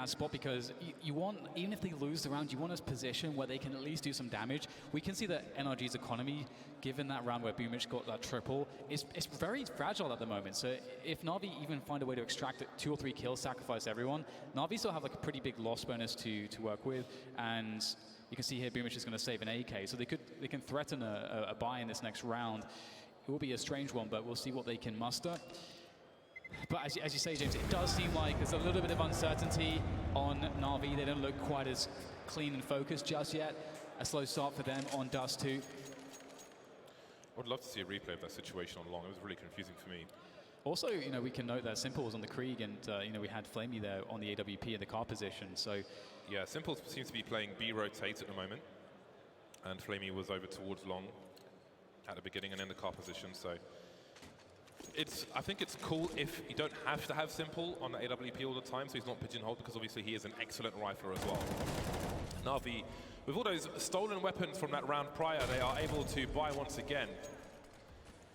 that spot because you want, even if they lose the round, you want a position where they can at least do some damage. We can see that NRG's economy, given that round where Boomich got that triple, it's very fragile at the moment. So if Na'Vi even find a way to extract 2 or 3 kills, sacrifice everyone, Na'Vi still have like a pretty big loss bonus to work with, and you can see here Boomich is going to save an AK, so they can threaten a buy in this next round. It will be a strange one, but we'll see what they can muster. But as you say, James, it does seem like there's a little bit of uncertainty on Na'Vi. They don't look quite as clean and focused just yet. A slow start for them on Dust 2. I would love to see a replay of that situation on Long. It was really confusing for me. Also, we can note that Simple was on the Krieg, and we had Flamey there on the AWP in the car position. So yeah, Simple seems to be playing B rotate at the moment, and Flamey was over towards Long at the beginning and in the car position. So I think it's cool if you don't have to have Simple on the AWP all the time, so he's not pigeonholed, because obviously he is an excellent rifler as well. Na'Vi, with all those stolen weapons from that round prior, they are able to buy once again.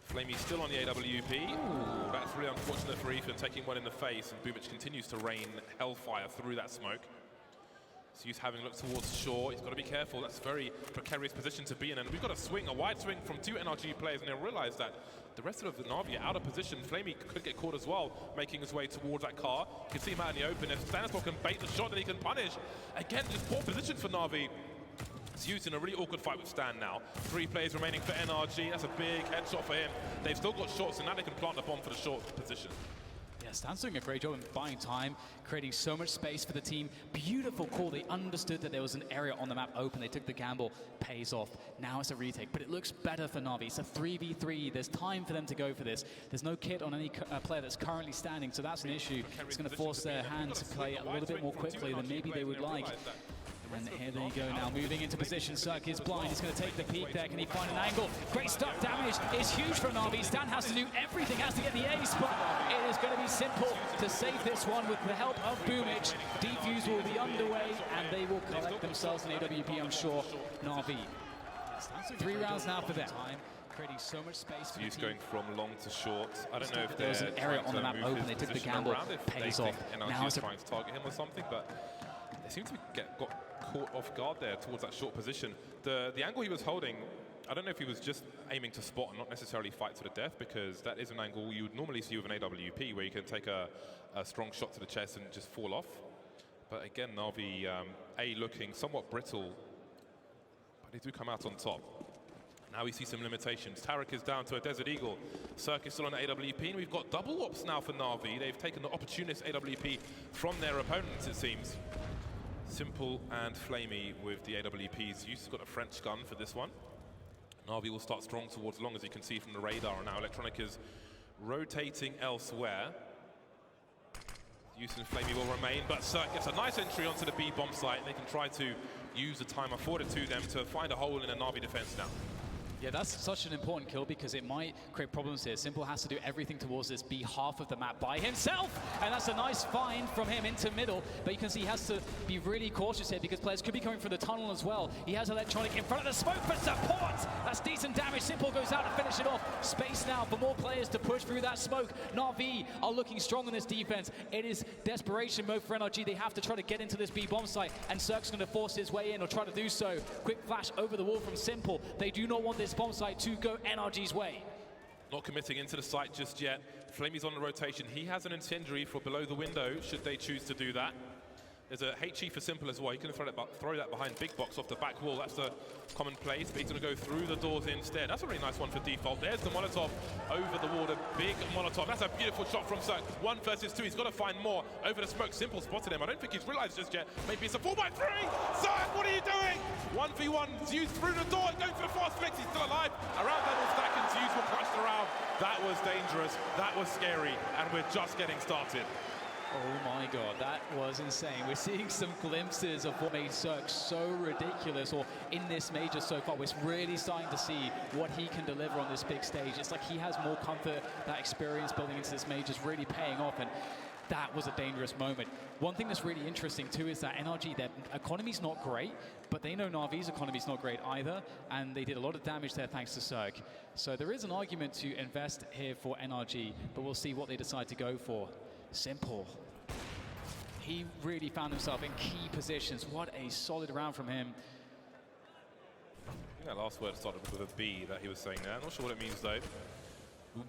Flamey still on the AWP. Ooh, that's really unfortunate for Ethan, taking one in the face, and Boomich continues to rain hellfire through that smoke. So he's having a look towards Shaw. He's got to be careful. That's a very precarious position to be in. And we've got a swing, a wide swing from 2 NRG players, and they realize that the rest of the Na'Vi are out of position. Flamey could get caught as well, making his way towards that car. You can see him out in the open. If Stanislav can bait the shot, then he can punish. Again, just poor position for Na'Vi. It's used in a really awkward fight with Stan now. 3 players remaining for NRG. That's a big headshot for him. They've still got shots, and now they can plant the bomb for the short position. Yeah, Stan's doing a great job in buying time, creating so much space for the team. Beautiful call. They understood that there was an area on the map open. They took the gamble. Pays off. Now it's a retake, but it looks better for Na'Vi. It's a 3v3. There's time for them to go for this. There's no kit on any player that's currently standing, so that's an issue. It's going to force their hand to play a little bit more quickly than maybe they would like. And here they go now, moving into position. Cirque is blind. He's going to take the peek there. Can he find an angle? Great stuff. Damage is huge for Na'Vi. Stan has to do everything, has to get the ace, but it is going to be simple to save this one with the help of Boomich. Defuse will be underway, and they will collect themselves an AWP, I'm sure. Na'Vi. 3 rounds now for them. Creating so much space. He's going from long to short. I don't know if there's an area on the map open. They took the gamble. Pays off. Now he's trying to target him or something, but they seem to got caught off guard there towards that short position. The angle he was holding, I don't know if he was just aiming to spot and not necessarily fight to the death, because that is an angle you would normally see with an AWP, where you can take a strong shot to the chest and just fall off. But again, Na'Vi looking somewhat brittle, but they do come out on top. Now we see some limitations. Tarek is down to a Desert Eagle. Cirque is still on the AWP, and we've got double ops now for Na'Vi. They've taken the opportunist AWP from their opponents, it seems. Simple and Flamey with the AWPs. You've got a French gun for this one. Na'Vi will start strong towards Long, as you can see from the radar, and now Electronic is rotating elsewhere. Use and Flamey will remain, but Cirque gets a nice entry onto the B bomb site. They can try to use the time afforded to them to find a hole in a Na'Vi defense now. Yeah, that's such an important kill, because it might create problems here. Simple has to do everything towards this B half of the map by himself, and that's a nice find from him into middle. But you can see he has to be really cautious here, because players could be coming from the tunnel as well. He has Electronic in front of the smoke for support. That's decent damage. Simple goes out to finish it off. Space now for more players to push through that smoke. Na'Vi are looking strong in this defense. It is desperation mode for NRG. They have to try to get into this B bomb site, and Cirque's going to force his way in, or try to do so. Quick flash over the wall from Simple. They do not want this bomb site to go NRG's way. Not committing into the site just yet. Flamey's on the rotation. He has an incendiary for below the window, should they choose to do that. There's a HE for Simple as well. He can throw that behind Big Box off the back wall. That's a common place, but he's going to go through the doors instead. That's a really nice one for default. There's the Molotov over the wall, the big Molotov. That's a beautiful shot from Cirque. 1 versus 2. He's got to find more. Over the smoke, Simple spotted him. I don't think he's realized just yet. Maybe it's a 4x3. Cirque, what are you doing? 1v1. Zuse through the door and going for the fast flicks. He's still alive. Around double stack, and Zuse will crash around. That was dangerous. That was scary. And we're just getting started. Oh my god, that was insane. We're seeing some glimpses of what made Cirque so ridiculous, or in this major so far. We're really starting to see what he can deliver on this big stage. It's like he has more comfort. That experience building into this major is really paying off, and that was a dangerous moment. One thing that's really interesting too is that NRG, their economy's not great, but they know Na'Vi's economy's not great either, and they did a lot of damage there thanks to Cirque. So there is an argument to invest here for NRG, but we'll see what they decide to go for. Simple. he really found himself in key positions. What a solid round from him. I think that last word started with a B that he was saying there. I'm not sure what it means though.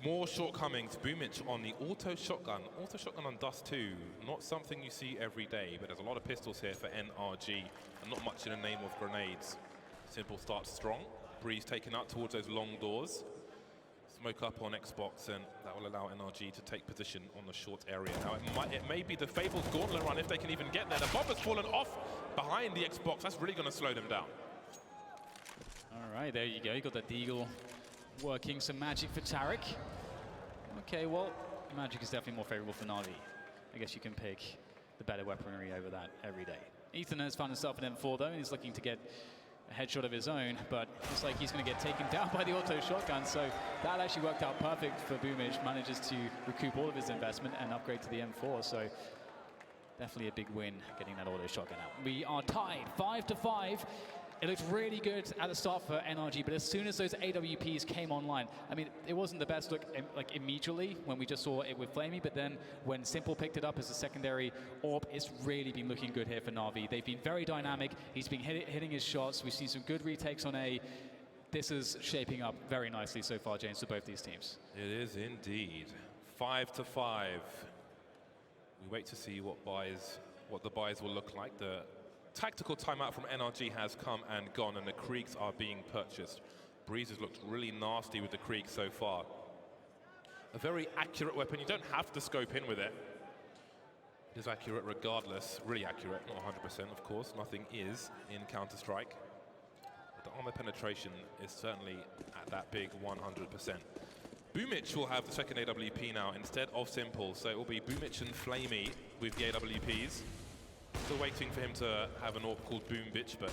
More shortcomings. Boomich on the auto shotgun. Auto shotgun on Dust 2. Not something you see every day, but there's a lot of pistols here for NRG, and not much in the name of grenades. Simple starts strong. Breeze taken out towards those long doors. Smoke up on Xbox, and that will allow NRG to take position on the short area. Now, it may be the fabled gauntlet run if they can even get there. The bomb has fallen off behind the Xbox. That's really going to slow them down. All right, there you go. You got the Deagle working some magic for Tarek. Okay, well, magic is definitely more favorable for Na'Vi. I guess you can pick the better weaponry over that every day. Ethan has found himself in M4 though, and he's looking to get a headshot of his own, but looks like he's going to get taken down by the auto shotgun, so that actually worked out perfect for Boomich. Manages to recoup all of his investment and upgrade to the M4, so definitely a big win getting that auto shotgun out. We are tied 5-5. It looked really good at the start for NRG, but as soon as those AWPs came online, I mean, it wasn't the best look like immediately when we just saw it with Flamey, but then when Simple picked it up as a secondary AWP, it's really been looking good here for Na'Vi. They've been very dynamic. He's been hitting his shots. We've seen some good retakes on A. This is shaping up very nicely so far, James, for both these teams. It is indeed. 5-5. We wait to see what the buys will look like. The tactical timeout from NRG has come and gone, and the Kriegs are being purchased. Breeze has looked really nasty with the Krieg so far. A very accurate weapon. You don't have to scope in with it. It is accurate regardless. Really accurate, not 100% of course. Nothing is in Counter-Strike. But the armor penetration is certainly at that big 100%. Boomich will have the second AWP now instead of Simple. So it will be Boomich and Flamey with the AWPs. Still waiting for him to have an AWP called Boom Bitch, but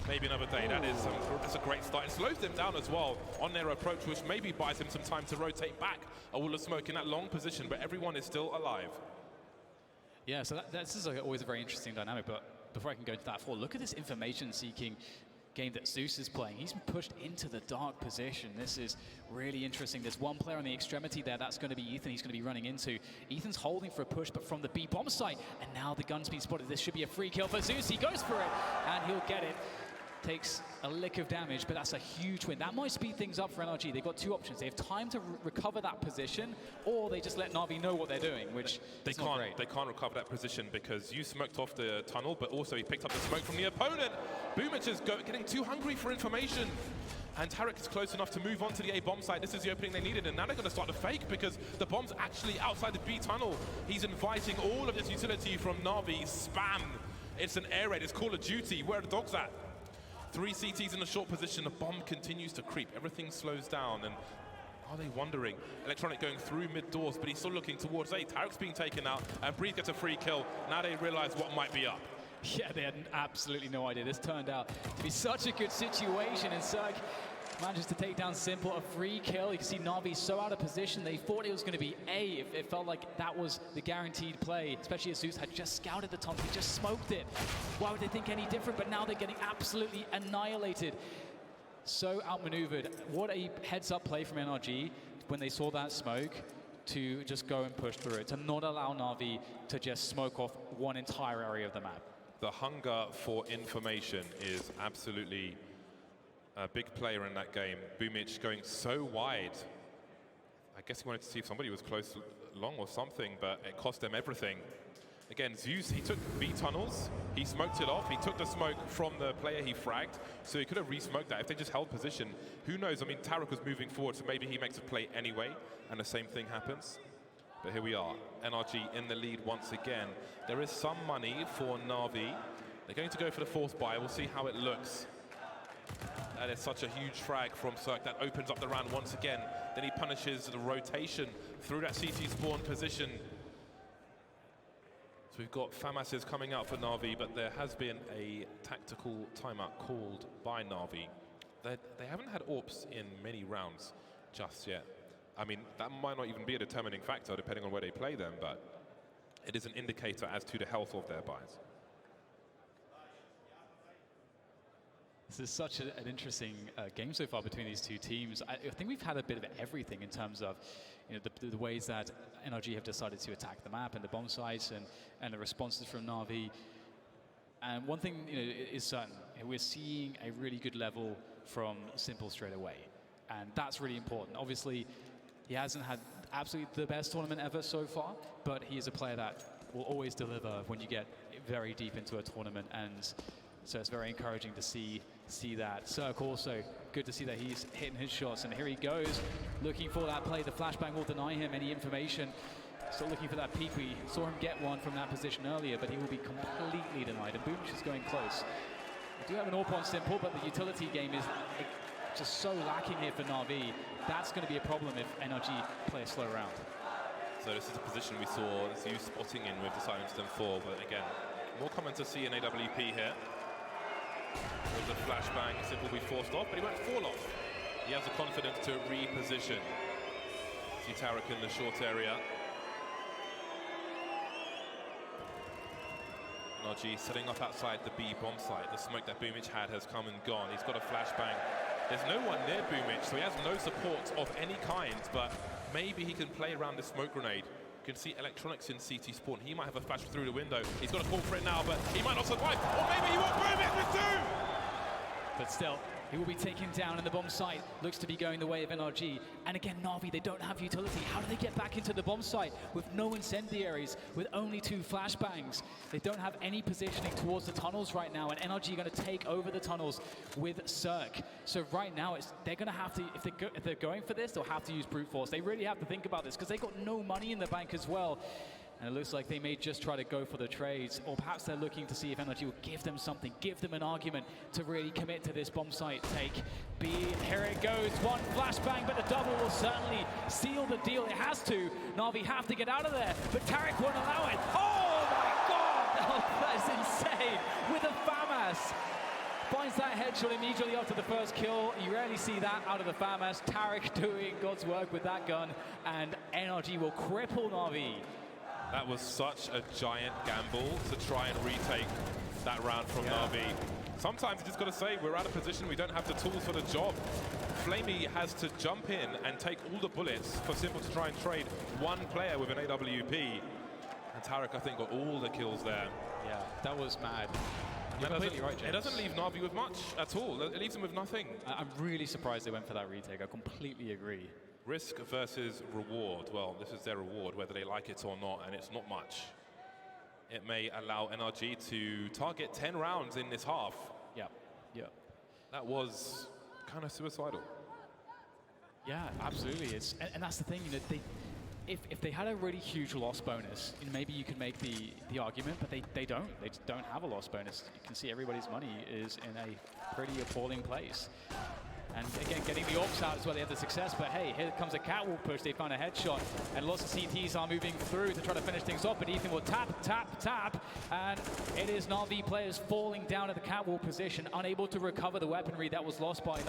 maybe another day. That's a great start. It slows them down as well on their approach, which maybe buys him some time to rotate back a wall of smoke in that long position, but everyone is still alive. Yeah, so this is always a very interesting dynamic, but before I can go into that, look at this information-seeking game that Zeus is playing. He's been pushed into the dark position. This is really interesting. There's one player on the extremity there. That's going to be Ethan. He's going to be running into. Ethan's holding for a push, but from the B bomb site. And now the gun's been spotted. This should be a free kill for Zeus. He goes for it, and he'll get it. Takes a lick of damage, but that's a huge win. That might speed things up for NRG. They've got two options. They have time to recover that position, or they just let Na'Vi know what they're doing, which is not great. They can't recover that position because you smoked off the tunnel, but also he picked up the smoke from the opponent. Boomich is getting too hungry for information. And Tarek is close enough to move on to the A bomb site. This is the opening they needed, and now they're going to start to fake because the bomb's actually outside the B tunnel. He's inviting all of this utility from Na'Vi. Spam. It's an air raid. It's Call of Duty. Where are the dogs at? 3 CTs in a short position. The bomb continues to creep. Everything slows down, and are they wondering? Electronic going through mid doors, but he's still looking towards A. Tarek's being taken out, and Breeze gets a free kill. Now they realize what might be up. Yeah, they had absolutely no idea. This turned out to be such a good situation, and Serg manages to take down Simple, a free kill. You can see Na'Vi so out of position. They thought it was going to be A. It felt like that was the guaranteed play, especially as Zeus had just scouted the tunnel. He just smoked it. Why would they think any different? But now they're getting absolutely annihilated. So outmaneuvered. What a heads-up play from NRG when they saw that smoke to just go and push through it, to not allow Na'Vi to just smoke off one entire area of the map. The hunger for information is absolutely a big player in that game. Boomich going so wide. I guess he wanted to see if somebody was close long or something, but it cost them everything. Again, Zeus, he took B tunnels, he smoked it off, he took the smoke from the player he fragged, so he could have re-smoked that if they just held position. Who knows? I mean, Tarek was moving forward, so maybe he makes a play anyway, and the same thing happens. But here we are, NRG in the lead once again. There is some money for Na'Vi. They're going to go for the fourth buy. We'll see how it looks. That is such a huge frag from Cirque. That opens up the round once again. Then he punishes the rotation through that CT spawn position. So we've got FAMASes coming out for Na'Vi, but there has been a tactical timeout called by Na'Vi. They haven't had AWPs in many rounds just yet. I mean, that might not even be a determining factor depending on where they play them, but it is an indicator as to the health of their buys. This is such an interesting game so far between these two teams. I think we've had a bit of everything in terms of the ways that NRG have decided to attack the map and the bomb sites and the responses from Na'Vi. And one thing is certain, we're seeing a really good level from Simple straight away. And that's really important. Obviously, he hasn't had absolutely the best tournament ever so far, but he is a player that will always deliver when you get very deep into a tournament. And so it's very encouraging to see that. Cirque also, good to see that he's hitting his shots. And here he goes, looking for that play. The flashbang will deny him any information. Still looking for that peek. We saw him get one from that position earlier, but he will be completely denied. And Boomich is going close. We do have an AWP on Simple, but the utility game is just so lacking here for Na'Vi. That's going to be a problem if NRG play a slow round. So this is a position we saw Zeus spotting in with the Silence Them 4, but again, more common to see in AWP here. With the flashbang, Simple will be forced off, but he won't fall off. He has the confidence to reposition. See Tarek in the short area. NRG setting up outside the B bomb site. The smoke that Boomich had has come and gone. He's got a flashbang. There's no one near Boomich, so he has no support of any kind, but maybe he can play around this smoke grenade. You can see electronics in CT spawn. He might have a flash through the window. He's got a call for it now, but he might not survive. Or maybe he won't Boomich with two! But still, he will be taken down, and the bomb site looks to be going the way of NRG. And again, Na'Vi, they don't have utility. How do they get back into the bomb site with no incendiaries, with only 2 flashbangs? They don't have any positioning towards the tunnels right now, and NRG are going to take over the tunnels with Cirque. So right now, they're going to have to, if they're going for this, they'll have to use brute force. They really have to think about this, because they've got no money in the bank as well. And it looks like they may just try to go for the trades, or perhaps they're looking to see if NRG will give them something, give them an argument to really commit to this bomb site take. B, here it goes, 1 flashbang, but the double will certainly seal the deal. It has to. Na'Vi have to get out of there, but Tarek won't allow it. Oh my God, oh, that is insane. With a FAMAS. Finds that headshot immediately after the first kill. You rarely see that out of the FAMAS. Tarek doing God's work with that gun, and NRG will cripple Na'Vi. That was such a giant gamble to try and retake that round from Na'Vi. Sometimes you just got to say, we're out of position, we don't have the tools for the job. Flamey has to jump in and take all the bullets for Simple to try and trade one player with an AWP. And Tarek, I think, got all the kills there. Yeah, that was mad. You're completely right, James. It doesn't leave Na'Vi with much at all. It leaves them with nothing. I'm really surprised they went for that retake. I completely agree. Risk versus reward. Well, this is their reward, whether they like it or not, and it's not much. It may allow NRG to target 10 rounds in this half. Yeah, yeah. That was kind of suicidal. Yeah, absolutely. And that's the thing, if they had a really huge loss bonus, maybe you could make the argument, but they don't. They just don't have a loss bonus. You can see everybody's money is in a pretty appalling place. And again, getting the AWPs out is where they have the success, but hey, here comes a catwalk push. They found a headshot, and lots of CTs are moving through to try to finish things off, but Ethan will tap, and it is Na'Vi players falling down at the catwalk position, unable to recover the weaponry that was lost by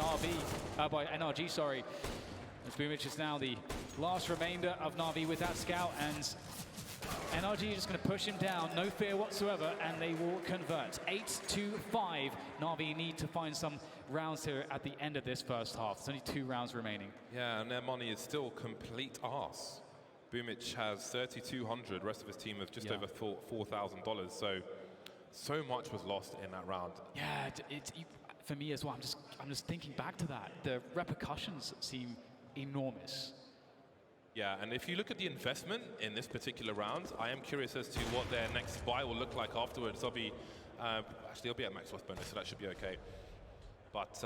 by NRG, sorry. As Boomich is now the last remainder of Na'Vi with that scout, and NRG is just going to push him down, no fear whatsoever, and they will convert. 8-5. Na'Vi need to find some rounds here at the end of this first half. There's only 2 rounds remaining. Yeah, and their money is still complete arse. Boomich has 3,200. The rest of his team have just over $4,000. So much was lost in that round. Yeah, for me as well. I'm just thinking back to that. The repercussions seem enormous. Yeah, and if you look at the investment in this particular round, I am curious as to what their next buy will look like afterwards. They'll be, actually, they'll be at max loss bonus, so that should be okay. But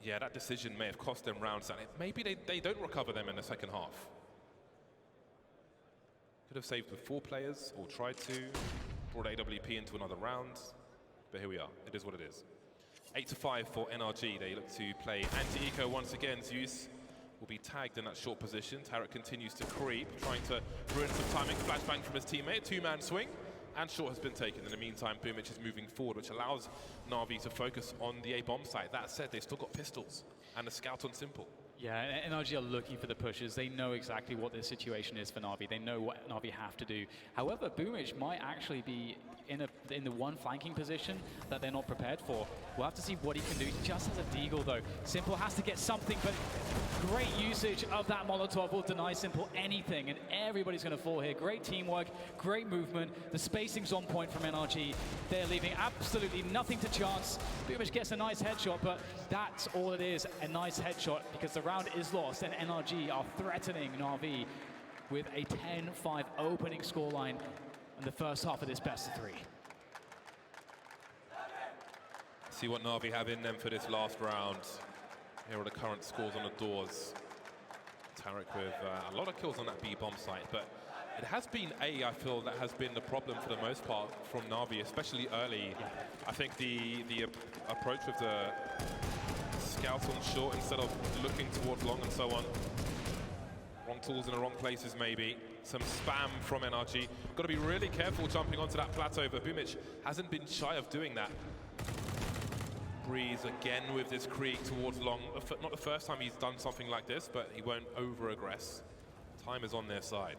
yeah, that decision may have cost them rounds, and maybe they don't recover them in the second half. Could have saved with 4 players, or tried to, brought AWP into another round, but here we are. It is what it is. 8-5 for NRG. They look to play anti-eco once again. Zeus will be tagged in that short position. Tarek continues to creep, trying to ruin some timing. Flashbang from his teammate, 2-man swing, and short has been taken. In the meantime, Boomich is moving forward, which allows Na'Vi to focus on the A-bomb site. That said, they've still got pistols and a scout on Simple. Yeah, and NRG are looking for the pushes. They know exactly what their situation is for Na'Vi. They know what Na'Vi have to do. However, Boomich might actually be in the one flanking position that they're not prepared for. We'll have to see what he can do. He just has a deagle though. Simple has to get something, but great usage of that Molotov will deny Simple anything, and everybody's going to fall here. Great teamwork, great movement. The spacing's on point from NRG. They're leaving absolutely nothing to chance. Boomish gets a nice headshot, but that's all it is, a nice headshot, because the round is lost, and NRG are threatening Na'Vi with a 10-5 opening scoreline in the first half of this best of 3. See what Na'Vi have in them for this last round. Here are the current scores on the doors. Tarek with a lot of kills on that B bomb site, but it has been I feel that has been the problem for the most part from Na'Vi, especially early. I think the approach with the scouts on short instead of looking towards long and so on. Wrong tools in the wrong places maybe. Some spam from NRG. Got to be really careful jumping onto that plateau, but Boomish hasn't been shy of doing that. Breeze again with this creek towards long. Not the first time he's done something like this, but he won't over-aggress. Time is on their side.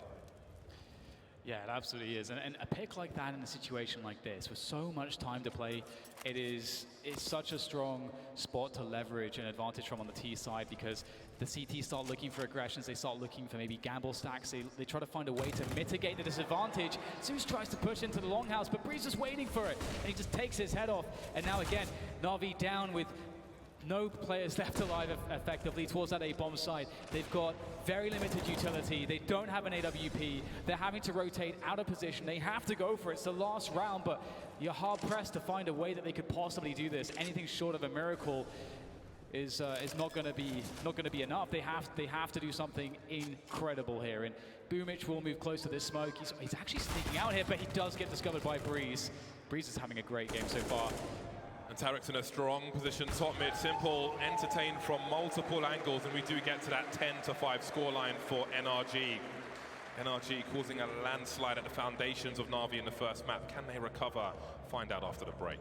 Yeah, it absolutely is. And a pick like that in a situation like this, with so much time to play, it's such a strong spot to leverage an advantage from on the T side, because the CT start looking for aggressions, they start looking for maybe gamble stacks, they try to find a way to mitigate the disadvantage. Zeus tries to push into the longhouse, but Breeze is waiting for it, and he just takes his head off. And now again, Na'Vi down with no players left alive effectively towards that A-bomb side. They've got very limited utility. They don't have an AWP. They're having to rotate out of position. They have to go for it. It's the last round, but you're hard-pressed to find a way that they could possibly do this. Anything short of a miracle is not going to be enough. They have to do something incredible here. And Boomish will move close to this smoke. He's actually sneaking out here, but he does get discovered by Breeze. Breeze is having a great game so far. And Tarek's in a strong position, top mid. Simple, entertained from multiple angles, and we do get to that 10-5 scoreline for NRG. NRG causing a landslide at the foundations of Na'Vi in the first map. Can they recover? Find out after the break.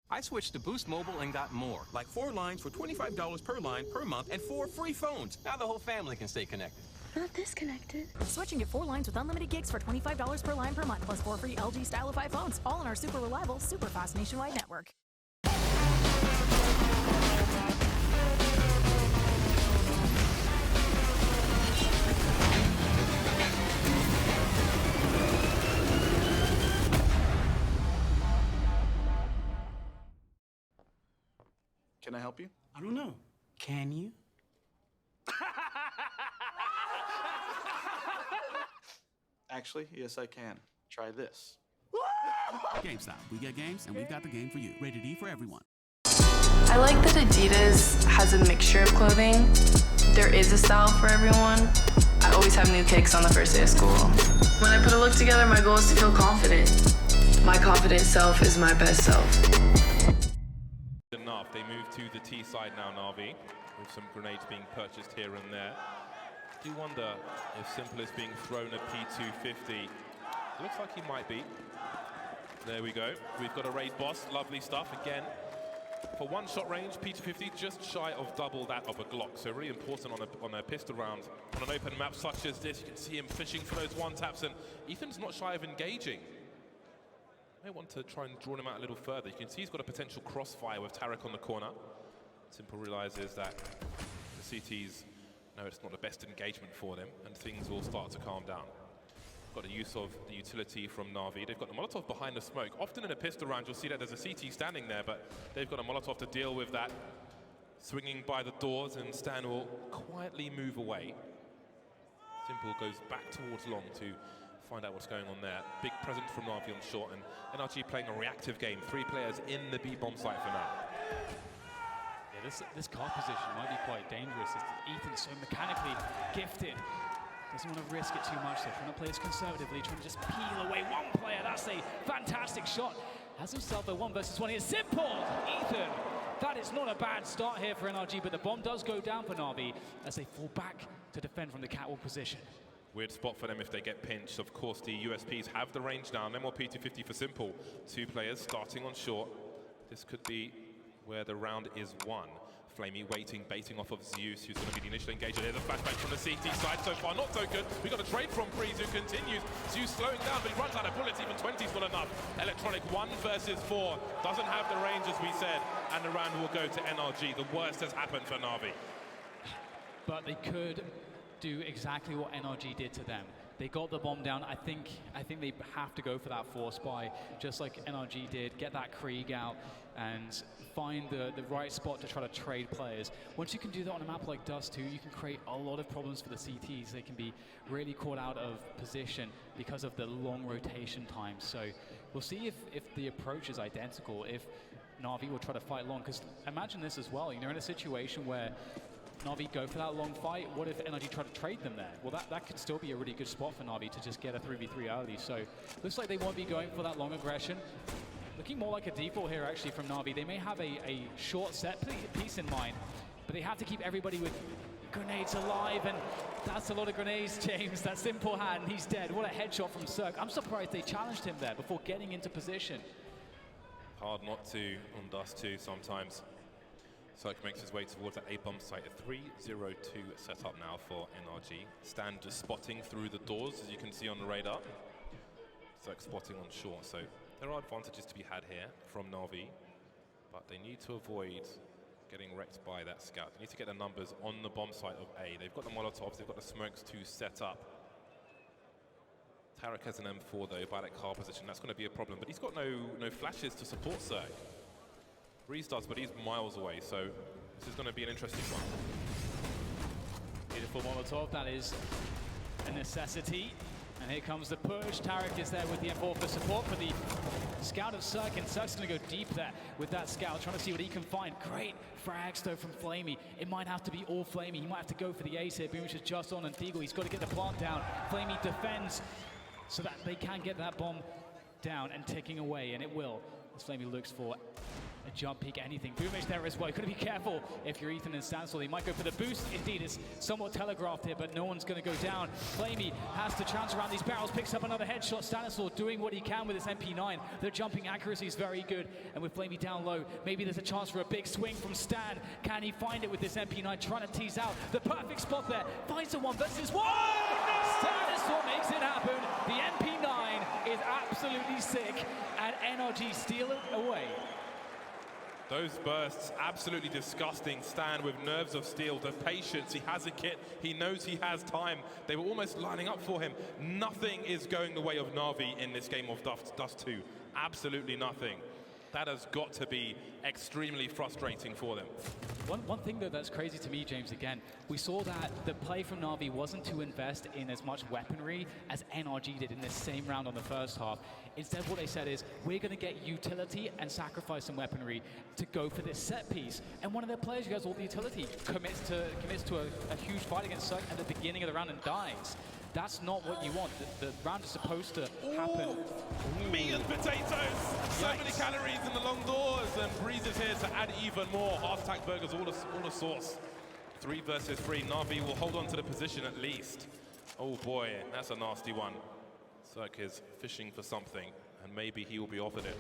I switched to Boost Mobile and got more, like 4 lines for $25 per line per month and 4 free phones. Now the whole family can stay connected. Not disconnected. Switching to 4 lines with unlimited gigs for $25 per line per month, plus 4 free LG Stylify phones, all on our super reliable, super fast nationwide network. Can I help you? I don't know. Can you? Actually, yes, I can. Try this. GameStop. We get games, and we've got the game for you. Rated E for everyone. I like that Adidas has a mixture of clothing. There is a style for everyone. I always have new kicks on the first day of school. When I put a look together, my goal is to feel confident. My confident self is my best self. Enough. They move to the T side now, Na'Vi, with some grenades being purchased here and there. Do you wonder if Simple is being thrown a P250? Looks like he might be. There we go. We've got a raid boss. Lovely stuff. Again, for one-shot range, P250 just shy of double that of a Glock. So really important on a pistol round. On an open map such as this, you can see him fishing for those one-taps, and Ethan's not shy of engaging. I want to try and draw him out a little further. You can see he's got a potential crossfire with Tarek on the corner. Simple realizes that the CTs know it's not the best engagement for them, and things will start to calm down. Got the use of the utility from Na'Vi. They've got the Molotov behind the smoke. Often in a pistol round, you'll see that there's a CT standing there, but they've got a Molotov to deal with that. Swinging by the doors, and Stan will quietly move away. Simple goes back towards long to find out what's going on there. Big presence from Na'Vi on short, and NRG playing a reactive game. 3 players in the B-bomb site for now. Yeah, this car position might be quite dangerous. Ethan's so mechanically gifted. Doesn't want to risk it too much, so trying to play this conservatively, trying to just peel away one player. That's a fantastic shot. Has himself a 1 versus 1 here. Simple! Ethan! That is not a bad start here for NRG, but the bomb does go down for Na'Vi as they fall back to defend from the catwalk position. Weird spot for them if they get pinched. Of course, the USPs have the range down. No more P250 for Simple. 2 players starting on short. This could be where the round is won. Flamey waiting, baiting off of Zeus, who's going to be the initial engager. There's a flashback from the CT side. So far, not so good. We got a trade from Breeze, who continues. Zeus slowing down, but he runs out of bullets. Even 20's not enough. Electronic 1 versus 4. Doesn't have the range, as we said. And the round will go to NRG. The worst has happened for Na'Vi. But they could do exactly what NRG did to them. They got the bomb down. I think they have to go for that force buy, just like NRG did. Get that Krieg out and find the right spot to try to trade players. Once you can do that on a map like Dust 2, you can create a lot of problems for the CTs. They can be really caught out of position because of the long rotation time. So we'll see if the approach is identical, if Na'Vi will try to fight long. Because imagine this as well. You're in a situation where Na'Vi go for that long fight. What if NRG try to trade them there? Well, that could still be a really good spot for Na'Vi to just get a 3v3 early. So looks like they won't be going for that long aggression. Looking more like a default here, actually, from Na'Vi. They may have a short set piece in mind, but they have to keep everybody with grenades alive, and that's a lot of grenades, James. That Simple hand, he's dead. What a headshot from Cirque. I'm surprised they challenged him there before getting into position. Hard not to on Dust 2 sometimes. Cirque makes his way towards that A-bomb site. A 3-0-2 set up now for NRG. Stan just spotting through the doors, as you can see on the radar. Cirque spotting on short, so there are advantages to be had here from Na'Vi, but they need to avoid getting wrecked by that scout. They need to get the numbers on the bomb site of A. They've got the Molotovs, they've got the smokes to set up. Tarek has an M4 though, by that car position. That's going to be a problem, but he's got no flashes to support Cirque. Breeze does, but he's miles away, so this is going to be an interesting one. Beautiful Molotov, that is a necessity. And here comes the push. Tarek is there with the M4 for support for the scout of Cirque, and Cirque's going to go deep there with that scout, trying to see what he can find. Great frags though from Flamey. It might have to be all Flamey. He might have to go for the ace here. Boomich is just on, and Deagle, he's got to get the plant down. Flamey defends so that they can get that bomb down and ticking away, and it will. As Flamey looks for a jump peek, anything. Boomich there as well. You've got to be careful if you're Ethan and Stanislau. They might go for the boost. Indeed, it's somewhat telegraphed here, but no one's going to go down. Flamey has to chance around these barrels, picks up another headshot. Stanislau doing what he can with his MP9. The jumping accuracy is very good, and with Flamey down low, maybe there's a chance for a big swing from Stan. Can he find it with this MP9? Trying to tease out the perfect spot there. Finds a 1 versus 1! Stanislau makes it happen. The MP9 is absolutely sick, and NRG steal it away. Those bursts, absolutely disgusting. Stan with nerves of steel, the patience. He has a kit. He knows he has time. They were almost lining up for him. Nothing is going the way of Na'Vi in this game of Dust 2. Absolutely nothing. That has got to be extremely frustrating for them. One thing though that's crazy to me, James, again, we saw that the play from Na'Vi wasn't to invest in as much weaponry as NRG did in this same round on the first half. Instead, what they said is, we're going to get utility and sacrifice some weaponry to go for this set piece. And one of their players who has all the utility commits to a huge fight against Cirque at the beginning of the round and dies. That's not what you want. The round is supposed to happen. Ooh. Meat and potatoes. So many calories in the long doors, and Breeze is here to add even more. Heart attack burgers, all the sauce. 3 versus 3. Na'Vi will hold on to the position at least. Oh boy, that's a nasty one. Cirque is fishing for something, and maybe he will be offered it.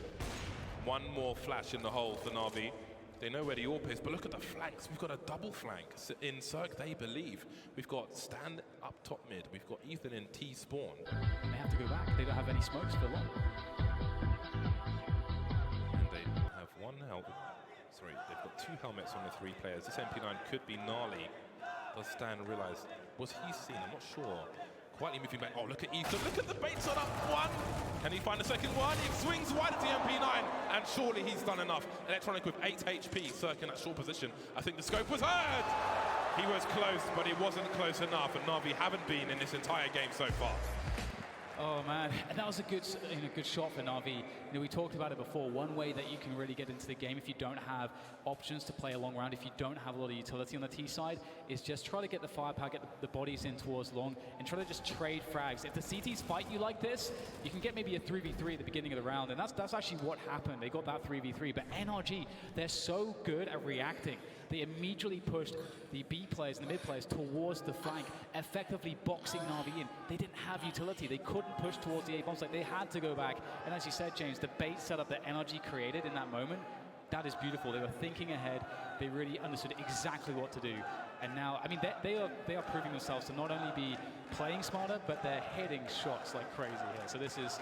One more flash in the hole for Na'Vi. They know where the AWP is, but look at the flanks. We've got a double flank. In Cirque, they believe. We've got Stan up top mid. We've got Ethan in T spawn. They have to go back. They don't have any smokes for long. And they have one helmet. Sorry, they've got 2 helmets on the 3 players. This MP9 could be gnarly. Does Stan realize? Was he seen? I'm not sure. Quietly moving back. Oh, look at Ethan. Look at the baits on up 1. Can he find a second one? He swings wide at the MP9, and surely he's done enough. Electronic with 8 HP, Cirque in that short position. I think the scope was heard. He was close, but it wasn't close enough, and Na'Vi haven't been in this entire game so far. Oh man, and that was a good, good shot for Na'Vi. We talked about it before. One way that you can really get into the game if you don't have options to play a long round, if you don't have a lot of utility on the T side, is just try to get the firepower, get the bodies in towards long, and try to just trade frags. If the CTs fight you like this, you can get maybe a 3v3 at the beginning of the round, and that's actually what happened. They got that 3v3, but NRG, they're so good at reacting. They immediately pushed the B players and the mid players towards the flank, effectively boxing Na'Vi in. They didn't have utility. They couldn't push towards the A bomb site. They had to go back. And as you said, James, the bait setup that NRG created in that moment, that is beautiful. They were thinking ahead. They really understood exactly what to do. And now, I mean, they are proving themselves to not only be playing smarter, but they're hitting shots like crazy here. So this is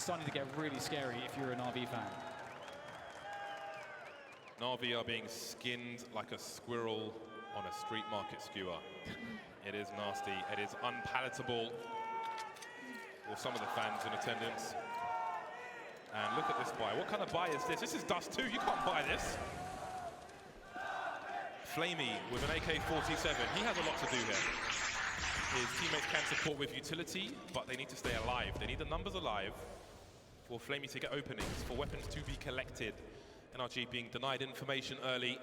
starting to get really scary if you're an Na'Vi fan. Na'Vi are being skinned like a squirrel on a street market skewer. It is nasty. It is unpalatable for some of the fans in attendance. And look at this buy. What kind of buy is this? This is Dust 2. You can't buy this. Flamey with an AK-47. He has a lot to do here. His teammates can support with utility, but they need to stay alive. They need the numbers alive for Flamey to get openings, for weapons to be collected. NRG being denied information early.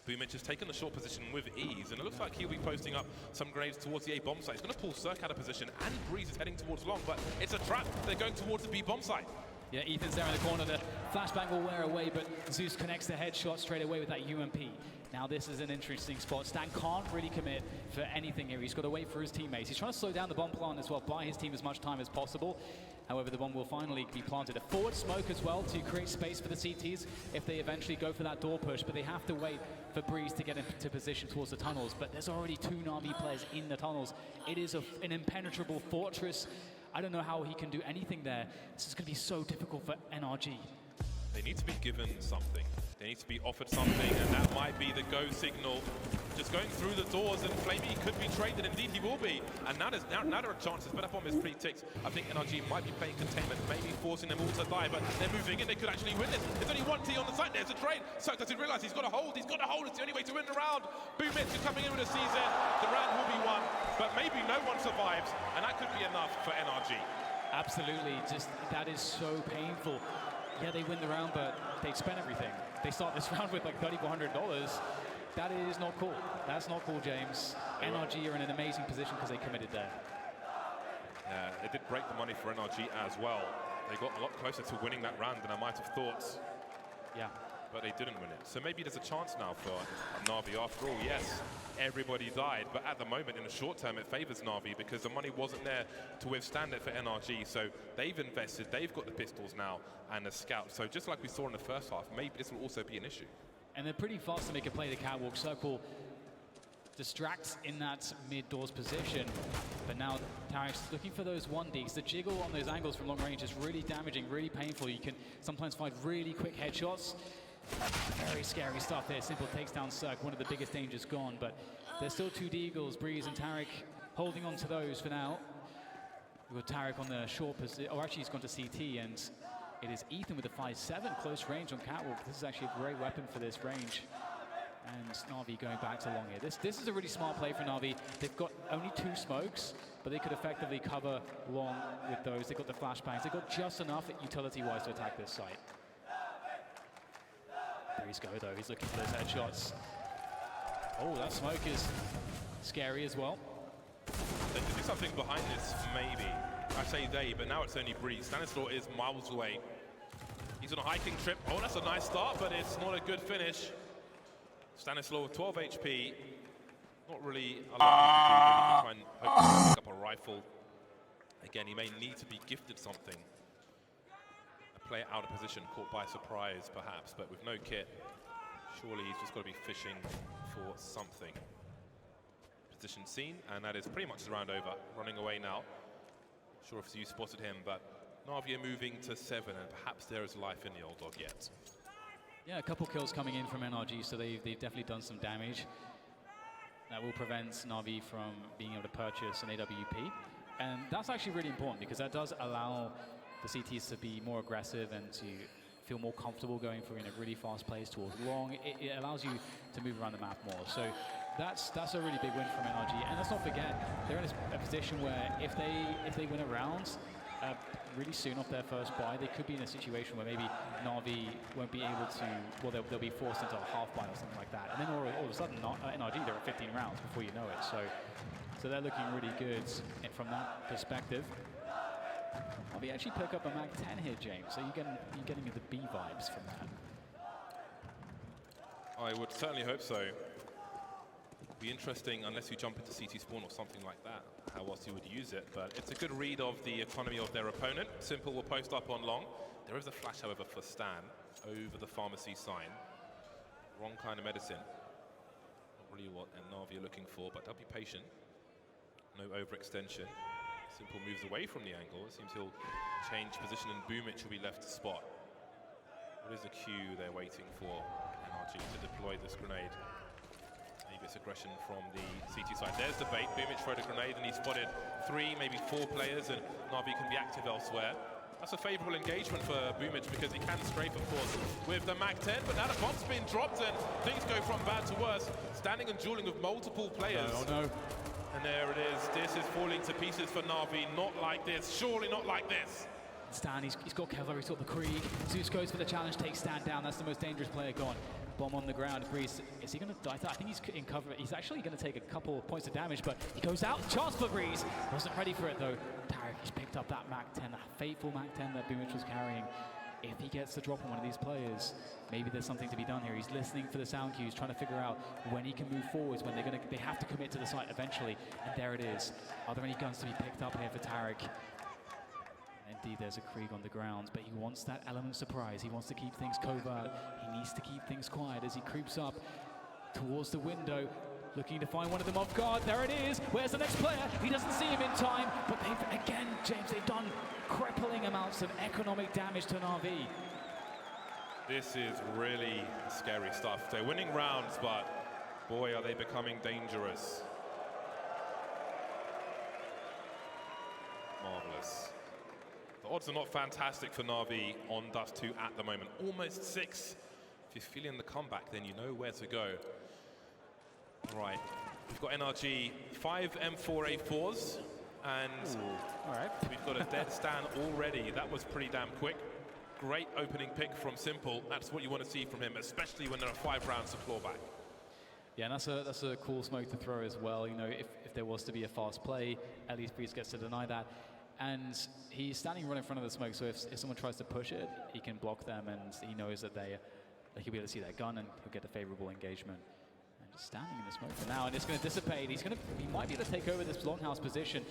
Boomich has taken the short position with ease, and it looks like he'll be posting up some grenades towards the A bomb site. He's going to pull Cirque out of position, and Breeze is heading towards long, but it's a trap. They're going towards the B bomb site. Yeah, Ethan's there in the corner. The flashbang will wear away, but Zeus connects the headshot straight away with that UMP. Now this is an interesting spot. Stan can't really commit for anything here. He's got to wait for his teammates. He's trying to slow down the bomb plant as well, buy his team as much time as possible. However, the bomb will finally be planted. A forward smoke as well to create space for the CTs if they eventually go for that door push, but they have to wait for Breeze to get into position towards the tunnels. But there's already 2 Na'Vi players in the tunnels. It is an impenetrable fortress. I don't know how he can do anything there. This is going to be so difficult for NRG. They need to be given something. They need to be offered something, and that might be the go signal. Just going through the doors, and Flamey could be traded. Indeed, he will be. And now there are chances. But up on his 3 ticks, I think NRG might be playing containment, maybe forcing them all to die. But they're moving in. They could actually win this. There's only 1 T on the site. There's a trade. So does he realize he's got to hold? He's got to hold. It's the only way to win the round. Boomich is coming in with a CZ. The round will be won, but maybe no one survives, and that could be enough for NRG. Absolutely. Just that is so painful. Yeah, they win the round, but they'd spent everything. They start this round with like $3,400. That is not cool. That's not cool, James. NRG are in an amazing position because they committed there. Yeah, it did break the money for NRG as well. They got a lot closer to winning that round than I might have thought. Yeah. But they didn't win it. So maybe there's a chance now for Na'Vi. After all, yes, everybody died, but at the moment, in the short term, it favors Na'Vi because the money wasn't there to withstand it for NRG. So they've invested, they've got the pistols now and the scout. So just like we saw in the first half, maybe this will also be an issue. And they're pretty fast to make a play. The catwalk circle distracts in that mid-doors position. But now Tarek's looking for those 1Ds. The jiggle on those angles from long range is really damaging, really painful. You can sometimes find really quick headshots. Very scary stuff there. Simple takes down Cirque, one of the biggest dangers gone, but there's still 2 Deagles, Breeze and Tarek holding on to those for now. We've got Tarek on the short position, or actually he's gone to CT, and it is Ethan with a 5.7 close range on catwalk. This is actually a great weapon for this range. And Na'Vi going back to long here. This is a really smart play for Na'Vi. They've got only 2 smokes, but they could effectively cover long with those. They've got the flashbangs. They've got just enough utility-wise to attack this site. There he's go though, he's looking for those headshots. Oh, that smoke is scary as well. They could do something behind this, maybe. I say they, but now it's only Breeze. Stanislaw is miles away. He's on a hiking trip. Oh, that's a nice start, but it's not a good finish. Stanislaw with 12 HP. Not really a lot he can do. Maybe try and hope to pick up a rifle. Again, he may need to be gifted something. Player out of position, caught by surprise perhaps, but with no kit, surely he's just got to be fishing for something. Position seen, and that is pretty much the round over. Running away now. Not sure if you spotted him, but Na'Vi are moving to 7, and perhaps there is life in the old dog yet. Yeah, a couple kills coming in from NRG, so they've definitely done some damage. That will prevent Na'Vi from being able to purchase an AWP, and that's actually really important because that does allow the CTs to be more aggressive and to feel more comfortable going for really fast plays towards long. It allows you to move around the map more. So that's a really big win from NRG. And let's not forget, they're in a position where if they win a round really soon off their first bye, they could be in a situation where maybe Na'Vi won't be able to, well, they'll be forced into a half bye or something like that. And then all of a sudden, NRG, they're at 15 rounds before you know it. So they're looking really good from that perspective. Na'Vi actually pick up a Mag 10 here, James. So you're getting the B vibes from that. I would certainly hope so. Be interesting unless you jump into CT spawn or something like that, how else you would use it, but it's a good read of the economy of their opponent. Simple will post up on long. There is a flash, however, for Stan over the pharmacy sign. Wrong kind of medicine. Not really what Na'Vi are looking for, but they'll be patient. No overextension. Simple moves away from the angle. It seems he'll change position and Boomich will be left to spot. What is the cue they're waiting for NRG to deploy this grenade? Maybe it's aggression from the CT side. There's the bait. Boomich throw the grenade and he spotted 3, maybe 4 players, and Na'Vi can be active elsewhere. That's a favourable engagement for Boomich because he can strafe, of course, with the Mag 10, but now the bomb's been dropped and things go from bad to worse. Standing and dueling with multiple players. Oh no. And there it is. This is falling to pieces for Na'Vi. Not like this. Surely not like this. Stan, he's got Kevlar, he's got the Krieg. Zeus goes for the challenge, takes Stan down. That's the most dangerous player gone. Bomb on the ground. Breeze, is he going to die? I think he's in cover. He's actually going to take a couple of points of damage, but he goes out. Chance for Breeze. Wasn't ready for it, though. Tarek, he's picked up that Mag 10, that fateful Mag 10 that Boomich was carrying. If he gets the drop on one of these players, maybe there's something to be done here. He's listening for the sound cues, trying to figure out when he can move forwards, when they have to commit to the site eventually. And there it is. Are there any guns to be picked up here for Tarek? Indeed, there's a Krieg on the ground, but he wants that element of surprise. He wants to keep things covert. He needs to keep things quiet as he creeps up towards the window, looking to find one of them off guard. There it is. Where's the next player? He doesn't see him in time, but again, James, they've done crippling amounts of economic damage to Na'Vi. This is really scary stuff. They're winning rounds, but boy, are they becoming dangerous. Marvelous. The odds are not fantastic for Na'Vi on Dust 2 at the moment. Almost 6. If you're feeling the comeback, then you know where to go. Right, we've got NRG 5 M4A4s, and all right. We've got a dead Stan already. That was pretty damn quick. Great opening pick from Simple. That's what you want to see from him, especially when there are 5 rounds to claw back. Yeah, and that's a cool smoke to throw as well. You know, if there was to be a fast play, at least Breeze gets to deny that. And he's standing right in front of the smoke, so if someone tries to push it, he can block them, and he knows that he'll be able to see that gun, and he'll get a favorable engagement. And just standing in the smoke for now, and it's going to dissipate. He might be able to take over this longhouse position.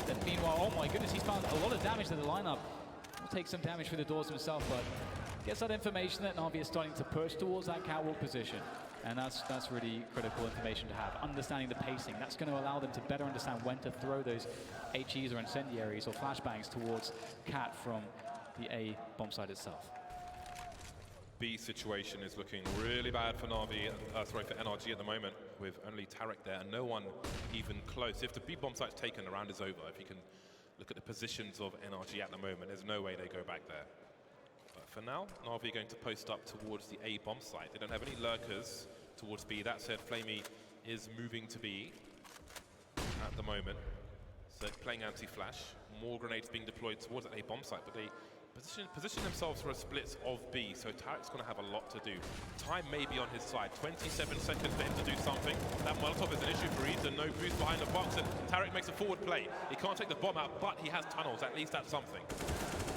Then meanwhile, oh my goodness, he's found a lot of damage to the lineup. He'll take some damage through the doors himself, but gets that information that Na'Vi is starting to push towards that catwalk position. And that's really critical information to have. Understanding the pacing, that's going to allow them to better understand when to throw those HEs or incendiaries or flashbangs towards Cat from the A bomb site itself. B situation is looking really bad for Na'Vi, for NRG at the moment, with only Tarek there and no one even close. If the B bomb site's taken, the round is over. If you can look at the positions of NRG at the moment, there's no way they go back there. But for now, Na'Vi are going to post up towards the A bomb site. They don't have any lurkers towards B. That said, Flamey is moving to B at the moment. So playing anti-flash, more grenades being deployed towards that A bomb site, but they position themselves for a split of B, so Tarek's going to have a lot to do. Time may be on his side. 27 seconds for him to do something. That Molotov is an issue for Ethan. No boost behind the box, and Tarek makes a forward play. He can't take the bomb out, but he has tunnels. At least that's something.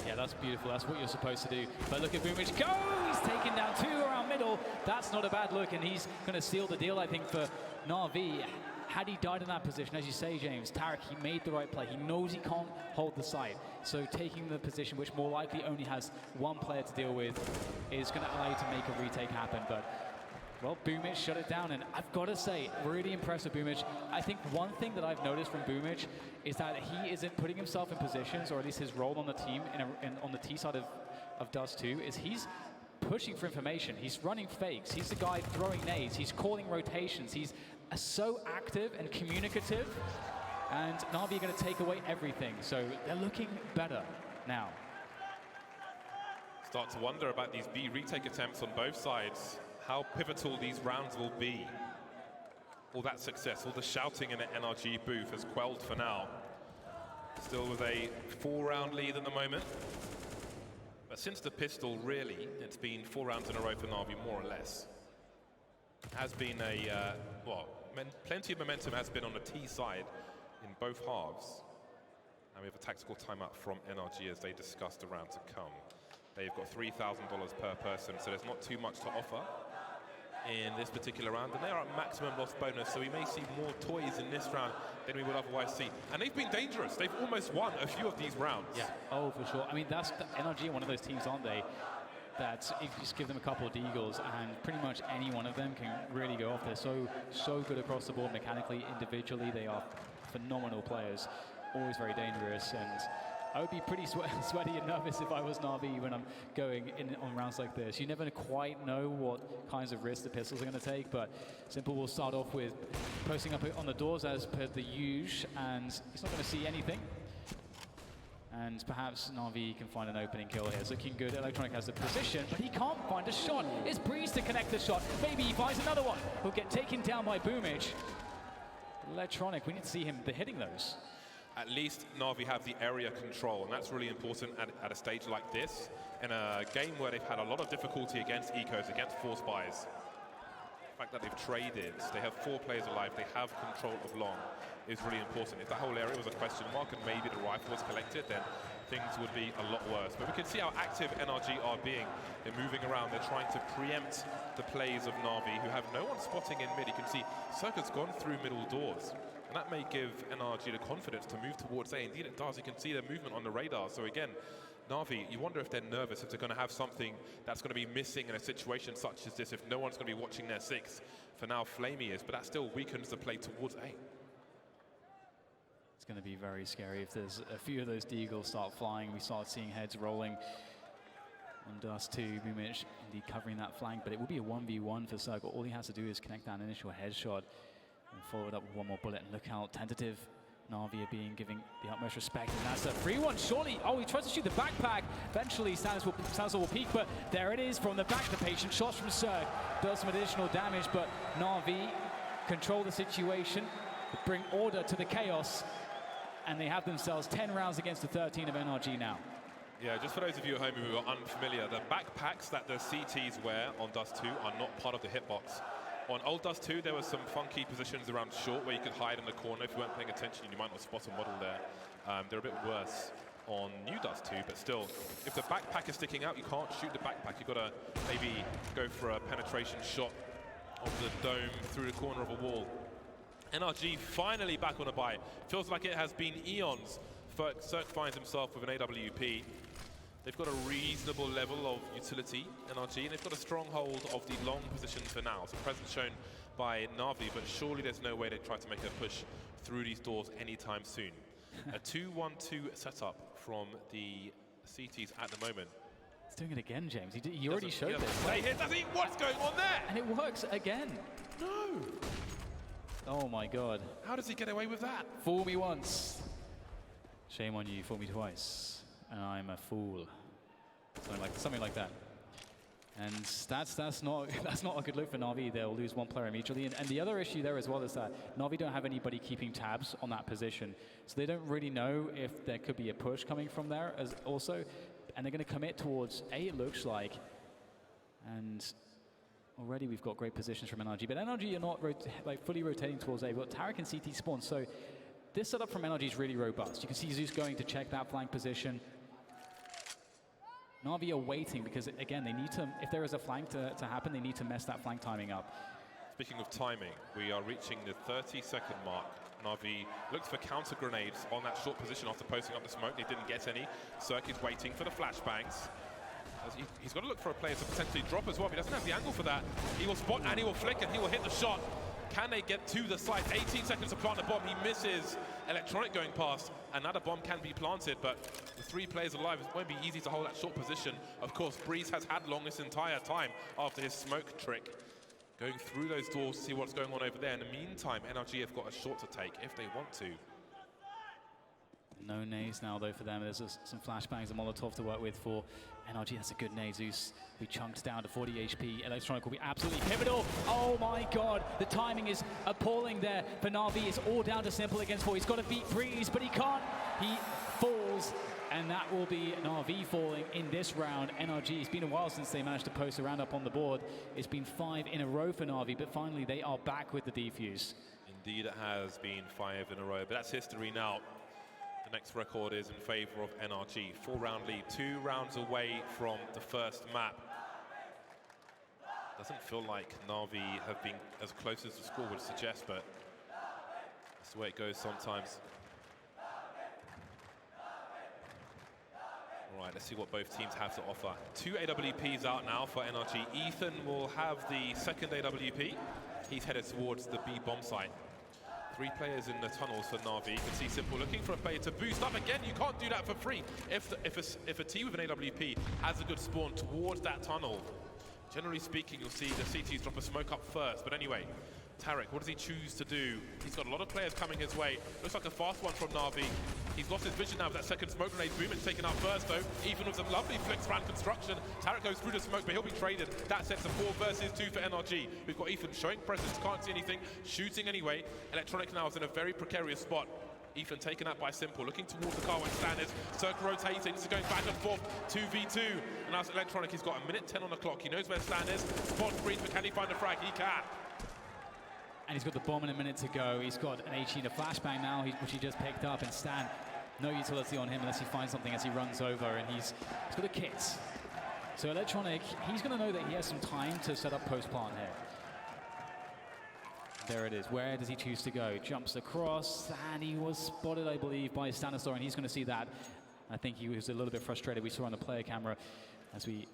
Yeah, that's beautiful. That's what you're supposed to do. But look at Boomich go! He's taken down 2 around middle. That's not a bad look, and he's going to seal the deal, I think, for Na'Vi. Had he died in that position, as you say, James, Tarek, he made the right play. He knows he can't hold the site. So taking the position, which more likely only has 1 player to deal with, is going to allow you to make a retake happen. But, well, Boomich shut it down. And I've got to say, really impressive Boomich. I think one thing that I've noticed from Boomich is that he isn't putting himself in positions, or at least his role on the team, on the T side of Dust 2, is he's pushing for information. He's running fakes. He's the guy throwing nades. He's calling rotations. He's so active and communicative, and Na'Vi are going to take away everything. So they're looking better now. Start to wonder about these B retake attempts on both sides, how pivotal these rounds will be. All that success, all the shouting in the NRG booth has quelled for now. Still with a 4-round lead at the moment. But since the pistol, really, it's been 4 rounds in a row for Na'Vi, more or less. Has been a, plenty of momentum has been on the T side in both halves. And we have a tactical timeout from NRG as they discuss the round to come. They've got $3,000 per person, so there's not too much to offer in this particular round. And they are at maximum loss bonus, so we may see more toys in this round than we would otherwise see. And they've been dangerous. They've almost won a few of these rounds. Yeah, oh, for sure. I mean, that's the NRG, one of those teams, aren't they? That if you just give them a couple of deagles and pretty much any one of them can really go off. They're so good across the board mechanically, individually. They are phenomenal players, always very dangerous. And I would be pretty sweaty and nervous if I was Na'Vi when I'm going in on rounds like this. You never quite know what kinds of risks the pistols are going to take, but Simple will start off with posting up on the doors as per the usual, and he's not going to see anything. And perhaps Na'Vi can find an opening kill here. It's looking good. Electronic has the position, but he can't find a shot. It's Breeze to connect the shot. Maybe he finds another one. He'll get taken down by Boomage. Electronic, we need to see him hitting those. At least Na'Vi have the area control, and that's really important at a stage like this. In a game where they've had a lot of difficulty against ecos, against force buys. The fact that they've traded, they have 4 players alive, they have control of long, is really important. If that whole area was a question mark and maybe the rifle was collected, then things would be a lot worse. But we can see how active NRG are being. They're moving around, they're trying to preempt the plays of Na'Vi, who have no one spotting in mid. You can see Circuit's gone through middle doors. And that may give NRG the confidence to move towards A. Indeed it does. You can see their movement on the radar. So again, Na'Vi, you wonder if they're nervous, if they're going to have something that's going to be missing in a situation such as this, if no one's going to be watching their 6. For now, Flamey is, but that still weakens the play towards A. It's going to be very scary if there's a few of those deagles start flying. We start seeing heads rolling on Dust 2. Boomage indeed covering that flank, but it will be a 1v1 for Circle. All he has to do is connect that initial headshot and follow it up with one more bullet. And look how tentative Na'Vi are being, giving the utmost respect. And that's a free one, surely. Oh, he tries to shoot the backpack. Eventually, Stanislaw will peek, but there it is from the back. The patient shots from Cirque does some additional damage, but Na'Vi control the situation, bring order to the chaos, and they have themselves 10 rounds against the 13 of NRG now. Yeah, just for those of you at home who are unfamiliar, the backpacks that the CTs wear on Dust 2 are not part of the hitbox. On old Dust 2, there were some funky positions around short where you could hide in the corner. If you weren't paying attention, you might not spot a model there. They're a bit worse on new Dust 2, but still, if the backpack is sticking out, you can't shoot the backpack. You've got to maybe go for a penetration shot of the dome through the corner of a wall. NRG finally back on a buy. Feels like it has been eons. Cirque finds himself with an AWP. They've got a reasonable level of utility, NRG, and they've got a stronghold of the long position for now. So presence shown by Na'Vi, but surely there's no way they try to make a push through these doors anytime soon. A 2-1-2 setup from the CTs at the moment. He's doing it again, James. He already showed this. Stay here, does he? What's going on there? And it works again. No! Oh my God. How does he get away with that? Fool me once. Shame on you, fool me twice. And I'm a fool. Something like that. And that's not a good look for Na'Vi. They'll lose one player immediately. And the other issue there as well is that Na'Vi don't have anybody keeping tabs on that position. So they don't really know if there could be a push coming from there as also. And they're going to commit towards A, it looks like. And already we've got great positions from NRG. But NRG are not fully rotating towards A. We've got Tarek and CT spawn. So this setup from NRG is really robust. You can see Zeus going to check that flank position. Na'Vi are waiting because, again, they need to, if there is a flank to happen, they need to mess that flank timing up. Speaking of timing, we are reaching the 30-second mark. Na'Vi looks for counter grenades on that short position after posting up the smoke. They didn't get any. Cirque is waiting for the flashbangs. He's got to look for a player to potentially drop as well. But he doesn't have the angle for that. He will spot and he will flick and he will hit the shot. Can they get to the site? 18 seconds to plant the bomb. He misses. Electronic going past. Another bomb can be planted, but with 3 players alive, it won't be easy to hold that short position. Of course, Breeze has had long this entire time after his smoke trick. Going through those doors to see what's going on over there. In the meantime, NRG have got a shot to take if they want to. No nays now, though, for them. There's some flashbangs and Molotov to work with for NRG, that's a good nade. Zeus, we chunked down to 40 HP. Electronic will be absolutely pivotal. Oh my god, the timing is appalling there for Na'Vi. It's all down to Simple against 4. He's got to beat Breeze, but he can't. He falls, and that will be Na'Vi falling in this round. NRG, it's been a while since they managed to post a round up on the board. It's been 5 in a row for Na'Vi, but finally they are back with the defuse. Indeed, it has been 5 in a row, but that's history now. The next record is in favor of NRG. 4-round lead, 2 rounds away from the first map. Doesn't feel like Na'Vi have been as close as the score would suggest, but that's the way it goes sometimes. All right, let's see what both teams have to offer. 2 AWPs out now for NRG. Ethan will have the second AWP. He's headed towards the B bomb site. 3 players in the tunnels for Na'Vi. You can see Simple looking for a player to boost up. Again, you can't do that for free. If a team with an AWP has a good spawn towards that tunnel, generally speaking, you'll see the CTs drop a smoke up first. But anyway, Tarek, what does he choose to do? He's got a lot of players coming his way. Looks like a fast one from Na'Vi. He's lost his vision now with that second smoke grenade. Boomin's taken out first, though. Even with some lovely flicks around construction. Tarek goes through the smoke, but he'll be traded. That sets a 4 versus 2 for NRG. We've got Ethan showing presence, can't see anything, shooting anyway. Electronic now is in a very precarious spot. Ethan taken out by Simple, looking towards the car when Stan is. Circle rotating, so going back and forth, 2v2. And now it's Electronic, he's got a minute 10 on the clock. He knows where Stan is. Spot Breeze, but can he find the frag? He can. And he's got the bomb in a minute to go. He's got an HE and a flashbang now, which he just picked up. And Stan, no utility on him unless he finds something as he runs over. And he's got a kit. So Electronic, he's going to know that he has some time to set up post-plant here. There it is. Where does he choose to go? Jumps across, and he was spotted, I believe, by Stanislaw, and he's going to see that. I think he was a little bit frustrated. We saw on the player camera as we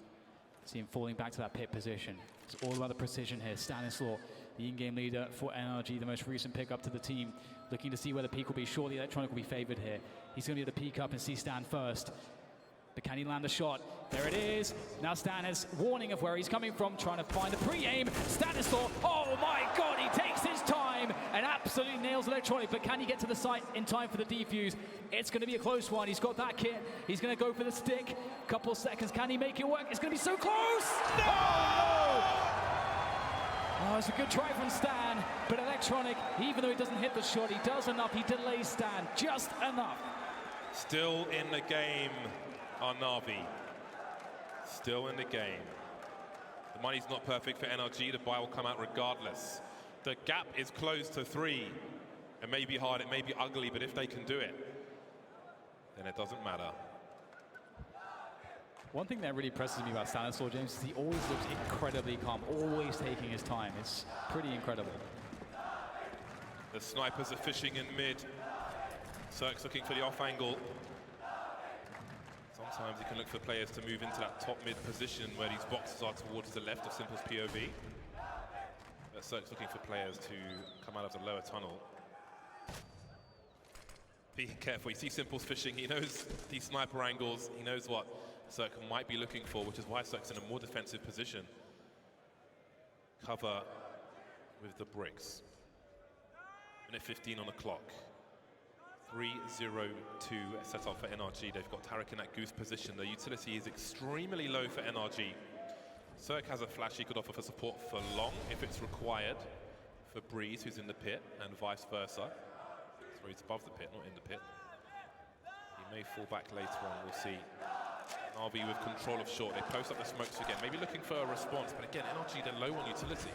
see him falling back to that pit position. It's all about the precision here. Stanislaw, the in-game leader for NRG, the most recent pick up to the team, looking to see where the peak will be. Surely Electronic will be favored here. He's going to be able to peek up and see Stan first. But can he land the shot? There it is. Now Stan has warning of where he's coming from, trying to find a pre-aim. Stanislaw, oh my god, he takes his time and absolutely nails Electronic. But can he get to the site in time for the defuse? It's going to be a close one. He's got that kit. He's going to go for the stick. Couple of seconds. Can he make it work? It's going to be so close. No! Oh, no! Oh, it's a good try from Stan. But Electronic, even though he doesn't hit the shot, he does enough. He delays Stan just enough. Still in the game are Na'Vi. Still in the game. The money's not perfect for NRG. The buy will come out regardless. The gap is close to 3. It may be hard, it may be ugly, but if they can do it, then it doesn't matter. One thing that really impresses me about Stanislaw, James, is he always looks incredibly calm, always taking his time. It's pretty incredible. The snipers are fishing in mid. Cirque's looking for the off angle. Sometimes you can look for players to move into that top mid position where these boxes are towards the left of Simple's POV. But Cirque's looking for players to come out of the lower tunnel. Be careful, you see Simple's fishing, he knows these sniper angles, he knows what Cirque might be looking for, which is why Cirque's in a more defensive position. Cover with the bricks. Minute 15 on the clock. 3-0-2 set up for NRG. They've got Tarek in that goose position. The utility is extremely low for NRG. Cirque has a flash he could offer for support for long if it's required for Breeze, who's in the pit, and vice versa. So he's above the pit, not in the pit. He may fall back later on, we'll see. Na'Vi with control of short. They post up the smokes again, maybe looking for a response, but again, NRG, they're low on utility.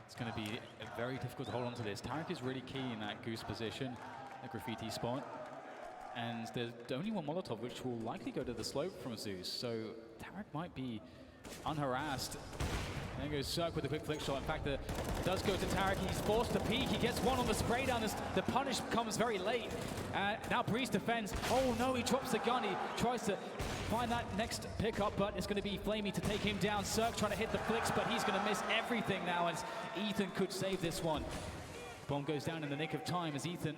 It's going to be very difficult to hold on to this. Tarek is really key in that goose position, the graffiti spot. And there's only one Molotov, which will likely go to the slope from Zeus. So Tarek might be unharassed. There goes Cirque with a quick flick shot. In fact, it does go to Tarek. He's forced to peek. He gets one on the spray down as the punish comes very late. Now Breeze defends. Oh no, he drops the gun. He tries to find that next pickup, but it's going to be Flamey to take him down. Cirque trying to hit the flicks, but he's going to miss everything now as Ethan could save this one. Bomb goes down in the nick of time as Ethan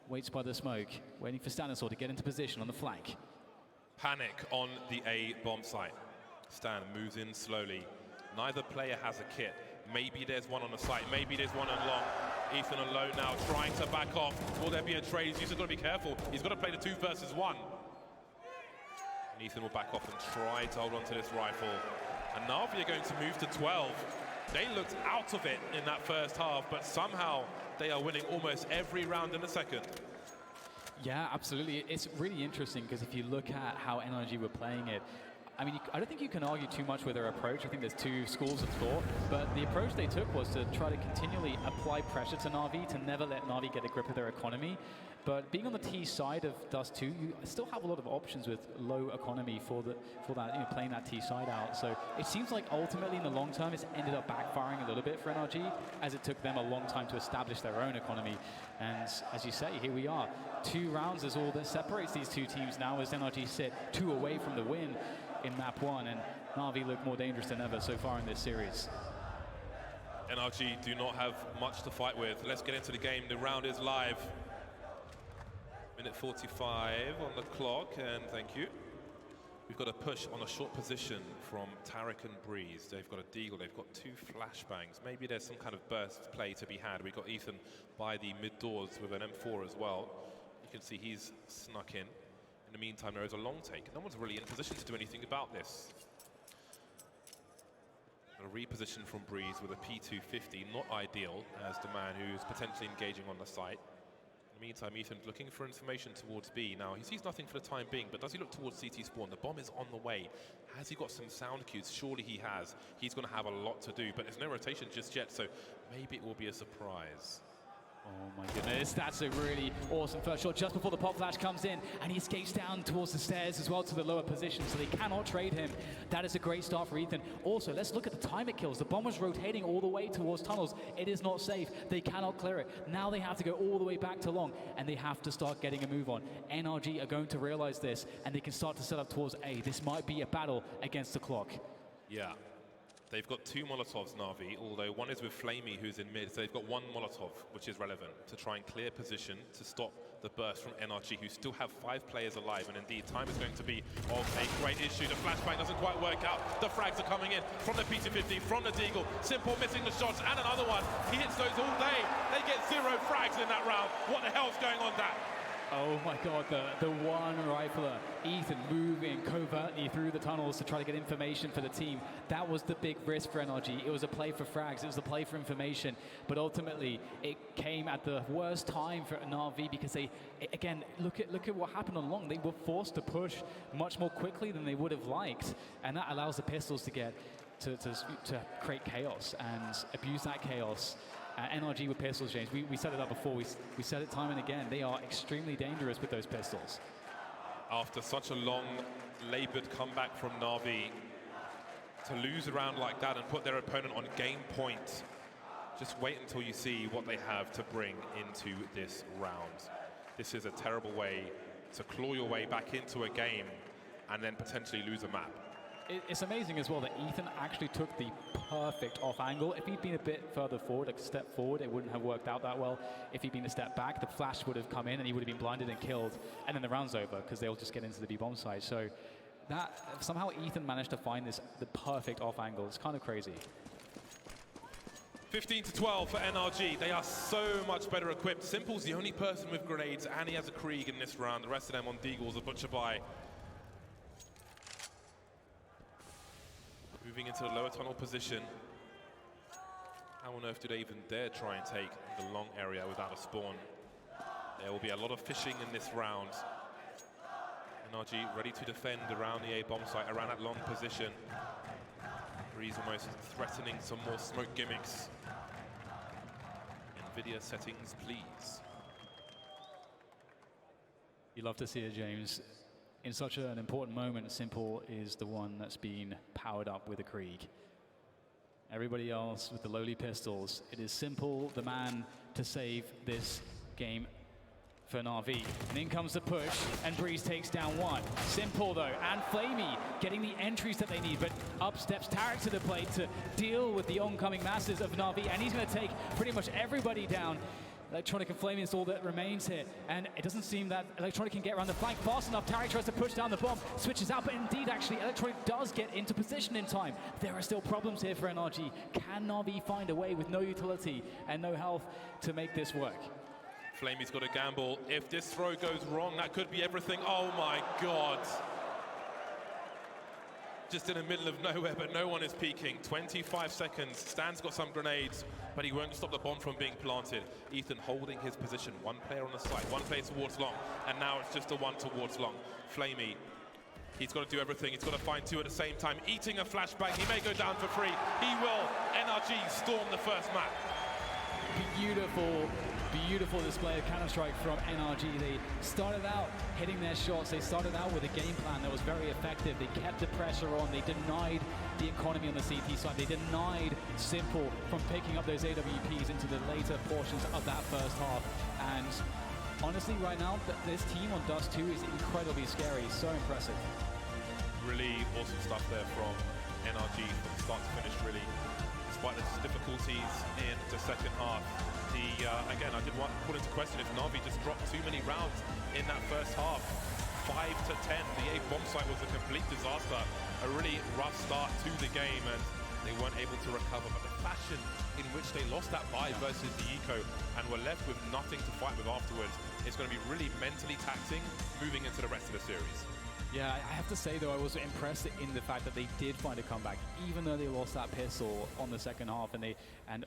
waits by the smoke, waiting for Stanislaw to get into position on the flank. Panic on the A bomb site. Stan moves in slowly. Neither player has a kit. Maybe there's one on the site, maybe there's one on long. Ethan alone now, trying to back off. Will there be a trade? He's got to be careful. He's got to play the 2 versus 1. Ethan will back off and try to hold on to this rifle. And Na'Vi are going to move to 12. They looked out of it in that first half, but somehow they are winning almost every round in the second. Yeah, absolutely. It's really interesting because if you look at how NRG were playing it, I mean, I don't think you can argue too much with their approach. I think there's two schools of thought, but the approach they took was to try to continually apply pressure to Na'Vi, to never let Na'Vi get a grip of their economy. But being on the T side of Dust 2, you still have a lot of options with low economy for that, playing that T side out. So it seems like ultimately in the long term, it's ended up backfiring a little bit for NRG, as it took them a long time to establish their own economy. And as you say, here we are. 2 rounds is all that separates these two teams now, as NRG sit 2 away from the win in map 1, and Na'Vi look more dangerous than ever so far in this series. NRG do not have much to fight with. Let's get into the game. The round is live. Minute 45 on the clock, and thank you. We've got a push on a short position from Tarek and Breeze. They've got a deagle, they've got 2 flashbangs. Maybe there's some kind of burst play to be had. We've got Ethan by the mid doors with an M4 as well. You can see he's snuck in. In the meantime, there is a long take. No one's really in position to do anything about this. A reposition from Breeze with a P250, not ideal as the man who's potentially engaging on the site. In the meantime, Ethan looking for information towards B. Now, he sees nothing for the time being, but does he look towards CT spawn? The bomb is on the way. Has he got some sound cues? Surely he has. He's going to have a lot to do, but there's no rotation just yet, so maybe it will be a surprise. Oh my goodness, that's a really awesome first shot just before the pop flash comes in, and he escapes down towards the stairs as well to the lower position, so they cannot trade him. That is a great start for Ethan. Also, let's look at the time it kills. The bomb was rotating all the way towards tunnels. It is not safe. They cannot clear it. Now they have to go all the way back to long, and they have to start getting a move on. NRG are going to realize this, and they can start to set up towards A. This might be a battle against the clock. Yeah. They've got 2 Molotovs, Na'Vi, although one is with Flamey, who's in mid, so they've got 1 Molotov, which is relevant, to try and clear position to stop the burst from NRG, who still have 5 players alive, and indeed, time is going to be of a great issue. The flashbang doesn't quite work out. The frags are coming in from the P250, from the Deagle. Simple missing the shots, and another one. He hits those all day. They get 0 frags in that round. What the hell's going on there? Oh my God, the one rifler, Ethan, moving covertly through the tunnels to try to get information for the team. That was the big risk for NRG. It was a play for frags, it was a play for information, but ultimately it came at the worst time for Na'Vi because they, again, look at what happened on long. They were forced to push much more quickly than they would have liked, and that allows the pistols to get to create chaos and abuse that chaos. NRG with pistols, James, we set it up before, we said it time and again, they are extremely dangerous with those pistols. After such a long, laboured comeback from Na'Vi, to lose a round like that and put their opponent on game point, just wait until you see what they have to bring into this round. This is a terrible way to claw your way back into a game and then potentially lose a map. It's amazing as well that Ethan actually took the perfect off angle. If he'd been a bit further forward, a step forward, it wouldn't have worked out that well. If he'd been a step back, the flash would have come in and he would have been blinded and killed, and then the round's over because they'll just get into the B bomb side. So that somehow Ethan managed to find the perfect off angle. It's kind of crazy. 15-12 for NRG. They are so much better equipped. Simple's the only person with grenades, and he has a Krieg in this round. The rest of them on Deagles, a butcher by. Moving into the lower tunnel position. How on earth do they even dare try and take the long area without a spawn? There will be a lot of fishing in this round. NRG ready to defend around the A bomb site, around that long position. Breeze almost threatening some more smoke gimmicks. NVIDIA settings, please. You love to see it, James. In such an important moment, Simple is the one that's been powered up with a Krieg. Everybody else with the lowly pistols. It is Simple, the man to save this game for Na'Vi. And in comes the push, and Breeze takes down 1. Simple though, and Flamey getting the entries that they need, but up steps Tarek to the plate to deal with the oncoming masses of Na'Vi, and he's going to take pretty much everybody down. Electronic and Flamey is all that remains here, and it doesn't seem that Electronic can get around the flank fast enough. Tarek tries to push down the bomb, switches out, but indeed, actually, Electronic does get into position in time. There are still problems here for NRG. Can Na'Vi find a way with no utility and no health to make this work? Flamey's got a gamble. If this throw goes wrong, that could be everything. Oh my God. just in the middle of nowhere, but no one is peeking. 25 seconds. Stan's got some grenades, but he won't stop the bomb from being planted. Ethan holding his position. One player on the side, one player towards long, and now it's just a one towards long. Flamey, he's got to do everything. He's got to find two at the same time. Eating a flashbang. He may go down for free. He will. NRG storm the first map. Beautiful, beautiful display of Counter-Strike from NRG. They started out hitting their shots. They started out with a game plan that was very effective. They kept the pressure on. They denied the economy on the CT side. They denied Simple from picking up those AWPs into the later portions of that first half. And honestly, right now, this team on Dust 2 is incredibly scary. So impressive. Really awesome stuff there from NRG from start to finish, really. Despite the difficulties in the second half. Again, I did want to put into question if Na'Vi just dropped too many rounds in that first half. 5 to 10. The A bomb site was a complete disaster. A really rough start to the game, and they weren't able to recover. But the fashion in which they lost that buy versus the Eco and were left with nothing to fight with afterwards, it's going to be really mentally taxing moving into the rest of the series. Yeah, I have to say though, I was impressed in the fact that they did find a comeback, even though they lost that pistol on the second half, and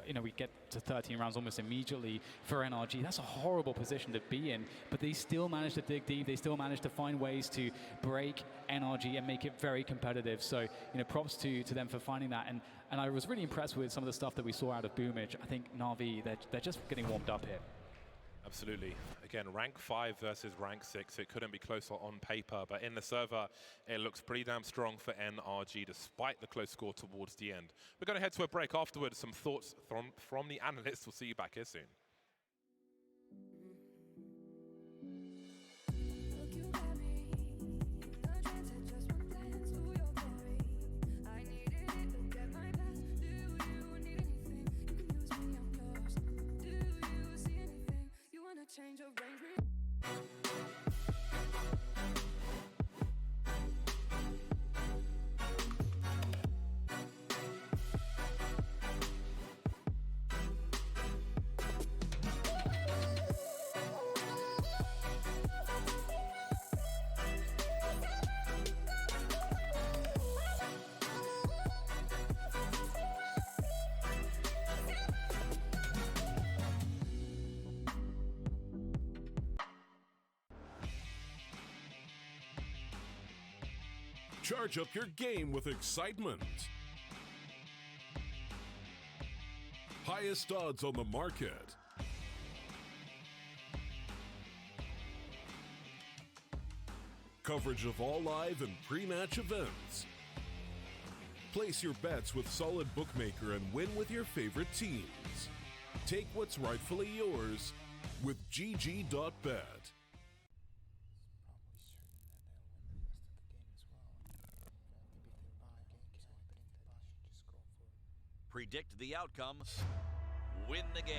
you know, we get to 13 rounds almost immediately for NRG. That's a horrible position to be in, but they still managed to dig deep. They still managed to find ways to break NRG and make it very competitive. So, you know, props to them for finding that. And I was really impressed with some of the stuff that we saw out of Boomage. I think Na'Vi, they're just getting warmed up here. Absolutely. Again, rank 5 versus rank 6. It couldn't be closer on paper, but in the server, it looks pretty damn strong for NRG despite the close score towards the end. We're going to head to a break afterwards. Some thoughts from the analysts. We'll see you back here soon. Change of range. Charge up your game with excitement. Highest odds on the market. Coverage of all live and pre-match events. Place your bets with Solid Bookmaker and win with your favorite teams. Take what's rightfully yours with GG.bet. Predict the outcome, win the game.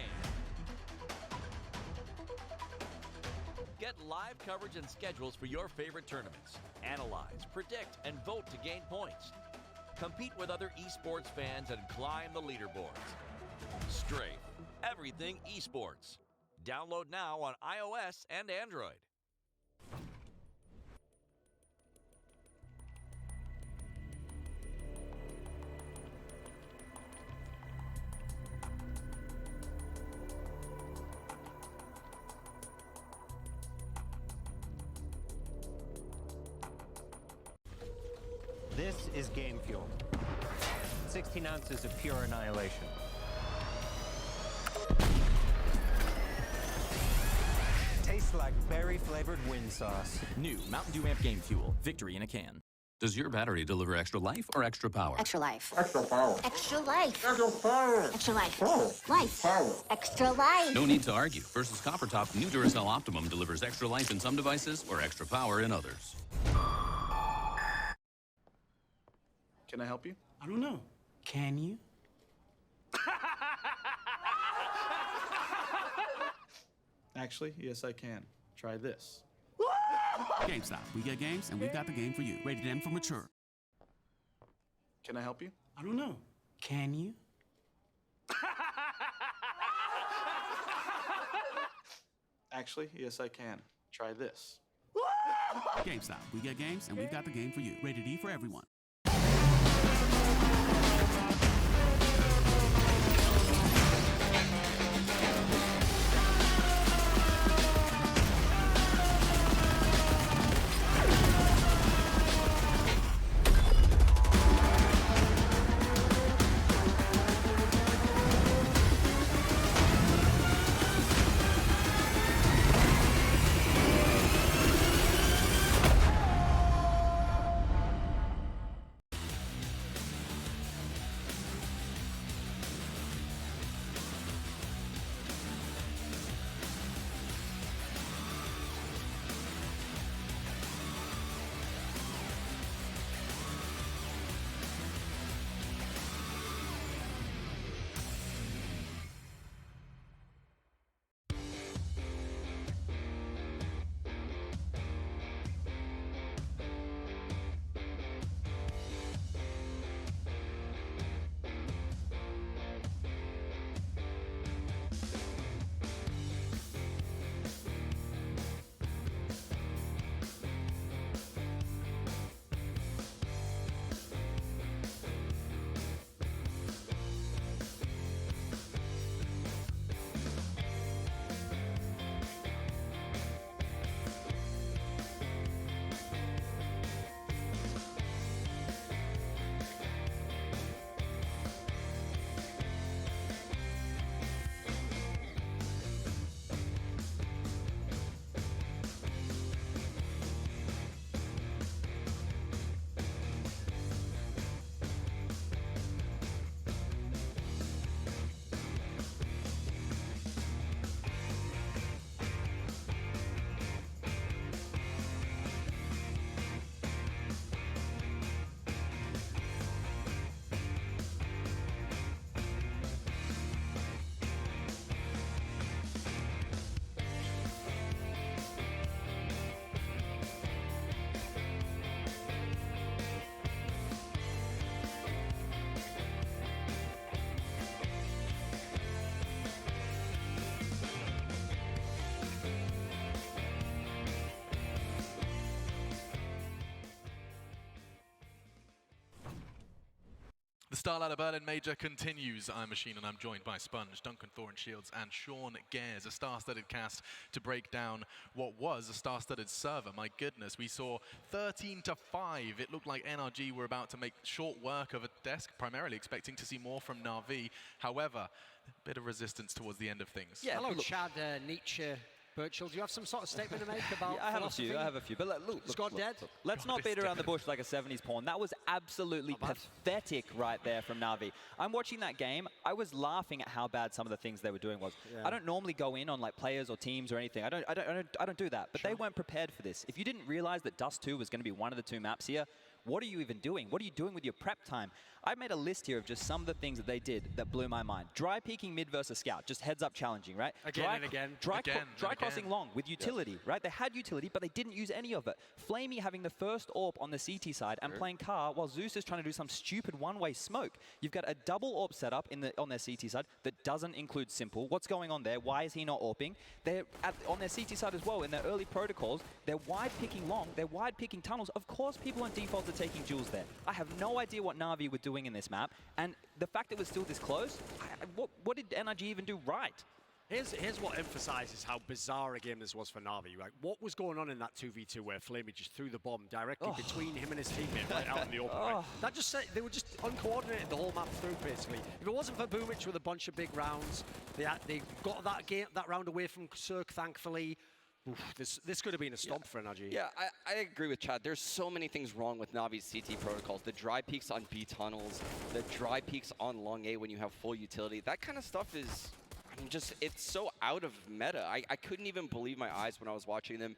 Get live coverage and schedules for your favorite tournaments. Analyze, predict, and vote to gain points. Compete with other esports fans and climb the leaderboards. Strafe, everything esports. Download now on iOS and Android. This is Game Fuel. 16 ounces of pure annihilation. Tastes like berry-flavored wind sauce. New Mountain Dew Amp Game Fuel. Victory in a can. Does your battery deliver extra life or extra power? Extra life. Extra power. Extra life. Extra power. Extra life. Power. Life. Power. Extra life. No need to argue. Versus Copper Top, new Duracell Optimum delivers extra life in some devices or extra power in others. Can I help you? I don't know. Can you? Actually, yes, I can. Try this. GameStop. We get games, and we've got the game for you. Rated M for mature. Can I help you? I don't know. Can you? Actually, yes, I can. Try this. GameStop. We get games, and we've got the game for you. Rated E for everyone. Starlight Berlin Major continues. I'm Machine and I'm joined by Sponge, Duncan Thorne Shields and Sean Gares. A star-studded cast to break down what was a star-studded server. My goodness, we saw 13-5. It looked like NRG were about to make short work of a desk, primarily expecting to see more from Na'Vi. However, a bit of resistance towards the end of things. Yeah, hello, Chad, Nietzsche, Birchall. Do you have some sort of statement to make about I have a few. But look, Scott dead? Let's not beat around the bush like a 70s porn. That was absolutely pathetic right there from Na'Vi. I'm watching that game. I was laughing at how bad some of the things they were doing was. Yeah. I don't normally go in on like players or teams or anything. I don't do that. But they weren't prepared for this. If you didn't realize that Dust 2 was going to be one of the two maps here, what are you even doing? What are you doing with your prep time? I made a list here of just some of the things that they did that blew my mind. Dry peeking mid versus scout, just heads up challenging, right? Dry crossing long with utility, right? They had utility, but they didn't use any of it. Flamey having the first AWP on the CT side and playing car while Zeus is trying to do some stupid one-way smoke. You've got a double AWP setup on their CT side that doesn't include Simple. What's going on there? Why is he not AWPing? They're on their CT side as well, in their early protocols, they're wide picking long, they're wide picking tunnels. Of course people on default are taking duels there. I have no idea what Na'Vi were doing in this map, and the fact that it was still this close, what did NRG even do right? Here's what emphasizes how bizarre a game this was for Na'Vi. Like, what was going on in that 2v2 where Flamey just threw the bomb directly between him and his teammate right out in the open? Right? That just said they were just uncoordinated the whole map through, basically. If it wasn't for Boomich with a bunch of big rounds, they got that round away from Cirque, thankfully. Oof, this could have been a stomp for NRG. Yeah, I agree with Chad. There's so many things wrong with Navi's CT protocols. The dry peaks on B tunnels, the dry peaks on long A when you have full utility. That kind of stuff is, I mean, it's so out of meta. I couldn't even believe my eyes when I was watching them.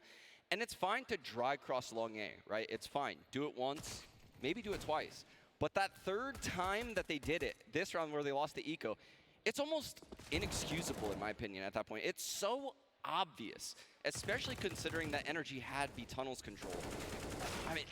And it's fine to dry cross long A, right? It's fine. Do it once, maybe do it twice. But that third time that they did it, this round where they lost the eco, it's almost inexcusable in my opinion at that point. It's so obvious, especially considering that NRG had B tunnels control. I mean,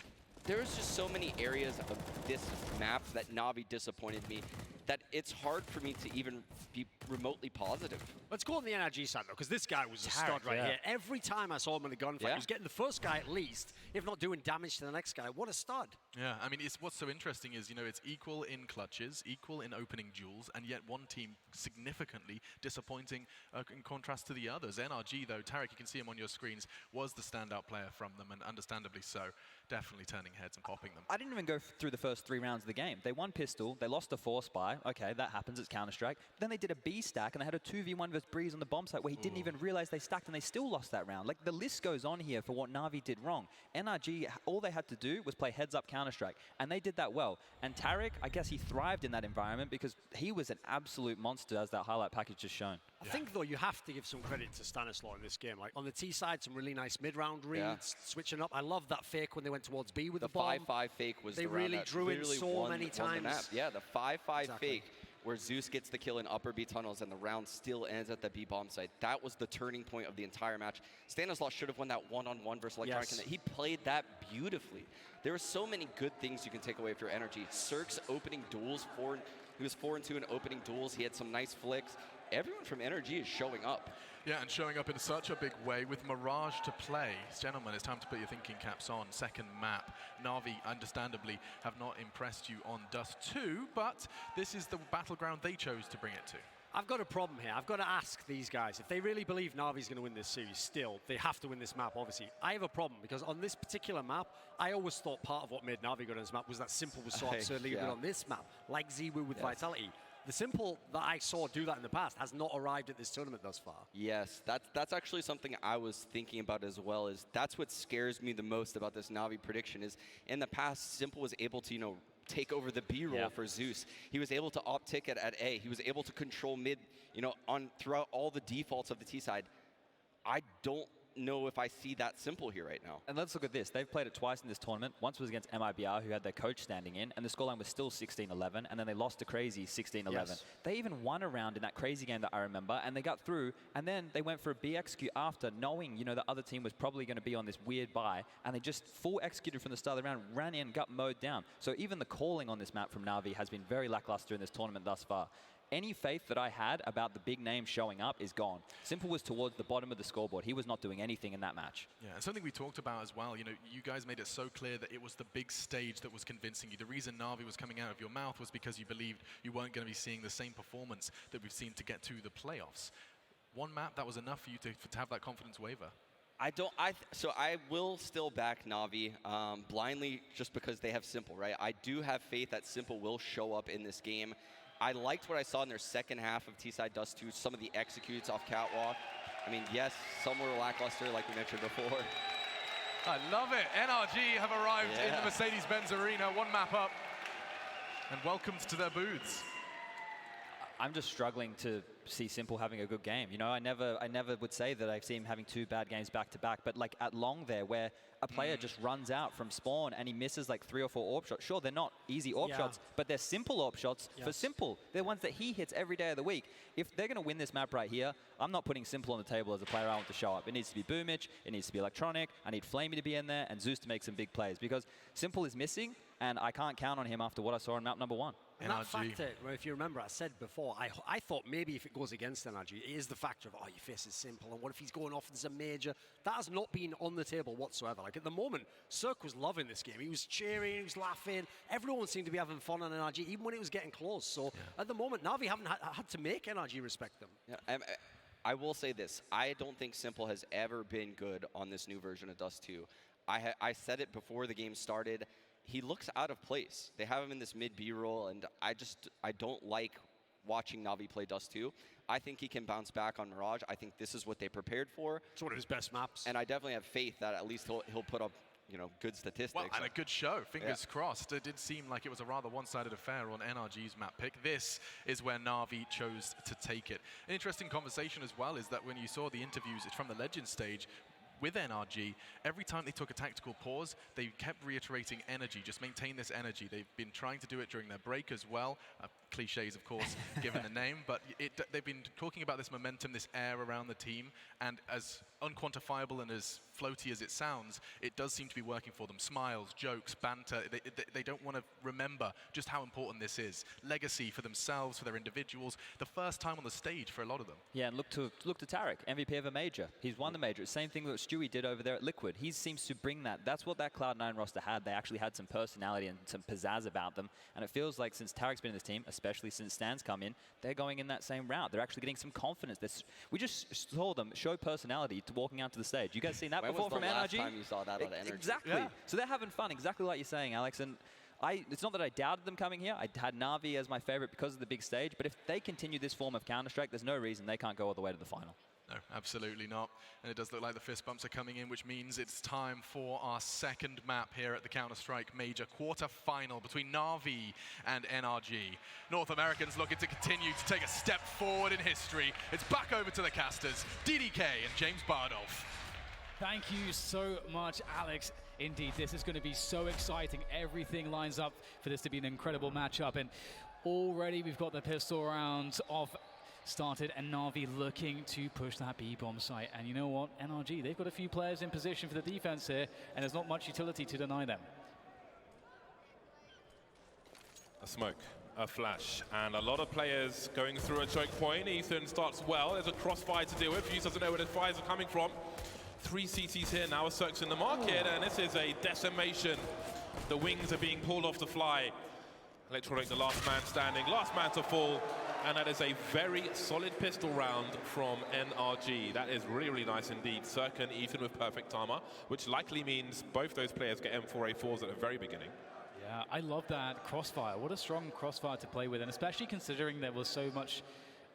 there's just so many areas of this map that Na'Vi disappointed me that it's hard for me to even be remotely positive. Let's go on the NRG side, though, because this guy was a stud right here. Every time I saw him in a gunfight, he was getting the first guy at least, if not doing damage to the next guy. What a stud. Yeah, I mean, what's so interesting is, it's equal in clutches, equal in opening duels, and yet one team significantly disappointing in contrast to the others. NRG, though, Tarek, you can see him on your screens, was the standout player from them, and understandably so, definitely turning heads and popping them. I didn't even go through the first 3 rounds of the game. They won pistol, they lost a 4 spy. Okay, that happens, it's Counter-Strike. Then they did a B stack, and they had a 2v1 versus Breeze on the bomb site where he didn't even realize they stacked, and they still lost that round. Like, the list goes on here for what Na'Vi did wrong. NRG, all they had to do was play heads-up Counter-Strike, and they did that well. And Tarek, I guess he thrived in that environment because he was an absolute monster, as that highlight package just shown. I think, though, you have to give some credit to Stanislaw in this game. Like, on the T side, some really nice mid-round reads, switching up. I love that fake when they went towards B with the bomb. The 5-5 fake was they the round really that drew in so many times. Yeah, the 5-5 fake where Zeus gets the kill in upper B tunnels and the round still ends at the B bomb site. That was the turning point of the entire match. Stanislaw should have won that one-on-one versus Electronic. Yes. He played that beautifully. There are so many good things you can take away for NRG. Cirque's opening duels, he was 4-2 in opening duels. He had some nice flicks. Everyone from NRG is showing up. Yeah, and showing up in such a big way with Mirage to play. Gentlemen, it's time to put your thinking caps on. Second map. Na'Vi, understandably, have not impressed you on Dust 2, but this is the battleground they chose to bring it to. I've got a problem here. I've got to ask these guys, if they really believe Na'Vi's going to win this series, still, they have to win this map, obviously. I have a problem, because on this particular map, I always thought part of what made Na'Vi good on this map was that Simple was so absurdly good on this map, like Ziwu with Vitality. The Simple that I saw do that in the past has not arrived at this tournament thus far. Yes, that's actually something I was thinking about as well. That's what scares me the most about this Na'Vi prediction is in the past, Simple was able to, take over the B role for Zeus. He was able to opt ticket at A. He was able to control mid, throughout all the defaults of the T side. I don't know if I see that Simple here right now. And let's look at this. They've played it twice in this tournament. Once was against MIBR, who had their coach standing in, and the scoreline was still 16-11, and then they lost to Crazy 16-11. Yes. They even won a round in that Crazy game that I remember, and they got through, and then they went for a B execute after, knowing, the other team was probably going to be on this weird buy, and they just full executed from the start of the round, ran in, got mowed down. So even the calling on this map from Na'Vi has been very lackluster in this tournament thus far. any faith that I had about the big name showing up is gone. Simple was towards the bottom of the scoreboard. He was not doing anything in that match. Yeah, and something we talked about as well, you know, you guys made it so clear that it was the big stage that was convincing you. The reason Na'Vi was coming out of your mouth was because you believed you weren't going to be seeing the same performance that we've seen to get to the playoffs. One map, that was enough for you to have that confidence waver. So I will still back Na'Vi blindly just because they have Simple, right? I do have faith that Simple will show up in this game. I liked what I saw in their second half of T-Side Dust 2, some of the executes off Catwalk. I mean, yes, some were lackluster, like we mentioned before. I love it. NRG have arrived in the Mercedes-Benz Arena, one map up, and welcomes to their booths. I'm just struggling to see Simple having a good game. You know, I never would say that I've seen him having 2 bad games back to back, but like at Long there, where a player just runs out from spawn and he misses like 3 or 4 AWP shots. Sure, they're not easy AWP shots, but they're simple AWP shots for Simple. They're ones that he hits every day of the week. If they're going to win this map right here, I'm not putting Simple on the table as a player I want to show up. It needs to be Boomich, it needs to be Electronic, I need Flamey to be in there, and Zeus to make some big plays, because Simple is missing, and I can't count on him after what I saw in map number 1. And that factor, if you remember, I said before, I thought maybe if it goes against NRG, it is the factor of, oh, your face is Simple, and what if he's going off as a major? That has not been on the table whatsoever. Like, at the moment, Cirque was loving this game. He was cheering, he was laughing. Everyone seemed to be having fun on NRG, even when it was getting close. So, at the moment, Na'Vi haven't had to make NRG respect them. Yeah, I will say this. I don't think Simple has ever been good on this new version of Dust 2. I said it before the game started. He looks out of place. They have him in this mid B role, and I don't like watching Na'Vi play Dust 2. I think he can bounce back on Mirage. I think this is what they prepared for. It's one of his best maps. And I definitely have faith that at least he'll put up, you know, good statistics. Well, and a good show, fingers crossed. It did seem like it was a rather one-sided affair on NRG's map pick. This is where Na'Vi chose to take it. An interesting conversation as well is that when you saw the interviews, it's from the Legend stage, with NRG, every time they took a tactical pause, they kept reiterating energy, just maintain this energy. They've been trying to do it during their break as well. Cliches, of course, given the name, but they've been talking about this momentum, this air around the team, and as unquantifiable and as floaty as it sounds, it does seem to be working for them. Smiles, jokes, banter. They don't want to remember just how important this is. Legacy for themselves, for their individuals. The first time on the stage for a lot of them. Yeah, and look to Tarek, MVP of a major. He's won the major. Same thing that Stewie did over there at Liquid. He seems to bring that. That's what that Cloud9 roster had. They actually had some personality and some pizzazz about them. And it feels like since Tarek's been in this team, especially since Stan's come in, they're going in that same route. They're actually getting some confidence. We just saw them show personality to walking out to the stage. You guys seen that before from NRG? When was the last time you saw that on NRG? Exactly. Yeah. So they're having fun, exactly like you're saying, Alex. And it's not that I doubted them coming here. I had Na'Vi as my favorite because of the big stage. But if they continue this form of Counter-Strike, there's no reason they can't go all the way to the final. No, absolutely not. And it does look like the fist bumps are coming in, which means it's time for our second map here at the Counter-Strike Major quarter-final between Na'Vi and NRG. North Americans looking to continue to take a step forward in history. It's back over to the casters, DDK and James Bardolph. Thank you so much, Alex. Indeed, this is going to be so exciting. Everything lines up for this to be an incredible matchup. And already we've got the pistol rounds off started, and Na'Vi looking to push that B-bomb site. And you know what? NRG, they've got a few players in position for the defense here, and there's not much utility to deny them. A smoke, a flash, and a lot of players going through a choke point. Ethan starts well. There's a crossfire to deal with. Fuse doesn't know where the fires are coming from. 3 CTs here now. A Cirque's in the market, and this is a decimation. The wings are being pulled off the fly. Electronic, the last man standing, last man to fall. And that is a very solid pistol round from NRG. That is really, really nice indeed. Cirque and Ethan with perfect armor, which likely means both those players get M4A4s at the very beginning. Yeah, I love that crossfire. What a strong crossfire to play with, and especially considering there was so much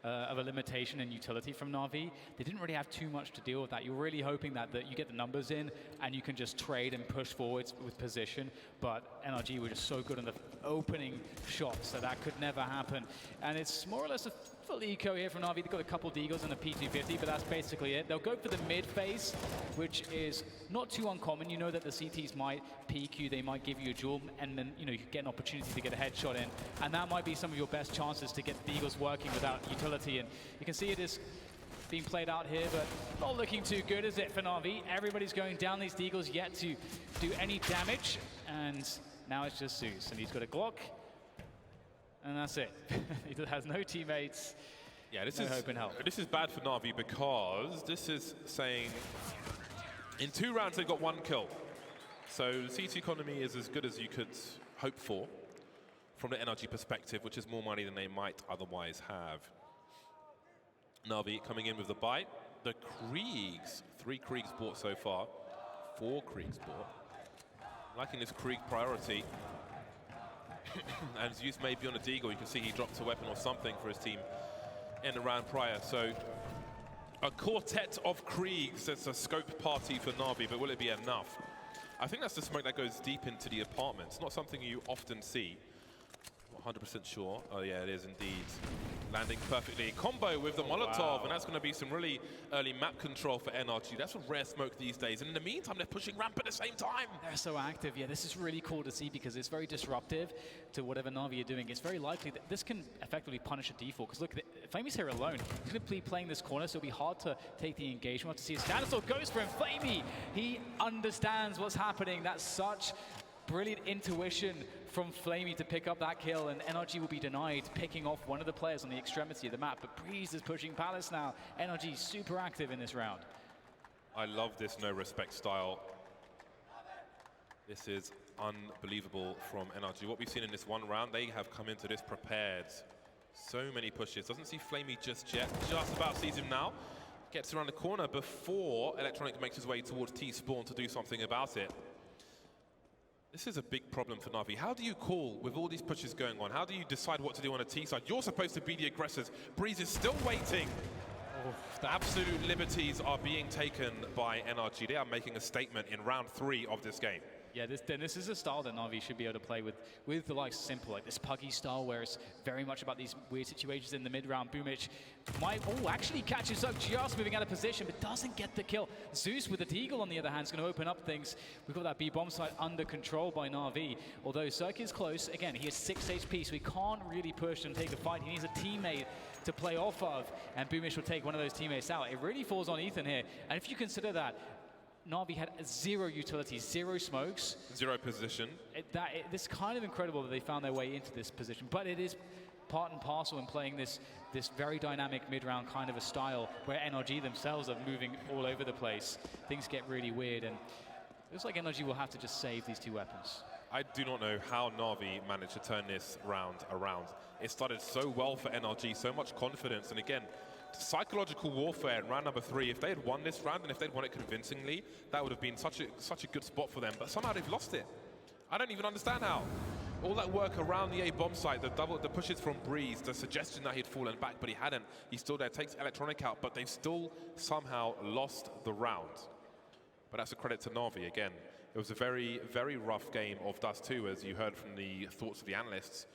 of a limitation and utility from Na'Vi. They didn't really have too much to deal with that. You're really hoping that you get the numbers in and you can just trade and push forwards with position, but NRG were just so good on the opening shots, so that could never happen. And it's more or less a full eco here from Na'Vi. They've got a couple Deagles and a P250, but that's basically it. They'll go for the mid phase, which is not too uncommon. You know that the CTs might peek you, they might give you a jewel, and then you get an opportunity to get a headshot in, and that might be some of your best chances to get the Deagles working without utility. And you can see it is being played out here, but not looking too good, is it, for Na'Vi? Everybody's going down. These Deagles yet to do any damage, and now it's just Zeus, and he's got a Glock. And that's it. He has no teammates. Yeah, this no is hope and help. This is bad for Na'Vi because this is saying in 2 rounds they got 1 kill. So the CT economy is as good as you could hope for from the NRG perspective, which is more money than they might otherwise have. Na'Vi coming in with the bite. The Kriegs, 3 Kriegs bought so far, 4 Kriegs bought. Liking this Krieg priority. And Zeus may be on a deagle. You can see he dropped a weapon or something for his team in the round prior. So a quartet of Kriegs. It's a scope party for Na'Vi, but will it be enough? I think that's the smoke that goes deep into the apartments. Not something you often see. Not 100% sure. Oh yeah, it is indeed. Landing perfectly. Combo with the Molotov, and that's going to be some really early map control for NRG. That's a rare smoke these days. And in the meantime, they're pushing ramp at the same time. They're so active. Yeah, this is really cool to see because it's very disruptive to whatever Na'Vi are doing. It's very likely that this can effectively punish a default. Because look, Flamey's here alone. He's going to be playing this corner, so it'll be hard to take the engagement. We'll have to see if Stanislaw goes for him. Flamey, he understands what's happening. That's such brilliant intuition from Flamey to pick up that kill, and NRG will be denied picking off one of the players on the extremity of the map. But Breeze is pushing Palace now. NRG super active in this round. I love this no respect style. This is unbelievable from NRG. What we've seen in this 1 round, they have come into this prepared. So many pushes. Doesn't see Flamey just yet. Just about sees him now. Gets around the corner before Electronic makes his way towards T-Spawn to do something about it. This is a big problem for Na'Vi. How do you call with all these pushes going on? How do you decide what to do on a T side? You're supposed to be the aggressors. Breeze is still waiting. The absolute liberties are being taken by NRG. They are making a statement in round 3 of this game. Yeah, this is a style that Na'Vi should be able to play with the like simple, like this puggy style where it's very much about these weird situations in the mid-round. Boomich might, actually catches up just moving out of position, but doesn't get the kill. Zeus with the deagle on the other hand is going to open up things. We've got that B-bomb site under control by Na'Vi. Although Cirque is close, again, he has 6 HP, so he can't really push and take the fight. He needs a teammate to play off of, and Boomish will take one of those teammates out. It really falls on Ethan here, and if you consider that Na'Vi had 0 utilities, 0 smokes. 0 position. It's kind of incredible that they found their way into this position, but it is part and parcel in playing this very dynamic mid-round kind of a style where NRG themselves are moving all over the place. Things get really weird, and it looks like NRG will have to just save these 2 weapons. I do not know how Na'Vi managed to turn this round around. It started so well for NRG, so much confidence, and again, psychological warfare in round number 3. If they had won this round and if they'd won it convincingly, that would have been such a good spot for them. But somehow they've lost it. I don't even understand how. All that work around the A bomb site, the pushes from Breeze, the suggestion that he'd fallen back, but he hadn't. He's still there, takes Electronic out, but they've still somehow lost the round. But that's a credit to Na'Vi again. It was a very, very rough game of Dust 2, as you heard from the thoughts of the analysts,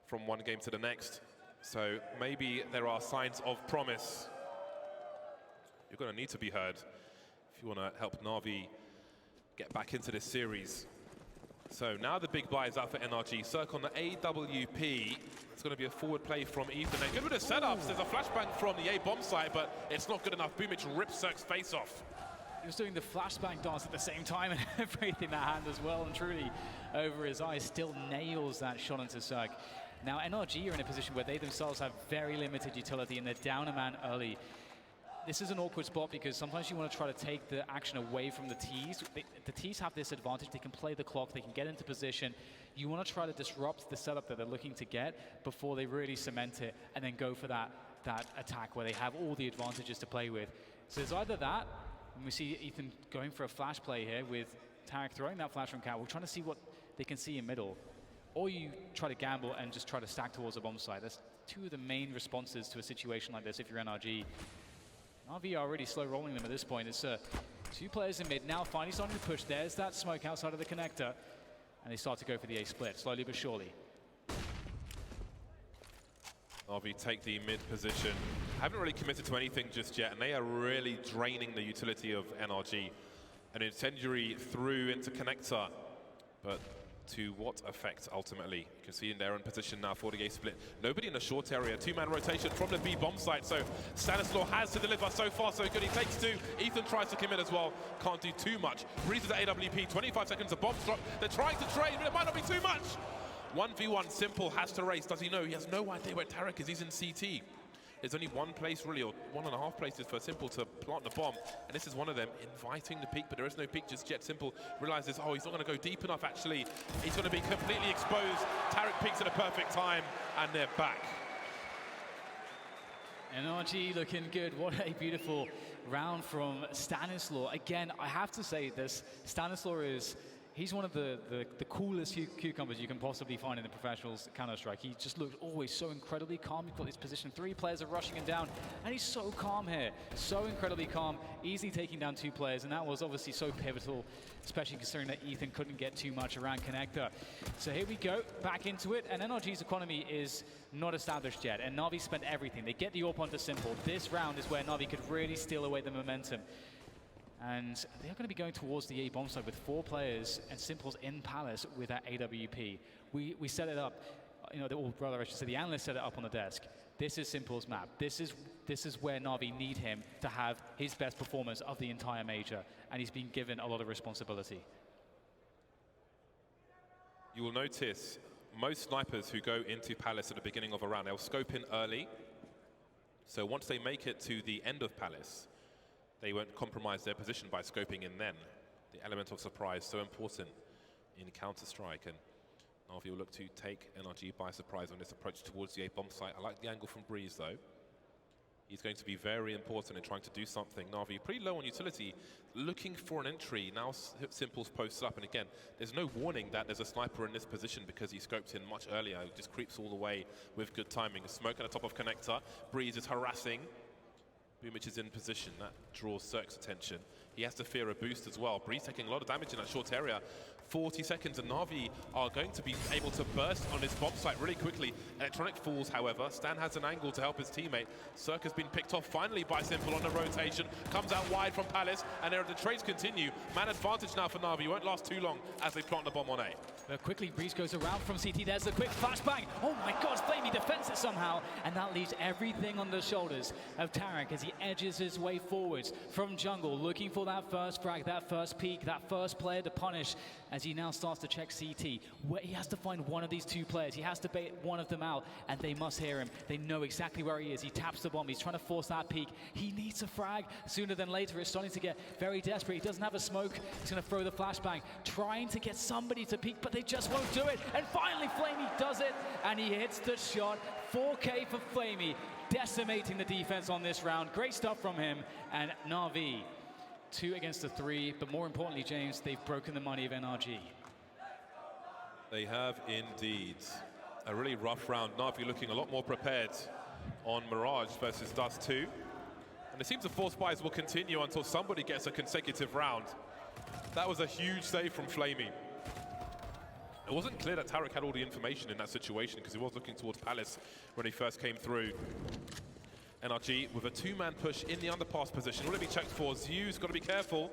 from one game to the next. So maybe there are signs of promise. You're going to need to be heard if you want to help Na'Vi get back into this series. So now the big buy is out for NRG. Cirque on the AWP. It's going to be a forward play from Ethan. And good with the setups. There's a flashbang from the A bomb site, but it's not good enough. Boomich rips Cirque's face off. He was doing the flashbang dance at the same time, and everything that hand as well, and truly over his eyes still nails that shot into Cirque. Now NRG are in a position where they themselves have very limited utility and they're down a man early. This is an awkward spot because sometimes you want to try to take the action away from the Ts. The Ts have this advantage. They can play the clock. They can get into position. You want to try to disrupt the setup that they're looking to get before they really cement it and then go for that attack where they have all the advantages to play with. So it's either that, and we see Ethan going for a flash play here with Tarek throwing that flash from Cat. We're trying to see what they can see in middle. Or you try to gamble and just try to stack towards a bomb site. That's 2 of the main responses to a situation like this if you're NRG. NRV are already slow rolling them at this point. It's 2 players in mid, now finally starting to push. There's that smoke outside of the connector. And they start to go for the A split, slowly but surely. NRV take the mid position. Haven't really committed to anything just yet, and they are really draining the utility of NRG. An incendiary through into connector, but to what effect ultimately? You can see in their own position now for the A split. Nobody in the short area. 2-man rotation from the B bomb site. So Stanislaw has to deliver. So far so good. He takes 2. Ethan tries to commit as well. Can't do too much. Breeze is at AWP. 25 seconds. A bomb drop. They're trying to trade, but it might not be too much. 1v1, Simple has to race. Does he know? He has no idea where Tarek is. He's in CT. There's only one place really, or 1.5 places for Simple to plant the bomb, and this is one of them, inviting the peek, but there is no peek just yet. Simple realizes, oh, he's not going to go deep enough actually. He's going to be completely exposed. Tarek peeks at a perfect time, and they're back. NRG looking good. What a beautiful round from Stanislaw. Again, I have to say this, Stanislaw he's one of the coolest cucumbers you can possibly find in the professionals Counter-Strike. He just looks always so incredibly calm. He's got his position. 3 players are rushing him down, and he's so calm here. So incredibly calm, easily taking down 2 players, and that was obviously so pivotal, especially considering that Ethan couldn't get too much around Connector. So here we go, back into it, and NRG's economy is not established yet, and Na'Vi spent everything. They get the AWP onto Simple. This round is where Na'Vi could really steal away the momentum. And they're going to be going towards the A bomb side with 4 players, and Simple's in Palace with that AWP. We set it up, you know, or rather I should say the analyst set it up on the desk. This is Simple's map. This is where Na'Vi need him to have his best performance of the entire major, and he's been given a lot of responsibility. You will notice most snipers who go into Palace at the beginning of a round, they'll scope in early. So once they make it to the end of Palace, they won't compromise their position by scoping in then. The element of surprise so important in Counter-Strike, and Na'Vi will look to take NRG by surprise on this approach towards the A bomb site. I like the angle from Breeze though. He's going to be very important in trying to do something. Na'Vi pretty low on utility, looking for an entry. Now Simple's posted up, and again, there's no warning that there's a sniper in this position because he scoped in much earlier. He just creeps all the way with good timing. Smoke at the top of Connector. Breeze is harassing. Boomich is in position. That draws Cirque's attention. He has to fear a boost as well. Breeze taking a lot of damage in that short area. 40 seconds, and Na'Vi are going to be able to burst on this bomb site really quickly. Electronic falls, however. Stan has an angle to help his teammate. Cirque has been picked off finally by Simple on the rotation. Comes out wide from Palace, and the trades continue. Man advantage now for Na'Vi. Won't last too long as they plant the bomb on A. Quickly, Breeze goes around from CT. There's a quick flashbang. Oh my God, Flamey defends it somehow, and that leaves everything on the shoulders of Tarek as he edges his way forwards from jungle, looking for that first frag, that first peek, that first player to punish, as he now starts to check CT. Where he has to find one of these 2 players. He has to bait one of them out, and they must hear him. They know exactly where he is. He taps the bomb. He's trying to force that peek. He needs a frag sooner than later. It's starting to get very desperate. He doesn't have a smoke. He's going to throw the flashbang, trying to get somebody to peek, but they just won't do it. And finally, Flamey does it, and he hits the shot. 4K for Flamey, decimating the defense on this round. Great stuff from him, and Na'Vi 2 against the 3, but more importantly, James, they've broken the money of NRG. They have indeed. A really rough round. Na'Vi looking a lot more prepared on Mirage versus Dust 2. And it seems the force buys will continue until somebody gets a consecutive round. That was a huge save from Flamey. It wasn't clear that Tarek had all the information in that situation because he was looking towards Palace when he first came through. NRG with a 2-man push in the underpass position. Will it be checked for? Zew's got to be careful.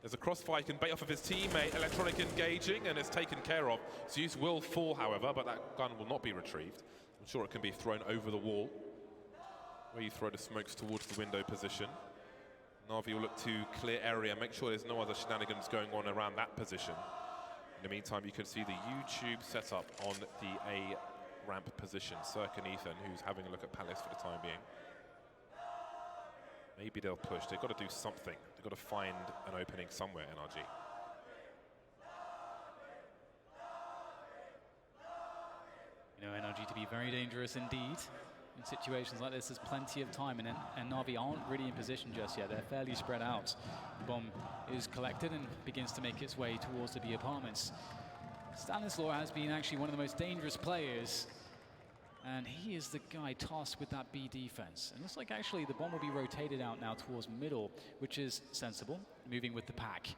There's a crossfire, he can bait off of his teammate. Electronic engaging, and it's taken care of. Zeus will fall, however, but that gun will not be retrieved. I'm sure it can be thrown over the wall, where you throw the smokes towards the window position. Na'Vi will look to clear area, make sure there's no other shenanigans going on around that position. In the meantime, you can see the YouTube setup on the A ramp position. Cirque and Ethan, who's having a look at Palace for the time being. Maybe they'll push. They've got to do something. They've got to find an opening somewhere, NRG. You know, NRG to be very dangerous indeed. In situations like this, there's plenty of time, and Na'Vi aren't really in position just yet. They're fairly spread out. The bomb is collected and begins to make its way towards the B apartments. Stanislaw has been actually one of the most dangerous players, and he is the guy tasked with that B defense. And it looks like actually the bomb will be rotated out now towards middle, which is sensible, moving with the pack.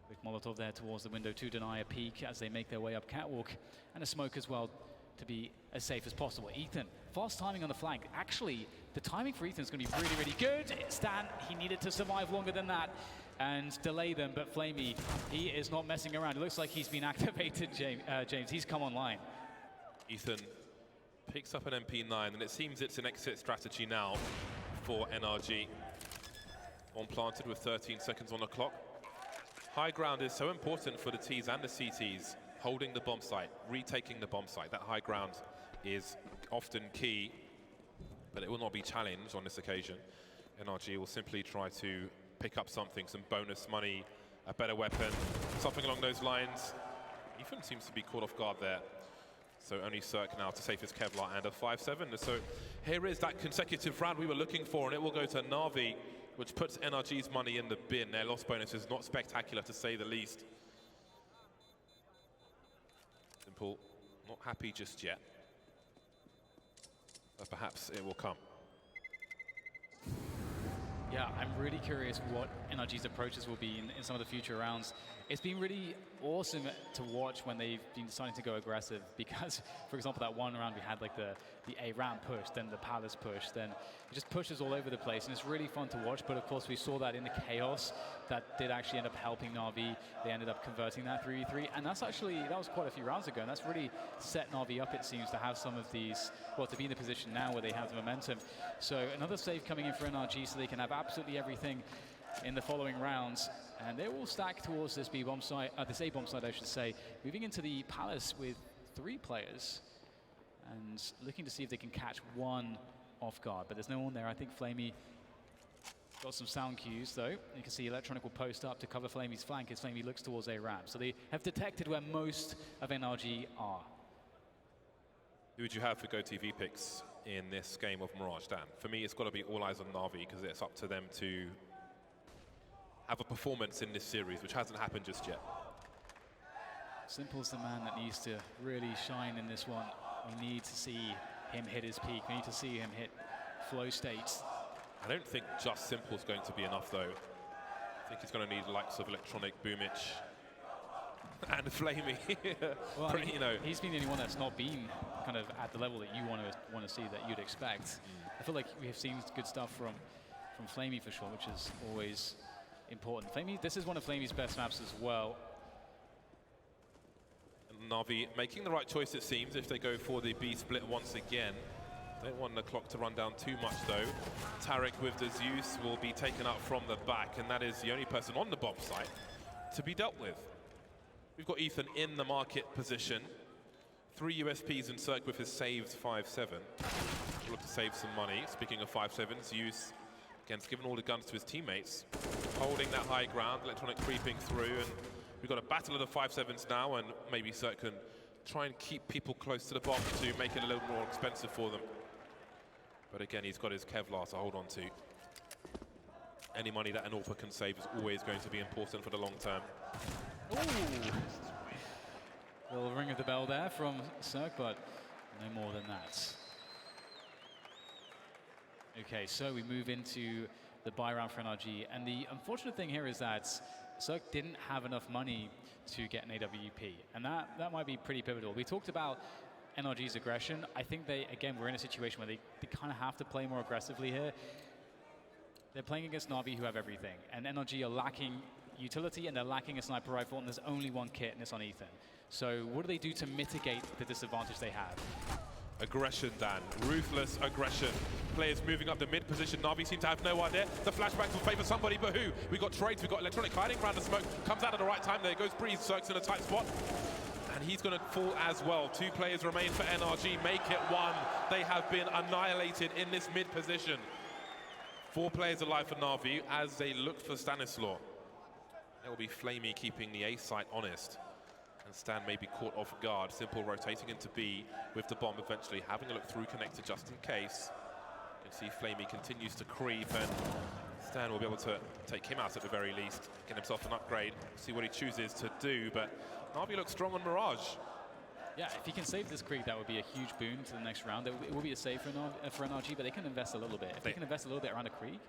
Quick Molotov there towards the window to deny a peek as they make their way up catwalk, and a smoke as well to be as safe as possible. Ethan, fast timing on the flank. Actually, the timing for Ethan is going to be really, really good. Stan, he needed to survive longer than that and delay them, but Flamey, he is not messing around. It looks like he's been activated, James. He's come online. Ethan picks up an MP9, and it seems it's an exit strategy now for NRG. One planted with 13 seconds on the clock. High ground is so important for the Ts and the CTs. holding the bomb site, retaking the bomb site. That high ground is often key, but it will not be challenged on this occasion. NRG will simply try to pick up something, some bonus money, a better weapon, something along those lines. Ethan seems to be caught off guard there. So only Cirque now to save his Kevlar and a 5-7. So here is that consecutive round we were looking for, and it will go to Na'Vi, which puts NRG's money in the bin. Their loss bonus is not spectacular, to say the least. Simple, not happy just yet. But perhaps it will come. Yeah, I'm really curious what NRG's approaches will be in some of the future rounds. It's been really awesome to watch when they've been deciding to go aggressive because, for example, that one round we had like the A ramp push, then the Palace push, then it just pushes all over the place, and it's really fun to watch. But of course, we saw that in the chaos that did actually end up helping Na'Vi. They ended up converting that 3v3, and that was quite a few rounds ago, and that's really set Na'Vi up, it seems, to have some of these, well, to be in the position now where they have the momentum. So another save coming in for NRG, so they can have absolutely everything in the following rounds, and they will stack towards this B bomb site, this A bomb site, I should say, moving into the Palace with 3 players and looking to see if they can catch one off guard, but there's no one there. I think Flamey got some sound cues though. You can see Electronic will post up to cover Flamey's flank as Flamey looks towards A ramp, so they have detected where most of NRG are. Who would you have for GoTV picks in this game of Mirage, Dan? For me, it's got to be all eyes on Na'Vi, because it's up to them to have a performance in this series, which hasn't happened just yet. Simple's the man that needs to really shine in this one. We need to see him hit his peak. We need to see him hit flow states. I don't think just Simple's going to be enough, though. I think he's going to need the likes of Electronic, Boomich, and Flamey. Well, I mean, you know, he's been the only one that's not been kind of at the level that you want to see, that you'd expect. I feel like we have seen good stuff from Flamey for sure, which is always important. Flamey, this is one of Flamey's best maps as well. And Na'Vi making the right choice, it seems, if they go for the B split once again. Don't want the clock to run down too much, though. Tarek with the Zeus will be taken up from the back, and that is the only person on the bomb site to be dealt with. We've got Ethan in the market position. 3 USPs and Cirque with his saved 5-7. Look to save some money. Speaking of 5-7, Zeus, again, given all the guns to his teammates, holding that high ground, Electronic creeping through, and we've got a battle of the 5-7s now, and maybe Cirque can try and keep people close to the bomb to make it a little more expensive for them. But again, he's got his Kevlar to hold on to. Any money that an AWPer can save is always going to be important for the long term. Ooh. Little ring of the bell there from Cirque, but no more than that. Okay, so we move into the buy round for NRG, and the unfortunate thing here is that Cirque didn't have enough money to get an AWP, and that might be pretty pivotal. We talked about NRG's aggression. I think we're in a situation where they kind of have to play more aggressively here. They're playing against Na'Vi, who have everything, and NRG are lacking utility, and they're lacking a sniper rifle, and there's only one kit, and it's on Ethan. So what do they do to mitigate the disadvantage they have? Aggression, Dan. Ruthless aggression. Players moving up the mid position. Na'Vi seem to have no idea. The flashbacks will favor somebody, but who? We got trades, we got Electronic hiding around the smoke. Comes out at the right time. There goes Breeze. Cirque's in a tight spot. And he's going to fall as well. 2 players remain for NRG. Make it 1. They have been annihilated in this mid position. 4 players alive for Na'Vi as they look for Stanislaw. It will be Flamey keeping the A site honest. And Stan may be caught off guard. Simple rotating into B with the bomb eventually. Having a look through connector just in case. You can see Flamey continues to creep, and Stan will be able to take him out at the very least. Get himself an upgrade. See what he chooses to do, but Na'Vi looks strong on Mirage. Yeah, if he can save this creep, that would be a huge boon to the next round. It will be a save for NRG, but they can invest a little bit. If they can invest a little bit around a creep.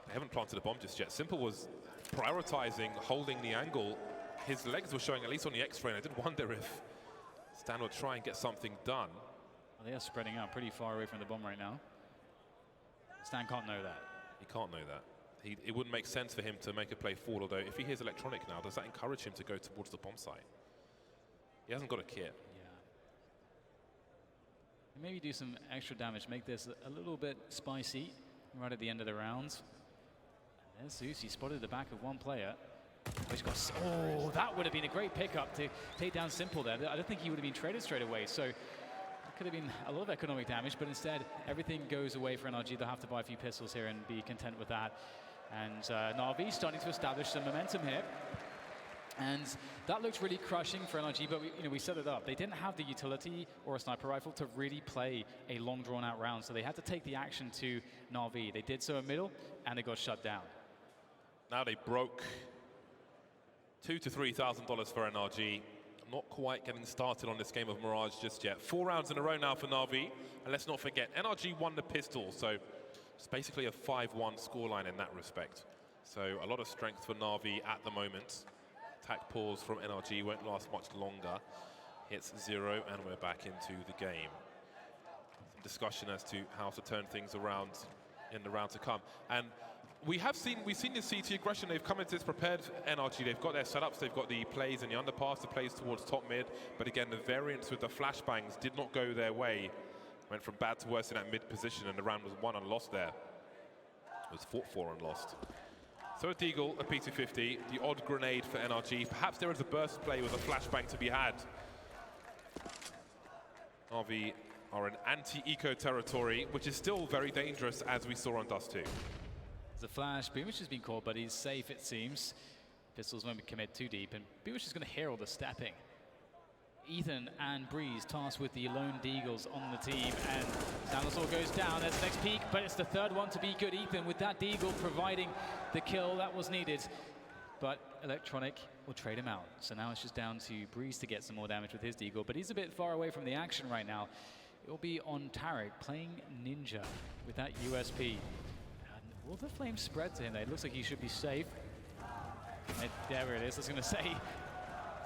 They haven't planted a bomb just yet. Simple was prioritizing holding the angle. His legs were showing at least on the X-ray, and I did wonder if Stan would try and get something done. Well, they are spreading out pretty far away from the bomb right now. Stan can't know that. He can't know that. It wouldn't make sense for him to make a play forward, although if he hears Electronic now, does that encourage him to go towards the bomb site? He hasn't got a kit. Yeah. Maybe do some extra damage, make this a little bit spicy right at the end of the round. And there's Zeus. He spotted the back of one player. He's got, oh, that would have been a great pickup to take down Simple there. I don't think he would have been traded straight away. So it could have been a lot of economic damage, but instead everything goes away for NRG. They'll have to buy a few pistols here and be content with that. And Na'Vi starting to establish some momentum here. And that looks really crushing for NRG, but we set it up. They didn't have the utility or a sniper rifle to really play a long drawn-out round, so they had to take the action to Na'Vi. They did so in middle, and they got shut down. Now they broke $2,000 to $3,000 for NRG. Not quite getting started on this game of Mirage just yet. 4 rounds in a row now for Na'Vi, and let's not forget, NRG won the pistol, so it's basically a 5-1 scoreline in that respect. So a lot of strength for Na'Vi at the moment. Attack pause from NRG won't last much longer. Hits 0, and we're back into the game. Some discussion as to how to turn things around in the round to come. And we've seen the CT aggression. They've come into this prepared NRG. They've got their setups. They've got the plays in the underpass, the plays towards top mid. But again, the variance with the flashbangs did not go their way. Went from bad to worse in that mid position, and the round was won and lost there. It was fought for and lost. So a Deagle, a P250, the odd grenade for NRG. Perhaps there is a burst play with a flashbang to be had. Na'Vi are in anti-eco territory, which is still very dangerous, as we saw on Dust 2. The flash, Boomich has been called, but he's safe, it seems. Pistols won't commit too deep, and Boomich is going to hear all the stepping. Ethan and Breeze tasked with the lone Deagles on the team, and Dinosaur goes down. There's the next peak, but it's the third one to be good. Ethan with that Deagle providing the kill that was needed, but Electronic will trade him out. So now it's just down to Breeze to get some more damage with his Deagle, but he's a bit far away from the action right now. It will be on Tarek playing Ninja with that USP. And will the flame spread to him? It looks like he should be safe. And there it is, I was going to say.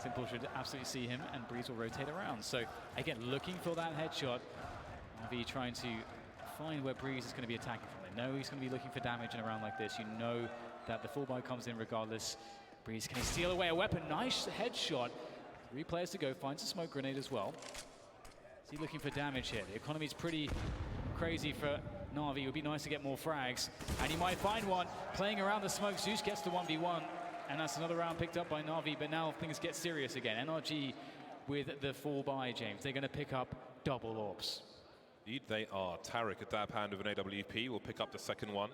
Simple should absolutely see him, and Breeze will rotate around. So again, looking for that headshot. Na'Vi trying to find where Breeze is going to be attacking from. They know he's going to be looking for damage in a round like this. You know that the full buy comes in regardless. Breeze, can he steal away a weapon? Nice headshot. 3 players to go, finds a smoke grenade as well. Is he looking for damage here? The economy's pretty crazy for Na'Vi. It would be nice to get more frags, and he might find one. Playing around the smoke, Zeus gets the 1v1. And that's another round picked up by Na'Vi, but now things get serious again. NRG with the full buy, James. They're going to pick up double orbs. Indeed they are. Tarek, a dab hand of an AWP, will pick up the second one.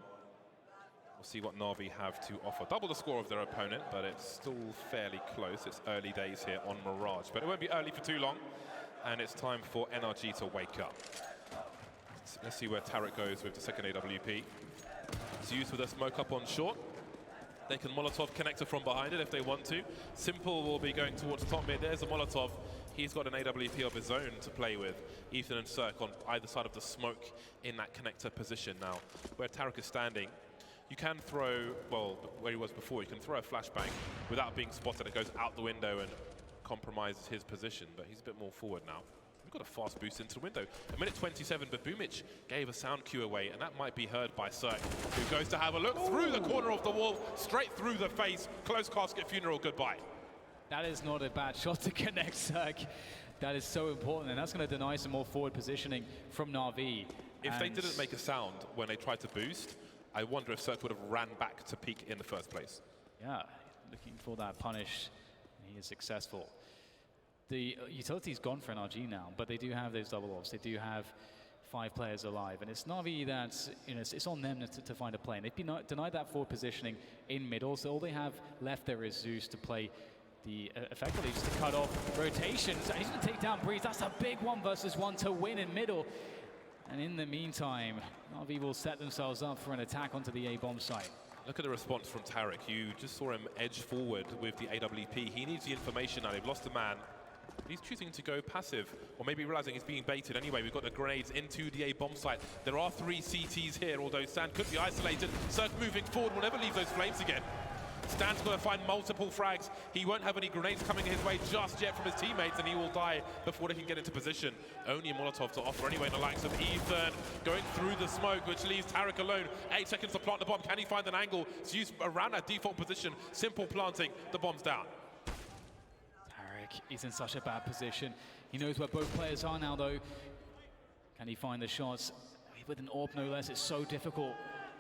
We'll see what Na'Vi have to offer. Double the score of their opponent, but it's still fairly close. It's early days here on Mirage, but it won't be early for too long. And it's time for NRG to wake up. Let's see where Tarek goes with the second AWP. Zeus with a smoke up on short. They can Molotov connector from behind it if they want to. Simple will be going towards top mid. There's a Molotov. He's got an AWP of his own to play with. Ethan and Cirque on either side of the smoke in that connector position now. Where Tarek is standing, you can throw, well, where he was before, you can throw a flashbang without being spotted. It goes out the window and compromises his position, but he's a bit more forward now. We've got a fast boost into the window. 1:27, but Boomich gave a sound cue away, and that might be heard by Cirque, who goes to have a look through the corner of the wall, straight through the face. Close casket funeral, goodbye. That is not a bad shot to connect Cirque. That is so important, and that's going to deny some more forward positioning from Na'Vi. If they didn't make a sound when they tried to boost, I wonder if Cirque would have ran back to peek in the first place. Yeah, looking for that punish. He is successful. The utility's gone for NRG now, but they do have those double offs. They do have 5 players alive, and it's Na'Vi that's, it's on them to find a play. And they've been denied that forward positioning in middle, so all they have left there is Zeus to play the effectively just to cut off rotations. And he's going to take down Breeze. That's a big 1v1 to win in middle. And in the meantime, Na'Vi will set themselves up for an attack onto the A-bomb site. Look at the response from Tarek. You just saw him edge forward with the AWP. He needs the information now. They've lost a man. He's choosing to go passive, or maybe realizing he's being baited anyway. We've got the grenades into the A-bomb site. There are 3 CTs here, although Stan could be isolated. Cirque moving forward will never leave those flames again. Stan's going to find multiple frags. He won't have any grenades coming his way just yet from his teammates, and he will die before they can get into position. Only a Molotov to offer anyway, the likes of Ethan going through the smoke, which leaves Tarek alone. 8 seconds to plant the bomb. Can he find an angle? It's used around that default position. Simple planting. The bomb's down. He's in such a bad position. He knows where both players are now, though. Can he find the shots? With an AWP, no less, it's so difficult.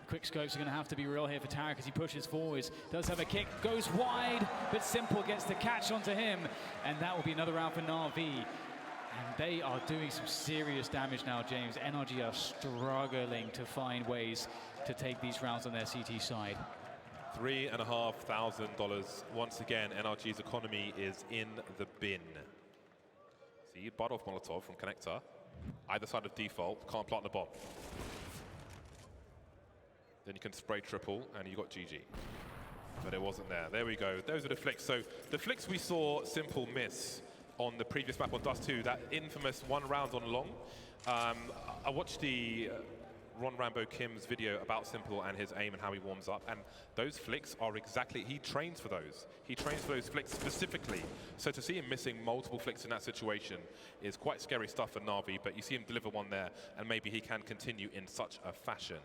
quick scopes are going to have to be real here for Tarek as he pushes forwards. Does have a kick, goes wide, but Simple gets the catch onto him, and that will be another round for Na'Vi. And they are doing some serious damage now, James. NRG are struggling to find ways to take these rounds on their CT side. $3,500. Once again, NRG's economy is in the bin. See, butt off Molotov from Connector. Either side of default, can't plant the bomb. Then you can spray triple, and you got GG. But it wasn't there. There we go. Those are the flicks. So the flicks we saw Simple miss on the previous map on Dust 2, that infamous 1 round on long. I watched the Ron Rambo Kim's video about Simple and his aim and how he warms up, and those flicks are exactly, he trains for those. He trains for those flicks specifically. So to see him missing multiple flicks in that situation is quite scary stuff for Na'Vi, but you see him deliver one there, and maybe he can continue in such a fashion.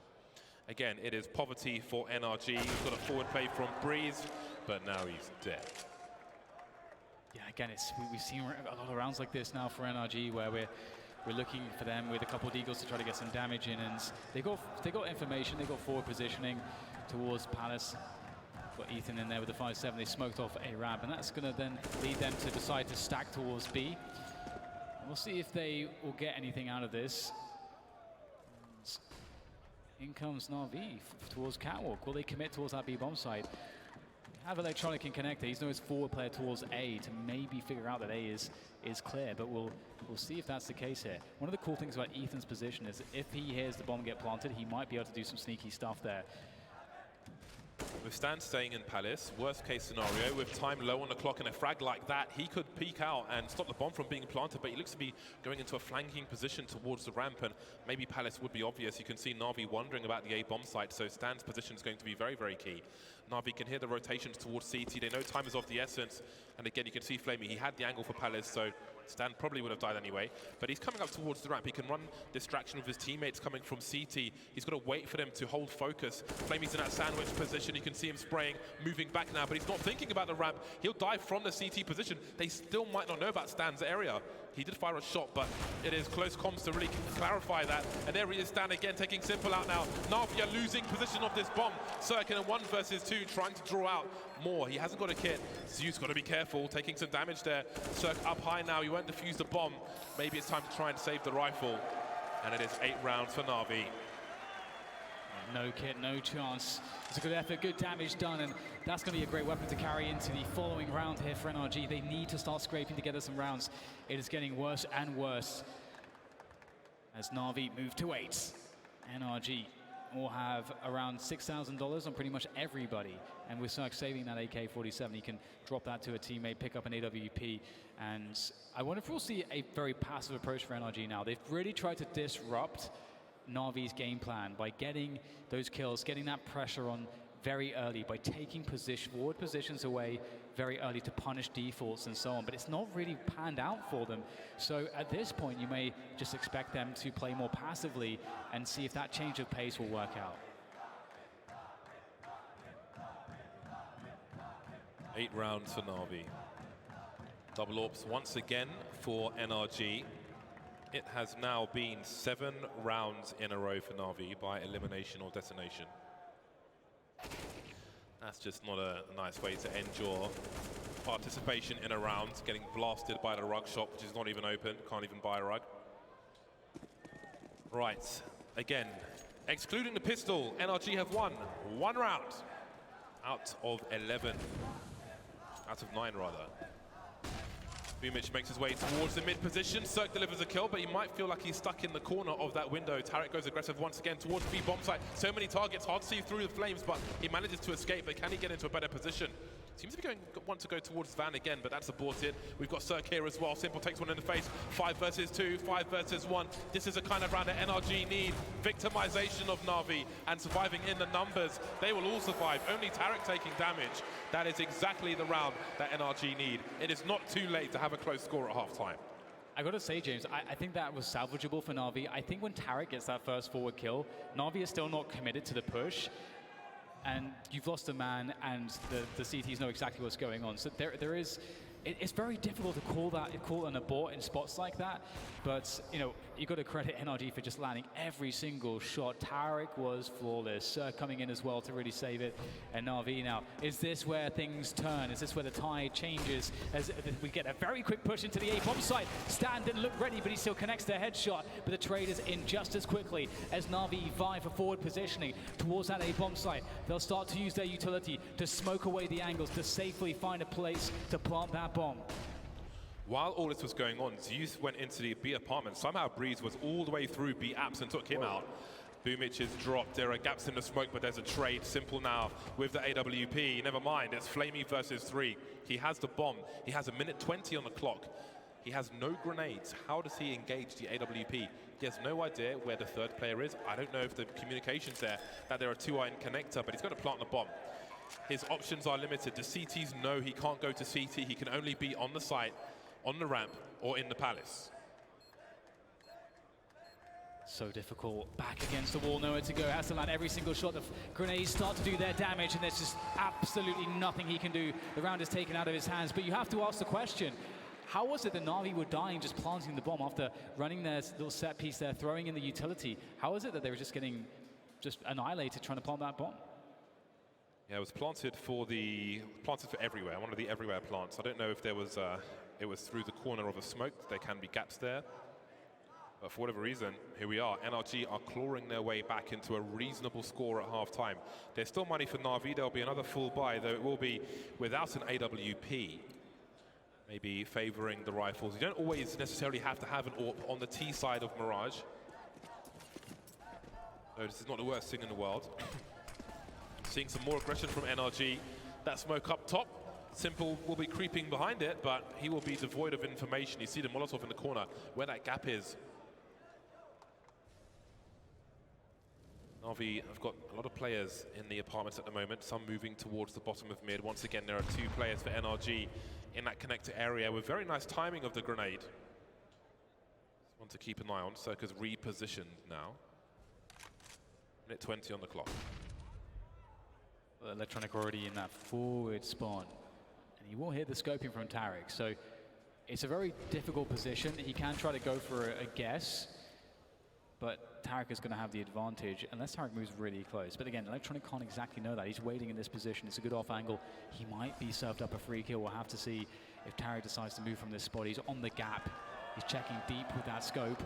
Again, it is poverty for NRG. He's got a forward play from Breeze, but now he's dead. Yeah, again, we've seen a lot of rounds like this now for NRG where we're looking for them with a couple of deagles to try to get some damage in, and they got information, they got forward positioning towards Palace. Got Ethan in there with the 5-7. They smoked off a ramp, and that's going to then lead them to decide to stack towards B. And we'll see if they will get anything out of this. In comes Na'Vi towards Catwalk. Will they commit towards that B bomb site? Have Electronic in connector. He's no forward player towards A to maybe figure out that A is clear, but we'll see if that's the case here. One of the cool things about Ethan's position is if he hears the bomb get planted, he might be able to do some sneaky stuff there. With Stan staying in Palace, worst case scenario, with time low on the clock and a frag like that, he could peek out and stop the bomb from being planted, but he looks to be going into a flanking position towards the ramp, and maybe Palace would be obvious. You can see Na'Vi wondering about the A bomb site, so Stan's position is going to be very, very key. Na'Vi can hear the rotations towards CT. They know time is of the essence, and again, you can see Flamey. He had the angle for Palace, so Stan probably would have died anyway, but he's coming up towards the ramp. He can run distraction with his teammates coming from CT. He's got to wait for them to hold focus. Flamey's in that sandwich position. You can see him spraying, moving back now, but he's not thinking about the ramp. He'll dive from the CT position. They still might not know about Stan's area. He did fire a shot, but it is close comms to really clarify that. And there he is, Stan again, taking Simple out now. Na'Vi are losing position of this bomb. Circ in a 1 versus 2, trying to draw out more. He hasn't got a kit. Zeus got to be careful, taking some damage there. Circ up high now, he won't defuse the bomb. Maybe it's time to try and save the rifle. And it is 8 rounds for Na'Vi. No kit, no chance. It's a good effort, good damage done, and that's going to be a great weapon to carry into the following round here for NRG. They need to start scraping together some rounds. It is getting worse and worse as Na'Vi move to 8. NRG will have around $6,000 on pretty much everybody, and with Cirque saving that AK-47, he can drop that to a teammate, pick up an AWP, and I wonder if we'll see a very passive approach for NRG now. They've really tried to disrupt Na'Vi's game plan by getting those kills, getting that pressure on very early, by taking forward positions away very early to punish defaults and so on, but it's not really panned out for them. So at this point, you may just expect them to play more passively and see if that change of pace will work out. 8 rounds for Na'Vi. Double ops once again for NRG. It has now been 7 rounds in a row for Na'Vi by elimination or detonation. That's just not a nice way to end your participation in a round, getting blasted by the rug shop, which is not even open, can't even buy a rug. Right, again, excluding the pistol, NRG have won 1 round out of 11. Out of 9, rather. Boomic makes his way towards the mid position. Cirque delivers a kill, but he might feel like he's stuck in the corner of that window. Tarek goes aggressive once again towards B bomb site. So many targets, hard to see through the flames, but he manages to escape. But can he get into a better position? Seems to be want to go towards Van again, but that's aborted. We've got Cirque here as well. Simple takes one in the face. 5 versus 2, 5 versus 1. This is a kind of round that NRG need. Victimization of Na'Vi and surviving in the numbers. They will all survive. Only Tarek taking damage. That is exactly the round that NRG need. It is not too late to have a close score at halftime. I got to say, James, I think that was salvageable for Na'Vi. I think when Tarek gets that first forward kill, Na'Vi is still not committed to the push. And you've lost a man, and the CTs know exactly what's going on. So there is it's very difficult to call an abort in spots like that. But, you know, you got to credit NRG for just landing every single shot. Tarek was flawless, coming in as well to really save it. And Na'Vi now, is this where things turn? Is this where the tide changes? As we get a very quick push into the A bomb site. Stan didn't look ready, but he still connects the headshot. But the trade is in just as quickly as Na'Vi vie for forward positioning towards that A bomb site. They'll start to use their utility to smoke away the angles, to safely find a place to plant that bomb. While all this was going on, Zeus went into the B apartment. Somehow Breeze was all the way through B apps and took him out. Boomich is dropped. There are gaps in the smoke, but there's a trade. Simple now with the AWP. Never mind, it's Flamey versus 3. He has the bomb. He has 1:20 on the clock. He has no grenades. How does he engage the AWP? He has no idea where the third player is. I don't know if the communication's there, that there are 2 iron connector, but he's got to plant the bomb. His options are limited. The CTs know he can't go to CT. He can only be on the site, on the ramp, or in the palace. So difficult, back against the wall, nowhere to go, has to land every single shot. The grenades start to do their damage, and there's just absolutely nothing he can do. The round is taken out of his hands, but you have to ask the question, how was it that Na'Vi were dying just planting the bomb after running their little set piece there, throwing in the utility? How is it that they were just getting annihilated trying to plant that bomb? Yeah, it was planted for everywhere, one of the everywhere plants. I don't know if there was, it was through the corner of a smoke. There can be gaps there. But for whatever reason, here we are. NRG are clawing their way back into a reasonable score at half-time. There's still money for Na'Vi. There'll be another full buy, though it will be without an AWP. Maybe favoring the rifles. You don't always necessarily have to have an AWP on the T side of Mirage. So this is not the worst thing in the world. Seeing some more aggression from NRG. That smoke up top. Simple will be creeping behind it, but he will be devoid of information. You see the Molotov in the corner, where that gap is. Na'Vi have got a lot of players in the apartments at the moment, some moving towards the bottom of mid. Once again, there are 2 players for NRG in that connector area with very nice timing of the grenade. One to keep an eye on. Circa's repositioned now. 1:20 on the clock. Well, Electronic already in that forward spawn. And he will hit the scoping from Tarek. So it's a very difficult position. He can try to go for a guess, but Tarek is going to have the advantage unless Tarek moves really close. But again, Electronic can't exactly know that. He's waiting in this position. It's a good off angle. He might be served up a free kill. We'll have to see if Tarek decides to move from this spot. He's on the gap. He's checking deep with that scope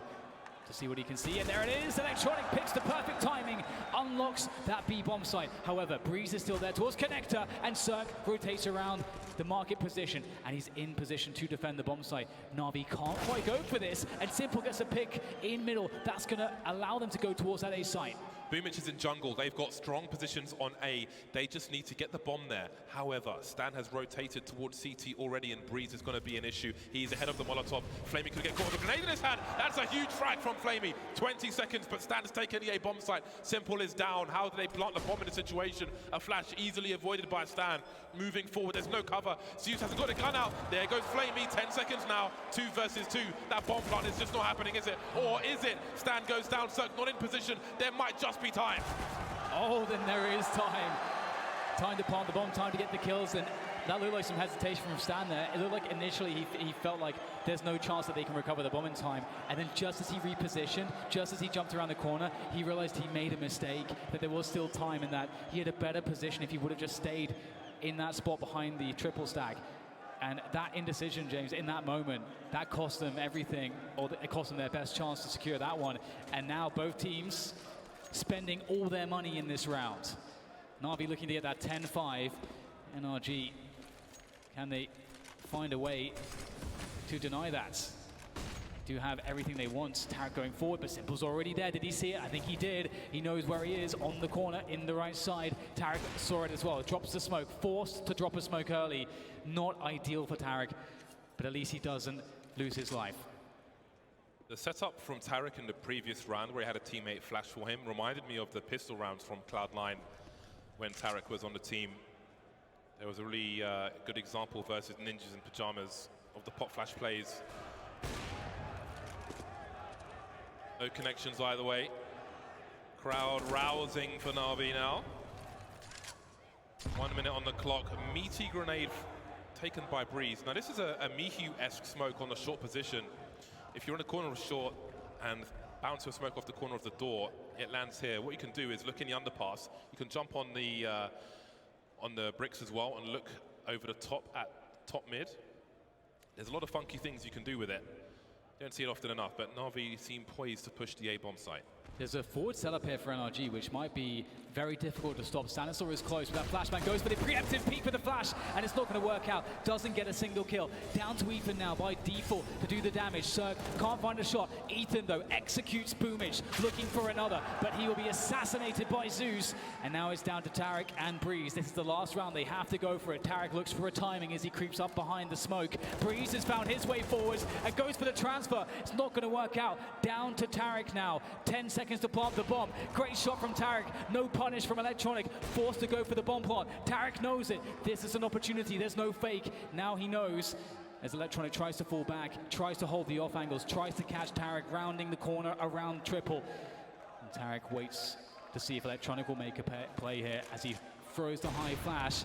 to see what he can see, and there it is. Electronic picks the perfect timing, unlocks that B bomb site. However, Breeze is still there towards connector, and Cirque rotates around the market position, and he's in position to defend the bomb site. Na'Vi can't quite go for this, and Simple gets a pick in middle. That's going to allow them to go towards that A site. Boomich is in jungle. They've got strong positions on A. They just need to get the bomb there. However, Stan has rotated towards CT already, and Breeze is going to be an issue. He's ahead of the Molotov. Flamey could get caught with a grenade in his hand. That's a huge frag from Flamey. 20 seconds, but Stan has taken the A bomb site. Simple is down. How do they plant the bomb in a situation? A flash easily avoided by Stan. Moving forward, there's no cover. Zeus hasn't got a gun out. There goes Flamey. 10 seconds now. 2 versus 2. That bomb plant is just not happening, is it? Or is it? Stan goes down. Cirque not in position. There might just be time. Oh, then there is time. Time to plant the bomb, time to get the kills, and that looked like some hesitation from Stan there. It looked like initially he felt like there's no chance that they can recover the bomb in time, and then just as he repositioned, just as he jumped around the corner, he realized he made a mistake, that there was still time, and that he had a better position if he would have just stayed in that spot behind the triple stack. And that indecision, James, in that moment, that cost them everything, or it cost them their best chance to secure that one. And now both teams spending all their money in this round. Na'Vi looking to get that 10-5. NRG, can they find a way to deny that? Do have everything they want. Tarek going forward, but Simple's already there. Did he see it? I think he did. He knows where he is, on the corner, in the right side. Tarek saw it as well. Drops the smoke, forced to drop a smoke early. Not ideal for Tarek, but at least he doesn't lose his life. The setup from Tarek in the previous round, where he had a teammate flash for him, reminded me of the pistol rounds from Cloud9 when Tarek was on the team. There was a really good example versus Ninjas in Pajamas of the pop flash plays. No connections either way. Crowd rousing for Na'Vi now. 1 minute on the clock. A meaty grenade taken by Breeze. Now this is a Mihu-esque smoke on the short position. If you're in the corner of short and bounce your smoke off the corner of the door, it lands here. What you can do is look in the underpass. You can jump on the bricks as well and look over the top at top mid. There's a lot of funky things you can do with it. Don't see it often enough, but Na'Vi seem poised to push the A-bomb site. There's a forward setup here for NRG, which might be very difficult to stop. Stanislaw is close, but that flashbang goes for the preemptive peek with the flash, and it's not going to work out. Doesn't get a single kill. Down to Ethan now by default to do the damage. Cirque can't find a shot. Ethan, though, executes Boomage, looking for another, but he will be assassinated by Zeus. And now it's down to Tarek and Breeze. This is the last round. They have to go for it. Tarek looks for a timing as he creeps up behind the smoke. Breeze has found his way forwards and goes for the transfer. It's not going to work out. Down to Tarek now. 10 seconds to plant the bomb. Great shot from Tarek. No punish from Electronic. Forced to go for the bomb plant. Tarek knows it. This is an opportunity. There's no fake. Now he knows. As Electronic tries to fall back, tries to hold the off angles, tries to catch Tarek, rounding the corner around triple. And Tarek waits to see if Electronic will make a play here as he throws the high flash.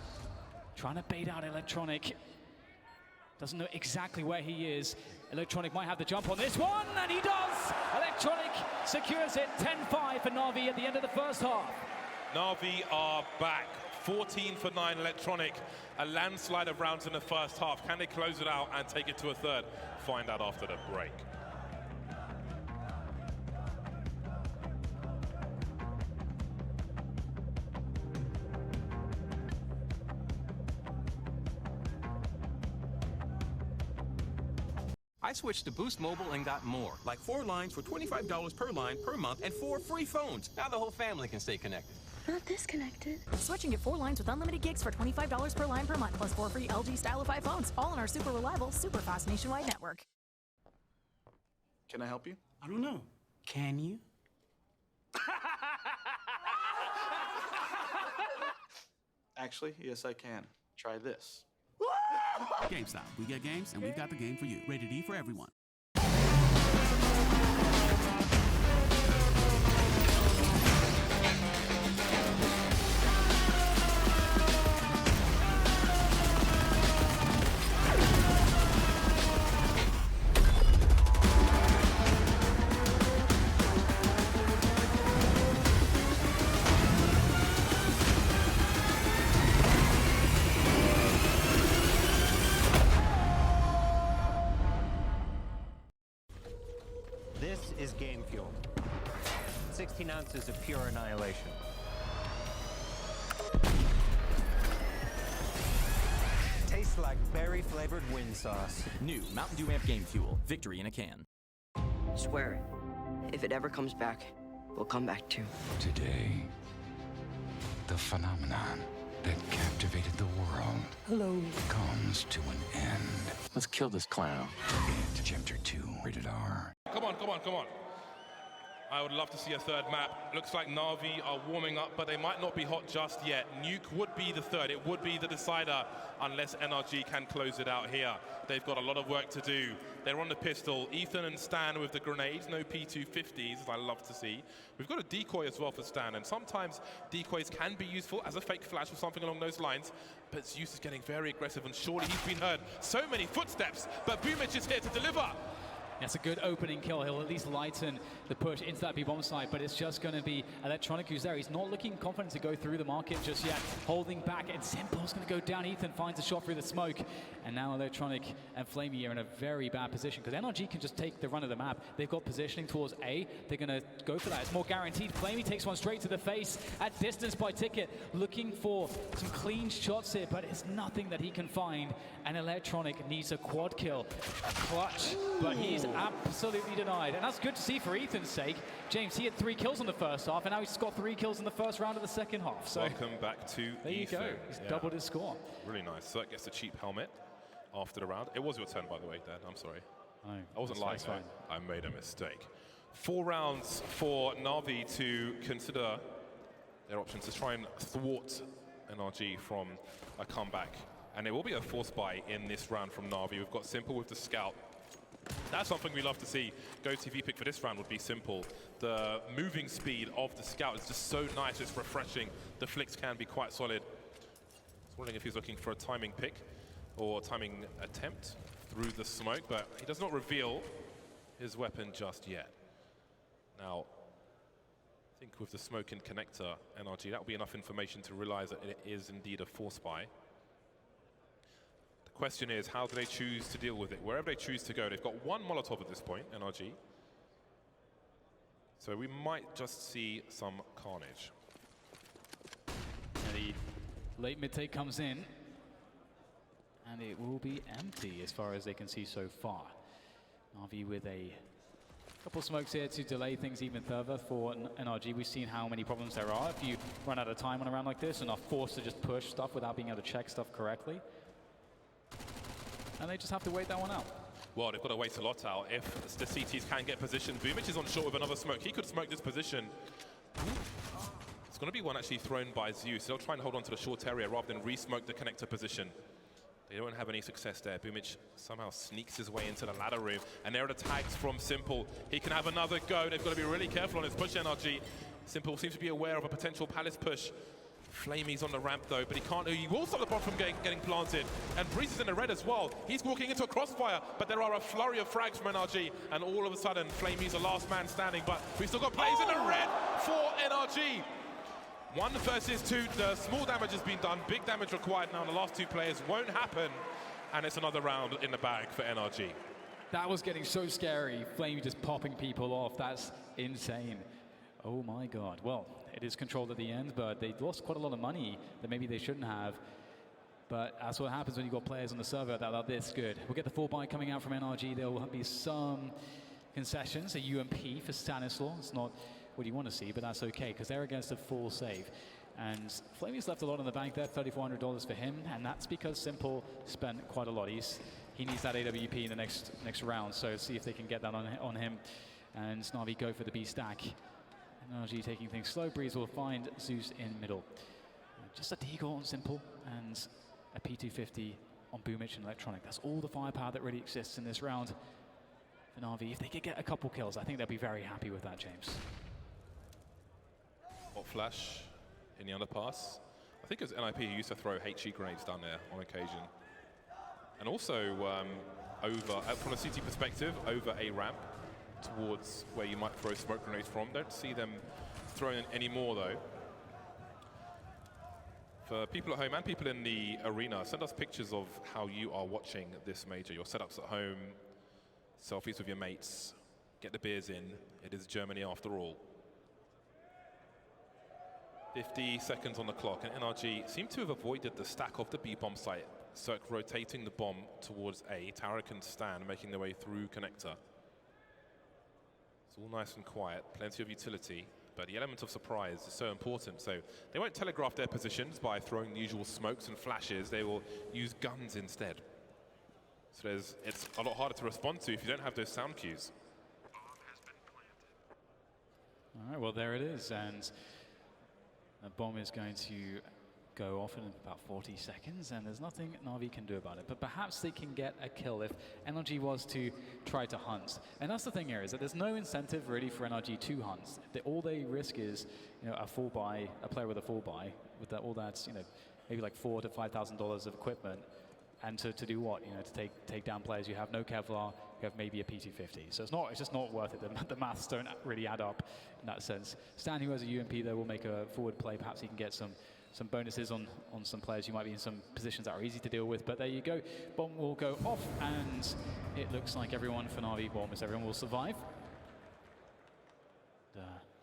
Trying to bait out Electronic. Doesn't know exactly where he is. Electronic might have the jump on this one, and he does! Electronic secures it, 10-5 for Na'Vi at the end of the first half. Na'Vi are back, 14 for 9 Electronic. A landslide of rounds in the first half. Can they close it out and take it to a third? Find out after the break. I switched to Boost Mobile and got more, like 4 lines for $25 per line per month and 4 free phones. Now the whole family can stay connected. Not disconnected. Switching at 4 lines with unlimited gigs for $25 per line per month, plus 4 free LG Style 5 phones, all on our super reliable, super fast nationwide network. Can I help you? I don't know. Can you? Actually, yes, I can. Try this. GameStop. We get games, and we've got the game for you. Rated E for everyone. This is Game Fuel. 16 ounces of pure annihilation. Tastes like berry-flavored wind sauce. New Mountain Dew Amp Game Fuel. Victory in a can. Swear it. If it ever comes back, we'll come back too. Today, the phenomenon that captivated the world comes to an end. Let's kill this clown. It, Chapter 2, rated R. Come on, come on, come on. I would love to see a third map. Looks like Na'Vi are warming up, but they might not be hot just yet. Nuke would be the third. It would be the decider unless NRG can close it out here. They've got a lot of work to do. They're on the pistol. Ethan and Stan with the grenades. No P250s, as I love to see. We've got a decoy as well for Stan, and sometimes decoys can be useful as a fake flash or something along those lines, but Zeus is getting very aggressive, and surely he's been heard. So many footsteps, but Boomage is here to deliver. That's a good opening kill. He'll at least lighten the push into that B-bomb site, but it's just going to be Electronic who's there. He's not looking confident to go through the market just yet. Holding back, and Simple's going to go down. Ethan finds a shot through the smoke, and now Electronic and Flamey are in a very bad position because NRG can just take the run of the map. They've got positioning towards A. They're going to go for that. It's more guaranteed. Flamey takes one straight to the face at distance by Ticket, looking for some clean shots here, but it's nothing that he can find, and Electronic needs a quad kill. A clutch, but he's absolutely denied, and that's good to see for Ethan's sake. James, he had 3 kills in the first half, and now he's got 3 kills in the first round of the second half. So welcome back to there you Ethan. go. He's doubled his score. Really nice. So that gets the cheap helmet after the round. It was your turn, by the way, Dad. I'm sorry. I wasn't lying. I made a mistake. 4 rounds for Na'Vi to consider their options to try and thwart NRG from a comeback. And there will be a force buy in this round from Na'Vi. We've got Simple with the Scout. That's something we love to see. Go-TV pick for this round would be Simple. The moving speed of the Scout is just so nice, it's refreshing. The flicks can be quite solid. I was wondering if he's looking for a timing pick. or timing attempt through the smoke, but he does not reveal his weapon just yet. Now, I think with the smoke and connector, NRG, that will be enough information to realize that it is indeed a force buy. The question is, how do they choose to deal with it? Wherever they choose to go, they've got one Molotov at this point, NRG. So we might just see some carnage. And the late mid-take comes in, and it will be empty as far as they can see so far. Na'Vi with a couple smokes here to delay things even further for NRG. We've seen how many problems there are if you run out of time on a round like this and are forced to just push stuff without being able to check stuff correctly. And they just have to wait that one out. Well, they've got to wait a lot out. If the CTs can get positioned, Boomich is on short with another smoke. He could smoke this position. It's going to be one actually thrown by Zeus. They'll try and hold on to the short area rather than re-smoke the connector position. They don't have any success there. Boomich somehow sneaks his way into the ladder room, and there are the tags from Simple. He can have another go. They've got to be really careful on his push, NRG. Simple seems to be aware of a potential Palace push. Flamey's on the ramp though, but he can't. He will stop the bomb from getting planted. And Breeze is in the red as well. He's walking into a crossfire, but there are a flurry of frags from NRG, and all of a sudden, Flamey's the last man standing. But we've still got players in the red for NRG. 1 versus 2, the small damage has been done, big damage required now. The last 2 players won't happen, and it's another round in the bag for NRG. That was getting so scary. Flame just popping people off. That's insane. Oh my God. Well, it is controlled at the end, but they lost quite a lot of money that maybe they shouldn't have. But that's what happens when you've got players on the server that are this good. We'll get the full buy coming out from NRG. There will be some concessions, a UMP for Stanislaw. It's not what you want to see, but that's okay, because they're against a full save. And Flamey's left a lot in the bank there, $3,400 for him, and that's because Simple spent quite a lot. He needs that AWP in the next round, so see if they can get that on him. And Na'Vi go for the B stack. NRG taking things slow. Breeze will find Zeus in middle. Just a deagle on Simple, and a P250 on Boomich and Electronic. That's all the firepower that really exists in this round for Na'Vi. If they could get a couple kills, I think they'll be very happy with that, James. Hot flash in the underpass. I think it was NIP who used to throw HE grenades down there on occasion. And also from a CT perspective, over a ramp towards where you might throw smoke grenades from. Don't see them throwing any more though. For people at home and people in the arena, send us pictures of how you are watching this major. Your setups at home, selfies with your mates, get the beers in. It is Germany after all. 50 seconds on the clock, and NRG seem to have avoided the stack of the B-bomb site. Circ rotating the bomb towards A. Tower can stand, making their way through connector. It's all nice and quiet, plenty of utility, but the element of surprise is so important. So they won't telegraph their positions by throwing the usual smokes and flashes. They will use guns instead. So it's a lot harder to respond to if you don't have those sound cues. All right, well, there it is, and the bomb is going to go off in about 40 seconds, and there's nothing Na'Vi can do about it. But perhaps they can get a kill if NRG was to try to hunt. And that's the thing here, is that there's no incentive really for NRG to hunt. All they risk is, a full buy, a player with a full buy, with all that, maybe like $4,000 to $5,000 of equipment, and to do what? To take down players. You have no Kevlar, you have maybe a P250. So it's just not worth it. The maths don't really add up in that sense. Stan, who has a UMP though, will make a forward play. Perhaps he can get some bonuses on some players who might be in some positions that are easy to deal with. But there you go. Bomb will go off, and it looks like everyone for Na'Vi, almost everyone will survive.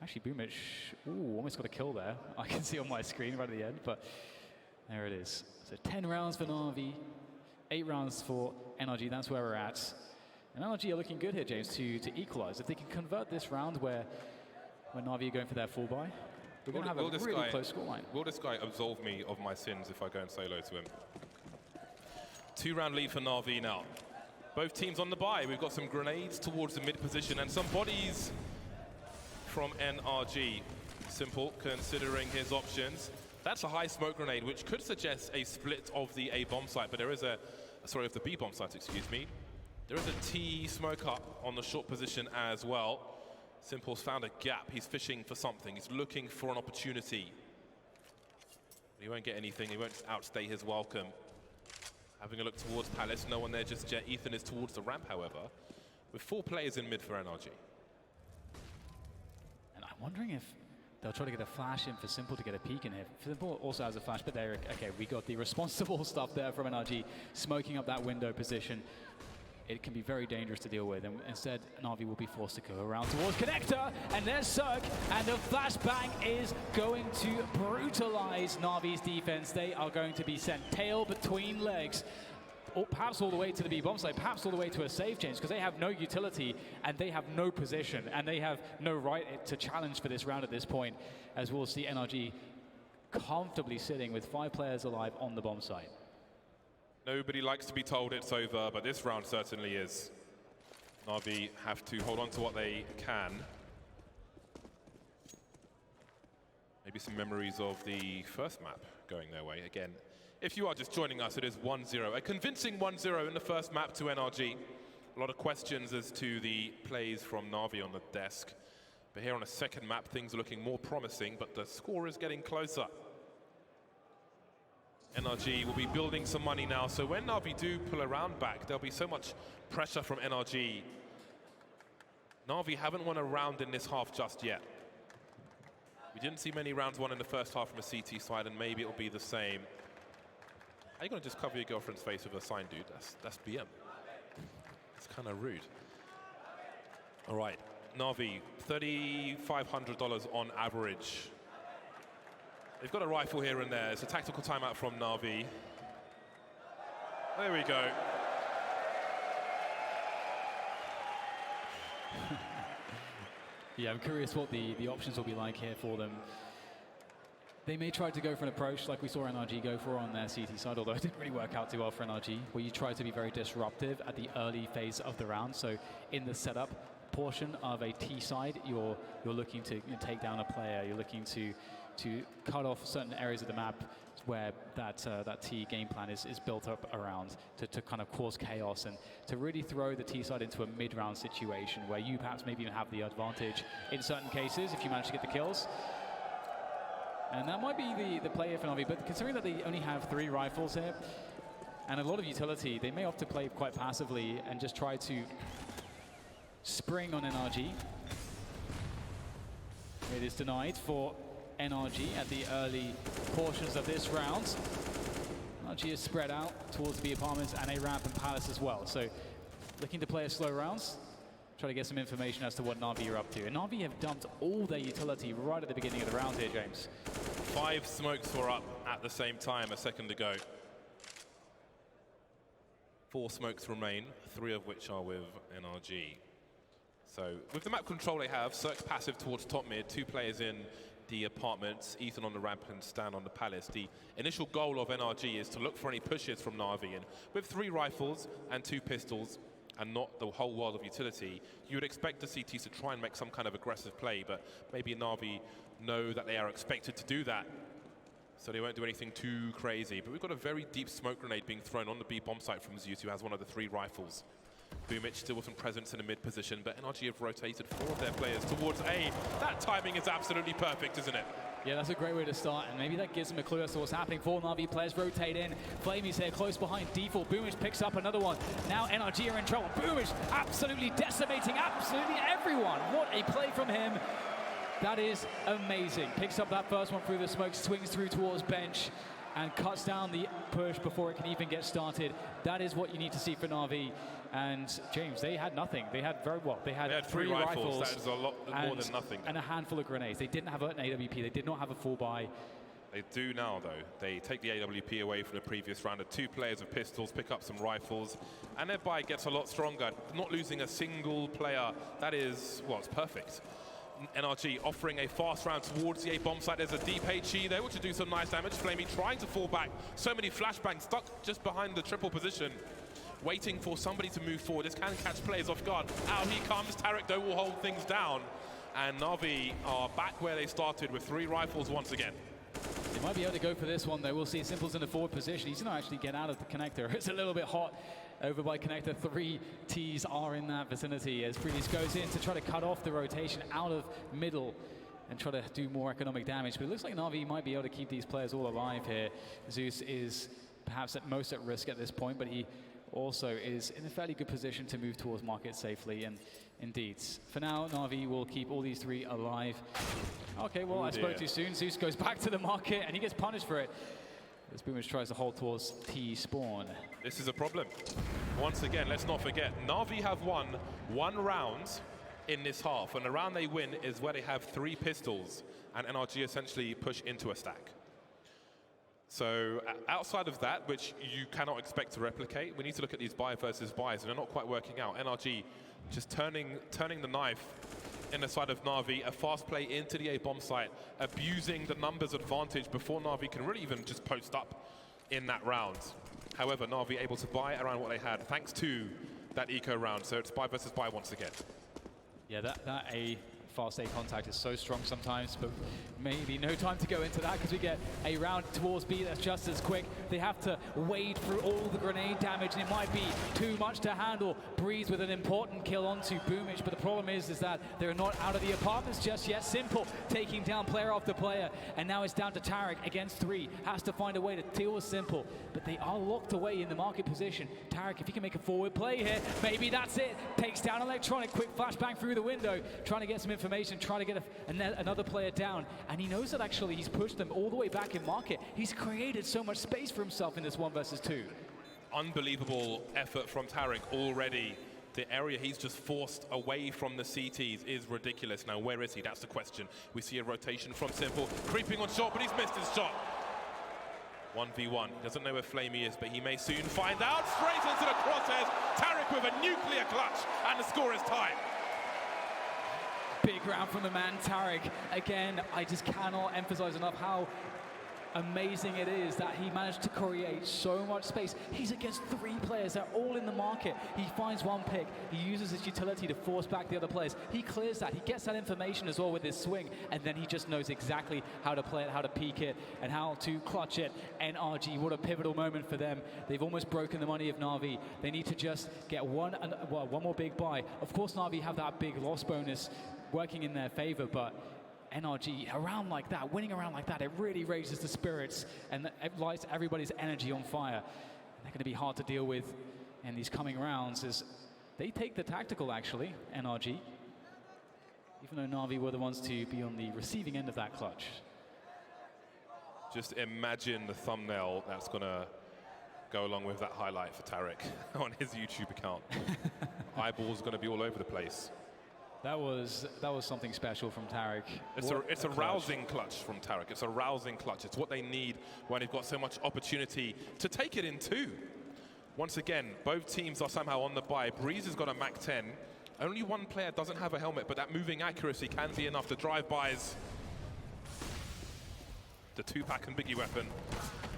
Actually, Boomich, almost got a kill there. I can see on my screen right at the end, but there it is. So 10 rounds for Na'Vi, 8 rounds for NRG. That's where we're at. And NRG are looking good here, James, to equalize. If they can convert this round where Na'Vi are going for their full buy, we're going to have a really close scoreline. Will this guy absolve me of my sins if I go and solo to him? 2-round lead for Na'Vi now. Both teams on the buy. We've got some grenades towards the mid position and some bodies from NRG. Simple, considering his options. That's a high smoke grenade, which could suggest a split of the A bomb site, but there is of the B bomb site, excuse me. There is a T smoke up on the short position as well. Simple's found a gap. He's fishing for something. He's looking for an opportunity. He won't get anything. He won't outstay his welcome. Having a look towards Palace, no one there just yet. Ethan is towards the ramp, however, with 4 players in mid for NRG. And I'm wondering if they'll try to get a flash in for Simple to get a peek in here. Simple also has a flash, but there, okay, we got the responsible stuff there from NRG, smoking up that window position. It can be very dangerous to deal with, and instead, Na'Vi will be forced to go around towards Connector, and there's Cirque, and the flashbang is going to brutalize Na'Vi's defense. They are going to be sent tail between legs, or perhaps all the way to the B-bomb site, perhaps all the way to a save change, because they have no utility, and they have no position, and they have no right to challenge for this round at this point, as we'll see NRG comfortably sitting with 5 players alive on the bomb site. Nobody likes to be told it's over, but this round certainly is. Na'Vi have to hold on to what they can. Maybe some memories of the first map going their way. Again, if you are just joining us, it is 1-0. A convincing 1-0 in the first map to NRG. A lot of questions as to the plays from Na'Vi on the desk. But here on a second map, things are looking more promising, but the score is getting closer. NRG will be building some money now, so when Na'Vi do pull a round back, there'll be so much pressure from NRG. Na'Vi haven't won a round in this half just yet. We didn't see many rounds won in the first half from a CT side, and maybe it'll be the same. Are you going to just cover your girlfriend's face with a sign, dude? That's BM. It's kind of rude. All right, Na'Vi, $3,500 on average. They've got a rifle here and there. It's a tactical timeout from Na'Vi. There we go. Yeah, I'm curious what the options will be like here for them. They may try to go for an approach like we saw NRG go for on their CT side, although it didn't really work out too well for NRG, where you try to be very disruptive at the early phase of the round. So in the setup portion of a T side, you're looking to take down a player. You're looking to cut off certain areas of the map where that T game plan is built up around to kind of cause chaos and to really throw the T side into a mid-round situation where you perhaps maybe even have the advantage in certain cases if you manage to get the kills. And that might be the play here for Na'Vi, but considering that they only have 3 rifles here and a lot of utility, they may opt to play quite passively and just try to spring on NRG. It is denied for NRG at the early portions of this round. NRG is spread out towards the apartments and a ramp and Palace as well. So looking to play a slow rounds, try to get some information as to what Na'Vi are up to. And Na'Vi have dumped all their utility right at the beginning of the round here, James. 5 smokes were up at the same time a second ago. 4 smokes remain, 3 of which are with NRG. So with the map control they have, Cirque passive towards top mid, 2 players in the apartments, Ethan on the ramp and Stan on the Palace. The initial goal of NRG is to look for any pushes from Na'Vi, and with 3 rifles and 2 pistols and not the whole world of utility, you would expect the CTs to try and make some kind of aggressive play, but maybe Na'Vi know that they are expected to do that, so they won't do anything too crazy. But we've got a very deep smoke grenade being thrown on the B bomb site from Zeus, who has one of the 3 rifles. Boomich still with some presence in the mid position, but NRG have rotated 4 of their players towards A. That timing is absolutely perfect, isn't it? Yeah, that's a great way to start, and maybe that gives them a clue as to what's happening. 4 Na'Vi players rotate in. Flamey's here close behind default. Boomich picks up another one. Now NRG are in trouble. Boomich absolutely decimating absolutely everyone. What a play from him. That is amazing. Picks up that first one through the smoke, swings through towards bench, and cuts down the push before it can even get started. That is what you need to see for Na'Vi. And James, they had nothing. They had they had 3 rifles. That is a lot more than nothing. And a handful of grenades. They didn't have an AWP. They did not have a full buy. They do now, though. They take the AWP away from the previous round. 2 players with pistols pick up some rifles, and their buy gets a lot stronger. Not losing a single player. That is, well, it's perfect. NRG offering a fast round towards the A bomb site. There's a deep HE there, which will do some nice damage. Flamey trying to fall back. So many flashbangs stuck just behind the triple position, waiting for somebody to move forward. This can catch players off guard. Out he comes. Tarek, though, will hold things down. And Na'Vi are back where they started with 3 rifles once again. They might be able to go for this one, though. We'll see Simple's in the forward position. He's going to actually get out of the connector. It's a little bit hot over by connector. 3 Ts are in that vicinity as Previous goes in to try to cut off the rotation out of middle and try to do more economic damage. But it looks like Na'Vi might be able to keep these players all alive here. Zeus is perhaps at most at risk at this point, but he also is in a fairly good position to move towards market safely. And indeed, for now, Na'Vi will keep all these three alive. Okay, well, I spoke too soon. Zeus goes back to the market, and he gets punished for it. As Boomage tries to hold towards T-spawn. This is a problem. Once again, let's not forget, Na'Vi have won 1 round in this half, and the round they win is where they have 3 pistols, and NRG essentially push into a stack. So outside of that, which you cannot expect to replicate, we need to look at these buy versus buys, and they're not quite working out. NRG just turning the knife in the side of Na'Vi, a fast play into the A bomb site, abusing the numbers advantage before Na'Vi can really even just post up in that round. However, Na'Vi able to buy around what they had thanks to that eco round. So it's buy versus buy once again. Yeah, that A fast A contact is so strong sometimes, but maybe no time to go into that because we get a round towards B that's just as quick. They have to wade through all the grenade damage, and it might be too much to handle. Breeze with an important kill onto Boomage, but the problem is that they're not out of the apartments just yet. Simple taking down player after player, and now it's down to Tarek against 3. Has to find a way to deal with Simple, but they are locked away in the market position. Tarek, if he can make a forward play here, maybe that's it. Takes down Electronic, quick flashbang through the window, trying to get some information, trying to get another player down, and he knows that actually he's pushed them all the way back in market. He's created so much space for himself in this 1 versus 2. Unbelievable effort from Tarek already. The area he's just forced away from the CTs is ridiculous. Now, where is he? That's the question. We see a rotation from Simple, creeping on shot, but he's missed his shot. 1v1. He doesn't know where Flamey is, but he may soon find out. Straight into the crosshairs. Tarek with a nuclear clutch, and the score is tied. Big round from the man, Tarek. Again, I just cannot emphasize enough how amazing it is that he managed to create so much space. He's against 3 players, they're all in the market. He finds 1 pick, he uses his utility to force back the other players. He clears that, he gets that information as well with his swing, and then he just knows exactly how to play it, how to peek it, and how to clutch it. NRG, what a pivotal moment for them. They've almost broken the money of Na'Vi. They need to just get one more big buy. Of course, Na'Vi have that big loss bonus working in their favor, but NRG, around like that, winning around like that, it really raises the spirits and it lights everybody's energy on fire. They're going to be hard to deal with in these coming rounds as they take the tactical, actually, NRG, even though Na'Vi were the ones to be on the receiving end of that clutch. Just imagine the thumbnail that's going to go along with that highlight for Tarek on his YouTube account. Eyeballs going to be all over the place. That was something special from Tarek. It's a rousing clutch from Tarek. It's a rousing clutch. It's what they need when they've got so much opportunity to take it in 2. Once again, both teams are somehow on the buy. Breeze has got a Mach 10. Only 1 player doesn't have a helmet, but that moving accuracy can be enough to drive bys. The 2-pack and Biggie weapon.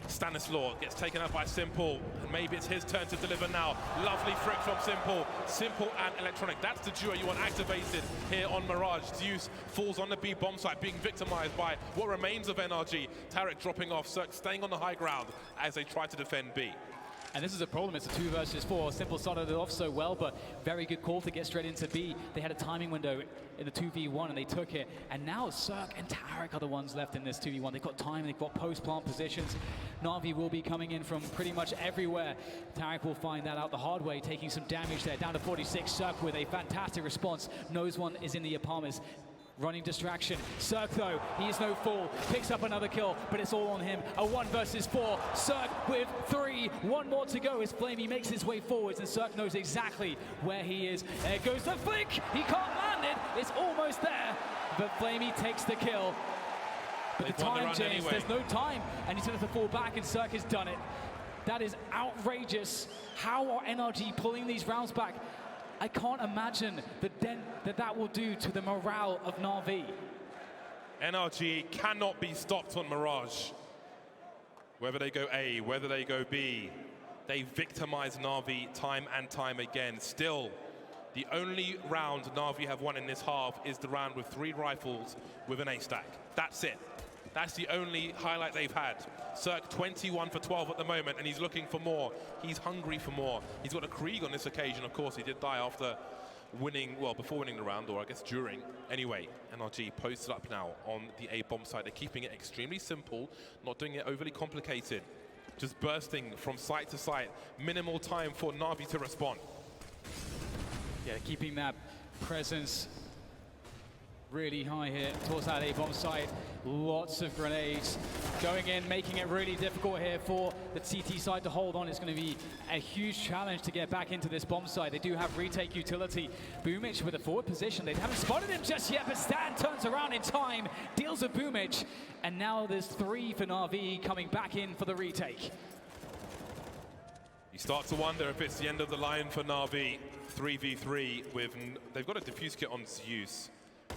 Stanislaw gets taken out by Simple, and maybe it's his turn to deliver now. Lovely frick from Simple. Simple and Electronic. That's the duo you want activated here on Mirage. Zeus falls on the B bomb site, being victimized by what remains of NRG. Tarek dropping off, Cirque staying on the high ground as they try to defend B. And this is a problem, it's a 2 versus 4. Simple started it off so well, but very good call to get straight into B. They had a timing window in the 2v1 and they took it. And now Cirque and Tarek are the ones left in this 2v1. They've got time, they've got post-plant positions. Na'Vi will be coming in from pretty much everywhere. Tarek will find that out the hard way, taking some damage there. Down to 46, Cirque with a fantastic response. Knows one is in the apartments. Running distraction. Cirque, though, he is no fool. Picks up another kill, but it's all on him. A 1 versus 4. Cirque with 3. 1 more to go as Flamey makes his way forwards, and Cirque knows exactly where he is. There goes the flick. He can't land it. It's almost there, but Flamey takes the kill. But the time, James, there's no time, and he's going to fall back, and Cirque has done it. That is outrageous. How are NRG pulling these rounds back? I can't imagine the dent that will do to the morale of Na'Vi. NRG cannot be stopped on Mirage. Whether they go A, whether they go B, they victimize Na'Vi time and time again. Still, the only round Na'Vi have won in this half is the round with 3 rifles with an A stack. That's it. That's the only highlight they've had. Cirque 21 for 12 at the moment, and he's looking for more. He's hungry for more. He's got a Krieg on this occasion, of course. He did die after winning, well, before winning the round, or I guess during. Anyway, NRG posted up now on the A bomb side. They're keeping it extremely simple, not doing it overly complicated. just bursting from site to site. Minimal time for Na'Vi to respond. Yeah, keeping that presence really high here towards that A-bomb site. Lots of grenades going in, making it really difficult here for the CT side to hold on. It's going to be a huge challenge to get back into this bomb site. They do have retake utility. Boomich with a forward position. They haven't spotted him just yet, but Stan turns around in time, deals with Boomich, and now there's 3 for Na'Vi coming back in for the retake. You start to wonder if it's the end of the line for Na'Vi. 3v3 with, they've got a defuse kit on Zeus,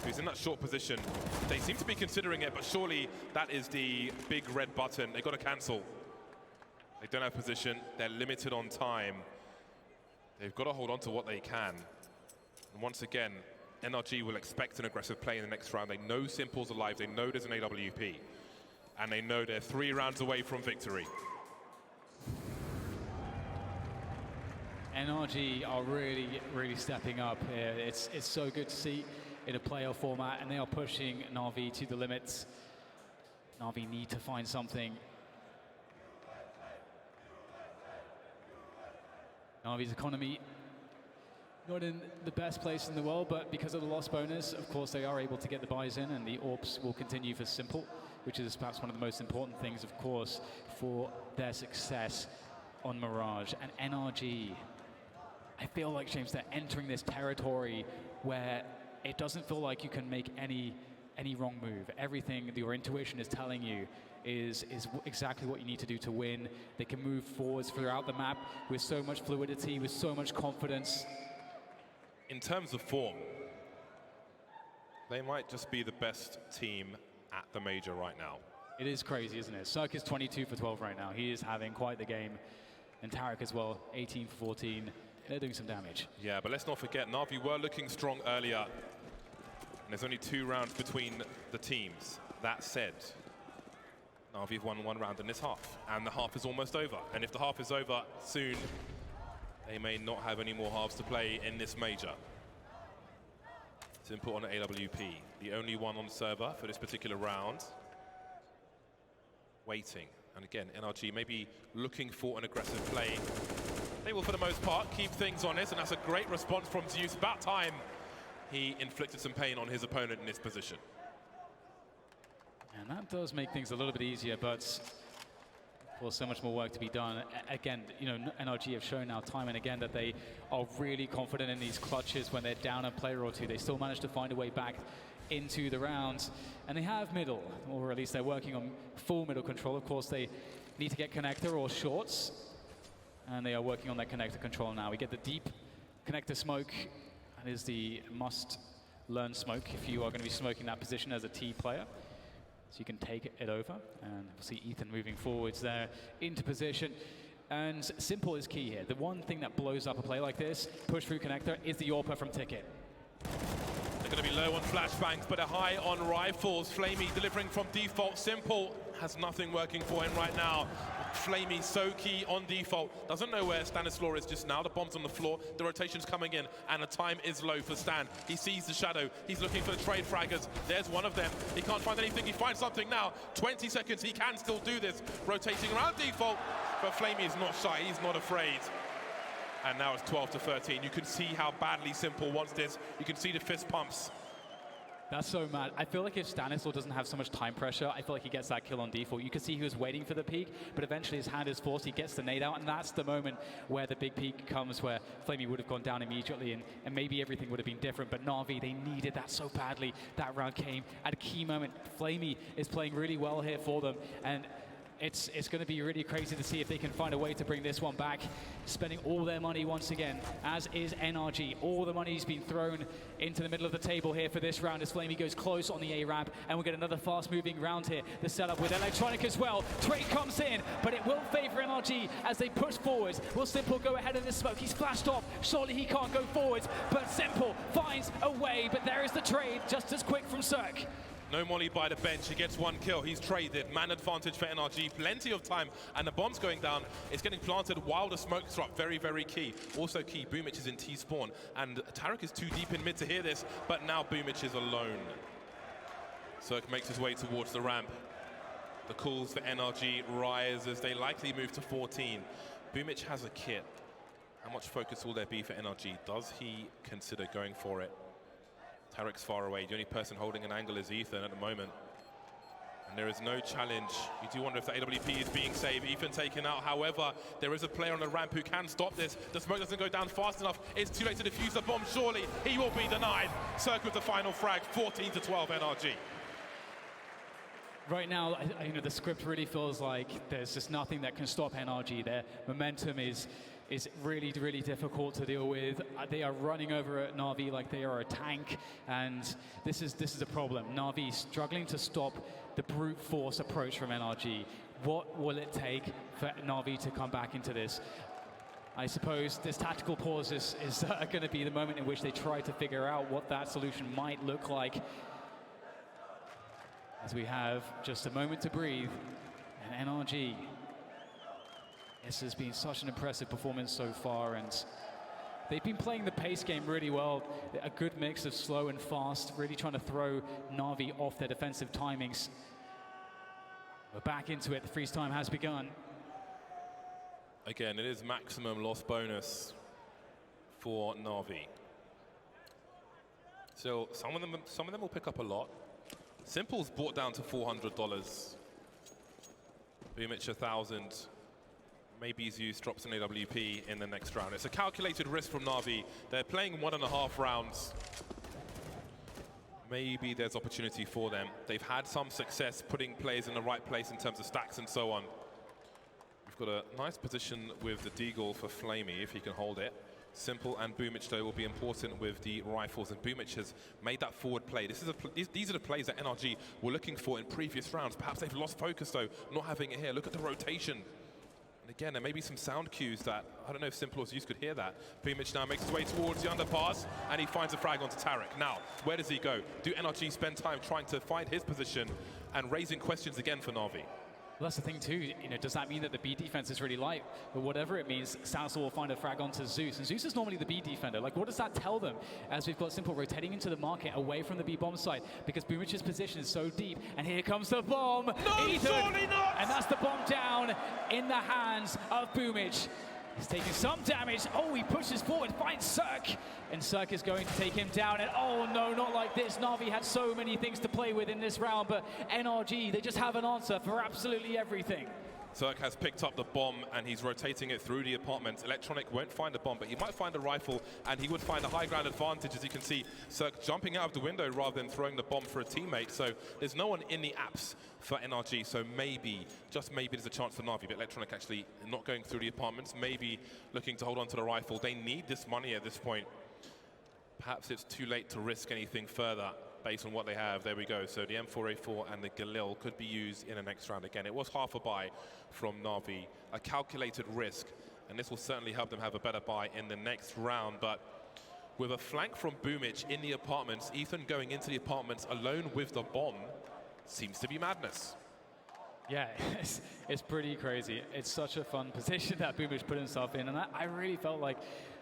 who's in that short position. They seem to be considering it, but surely that is the big red button. They've got to cancel. They don't have position. They're limited on time. They've got to hold on to what they can. And once again, NRG will expect an aggressive play in the next round. They know Simple's alive. They know there's an AWP. And they know they're 3 rounds away from victory. NRG are really stepping up here. It's so good to see in a playoff format, and they are pushing Na'Vi to the limits. Na'Vi need to find something. Na'Vi's economy not in the best place in the world, but because of the loss bonus, of course, they are able to get the buys in, and the AWPs will continue for Simple, which is perhaps one of the most important things, of course, for their success on Mirage. And NRG, I feel like, James, they're entering this territory where it doesn't feel like you can make any wrong move. Everything your intuition is telling you is exactly what you need to do to win. They can move forwards throughout the map with so much fluidity, with so much confidence. In terms of form, they might just be the best team at the major right now. It is crazy, isn't it? Cirque is 22 for 12 right now. He is having quite the game. And Tarek as well, 18 for 14. They're doing some damage. Yeah, but let's not forget, Na'Vi were looking strong earlier. And there's only 2 rounds between the teams. That said, Na'Vi have won 1 round in this half. And the half is almost over. And if the half is over soon, they may not have any more halves to play in this major. Simple on AWP. The only one on server for this particular round. Waiting. And again, NRG may be looking for an aggressive play. They will, for the most part, keep things honest, and that's a great response from Zeus. About time he inflicted some pain on his opponent in this position. And that does make things a little bit easier, but of course, so much more work to be done. Again, you know, NRG have shown now time and again that they are really confident in these clutches when they're down a player or two. They still manage to find a way back into the rounds, and they have middle, or at least they're working on full middle control. Of course, they need to get connector or shorts, and they are working on that connector control now. We get the deep connector smoke. That is the must-learn smoke if you are going to be smoking that position as a T player. So you can take it over, and we'll see Ethan moving forwards there into position. And Simple is key here. The one thing that blows up a play like this, push through connector, is the AWP from Ticket. They're going to be low on flashbangs, but they're high on rifles. Flamey delivering from default. Simple has nothing working for him right now. Flamey so key on default. Doesn't know where Stanislaw is just now. The bomb's on the floor. The rotation's coming in, and the time is low for Stan. He sees the shadow. He's looking for the trade fraggers. There's one of them. He can't find anything. He finds something now. 20 seconds. He can still do this. Rotating around default, but Flamey is not shy. He's not afraid. And now it's 12 to 13. You can see how badly Simple wants this. You can see the fist pumps. That's so mad. I feel like if Stanislaw doesn't have so much time pressure, I feel like he gets that kill on default. You can see he was waiting for the peak, but eventually his hand is forced. He gets the nade out, and that's the moment where the big peak comes, where Flamey would have gone down immediately, and maybe everything would have been different. But Na'Vi, they needed that so badly. That round came at a key moment. Flamey is playing really well here for them, and it's going to be really crazy to see if they can find a way to bring this one back. Spending all their money once again, as is NRG. All the money's been thrown into the middle of the table here for this round as Flamey goes close on the A-ramp, and we'll get another fast-moving round here. The setup with Electronic as well. Trade comes in, but it will favor NRG as they push forwards. Will Simple go ahead of the smoke? He's flashed off. Surely he can't go forwards, but Simple finds a way, but there is the trade just as quick from Cirque. No molly by the bench. He gets 1 kill. He's traded. Man advantage for NRG. Plenty of time. And the bomb's going down. It's getting planted while the smokes are up. Very, very key. Also key, Boomich is in T-spawn. And Tarek is too deep in mid to hear this. But now Boomich is alone. Cirque makes his way towards the ramp. The calls for NRG rise as they likely move to 14. Boomic has a kit. How much focus will there be for NRG? Does he consider going for it? Tarek's far away. The only person holding an angle is Ethan at the moment. And there is no challenge. You do wonder if the AWP is being saved. Ethan taken out. However, there is a player on the ramp who can stop this. The smoke doesn't go down fast enough. It's too late to defuse the bomb, surely. He will be denied. Cirque with the final frag, 14-12 NRG. Right now, you know, the script really feels like there's just nothing that can stop NRG. Their momentum is really, really difficult to deal with. They are running over at Na'Vi like they are a tank, and this is a problem. Na'Vi struggling to stop the brute force approach from NRG. What will it take for Na'Vi to come back into this? I suppose this tactical pause is going to be the moment in which they try to figure out what that solution might look like. As we have just a moment to breathe, and NRG. This has been such an impressive performance so far, and they've been playing the pace game really well. A good mix of slow and fast, really trying to throw Na'Vi off their defensive timings. We're back into it. The freeze time has begun. Again, it is maximum loss bonus for Na'Vi. So some of them will pick up a lot. Simple's brought down to $400. Boomic 1,000. Maybe Zeus drops an AWP in the next round. It's a calculated risk from Na'Vi. They're playing 1.5 rounds. Maybe there's opportunity for them. They've had some success putting players in the right place in terms of stacks and so on. We've got a nice position with the Deagle for Flamey, if he can hold it. Simple and Boomic, though, will be important with the rifles, and Boomic has made that forward play. These are the plays that NRG were looking for in previous rounds. Perhaps they've lost focus, though, not having it here. Look at the rotation. And again, there may be some sound cues that, I don't know if Simple or Zeus could hear that. Boomic now makes his way towards the underpass, and he finds a frag onto Tarek. Now, where does he go? Do NRG spend time trying to find his position and raising questions again for Na'Vi? Well, that's the thing too, you know, does that mean that the B defense is really light? But whatever it means, Sansel will find a frag onto Zeus. And Zeus is normally the B defender. Like, what does that tell them? As we've got Simple rotating into the market away from the B bomb site, because Boomic's position is so deep. And here comes the bomb. No, Ethan, surely not! and that's the bomb down in the hands of Boomic. He's taking some damage. Oh, he pushes forward, finds Cirque. And Cirque is going to take him down. And oh no, not like this. Na'Vi had so many things to play with in this round, but NRG, they just have an answer for absolutely everything. Cirque has picked up the bomb and he's rotating it through the apartments. Electronic won't find a bomb, but he might find a rifle, and he would find a high ground advantage. As you can see, Cirque jumping out of the window rather than throwing the bomb for a teammate. So there's no one in the apps for NRG, so maybe, just maybe, there's a chance for Na'Vi, but Electronic actually not going through the apartments, maybe looking to hold on to the rifle. They need this money at this point. Perhaps it's too late to risk anything further based on what they have. There we go. So the M4A4 and the Galil could be used in the next round. Again, it was half a buy from Na'Vi, a calculated risk, and this will certainly help them have a better buy in the next round. But with a flank from Boomic in the apartments, Ethan going into the apartments alone with the bomb seems to be madness. Yeah, it's pretty crazy. It's such a fun position that Boomic put himself in, and I really felt like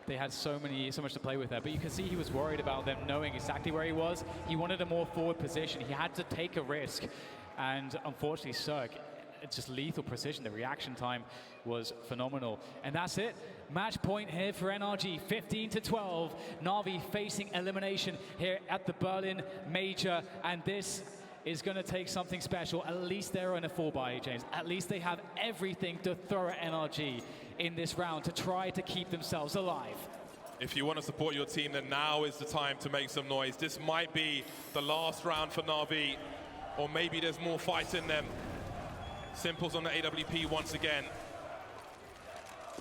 they had so much to play with there. But you can see he was worried about them knowing exactly where he was. He wanted a more forward position. He had to take a risk, and unfortunately, Cirque, it's just lethal precision. The reaction time was phenomenal, and that's it. Match point here for NRG, 15-12. Na'Vi facing elimination here at the Berlin Major, and this is going to take something special. At least they're in a 4-buy, James. At least they have everything to throw at NRG in this round to try to keep themselves alive. If you want to support your team, then now is the time to make some noise. This might be the last round for Na'Vi, or maybe there's more fight in them. Simple's on the AWP once again.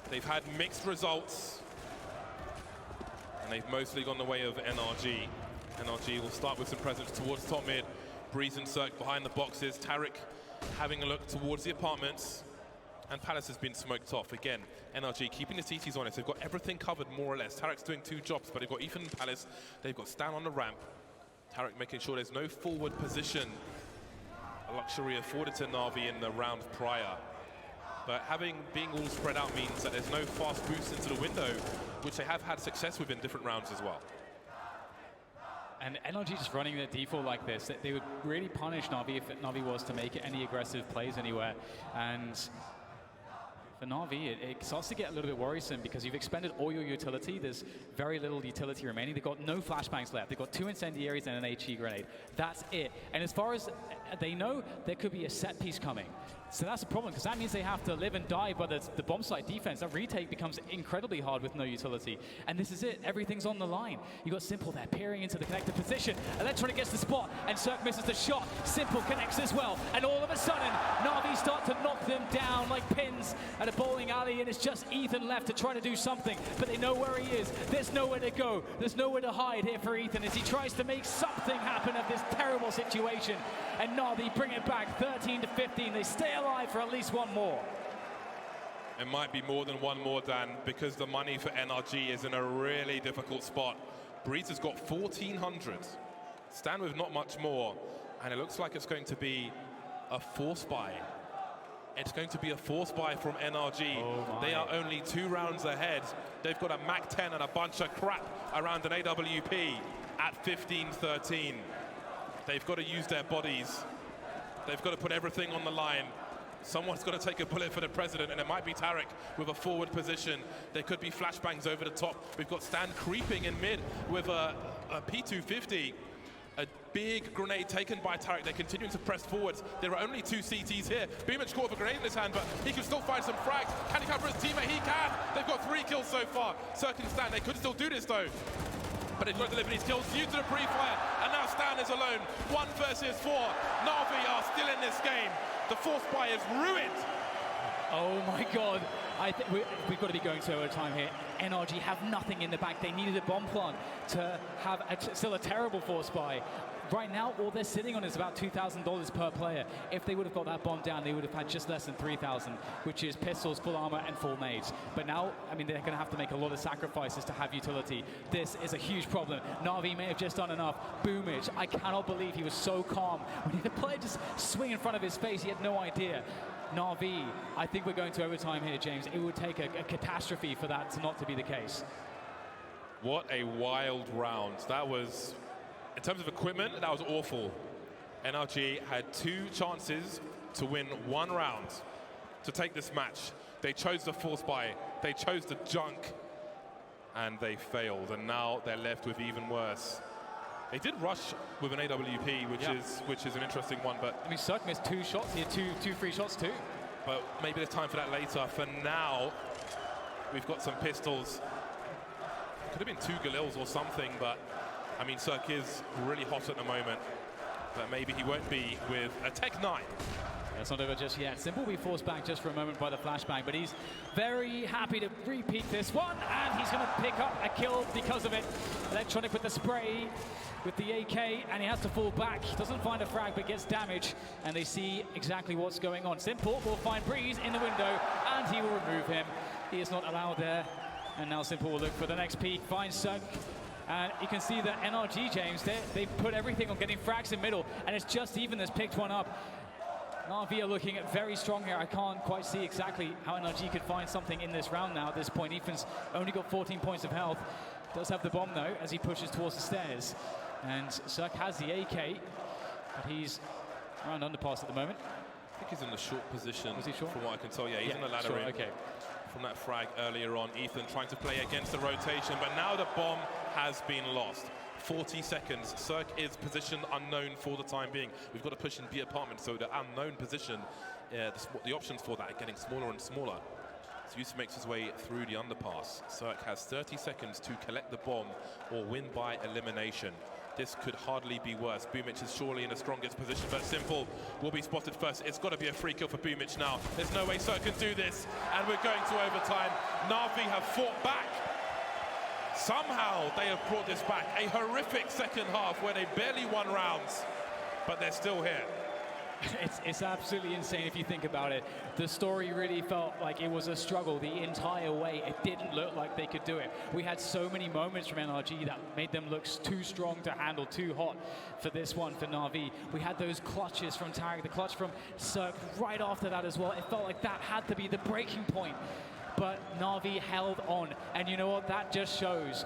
They've had mixed results, and they've mostly gone the way of NRG. NRG will start with some presence towards top mid. Breeze and Cirque behind the boxes. Tarek having a look towards the apartments. And Palace has been smoked off. Again, NRG keeping the CTs honest. They've got everything covered more or less. Tarek's doing 2 jobs, but they've got Ethan and Palace. They've got Stan on the ramp. Tarek making sure there's no forward position. A luxury afforded to Na'Vi in the round prior. But being all spread out means that there's no fast boost into the window, which they have had success with in different rounds as well. And NRG just running their default like this, they would really punish Na'Vi if Na'Vi was to make any aggressive plays anywhere. And for Na'Vi, it starts to get a little bit worrisome because you've expended all your utility. There's very little utility remaining. They've got no flashbangs left. They've got 2 incendiaries and an HE grenade. That's it. And as far as they know, there could be a set piece coming. So that's a problem, because that means they have to live and die by the bomb site defense. That retake becomes incredibly hard with no utility. And this is it. Everything's on the line. You got Simple there, peering into the connected position. Electronic gets the spot, and Cirque misses the shot. Simple connects as well. And all of a sudden, Na'Vi start to knock them down like pins at a bowling alley, and it's just Ethan left to try to do something. But they know where he is. There's nowhere to go. There's nowhere to hide here for Ethan as he tries to make something happen of this terrible situation. And Na'Vi bring it back 13-15. They stay alive for at least one more. It might be more than one more, Dan, because the money for NRG is in a really difficult spot. Breeze has got 1,400. Stan with not much more. And it looks like it's going to be a force buy. It's going to be a force buy from NRG. Oh they are only 2 rounds ahead. They've got a Mac 10 and a bunch of crap around an AWP at 15-13. They've got to use their bodies. They've got to put everything on the line. Someone's got to take a bullet for the president, and it might be Tarek with a forward position. There could be flashbangs over the top. We've got Stan creeping in mid with a P250. A big grenade taken by Tarek. They're continuing to press forwards. There are only 2 CTs here. Beamish caught with a grenade in his hand, but he can still find some frags. Can he cover his teammate? He can. They've got 3 kills so far. Cirque and Stan, they could still do this though. But they've got to deliver these kills due to the pre-fire. And now Stan is alone. 1 versus 4. Na'Vi are still in this game. The force buy is ruined. Oh my God. I think we've got to be going to overtime here. NRG have nothing in the back. They needed a bomb plant to have still a terrible force buy. Right now, all they're sitting on is about $2,000 per player. If they would have got that bomb down, they would have had just less than 3,000, which is pistols, full armor, and full nades. But now, I mean, they're going to have to make a lot of sacrifices to have utility. This is a huge problem. Na'Vi may have just done enough. Boomage, I cannot believe he was so calm. When the player just swing in front of his face, he had no idea. Na'Vi, I think we're going to overtime here, James. It would take a catastrophe for that not to be the case. What a wild round. That was, in terms of equipment, that was awful. NRG had 2 chances to win 1 round to take this match. They chose the force buy, they chose the junk, and they failed. And now they're left with even worse. They did rush with an AWP, which is an interesting one, but I mean, Cirque missed 2 shots. He had two free shots too. But maybe there's time for that later. For now, we've got some pistols. Could have been 2 Galils or something, but I mean, Cirque is really hot at the moment. But maybe he won't be with a Tech 9. That's not over just yet. Simple will be forced back just for a moment by the flashbang, but he's very happy to repeat this one, and he's going to pick up a kill because of it. Electronic with the spray, with the AK, and he has to fall back. He doesn't find a frag, but gets damage, and they see exactly what's going on. Simple will find Breeze in the window, and he will remove him. He is not allowed there, and now Simple will look for the next peek, finds Cirque. And you can see that NRG, James, they put everything on getting frags in middle, and it's just Even that's picked one up. Na'Vi are looking at very strong here. I can't quite see exactly how NRG could find something in this round now at this point. Ethan's only got 14 points of health. Does have the bomb, though, as he pushes towards the stairs. And Cirque has the AK, but he's around underpass at the moment. I think he's in the short position. Was he short? From what I can tell, yeah, he's in the ladder short, in. okay. From that frag earlier on, Ethan trying to play against the rotation, but now the bomb has been lost. 40 seconds. Cirque is positioned unknown for the time being. We've got to push in B apartment, so the unknown position, the options for that are getting smaller and smaller. So Yusuf makes his way through the underpass. Cirque has 30 seconds to collect the bomb or win by elimination. This could hardly be worse. Boomich is surely in the strongest position, but Simple will be spotted first. It's got to be a free kill for Boomich now. There's no way Cirque can do this, and we're going to overtime. Na'Vi have fought back. Somehow they have brought this back. A horrific second half where they barely won rounds, but they're still here. It's absolutely insane if you think about it. The story really felt like it was a struggle the entire way. It didn't look like they could do it. We had so many moments from NRG that made them look too strong to handle, too hot for this one for Na'Vi. We had those clutches from Tarek, the clutch from Cirque right after that as well. It felt like that had to be the breaking point. But Na'Vi held on. And you know what? That just shows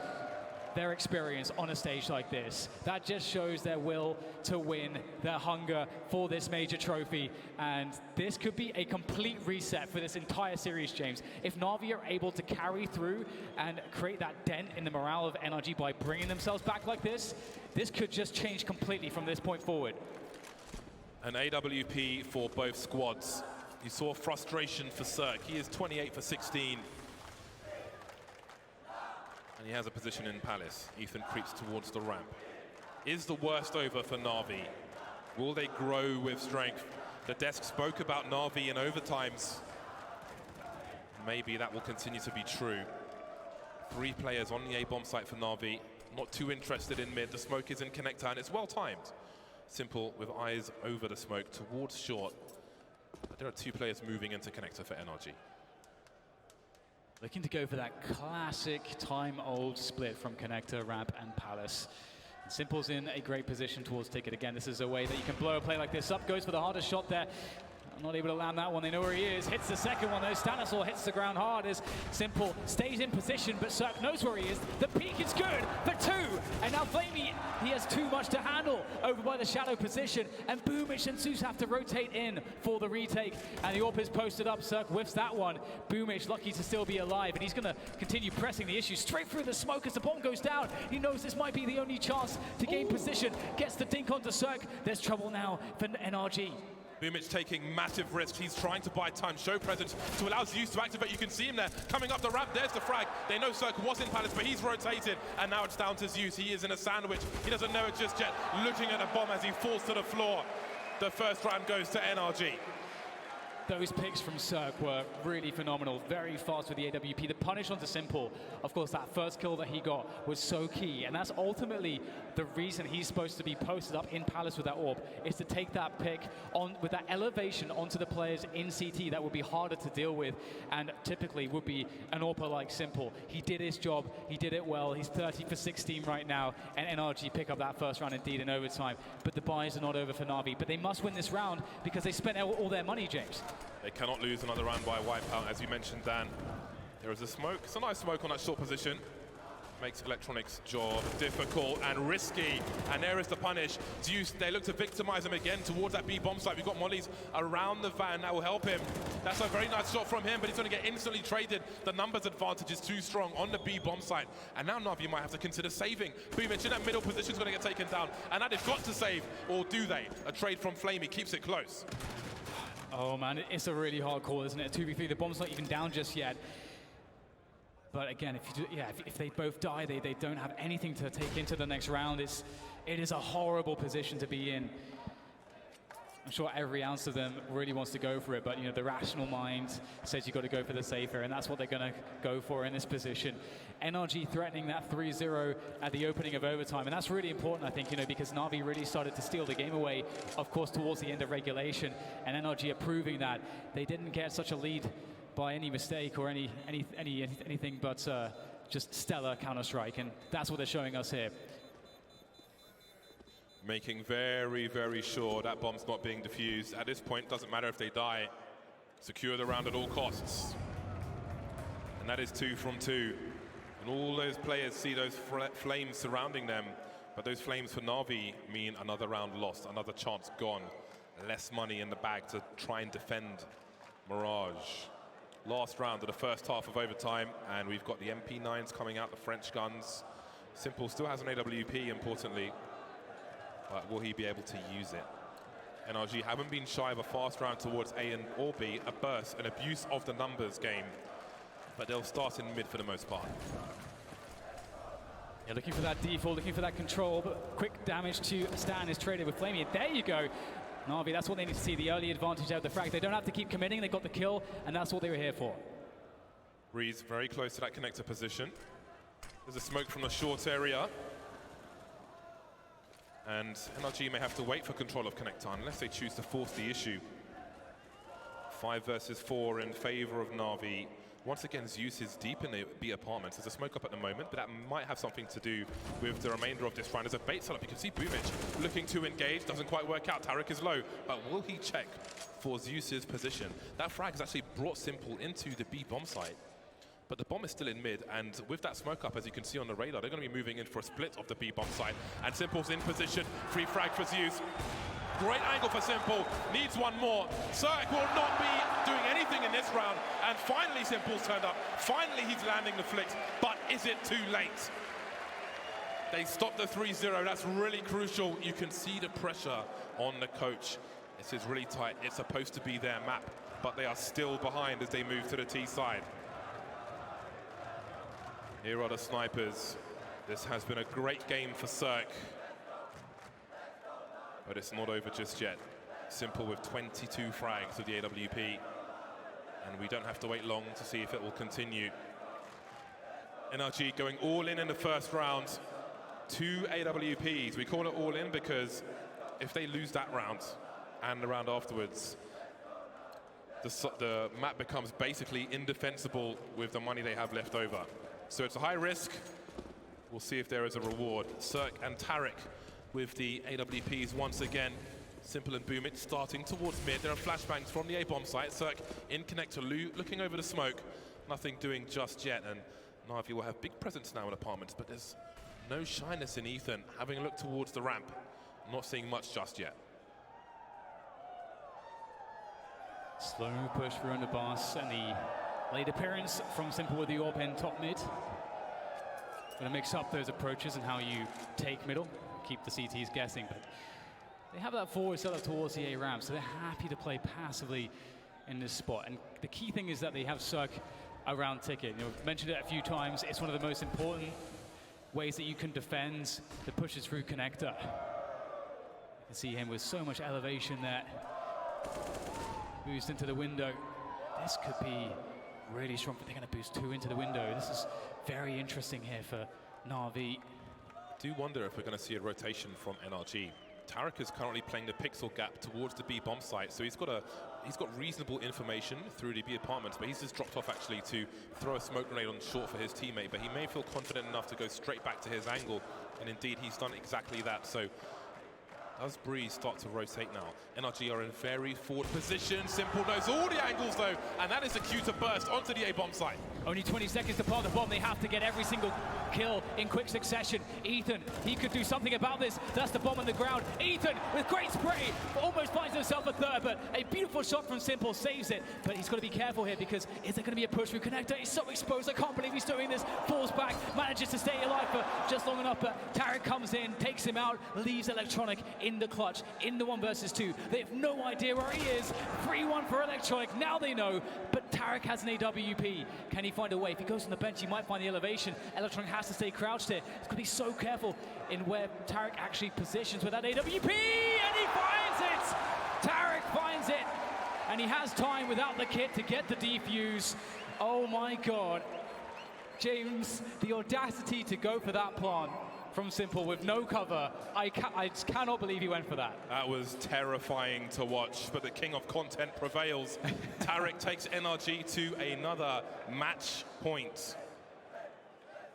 their experience on a stage like this. That just shows their will to win, their hunger for this major trophy. And this could be a complete reset for this entire series, James. If Na'Vi are able to carry through and create that dent in the morale of NRG by bringing themselves back like this could just change completely from this point forward. An AWP for both squads. You saw frustration for Cirque. He is 28 for 16. And he has a position in Palace. Ethan creeps towards the ramp. Is the worst over for Na'Vi? Will they grow with strength? The desk spoke about Na'Vi in overtimes. Maybe that will continue to be true. 3 players on the A-bomb site for Na'Vi. Not too interested in mid. The smoke is in connector and it's well timed. Simple with eyes over the smoke towards short. But there are 2 players moving into connector for NRG. Looking to go for that classic time-old split from connector, ramp, and Palace. And Simple's in a great position towards ticket. Again, this is a way that you can blow a play like this up. Goes for the hardest shot there. Not able to land that one. They know where he is. Hits the second one though. Stanislaw hits the ground hard as Simple stays in position, but Cirque knows where he is. The peak is good for 2. And now Flamey, he has too much to handle over by the shadow position. And Boomich and Zeus have to rotate in for the retake. And the AWP is posted up. Cirque whiffs that one. Boomich lucky to still be alive. And he's going to continue pressing the issue straight through the smoke as the bomb goes down. He knows this might be the only chance to gain position. Gets the dink onto Cirque. There's trouble now for NRG. Boomich taking massive risks. He's trying to buy time, show presence to allow Zeus to activate. You can see him there coming up the ramp. There's the frag. They know Cirque was in Palace, but he's rotated. And now it's down to Zeus. He is in a sandwich. He doesn't know it just yet. Looking at the bomb as he falls to the floor. The first round goes to NRG. Those picks from Cirque were really phenomenal, very fast with the AWP. The punish onto Simple, of course, that first kill that he got was so key, and that's ultimately the reason he's supposed to be posted up in Palace with that AWP, is to take that pick on with that elevation onto the players in CT that would be harder to deal with, and typically would be an AWPer like Simple. He did his job, he did it well, he's 30 for 16 right now, and NRG pick up that first round indeed in overtime. But the buys are not over for Na'Vi, but they must win this round because they spent all their money, James. They cannot lose another round by a wipeout, as you mentioned, Dan. There is a smoke. It's a nice smoke on that short position. Makes Electronics' job difficult and risky. And there is the punish. Zeus, they look to victimize him again towards that B bomb site. We've got mollies around the van that will help him. That's a very nice shot from him, but he's going to get instantly traded. The numbers advantage is too strong on the B bomb site. And now Na'Vi might have to consider saving. Boomich in that middle position is going to get taken down. And that they've got to save, or do they? A trade from Flamey keeps it close. Oh man, it's a really hard call, isn't it? 2v3, the bomb's not even down just yet. But again, if they both die, they don't have anything to take into the next round. It is a horrible position to be in. I'm sure every ounce of them really wants to go for it, but the rational mind says you've got to go for the safer, and that's what they're going to go for in this position. NRG threatening that 3-0 at the opening of overtime, and that's really important, I think, because Na'Vi really started to steal the game away, of course, towards the end of regulation, and NRG are proving that they didn't get such a lead by any mistake or anything but just stellar Counter-Strike, and that's what they're showing us here. Making very, very sure that bomb's not being defused. At this point, doesn't matter if they die. Secure the round at all costs. And that is 2 from 2. And all those players see those flames surrounding them. But those flames for Na'Vi mean another round lost, another chance gone. Less money in the bag to try and defend Mirage. Last round of the first half of overtime, and we've got the MP9s coming out, the French guns. Simple still has an AWP, importantly. But will he be able to use it? NRG haven't been shy of a fast round towards A and or B, a burst, an abuse of the numbers game. But they'll start in mid for the most part. Yeah, looking for that default, looking for that control, but quick damage to Stan is traded with Flamey. There you go. Na'Vi, that's what they need to see, the early advantage out of the frag. They don't have to keep committing, they got the kill, and that's what they were here for. Reed's very close to that connector position. There's a smoke from the short area. And NRG may have to wait for control of connector unless they choose to force the issue. 5 versus 4 in favor of Na'Vi. Once again, Zeus is deep in the B apartments. There's a smoke up at the moment, but that might have something to do with the remainder of this round. There's a bait setup. You can see Boomich looking to engage. Doesn't quite work out. Tarek is low, but will he check for Zeus's position? That frag has actually brought Simple into the B bomb site. But the bomb is still in mid, and with that smoke up, as you can see on the radar, they're going to be moving in for a split of the B bomb side. And Simple's in position, free frag for Zeus. Great angle for Simple, needs one more. Cirque will not be doing anything in this round, and finally Simple's turned up. Finally he's landing the flicks, but is it too late? They stopped the 3-0, that's really crucial. You can see the pressure on the coach. This is really tight, it's supposed to be their map, but they are still behind as they move to the T side. Here are the snipers. This has been a great game for Cirque. But it's not over just yet. Simple with 22 frags of the AWP. And we don't have to wait long to see if it will continue. NRG going all in the first round. 2 AWPs. We call it all in because if they lose that round and the round afterwards, the map becomes basically indefensible with the money they have left over. So it's a high risk. We'll see if there is a reward. Cirque and Tarek with the AWPs once again. Simple and Boom It starting towards mid. There are flashbangs from the A-bomb site. Cirque in connector, Lu looking over the smoke. Nothing doing just yet, and Na'Vi will have big presence now in apartments, but there's no shyness in Ethan. Having a look towards the ramp, not seeing much just yet. Slow push through underpass, and the late appearance from Simple with the AWP in top mid. Going to mix up those approaches and how you take middle, keep the CTs guessing, but they have that forward setup towards the A ramp, so they're happy to play passively in this spot. And the key thing is that they have Cirque around ticket. You know, I've mentioned it a few times, it's one of the most important ways that you can defend the pushes through connector. You can see him with so much elevation there. Boost into the window. This could be really strong, but they're going to boost 2 into the window. This is very interesting here for Na'Vi. Do wonder if we're going to see a rotation from NRG. Tarek is currently playing the pixel gap towards the B bomb site, so he's got reasonable information through the B apartments, but he's just dropped off actually to throw a smoke grenade on short for his teammate, but he may feel confident enough to go straight back to his angle, and indeed he's done exactly that. So does Breeze start to rotate now? NRG are in very forward position. Simple knows all the angles though, and that is a cue to burst onto the A-bomb site. Only 20 seconds to plant the bomb. They have to get every single kill in quick succession. Ethan, he could do something about this. That's the bomb on the ground. Ethan with great spray, almost finds himself a third, but a beautiful shot from Simple saves it. But he's got to be careful here because is there going to be a push through connector? He's so exposed. I can't believe he's doing this. Falls back, manages to stay alive for just long enough, but Tarek comes in, takes him out, leaves Electronic in the clutch, in the 1 versus 2. They have no idea where he is. 3-1 for Electronic. Now they know, but Tarek has an AWP. Can he find a way? If he goes on the bench, he might find the elevation. Electronic has to stay crouched here. He's got to be so careful in where Tarek actually positions with that AWP, and he finds it! Tarek finds it, and he has time without the kit to get the defuse. Oh my God. James, the audacity to go for that plant from Simple with no cover. I just cannot believe he went for that. That was terrifying to watch, but the king of content prevails. Tarek takes NRG to another match point.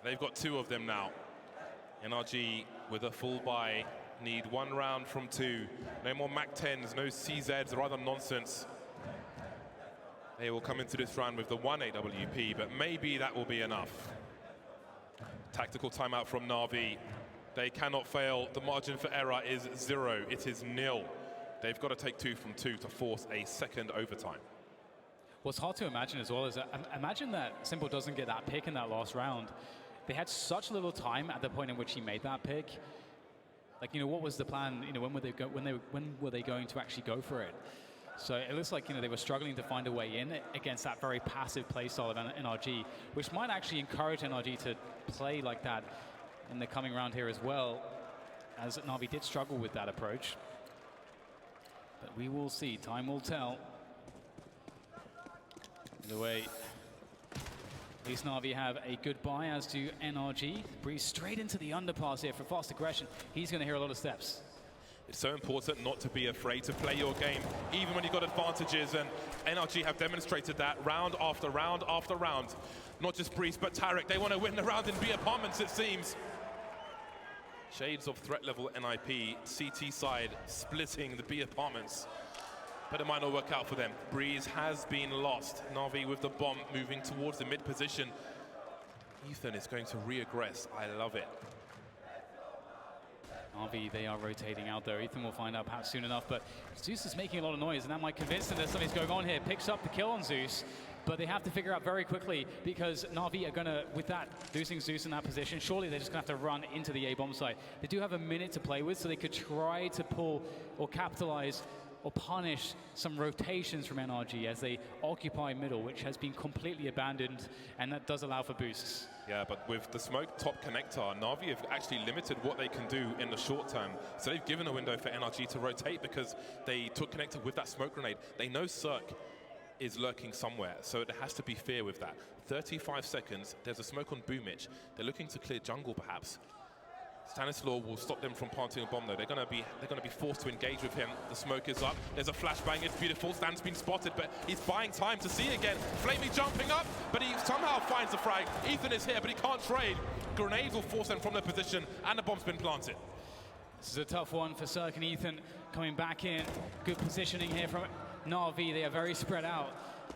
They've got 2 of them now. NRG with a full buy, need 1 round from 2. No more MAC-10s, no CZs or other nonsense. They will come into this round with the 1 AWP, but maybe that will be enough. Tactical timeout from Na'Vi. They cannot fail. The margin for error is 0. It is 0. They've got to take 2 from 2 to force a second overtime. What's hard to imagine as well is that imagine that Simple doesn't get that pick in that last round. They had such little time at the point in which he made that pick. Like, you know, what was the plan? You know, when were they going to actually go for it? So it looks like, you know, they were struggling to find a way in against that very passive play style of NRG, which might actually encourage NRG to play like that in the coming round here as well, as Na'Vi did struggle with that approach. But we will see. Time will tell. Either way, at least Na'Vi have a good buy, as do NRG. Breeze straight into the underpass here for fast aggression. He's going to hear a lot of steps. It's so important not to be afraid to play your game, even when you've got advantages, and NRG have demonstrated that round after round after round. Not just Breeze, but Tarek. They want to win the round in B apartments, it seems. Shades of threat level NIP, CT side splitting the B apartments. but it might not work out for them. Breeze has been lost. Na'Vi with the bomb moving towards the mid position. Ethan is going to re-aggress. I love it. Na'Vi, they are rotating out there. Ethan will find out perhaps soon enough, but Zeus is making a lot of noise, and that might convince them that something's going on here. Picks up the kill on Zeus, but they have to figure out very quickly, because Na'Vi are gonna, with that, losing Zeus in that position, surely they're just gonna have to run into the A-bomb site. They do have a minute to play with, so they could try to pull or capitalize or punish some rotations from NRG as they occupy middle, which has been completely abandoned, and that does allow for boosts. Yeah, but with the smoke top connector, Na'Vi have actually limited what they can do in the short term. So they've given a window for NRG to rotate because they took connector with that smoke grenade. They know Cirque is lurking somewhere, so there has to be fear with that. 35 seconds, there's a smoke on Boomich. They're looking to clear jungle perhaps. Stanislaw will stop them from planting a bomb though. They're gonna be forced to engage with him. The smoke is up. There's a flashbang. It's beautiful. Stan's been spotted, but he's buying time to see again. Flamey jumping up, but he somehow finds the frag. Ethan is here, but he can't trade. Grenades will force them from their position, and the bomb's been planted. This is a tough one for Cirque and Ethan coming back in. Good positioning here from Na'Vi. They are very spread out.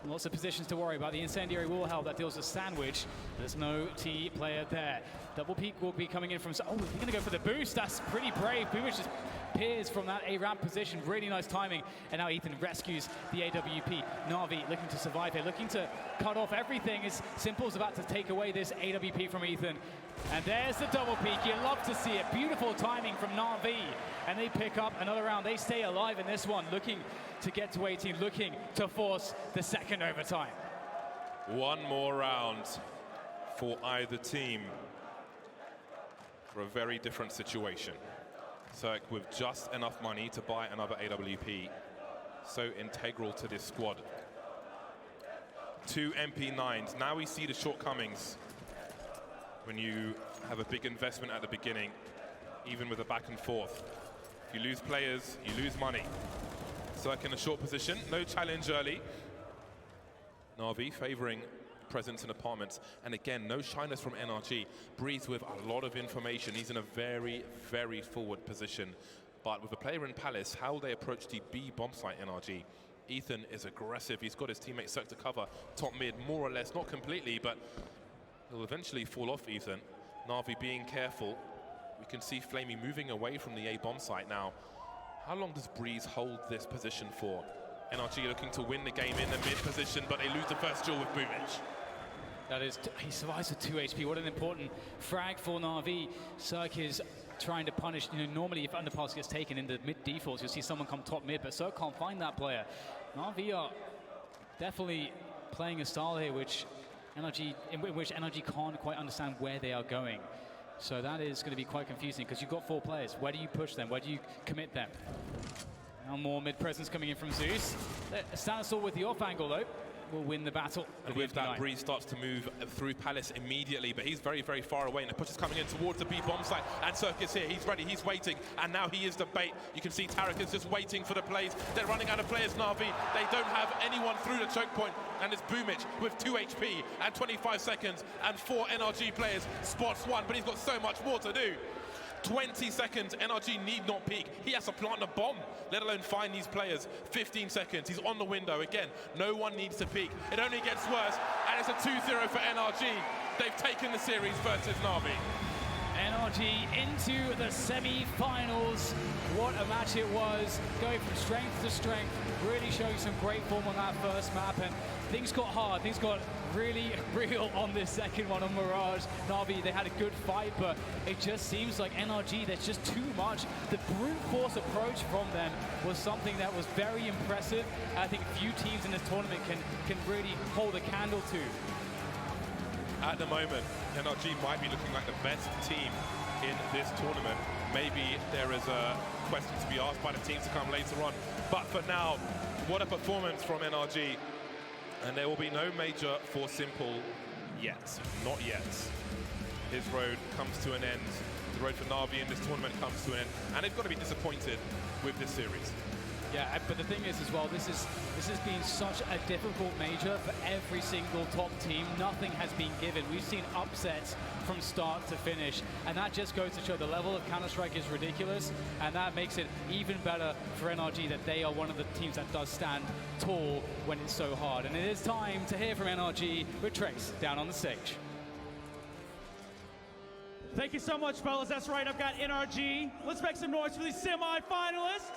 Lots of positions to worry about. The incendiary will help. That deals a sandwich. There's no T player there. Double peek will be coming in from... Oh, they're going to go for the boost. That's pretty brave. Boomich just peers from that A-ramp position. Really nice timing. And now Ethan rescues the AWP. Na'Vi looking to survive here. Looking to cut off everything as Simple's about to take away this AWP from Ethan. And there's the double peek. You love to see it. Beautiful timing from Na'Vi. And they pick up another round. They stay alive in this one. Looking to get to 18, looking to force the second overtime. One more round for either team for a very different situation. Cirque with just enough money to buy another AWP, so integral to this squad. 2 MP9s. Now we see the shortcomings when you have a big investment at the beginning, even with a back and forth. If you lose players, you lose money. Cirque in a short position, no challenge early. Na'Vi favoring presence in apartments, and again, no shyness from NRG. Breeze with a lot of information. He's in a very, very forward position. But with a player in Palace, how will they approach the B bomb site NRG? Ethan is aggressive. He's got his teammate Cirque to cover top mid, more or less, not completely, but he'll eventually fall off Ethan. Na'Vi being careful. We can see Flamey moving away from the A bomb site now. How long does Breeze hold this position for? NRG looking to win the game in the mid position, but they lose the first duel with Boomich. That is, he survives with 2 HP. What an important frag for Na'Vi. Cirque is trying to punish, normally if underpass gets taken in the mid defaults, you'll see someone come top mid, but Cirque can't find that player. Na'Vi are definitely playing a style here in which NRG can't quite understand where they are going. So that is going to be quite confusing because you've got 4 players. Where do you push them? Where do you commit them? Now more mid-presence coming in from Zeus. Stanislaw with the off angle though will win the battle. And with that, Breeze starts to move through Palace immediately, but he's very, very far away, and the push is coming in towards the B bomb site, and Cirque is here, he's ready, he's waiting, and now he is the bait. You can see Tarek is just waiting for the plays. They're running out of players, Na'Vi. They don't have anyone through the choke point, and it's Boomich with 2 HP and 25 seconds, and 4 NRG players. Spots one, but he's got so much more to do. 20 seconds, NRG need not peek. He has to plant a bomb, let alone find these players. 15 seconds, he's on the window. Again, no one needs to peek. It only gets worse, and it's a 2-0 for NRG. They've taken the series versus Na'Vi. NRG into the semi-finals. What a match it was, going from strength to strength, really showing some great form on that first map, and things got hard, things got really real on this second one on Mirage. Na'Vi, they had a good fight, but it just seems like NRG, there's just too much. The brute force approach from them was something that was very impressive. I think few teams in this tournament can really hold a candle to. At the moment, NRG might be looking like the best team in this tournament. Maybe there is a question to be asked by the teams to come later on. But for now, what a performance from NRG. And there will be no major for Simple yet. Not yet. His road comes to an end. The road for Na'Vi in this tournament comes to an end. And they've got to be disappointed with this series. Yeah, but the thing is as well, this has been such a difficult major for every single top team. Nothing has been given. We've seen upsets from start to finish, and that just goes to show the level of Counter-Strike is ridiculous, and that makes it even better for NRG that they are one of the teams that does stand tall when it's so hard. And it is time to hear from NRG with Trace down on the stage. Thank you so much, fellas. That's right, I've got NRG. Let's make some noise for these semi-finalists.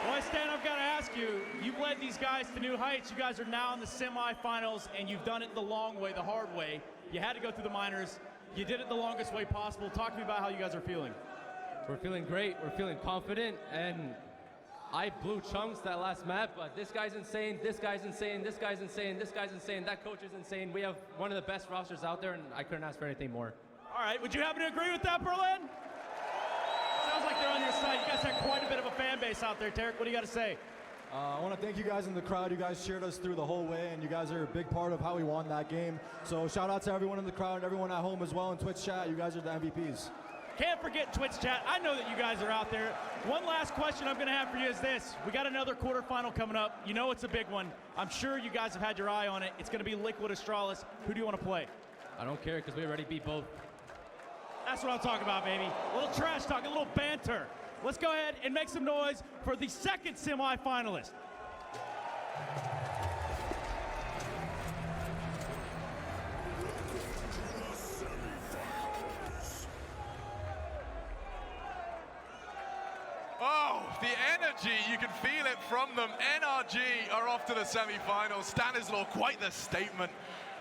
Well, Stan, I've got to ask you, you've led these guys to new heights. You guys are now in the semi-finals, and you've done it the long way, the hard way. You had to go through the minors. You did it the longest way possible. Talk to me about how you guys are feeling. We're feeling great. We're feeling confident, and I blew chunks that last map, but this guy's insane, this guy's insane, this guy's insane, this guy's insane, that coach is insane. We have one of the best rosters out there, and I couldn't ask for anything more. All right, would you happen to agree with that, Berlin? Sounds like they're on your side. You guys have quite a bit of a fan base out there. Tarek, what do you got to say? I want to thank you guys in the crowd. You guys cheered us through the whole way, and you guys are a big part of how we won that game. So shout out to everyone in the crowd, everyone at home as well in Twitch chat. You guys are the MVPs. Can't forget Twitch chat. I know that you guys are out there. One last question I'm going to have for you is this. We got another quarterfinal coming up. You know it's a big one. I'm sure you guys have had your eye on it. It's going to be Liquid Astralis. Who do you want to play? I don't care because we already beat both. That's what I'm talking about, baby. A little trash talk, a little banter. Let's go ahead and make some noise for the second semi-finalist. Oh, the energy, you can feel it from them. NRG are off to the semi-finals. Stanislaw, quite the statement.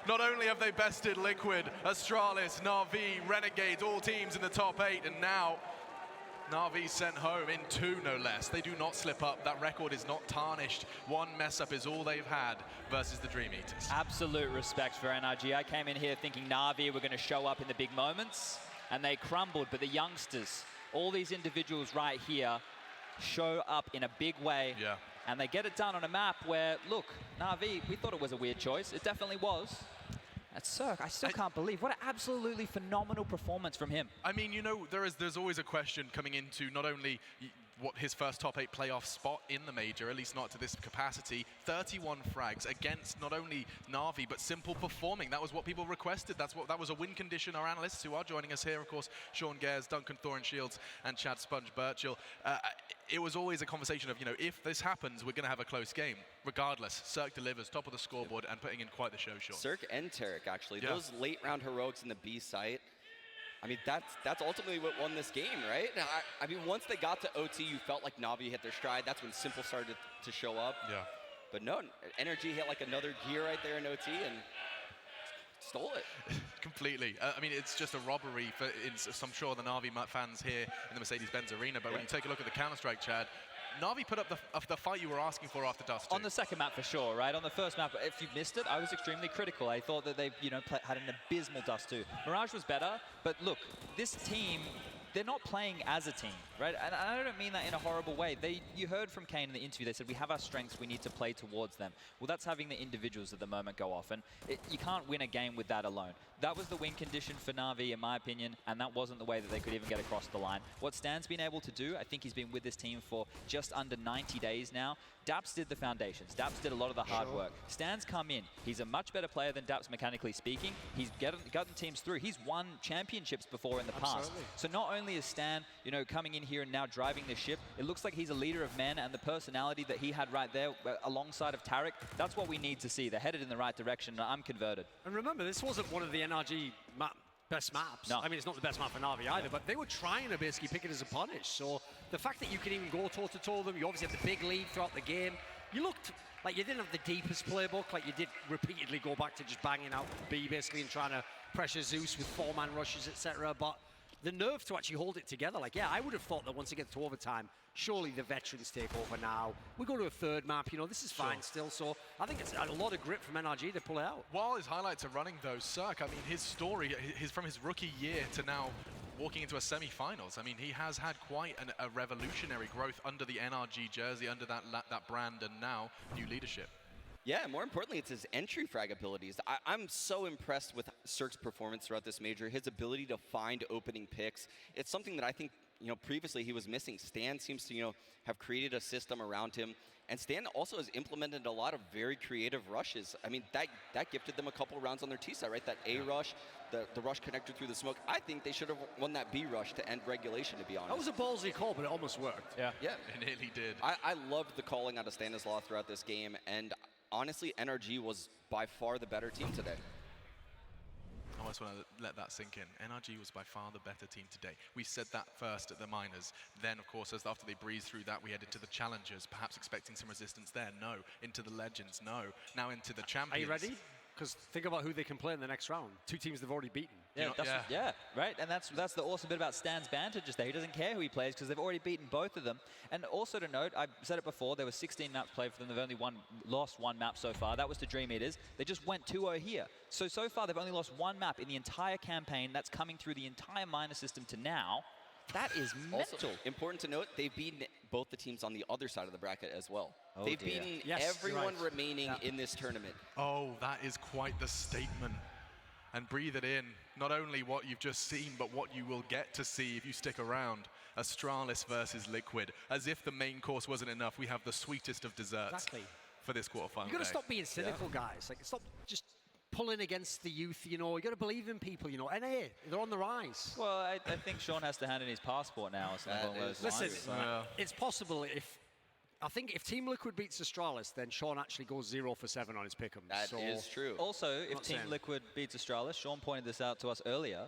Not only have they bested Liquid, Astralis, Na'Vi, Renegades, all teams in the top 8, and now Na'Vi sent home in 2, no less. They do not slip up. That record is not tarnished. One mess up is all they've had versus the Dream Eaters. Absolute respect for NRG. I came in here thinking Na'Vi were going to show up in the big moments, and they crumbled. But the youngsters, all these individuals right here, show up in a big way. Yeah. And they get it done on a map where, look, Na'Vi, we thought it was a weird choice. It definitely was. That's Cirque. I still can't believe what an absolutely phenomenal performance from him. I mean, you know, there's always a question coming into not only what his first top 8 playoff spot in the major, at least not to this capacity. 31 frags against not only Na'Vi but Simple performing. That was what people requested. That was a win condition. Our analysts who are joining us here, of course, Sean Gares, Duncan Thorin Shields, and Chad Sponge Birchall. It was always a conversation of, you know, if this happens, we're going to have a close game. Regardless, Cirque delivers, top of the scoreboard, and putting in quite the show, Sean. Cirque and Tarek, actually. Yeah. Those late round heroics in the B site, I mean, that's ultimately what won this game, right? I mean, once they got to OT, you felt like Na'Vi hit their stride. That's when Simple started to show up. Yeah. But no, Energy hit like another gear right there in OT and stole it. Completely. I mean, it's just a robbery for, I'm sure, the Na'Vi fans here in the Mercedes-Benz Arena. But when you take a look at the Counter-Strike, Chad, Na'Vi put up the fight you were asking for after Dust 2. On the second map for sure, right? On the first map, if you missed it, I was extremely critical. I thought that they, you know, had an abysmal Dust 2. Mirage was better, but look, this team, they're not playing as a team, right? And I don't mean that in a horrible way. You heard from Kane in the interview, they said, we have our strengths, we need to play towards them. Well, that's having the individuals at the moment go off, and you can't win a game with that alone. That was the win condition for Na'Vi, in my opinion, and that wasn't the way that they could even get across the line. What Stan's been able to do, I think he's been with this team for just under 90 days now. Daps did the foundations. Daps did a lot of the hard work. Stan's come in. He's a much better player than Daps, mechanically speaking. He's gotten teams through. He's won championships before in the past. So not only is Stan, you know, coming in here and now driving the ship, it looks like he's a leader of men, and the personality that he had right there alongside of Tarek, that's what we need to see. They're headed in the right direction, and I'm converted. And remember, this wasn't one of the NRG best maps. No. I mean, it's not the best map for Na'Vi either, but they were trying to basically pick it as a punish. So the fact that you can even go toe-to-toe with them, you obviously had the big lead throughout the game. You looked like you didn't have the deepest playbook, like you did repeatedly go back to just banging out B basically and trying to pressure Zeus with 4-man rushes, etc. But the nerve to actually hold it together, like, yeah, I would have thought that once it gets to overtime, surely the veterans take over now. We go to a third map, you know, this is fine still. So I think it's a lot of grit from NRG to pull it out. While his highlights are running, though, Cirque, I mean, his story, from his rookie year to now walking into a semi-finals, I mean, he has had quite a revolutionary growth under the NRG jersey, under that brand, and now new leadership. Yeah, more importantly, it's his entry frag abilities. I'm so impressed with Cirque's performance throughout this major, his ability to find opening picks. It's something that I think previously he was missing. Stan seems to, have created a system around him. And Stan also has implemented a lot of very creative rushes. I mean, that gifted them a couple rounds on their T side, right? That A rush, the rush connector through the smoke. I think they should have won that B rush to end regulation, to be honest. That was a ballsy call, but it almost worked. Yeah. It nearly did. I loved the calling out of Stanislaw throughout this game. And honestly, NRG was by far the better team today. I just want to let that sink in. NRG was by far the better team today. We said that first at the minors. Then, of course, after they breezed through that, we headed to the challengers, perhaps expecting some resistance there. No. Into the legends. No. Now into the champions. Are you ready? Because think about who they can play in the next round. 2 teams they've already beaten. Yeah, right. And that's the awesome bit about Stan's banter just there. He doesn't care who he plays because they've already beaten both of them. And also to note, I said it before, there were 16 maps played for them. They've only lost one map so far. That was to Dream Eaters. They just went 2-0 here. So far, they've only lost one map in the entire campaign. That's coming through the entire minor system to now. That is mental. Also, important to note, they've beaten both the teams on the other side of the bracket as well. Oh, they've dear. beaten Yes, everyone right. remaining in this tournament. Oh, that is quite the statement. And breathe it in. Not only what you've just seen, but what you will get to see if you stick around. Astralis versus Liquid. As if the main course wasn't enough, we have the sweetest of desserts for this quarterfinal. You got to day. stop being cynical, guys. Like, stop just pulling against the youth. You got to believe in people. NA, they're on the rise. Well, I think Sean has to hand in his passport now or something along those lines. Listen, it's possible I think if Team Liquid beats Astralis, then Sean actually goes 0 for 7 on his pick'em. That is true. Also, if Team Liquid beats Astralis, Sean pointed this out to us earlier,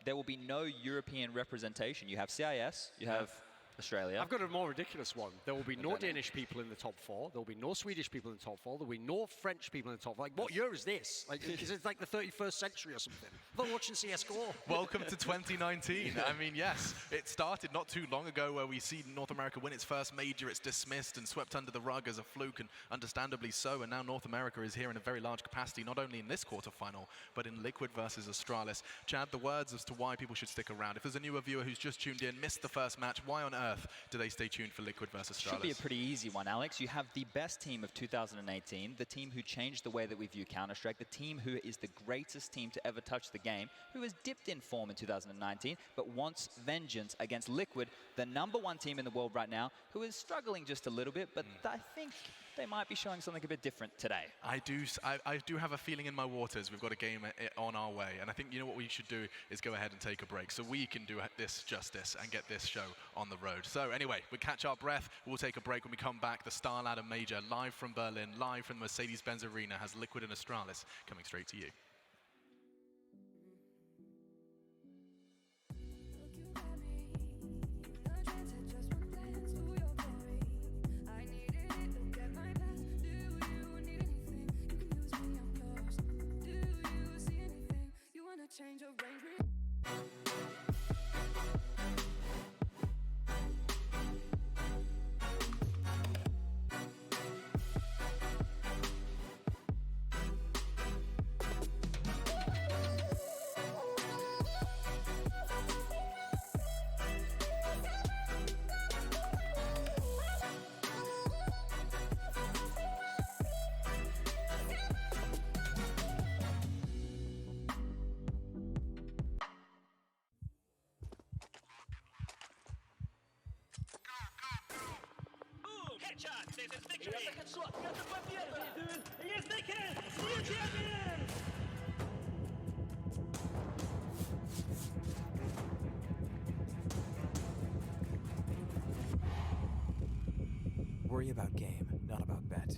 there will be no European representation. You have CIS, you have Australia. I've got a more ridiculous one. There will be no Danish people in the top 4. There will be no Swedish people in the top 4. There will be no French people in the top 4. Like, what year is this? Like, is it like the 31st century or something? I'm watching CSGO. Welcome to 2019. I mean, yes, it started not too long ago where we see North America win its first major. It's dismissed and swept under the rug as a fluke, and understandably so. And now North America is here in a very large capacity, not only in this quarterfinal, but in Liquid versus Astralis. Chad, the words as to why people should stick around. If there's a newer viewer who's just tuned in, missed the first match, why on earth do they stay tuned for Liquid versus Astralis? Should be a pretty easy one, Alex. You have the best team of 2018, the team who changed the way that we view Counter-Strike, the team who is the greatest team to ever touch the game, who has dipped in form in 2019, but wants vengeance against Liquid, the #1 team in the world right now, who is struggling just a little bit, but I think they might be showing something a bit different today. I do have a feeling in my waters we've got a game on our way, and I think what we should do is go ahead and take a break so we can do this justice and get this show on the road. So anyway, we'll catch our breath. We'll take a break. When we come back, the Star Ladder Major live from Berlin, live from the Mercedes-Benz Arena, has Liquid and Astralis coming straight to you. Change of range. Worry about game, not about bet.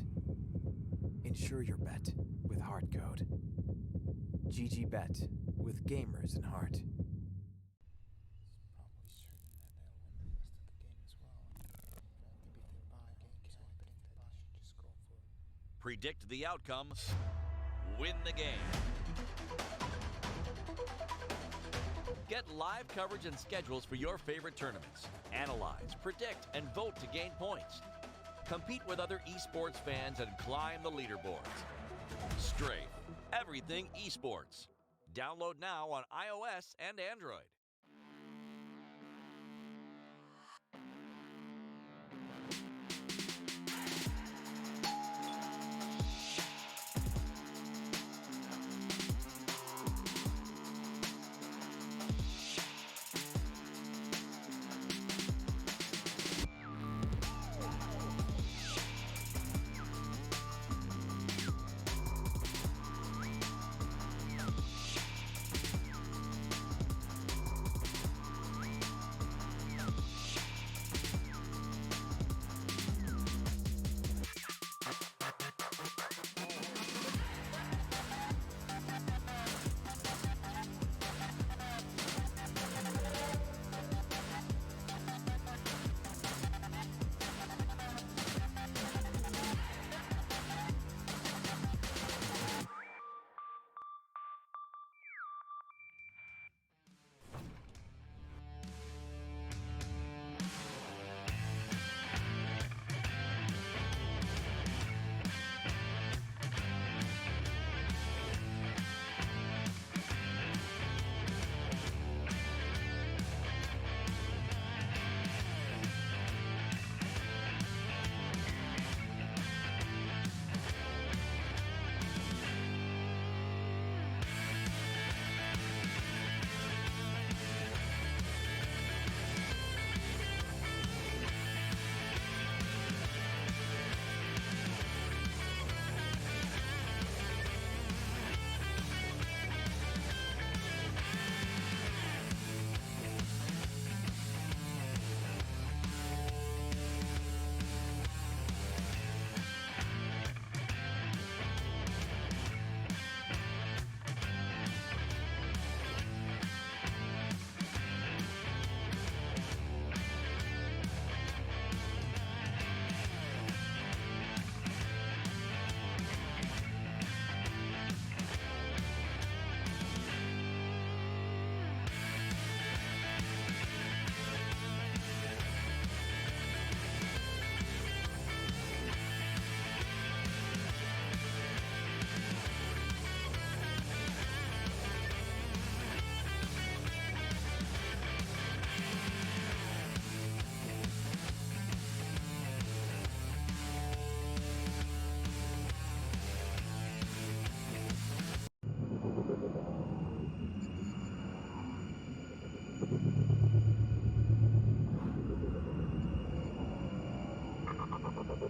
Insure your bet with Heartcode. GG Bet with gamers in heart. Predict the outcome, win the game. Get live coverage and schedules for your favorite tournaments. Analyze, predict, and vote to gain points. Compete with other esports fans and climb the leaderboards. Strafe, everything esports. Download now on iOS and Android.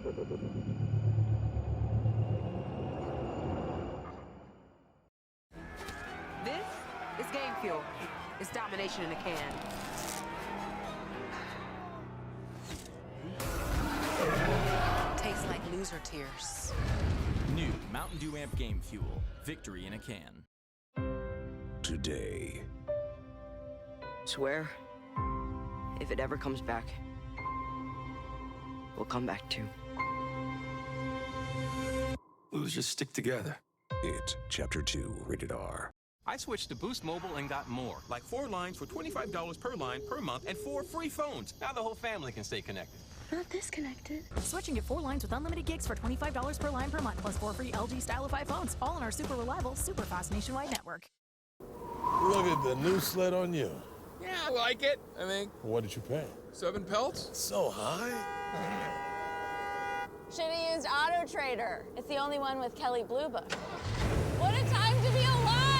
This is Game Fuel. It's domination in a can. Tastes like loser tears. New Mountain Dew Amp Game Fuel. Victory in a can. Today. Swear, if it ever comes back, we'll come back too. We'll just stick together. It's Chapter 2, rated R. I switched to Boost Mobile and got more, like 4 lines for $25 per line per month and 4 free phones. Now the whole family can stay connected. Not disconnected. Switching to 4 lines with unlimited gigs for $25 per line per month, plus 4 free LG Stylo 5 phones, all on our super reliable, super fast nationwide network. Look at the new sled on you. Yeah, I like it. I mean, What did you pay? 7 pelts? So high? Should've used Auto Trader. It's the only one with Kelly Blue Book. What a time to be alive!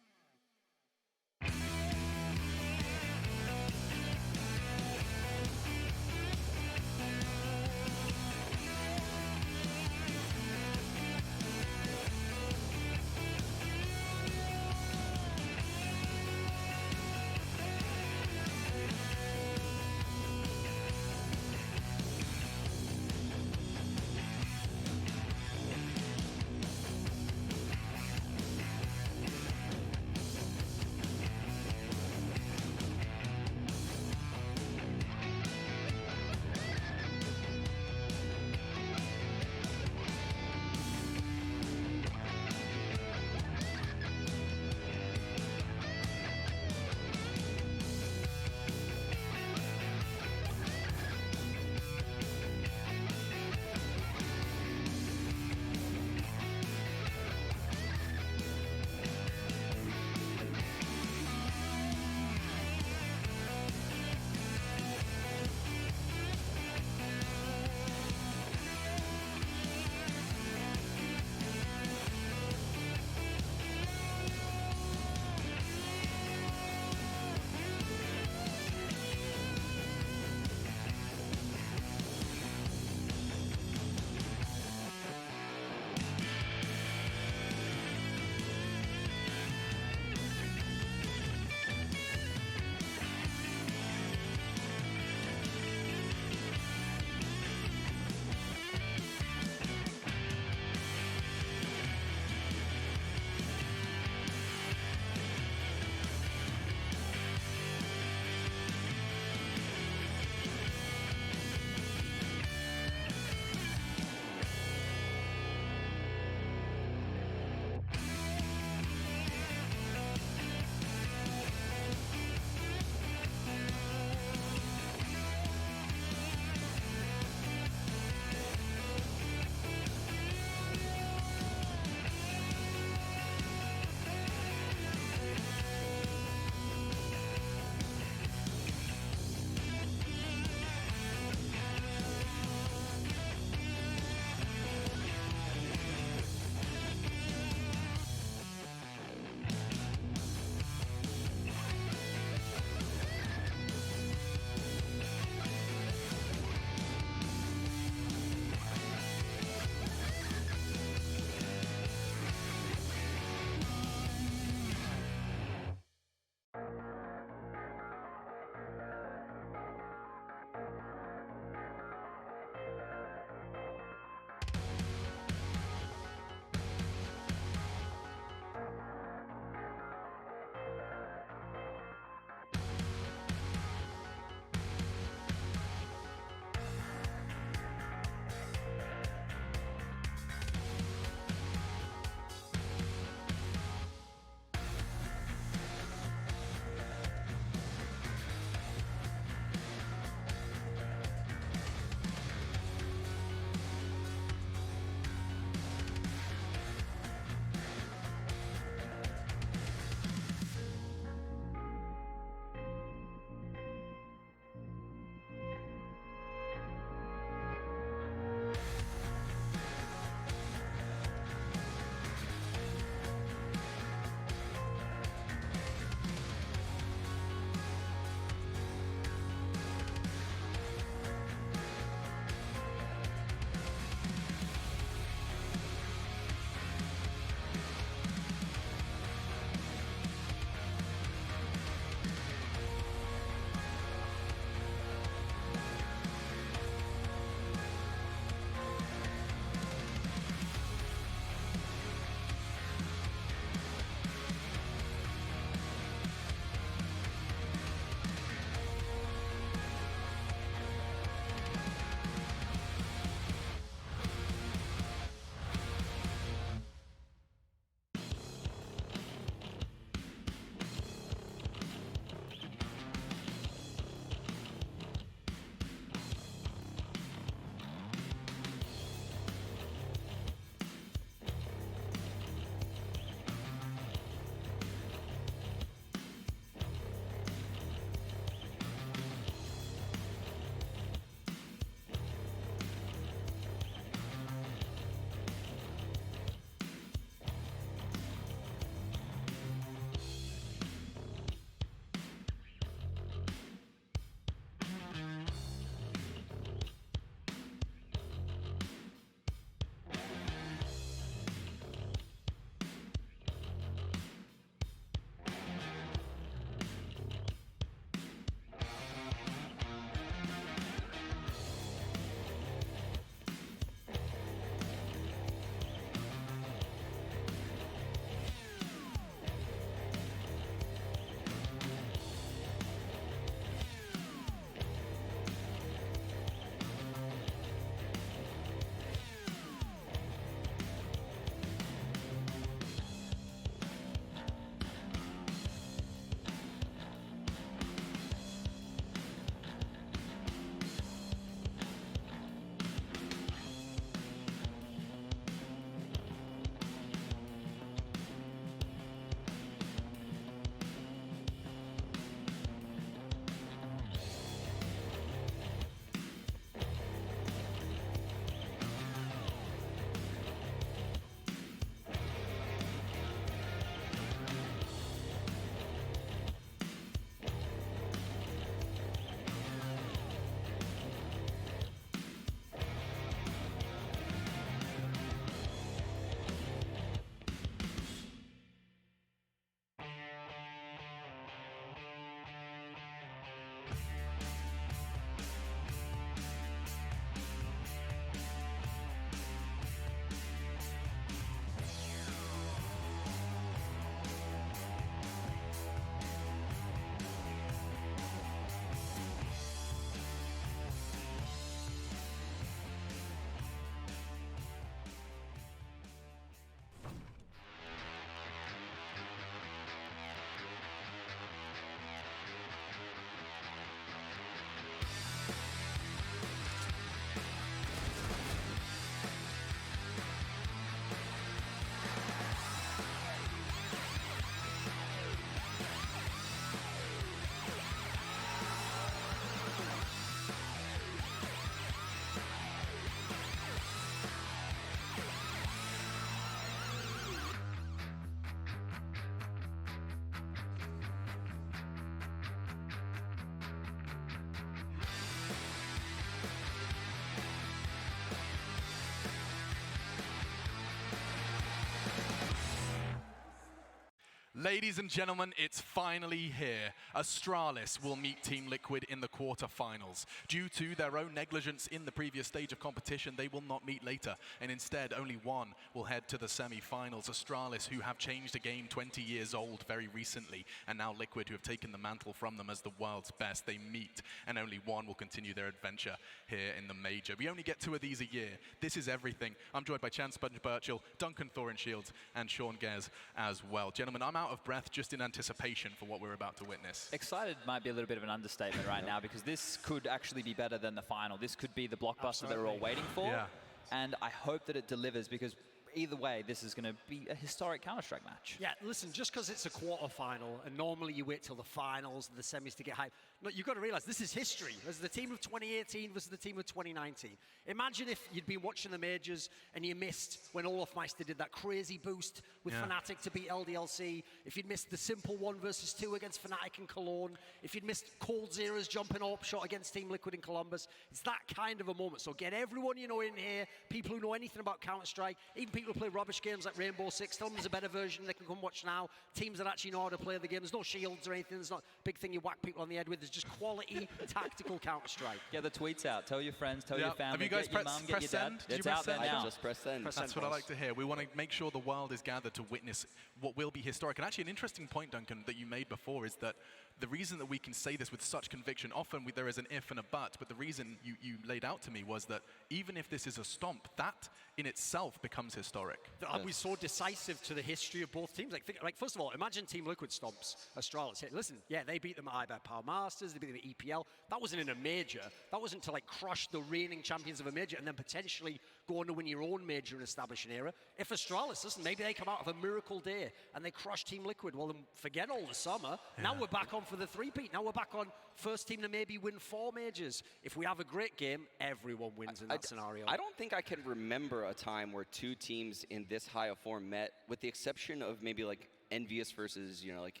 Ladies and gentlemen, it's finally here. Astralis will meet Team Liquid in the quarterfinals. Due to their own negligence in the previous stage of competition, they will not meet later, and instead only one will head to the semi-finals. Astralis, who have changed a game 20 years old very recently, and now Liquid, who have taken the mantle from them as the world's best, they meet, and only one will continue their adventure here in the major. We only get 2 of these a year. This is everything. I'm joined by Chan Sponge Birchall, Duncan Thorin Shields, and Sean Gers as well. Gentlemen, I'm out of breath just in anticipation for what we're about to witness. Excited might be a little bit of an understatement right now, because this could actually be better than the final. This could be the blockbuster that we're all waiting for. Yeah. And I hope that it delivers, because either way, this is going to be a historic Counter-Strike match. Yeah, listen, just because it's a quarter-final, and normally you wait till the finals and the semis to get hyped, no, you've got to realize this is history. This is the team of 2018 versus the team of 2019. Imagine if you'd been watching the majors and you missed when Olaf Meister did that crazy boost with Fnatic to beat LDLC. If you'd missed the simple 1 versus 2 against Fnatic and Cologne. If you'd missed Cold Zero's jumping up shot against Team Liquid in Columbus. It's that kind of a moment. So get everyone you know in here, people who know anything about Counter-Strike, even people who play rubbish games like Rainbow Six. Tell them there's a better version they can come watch now. Teams that actually know how to play the game. There's no shields or anything. There's not a big thing you whack people on the head with. There's just quality, tactical Counter-Strike. Get the tweets out. Tell your friends, tell your family, Have you guys get your mum, get your dad. Did It's you out there now. I just press send. That's what I like to hear. We want to make sure the world is gathered to witness what will be historic. And actually, an interesting point, Duncan, that you made before is that the reason that we can say this with such conviction, often there is an if and a but the reason you laid out to me was that even if this is a stomp, that in itself becomes historic. And we're so decisive to the history of both teams. Like, first of all, imagine Team Liquid stomps Astralis. Hey, listen, yeah, they beat them at IBET Power Masters, they beat them at EPL. That wasn't in a major. That wasn't to like crush the reigning champions of a major and then potentially go on to win your own major and establish an era. If Astralis, listen, maybe they come out of a miracle day and they crush Team Liquid, well, then forget all the summer. Yeah. Now we're back on for the three-peat. Now we're back on first team to maybe win 4 majors. If we have a great game, everyone wins in that scenario. I don't think I can remember a time where 2 teams in this high of form met, with the exception of maybe like Envious versus, like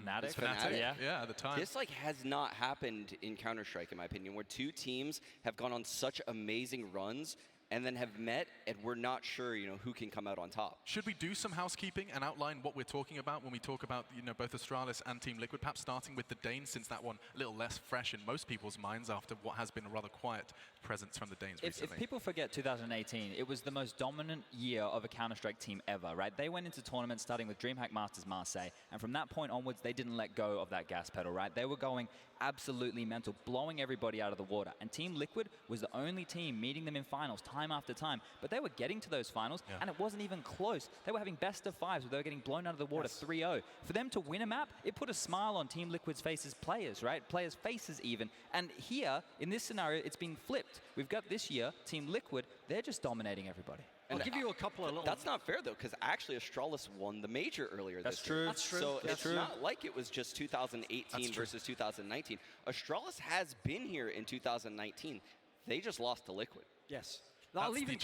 Fnatic. Yeah, at the time. This has not happened in Counter-Strike, in my opinion, where 2 teams have gone on such amazing runs and then have met, and we're not sure, who can come out on top. Should we do some housekeeping and outline what we're talking about when we talk about, both Astralis and Team Liquid, perhaps starting with the Danes, since that one a little less fresh in most people's minds after what has been a rather quiet presence from the Danes recently. If people forget 2018, it was the most dominant year of a Counter-Strike team ever, right? They went into tournaments starting with DreamHack Masters Marseille, and from that point onwards, they didn't let go of that gas pedal, right? They were going absolutely mental, blowing everybody out of the water. And Team Liquid was the only team meeting them in finals time after time. But they were getting to those finals, and it wasn't even close. They were having best of 5s where they were getting blown out of the water 3-0. For them to win a map, it put a smile on Team Liquid's faces, players, right? Players' faces even. And here, in this scenario, it's been flipped. We've got this year, Team Liquid, they're just dominating everybody. I'll give you a couple of little... That's not fair, though, because actually Astralis won the major earlier this year. That's true. So it's not like it was just 2018 versus 2019. Astralis has been here in 2019. They just lost to Liquid. Yes. I'll even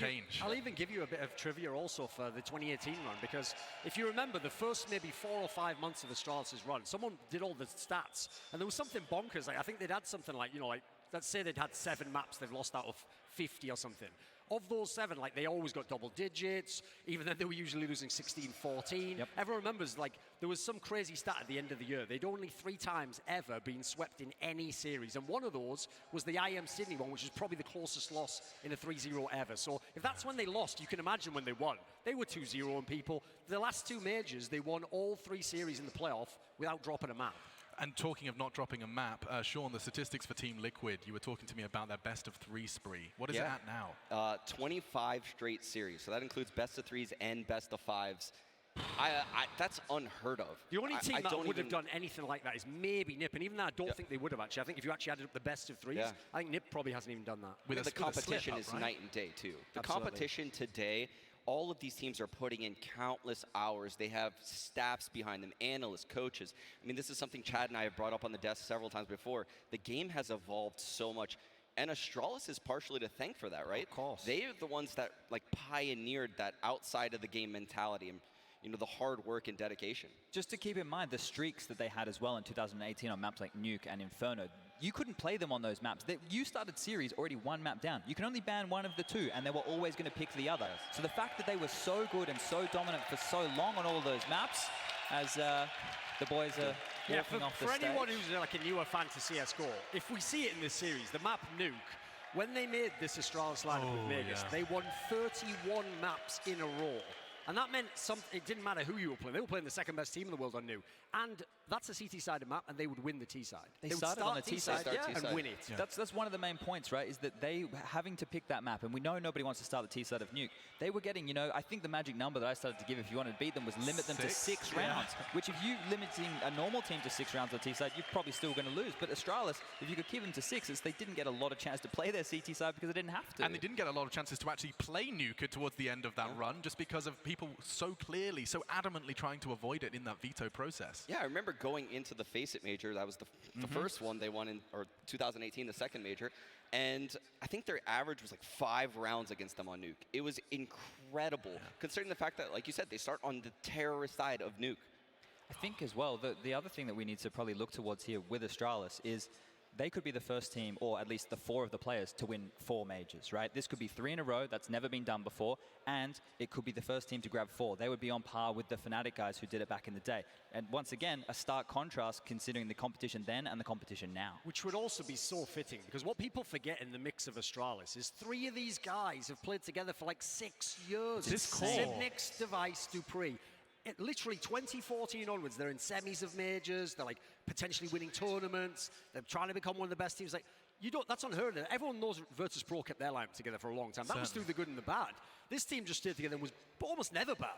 give you a bit of trivia also for the 2018 run, because if you remember the first maybe 4 or 5 months of Astralis' run, someone did all the stats, and there was something bonkers. Like, I think they'd had something like, let's say they'd had 7 maps they've lost out of 50 or something. Of those 7, they always got double digits, even though they were usually losing 16-14. Yep. Everyone remembers, there was some crazy stat at the end of the year. They'd only 3 times ever been swept in any series, and one of those was the IM Sydney one, which is probably the closest loss in a 3-0 ever. So if that's when they lost, you can imagine when they won. They were 2-0 on people. The last 2 majors, they won all 3 series in the playoff without dropping a map. And talking of not dropping a map, Sean, the statistics for Team Liquid, you were talking to me about their best of 3 spree. What is it at now? 25 straight series. So that includes best of 3s and best of 5s. That's unheard of. The only team that would have done anything like that is maybe NiP, and even that I don't think they would have actually. I think if you actually added up the best of 3s, I think NiP probably hasn't even done that. The competition is night and day, too. The competition today, all of these teams are putting in countless hours. They have staffs behind them, analysts, coaches. I mean, this is something Chad and I have brought up on the desk several times before. The game has evolved so much. And Astralis is partially to thank for that, right? Of course. They are the ones that pioneered that outside of the game mentality and the hard work and dedication. Just to keep in mind the streaks that they had as well in 2018 on maps like Nuke and Inferno. You couldn't play them on those maps. You started series already 1 map down. You can only ban one of the 2, and they were always going to pick the other. So the fact that they were so good and so dominant for so long on all of those maps, as the boys are walking off the for stage. anyone who's like a newer fan to CSGO, if we see it in this series, the map Nuke, when they made this Astralis lineup with Vegas, they won 31 maps in a row. And that meant it didn't matter who you were playing. They were playing the second best team in the world on Nuke. And that's a CT-sided map, and they would win the T-side. They would started start on the T-side, and win it. Yeah. That's one of the main points, right, is that they having to pick that map, and we know nobody wants to start the T-side of Nuke. They were getting, I think the magic number that I started to give if you wanted to beat them was limit them to 6 rounds, which if you limiting a normal team to 6 rounds on the T-side, you're probably still going to lose. But Astralis, if you could keep them to 6, they didn't get a lot of chance to play their CT side because they didn't have to. And they didn't get a lot of chances to actually play Nuke towards the end of that run just because of people so clearly, so adamantly trying to avoid it in that veto process. Yeah, I remember going into the Face It major. That was the first one they won in, or 2018, the second major. And I think their average was like 5 rounds against them on Nuke. It was incredible, considering the fact that, like you said, they start on the terrorist side of Nuke. I think as well, the other thing that we need to probably look towards here with Astralis is they could be the first team, or at least the 4 of the players, to win 4 majors, right? This could be 3 in a row. That's never been done before. And it could be the first team to grab 4. They would be on par with the Fnatic guys who did it back in the day. And once again, a stark contrast considering the competition then and the competition now. Which would also be so fitting, because what people forget in the mix of Astralis is 3 of these guys have played together for like 6 years. Sibnix, Device, Dupree. Literally 2014 onwards, they're in semis of majors. They're like potentially winning tournaments. They're trying to become one of the best teams. Like, that's unheard of. Everyone knows Virtus Pro kept their lineup together for a long time. That was through the good and the bad. This team just stayed together and was almost never bad.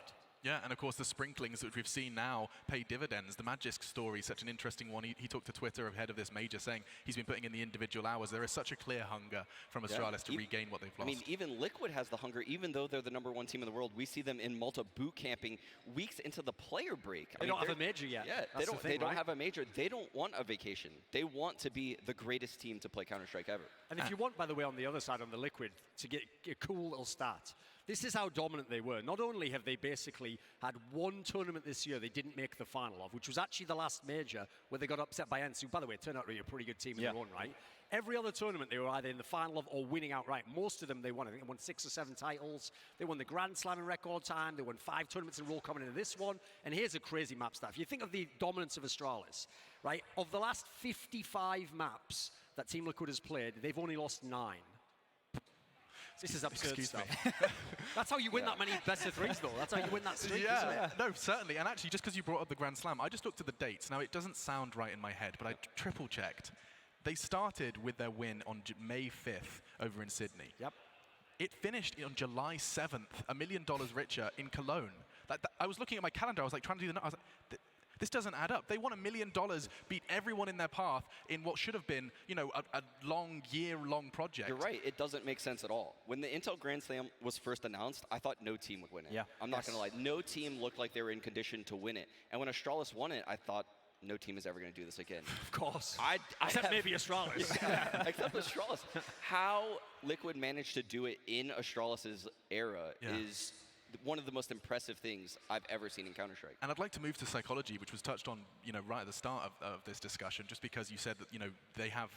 Yeah, and of course the sprinklings that we've seen now pay dividends. The Magisk story is such an interesting one. He took to Twitter ahead of this major saying he's been putting in the individual hours. There is such a clear hunger from Astralis to regain what they've lost. I mean, even Liquid has the hunger, even though they're the #1 team in the world. We see them in Malta boot camping weeks into the player break. They don't have a major yet. Yeah, they don't have a major. They don't want a vacation. They want to be the greatest team to play Counter-Strike ever. And if you want, by the way, on the other side, on the Liquid, to get a cool little stat, this is how dominant they were. Not only have they basically had 1 tournament this year they didn't make the final of, which was actually the last major where they got upset by ENCE, who, by the way, turned out to be a pretty good team in their own right. Every other tournament they were either in the final of or winning outright. Most of them they won. I think they won 6 or 7 titles. They won the Grand Slam in record time. They won 5 tournaments in a row coming into this one. And here's a crazy map stat. If you think of the dominance of Astralis, right, of the last 55 maps that Team Liquid has played, they've only lost 9. This is absurd stuff. That's how you win that many best of 3s, though. That's how you win that streak, isn't it? No, certainly. And actually, just because you brought up the Grand Slam, I just looked at the dates. Now, it doesn't sound right in my head, but I triple-checked. They started with their win on May 5th over in Sydney. Yep. It finished on July 7th, $1 million richer in Cologne. I was looking at my calendar. I was like trying to do the. I was like, this doesn't add up. They won $1 million, beat everyone in their path in what should have been, a long, year-long project. You're right. It doesn't make sense at all. When the Intel Grand Slam was first announced, I thought no team would win it. Yeah. I'm not going to lie. No team looked like they were in condition to win it. And when Astralis won it, I thought no team is ever going to do this again. Of course. Except maybe Astralis. Yeah, except Astralis. How Liquid managed to do it in Astralis' era is one of the most impressive things I've ever seen in Counter-Strike. And I'd like to move to psychology, which was touched on, right at the start of this discussion, just because you said that, they have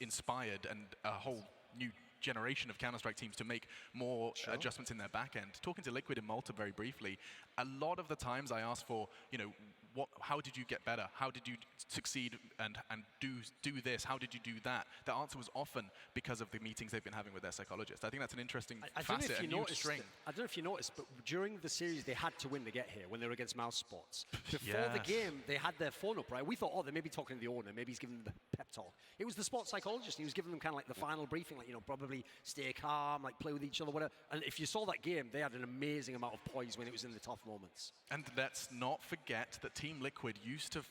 inspired and a whole new generation of Counter-Strike teams to make more adjustments in their back end. Talking to Liquid in Malta very briefly, a lot of the times I asked for, how did you get better? How did you succeed and do this? How did you do that? The answer was often because of the meetings they've been having with their psychologists. I think that's an interesting facet, a new string. I don't know if you noticed, but during the series, they had to win to get here when they were against Mouse Spots. Before the game, they had their phone up, right? We thought, they may be talking to the owner. Maybe he's giving them the pep talk. It was the sports psychologist. He was giving them kind of like the final briefing, like, probably stay calm, like play with each other, whatever. And if you saw that game, they had an amazing amount of poise when it was in the tough moments. And let's not forget that Team Liquid used to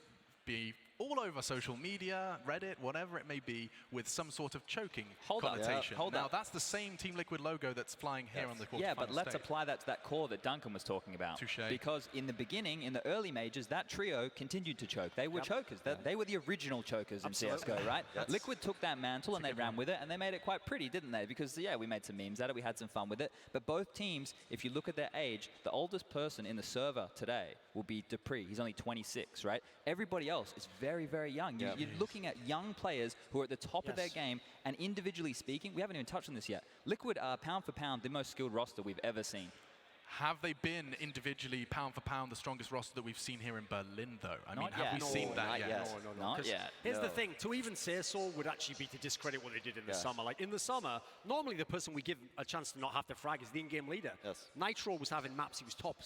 be all over social media, Reddit, whatever it may be, with some sort of choking connotation. Now, that's the same Team Liquid logo that's flying here on the quarterfinal Yeah, but let's stage. apply that to that core that Duncan was talking about. Touché. Because in the beginning, in the early majors, that trio continued to choke. They were chokers. They were the original chokers in CSGO, right? Liquid took that mantle and they ran with it, and they made it quite pretty, didn't they? Because, we made some memes out of it. We had some fun with it. But both teams, if you look at their age, the oldest person in the server today will be Dupree. He's only 26, right? Everybody else is very, very young. You're looking at young players who are at the top of their game, and individually speaking, we haven't even touched on this yet. Liquid are, pound for pound, the most skilled roster we've ever seen. Have they been individually, pound for pound, the strongest roster that we've seen here in Berlin, though? I mean, have we seen that yet? No. Not yet. Here's the thing, to even say so would actually be to discredit what they did in the summer. Like, in the summer, normally the person we give a chance to not have to frag is the in-game leader. Nitro was having maps, he was top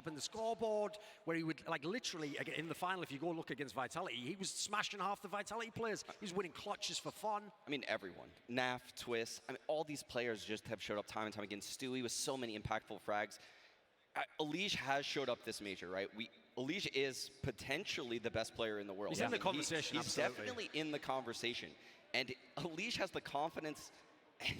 in the scoreboard, where he would, like, literally, in the final, if you go look against Vitality, he was smashing half the Vitality players. He was winning clutches for fun. I mean, everyone. Naf, Twist, I mean, all these players just have showed up time and time again. Stewie with so many impactful frags. Elige has showed up this major, right? Elige is potentially the best player in the world. He's in the conversation, He's definitely in the conversation. And Elige has the confidence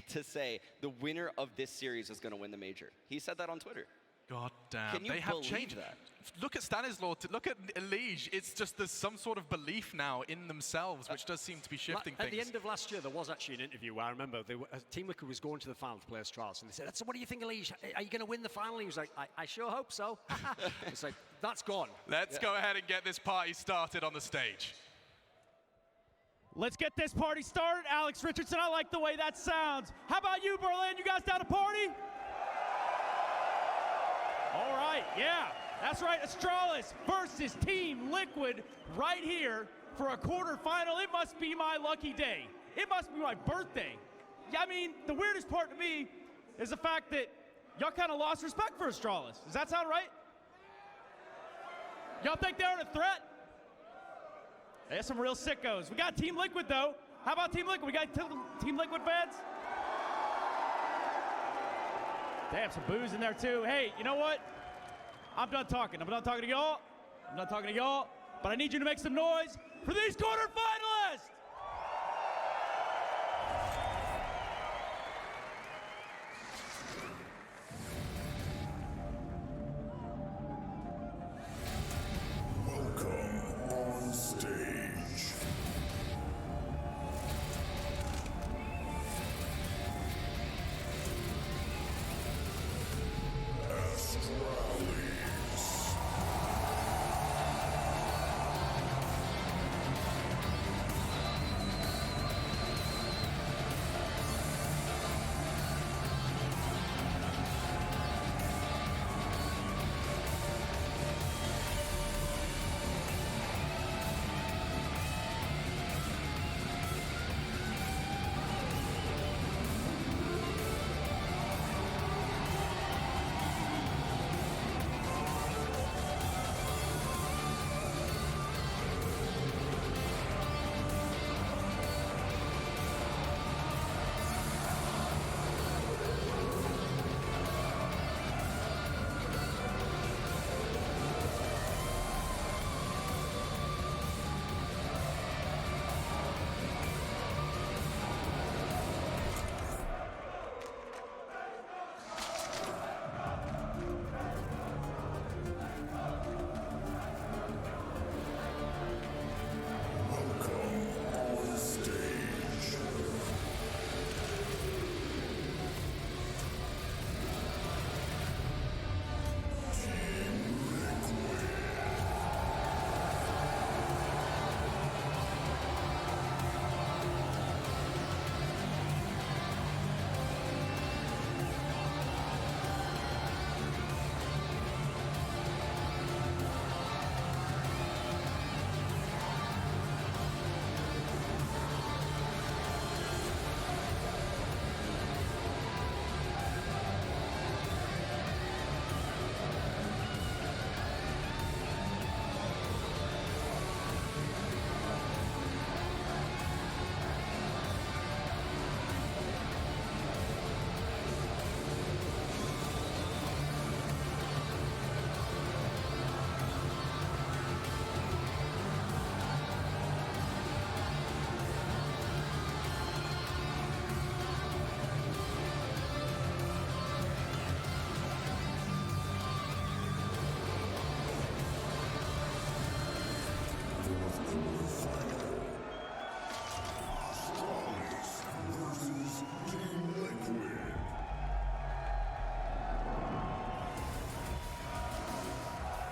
to say the winner of this series is going to win the major. He said that on Twitter. God damn, Can you they have believe changed that? Look at Stanislaw, look at Elige. It's just there's some sort of belief now in themselves, which does seem to be shifting things. At the end of last year, there was actually an interview where I remember Team Liquid was going to the final to play Astralis, and they said, "So what do you think, Elige? Are you going to win the final?" He was like, I sure hope so. It's like, that's gone. Let's go ahead and get this party started on the stage. Let's get this party started. Alex Richardson, I like the way that sounds. How about you, Berlin? You guys down to party? All right, yeah, that's right. Astralis versus Team Liquid right here for a quarterfinal. It must be my lucky day. It must be my birthday. Yeah, I mean, the weirdest part to me is the fact that y'all kind of lost respect for Astralis. Does that sound right? Y'all think they're a threat? There's some real sickos. We got Team Liquid, though. How about Team Liquid? We got Team Liquid fans? Damn, some booze in there, too. Hey, you know what? I'm done talking. I'm done talking to y'all. I'm done talking to y'all. But I need you to make some noise for these quarterfinalists! Welcome on stage.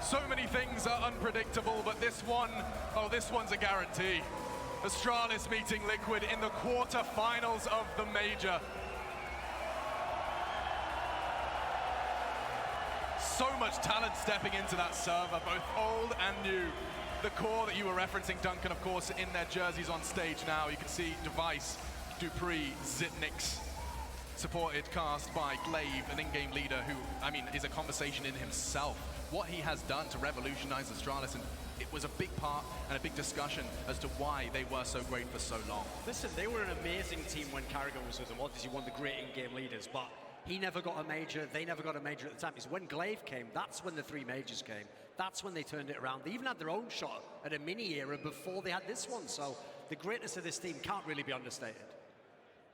So many things are unpredictable, but this one's a guarantee. Astralis meeting Liquid in the quarterfinals of the major. So much talent stepping into that server, both old and new. The core that you were referencing, Duncan, of course, in their jerseys on stage now. You can see Device, Dupree, Zitnix, supported cast by Glaive, an in-game leader who, I mean, is a conversation in himself. What he has done to revolutionize Astralis, and it was a big part and a big discussion as to why they were so great for so long. Listen, they were an amazing team when Carragher was with them. Obviously, one of the great in-game leaders, but he never got a major. They never got a major at the time. It's when Glaive came, that's when the 3 majors came. That's when they turned it around. They even had their own shot at a mini era before they had this one. So the greatness of this team can't really be understated.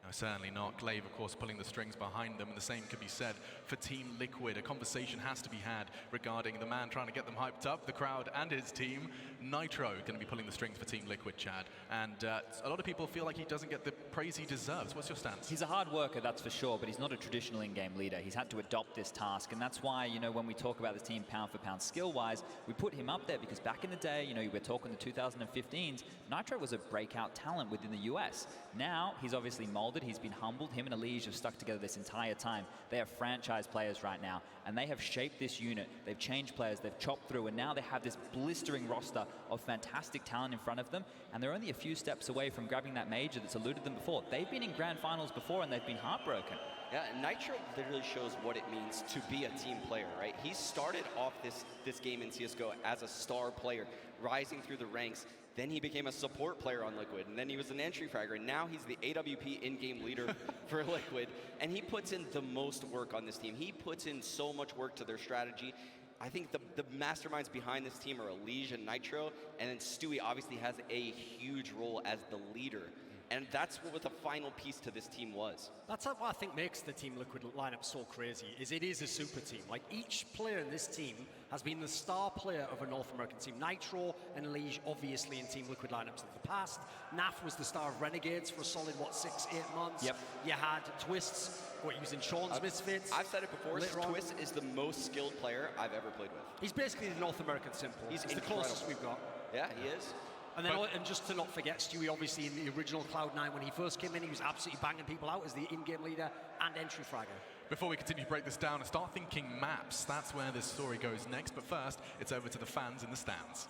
No, certainly not. Glaive, of course, pulling the strings behind them, and the same could be said for Team Liquid. A conversation has to be had regarding the man trying to get them hyped up, the crowd and his team. Nitro going to be pulling the strings for Team Liquid, Chad. And a lot of people feel like he doesn't get the praise he deserves. What's your stance? He's a hard worker, that's for sure, but he's not a traditional in-game leader. He's had to adopt this task, and that's why, you know, when we talk about the team pound for pound skill-wise, we put him up there because back in the day, you know, we're talking the 2015s, Nitro was a breakout talent within the US. Now, he's obviously molded, he's been humbled. Him and Elige have stuck together this entire time. They are franchise players right now, and they have shaped this unit. They've changed players, they've chopped through, and now they have this blistering roster of fantastic talent in front of them, and they're only a few steps away from grabbing that major that's eluded them before. They've been in grand finals before, and they've been heartbroken. Yeah, Nitro literally shows what it means to be a team player, right? He started off this game in CSGO as a star player, rising through the ranks. Then he became a support player on Liquid, and then he was an entry fragger, and now he's the AWP in-game leader for Liquid, and he puts in the most work on this team. He puts in so much work to their strategy. I think the masterminds behind this team are Elige and Nitro, and then Stewie obviously has a huge role as the leader. And that's what the final piece to this team was. That's what I think makes the Team Liquid lineup so crazy, is it is a super team. Like, each player in this team has been the star player of a North American team. Nitro and Elige, obviously, in Team Liquid lineups of the past. Naf was the star of Renegades for a solid, 6-8 months? Yep. You had Twists, using Sean's Misfits. I've said it before, Twist is the most skilled player I've ever played with. He's basically the North American Simple. He's the closest we've got. Yeah, he is. And then, and just to not forget, Stewie, obviously, in the original Cloud9, when he first came in, he was absolutely banging people out as the in-game leader and entry fragger. Before we continue to break this down and start thinking maps, that's where this story goes next. But first, it's over to the fans in the stands.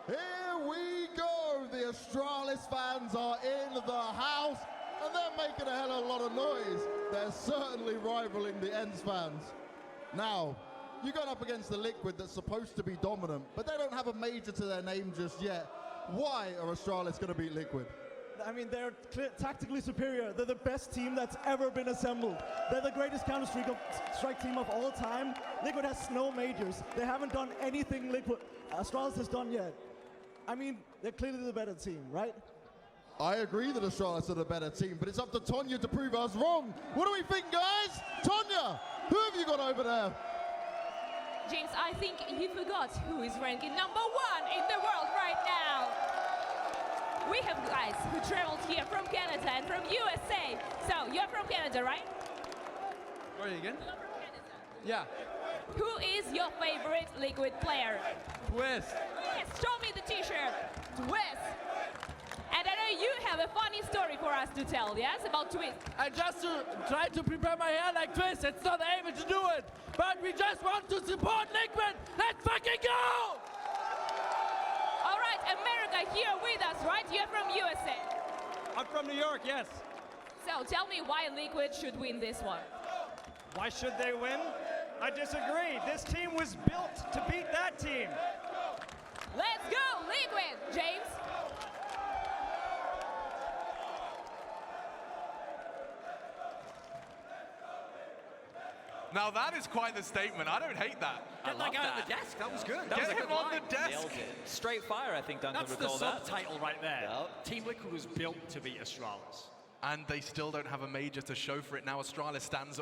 Here we go! The Astralis fans are in the house, and they're making a hell of a lot of noise. They're certainly rivaling the ENCE fans. Now, you're going up against the Liquid that's supposed to be dominant, but they don't have a major to their name just yet. Why are Astralis going to beat Liquid? I mean, they're tactically superior. They're the best team that's ever been assembled. They're the greatest Counter-Strike team of all time. Liquid has no majors. They haven't done anything Astralis has done yet. I mean, they're clearly the better team, right? I agree that Astralis are the better team, but it's up to Tonya to prove us wrong. What do we think, guys? Tonya, who have you got over there? James, I think you forgot who is ranking #1 in the world right now. We have guys who traveled here from Canada and from USA. So, you're from Canada, right? Where are you again? You're from Canada. Yeah. Who is your favorite Liquid player? Twist. Twist, show me the t-shirt. Twist. And I know you have a funny story for us to tell, yes, about Twist. I just tried to prepare my hair like Twist. It's not able to do it. But we just want to support Liquid. Let's fucking go! All right, America here with us, right? You're from USA. I'm from New York, yes. So tell me why Liquid should win this one. Why should they win? I disagree. This team was built to beat that team. Let's go, Liquid, James. Now that is quite the statement. I don't hate that. Get that guy on the desk. That was good. Get him on the desk. Nailed it. Straight fire, I think Duncan would call That's the that. subtitle right there. Team Liquid was built to beat Astralis. And they still don't have a major to show for it. Now Astralis stands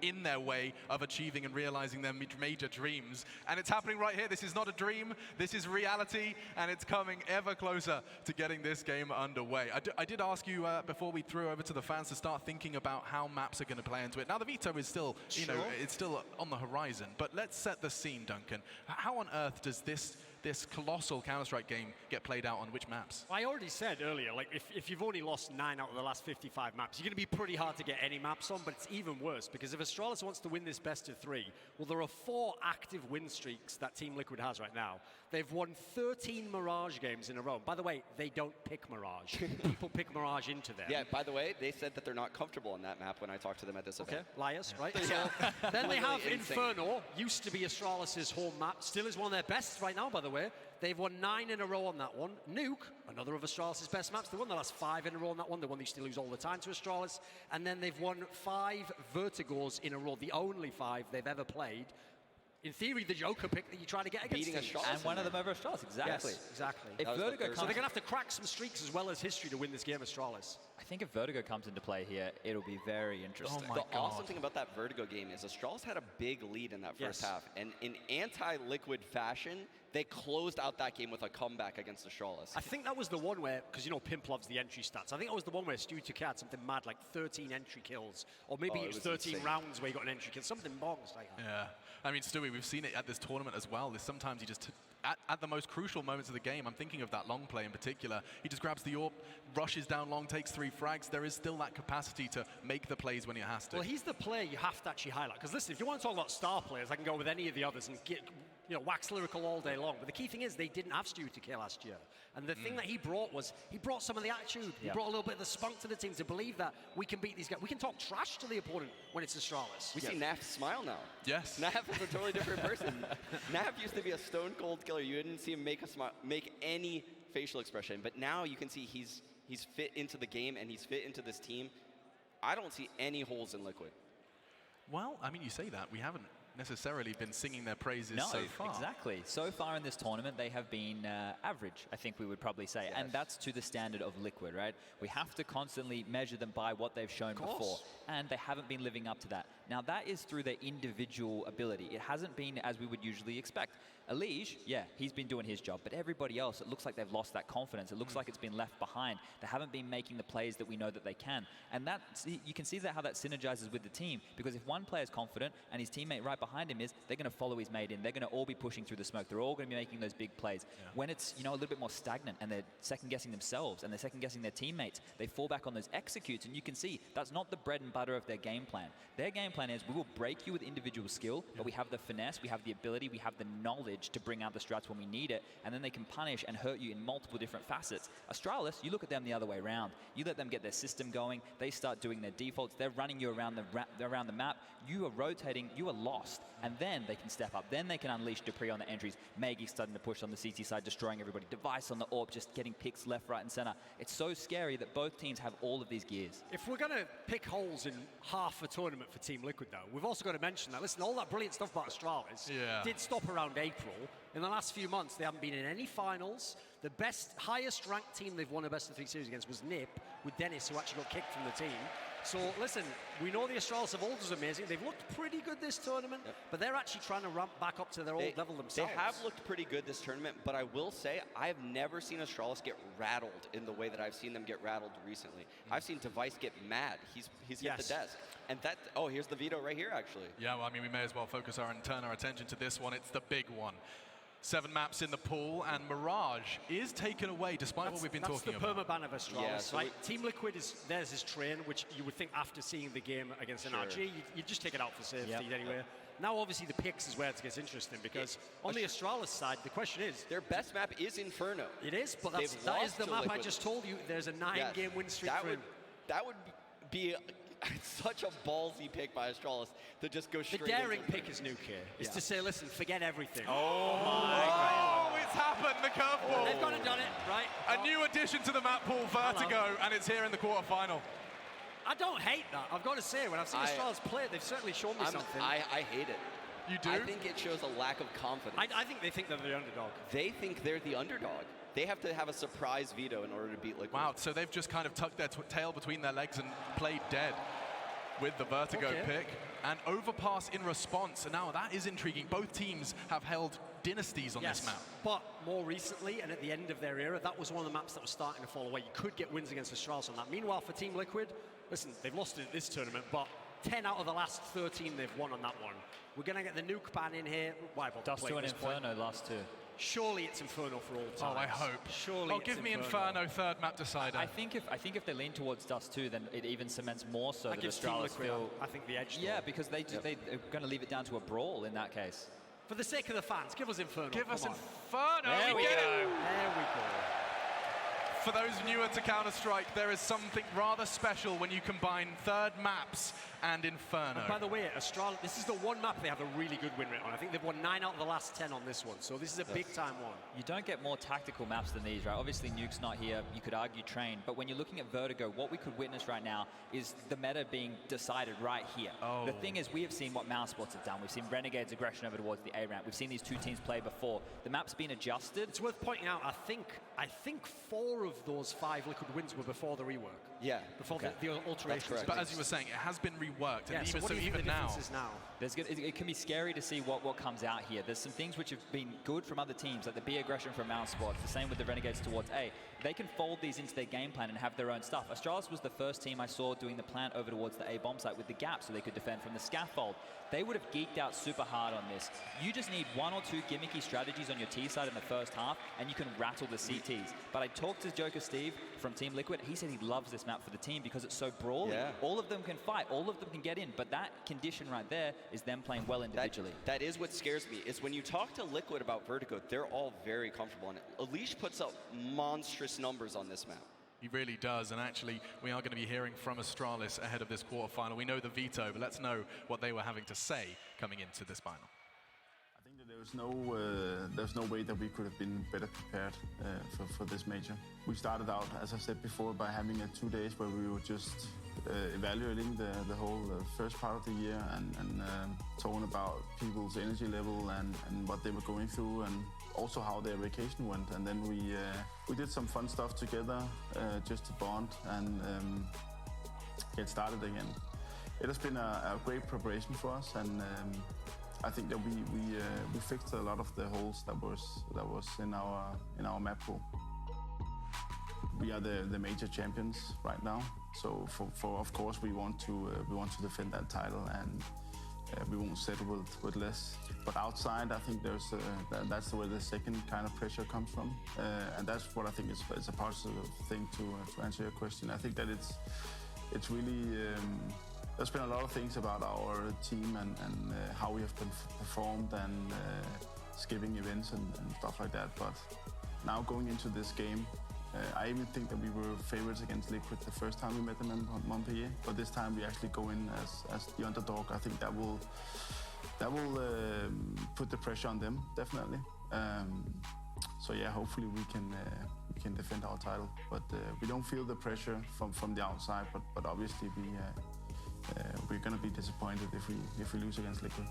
in their way of achieving and realizing their major dreams. And it's happening right here. This is not a dream. This is reality. And it's coming ever closer to getting this game underway. I did ask you before we threw over to the fans to start thinking about how maps are going to play into it. Now the veto is still, you know, it's still on the horizon. But let's set the scene, Duncan. How on earth does this this colossal Counter-Strike game get played out on which maps? I already said earlier, like if you've only lost 9 out of the last 55 maps, you're going to be pretty hard to get any maps on, but it's even worse because if Astralis wants to win this best of 3, well, there are 4 active win streaks that Team Liquid has right now. They've won 13 Mirage games in a row. By the way, they don't pick Mirage. People pick Mirage into them. Yeah, by the way, they said that they're not comfortable on that map when I talked to them at this event. Okay, liars, right? Yeah. So then they have Insane. Inferno, used to be Astralis' home map, still is one of their best right now, by the way. They've won 9 in a row on that one. Nuke, another of Astralis' best maps. They won the last 5 in a row on that one. The one they used to lose all the time to Astralis. And then they've won 5 Vertigos in a row, the only 5 they've ever played. In theory, the Joker pick that you try to get against Beating teams. Astralis. And one of them over Astralis, exactly. Yes, exactly. If Vertigo comes, So they're going to have to crack some streaks as well as history to win this game, Astralis. I think if Vertigo comes into play here, it'll be very interesting. The awesome thing about that Vertigo game is Astralis had a big lead in that first half, and in anti-Liquid fashion, they closed out that game with a comeback against Astralis. I think that was the one where, because you know Pimp loves the entry stats, I think that was the one where Stu2k had something mad like 13 entry kills, or maybe it was 13 insane. rounds where he got an entry kill, something bongs like that. Yeah. I mean, Stewie, we've seen it at this tournament as well. There's sometimes he just, at the most crucial moments of the game, I'm thinking of that long play in particular, he just grabs the AWP, rushes down long, takes 3 frags. There is still that capacity to make the plays when he has to. Well, he's the player you have to actually highlight, because listen, if you want to talk about star players, I can go with any of the others and get, you know, wax lyrical all day long. But the key thing is they didn't have Stu2k last year. And the thing that he brought was, he brought some of the attitude. He brought a little bit of the spunk to the team to believe that we can beat these guys. We can talk trash to the opponent when it's Astralis. We see Naf smile now. Yes. Naf is a totally different person. Naf used to be a stone cold killer. You didn't see him make a smile, make any facial expression. But now you can see he's fit into the game and he's fit into this team. I don't see any holes in Liquid. Well, I mean, you say that. We haven't necessarily been singing their praises so far. Exactly. So far in this tournament, they have been average, I think we would probably say. And that's to the standard of Liquid, right? We have to constantly measure them by what they've shown before. And they haven't been living up to that. Now, that is through their individual ability. It hasn't been as we would usually expect. Elige, yeah, he's been doing his job, but everybody else, it looks like they've lost that confidence. It looks like it's been left behind. They haven't been making the plays that we know that they can. And that, you can see that how that synergizes with the team, because if one player is confident and his teammate right behind him is, they're going to follow his mate in. They're going to all be pushing through the smoke. They're all going to be making those big plays. When it's, you know, a little bit more stagnant and they're second-guessing themselves and they're second-guessing their teammates, they fall back on those executes, and you can see that's not the bread and butter of their game plan. Their game plan is, we will break you with individual skill, but we have the finesse, we have the ability, we have the knowledge to bring out the strats when we need it, and then they can punish and hurt you in multiple different facets. Astralis, you look at them the other way around. You let them get their system going, they start doing their defaults, they're running you around the map, you are rotating, you are lost, and then they can step up. Then they can unleash Dupree on the entries, Maggie starting to push on the CT side, destroying everybody, Device on the AWP, just getting picks left, right, and center. It's so scary that both teams have all of these gears. If we're going to pick holes in half a tournament for Team Liquid, though, we've also got to mention that, listen, all that brilliant stuff about Astralis did stop around April. In the last few months, they haven't been in any finals. The highest ranked team they've won a best of 3 series against was NiP, with Dennis, who actually got kicked from the team. So listen, we know the Astralis of old was amazing. They've looked pretty good this tournament, but they're actually trying to ramp back up to their old level themselves. They have looked pretty good this tournament, but I will say I've never seen Astralis get rattled in the way that I've seen them get rattled recently. I've seen Device get mad. He's hit the desk. And that, oh, here's the veto right here, actually. Yeah, well, I mean, we may as well focus and turn our attention to this one. It's the big one. 7 maps in the pool, and Mirage is taken away, despite what we've been talking about. That's the permaban of Astralis. Yeah, so Team Liquid, there's his train, which you would think after seeing the game against NRG, you'd just take it out for safety anyway. Now, obviously, the picks is where it gets interesting, because on the Astralis side, the question is... Their best map is Inferno. It is, but that is the map I just told you. There's a 9-game win streak for him. That would be... such a ballsy pick by Astralis to just go straight. The daring pick is Nuke here. Is to say, listen, forget everything. Oh my God. Oh, it's happened, the curveball. They've gone and done it, right? A new addition to the map pool, Vertigo, and it's here in the quarterfinal. I don't hate that. I've got to say, when I've seen Astralis play, they've certainly shown me something. I hate it. You do? I think it shows a lack of confidence. I think they think they're the underdog. They think they're the underdog. They have to have a surprise veto in order to beat Liquid. Wow, so they've just kind of tucked their tail between their legs and played dead with the Vertigo pick. And overpass in response. And now that is intriguing. Both teams have held dynasties on this map. But more recently, and at the end of their era, that was one of the maps that was starting to fall away. You could get wins against Astralis on that. Meanwhile, for Team Liquid, listen, they've lost it this tournament, but 10 out of the last 13 they've won on that one. We're going to get the nuke ban in here. Why bother Dust playing to an this point? Inferno last 2. Surely it's Inferno for all time. Oh, I hope. Surely give me Inferno third map decider. I think if they lean towards Dust 2, then it even cements more so that Astralis feel... I think the edge. Yeah, because they're going to leave it down to a brawl in that case. For the sake of the fans, give us Inferno. Give us Inferno. There we go. There we go. For those newer to Counter-Strike, there is something rather special when you combine third maps and Inferno. And by the way, Astralis, this is the one map they have a really good win rate on. I think they've won 9 out of the last 10 on this one, so this is a big-time one. You don't get more tactical maps than these, right? Obviously, Nuke's not here. You could argue Train, but when you're looking at Vertigo, what we could witness right now is the meta being decided right here. Oh. The thing is, we have seen what Mousesports have done. We've seen Renegade's aggression over towards the A ramp. We've seen these two teams play before. The map's been adjusted. It's worth pointing out, I think 4 of those 5 Liquid wins were before the rework. Yeah. Before the alterations. But as you were saying, it has been reworked. Yeah, And so even, what do you think the difference is now? It can be scary to see what comes out here. There's some things which have been good from other teams, like the B aggression from Mousesports, the same with the Renegades towards A. They can fold these into their game plan and have their own stuff. Astralis was the first team I saw doing the plant over towards the A bomb site with the gap so they could defend from the scaffold. They would have geeked out super hard on this. You just need 1 or 2 gimmicky strategies on your T side in the first half, and you can rattle the CTs. But I talked to Joker Steve from Team Liquid. He said he loves this map for the team because it's so brawling. Yeah. All of them can fight. All of them can get in. But that condition right there is them playing well individually. That is what scares me, is when you talk to Liquid about Vertigo, they're all very comfortable on it. Unleash puts up monstrous numbers on this map. He really does, and actually, we are going to be hearing from Astralis ahead of this quarterfinal. We know the veto, but let's know what they were having to say coming into this final. I think that there's no way that we could have been better prepared for this major. We started out, as I said before, by having 2 days where we were just evaluating the whole first part of the year and talking about people's energy level and what they were going through and also how their vacation went. And then we did some fun stuff together just to bond and get started again. It has been a great preparation for us, and I think that we fixed a lot of the holes that was in our map pool. We are the major champions right now, so for of course we want to defend that title, and we won't settle with less. But outside, I think that's where the second kind of pressure comes from, and that's what I think is a positive thing to answer your question. I think that it's really there's been a lot of things about our team and how we have performed and skipping events and stuff like that. But now going into this game, I even think that we were favorites against Liquid the first time we met them in Montpellier. But this time we actually go in as the underdog. I think that will put the pressure on them, definitely. So yeah, hopefully we can defend our title. But we don't feel the pressure from the outside. But obviously we're going to be disappointed if we lose against Liquid.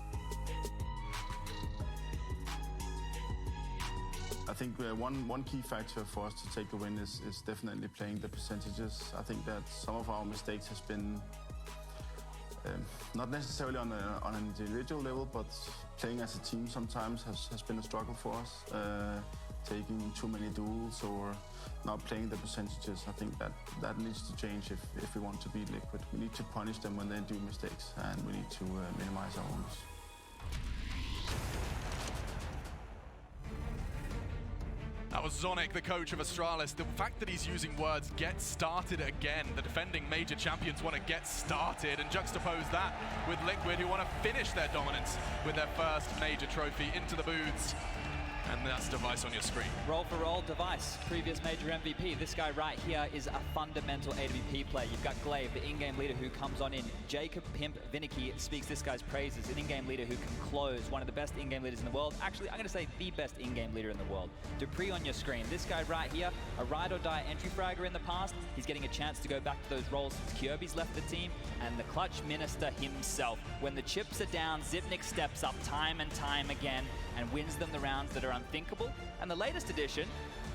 I think one key factor for us to take a win is definitely playing the percentages. I think that some of our mistakes has been not necessarily on an individual level, but playing as a team sometimes has been a struggle for us. Taking too many duels or not playing the percentages. I think that needs to change if we want to beat Liquid. We need to punish them when they do mistakes, and we need to minimize our own. That was Zonic, the coach of Astralis. The fact that he's using words, get started again. The defending major champions want to get started, and juxtapose that with Liquid, who want to finish their dominance with their first major trophy into the booths. And that's Device on your screen. Roll for roll, Device, previous major MVP. This guy right here is a fundamental AWP player. You've got Glaive, the in-game leader who comes on in. Jacob Pimp Vinicky speaks this guy's praises, an in-game leader who can close, one of the best in-game leaders in the world. Actually, I'm going to say the best in-game leader in the world. Dupree on your screen. This guy right here, a ride-or-die entry fragger in the past. He's getting a chance to go back to those roles since Kirby's left the team. And the clutch minister himself. When the chips are down, Zipnik steps up time and time again and wins them the rounds that are unthinkable. And the latest addition,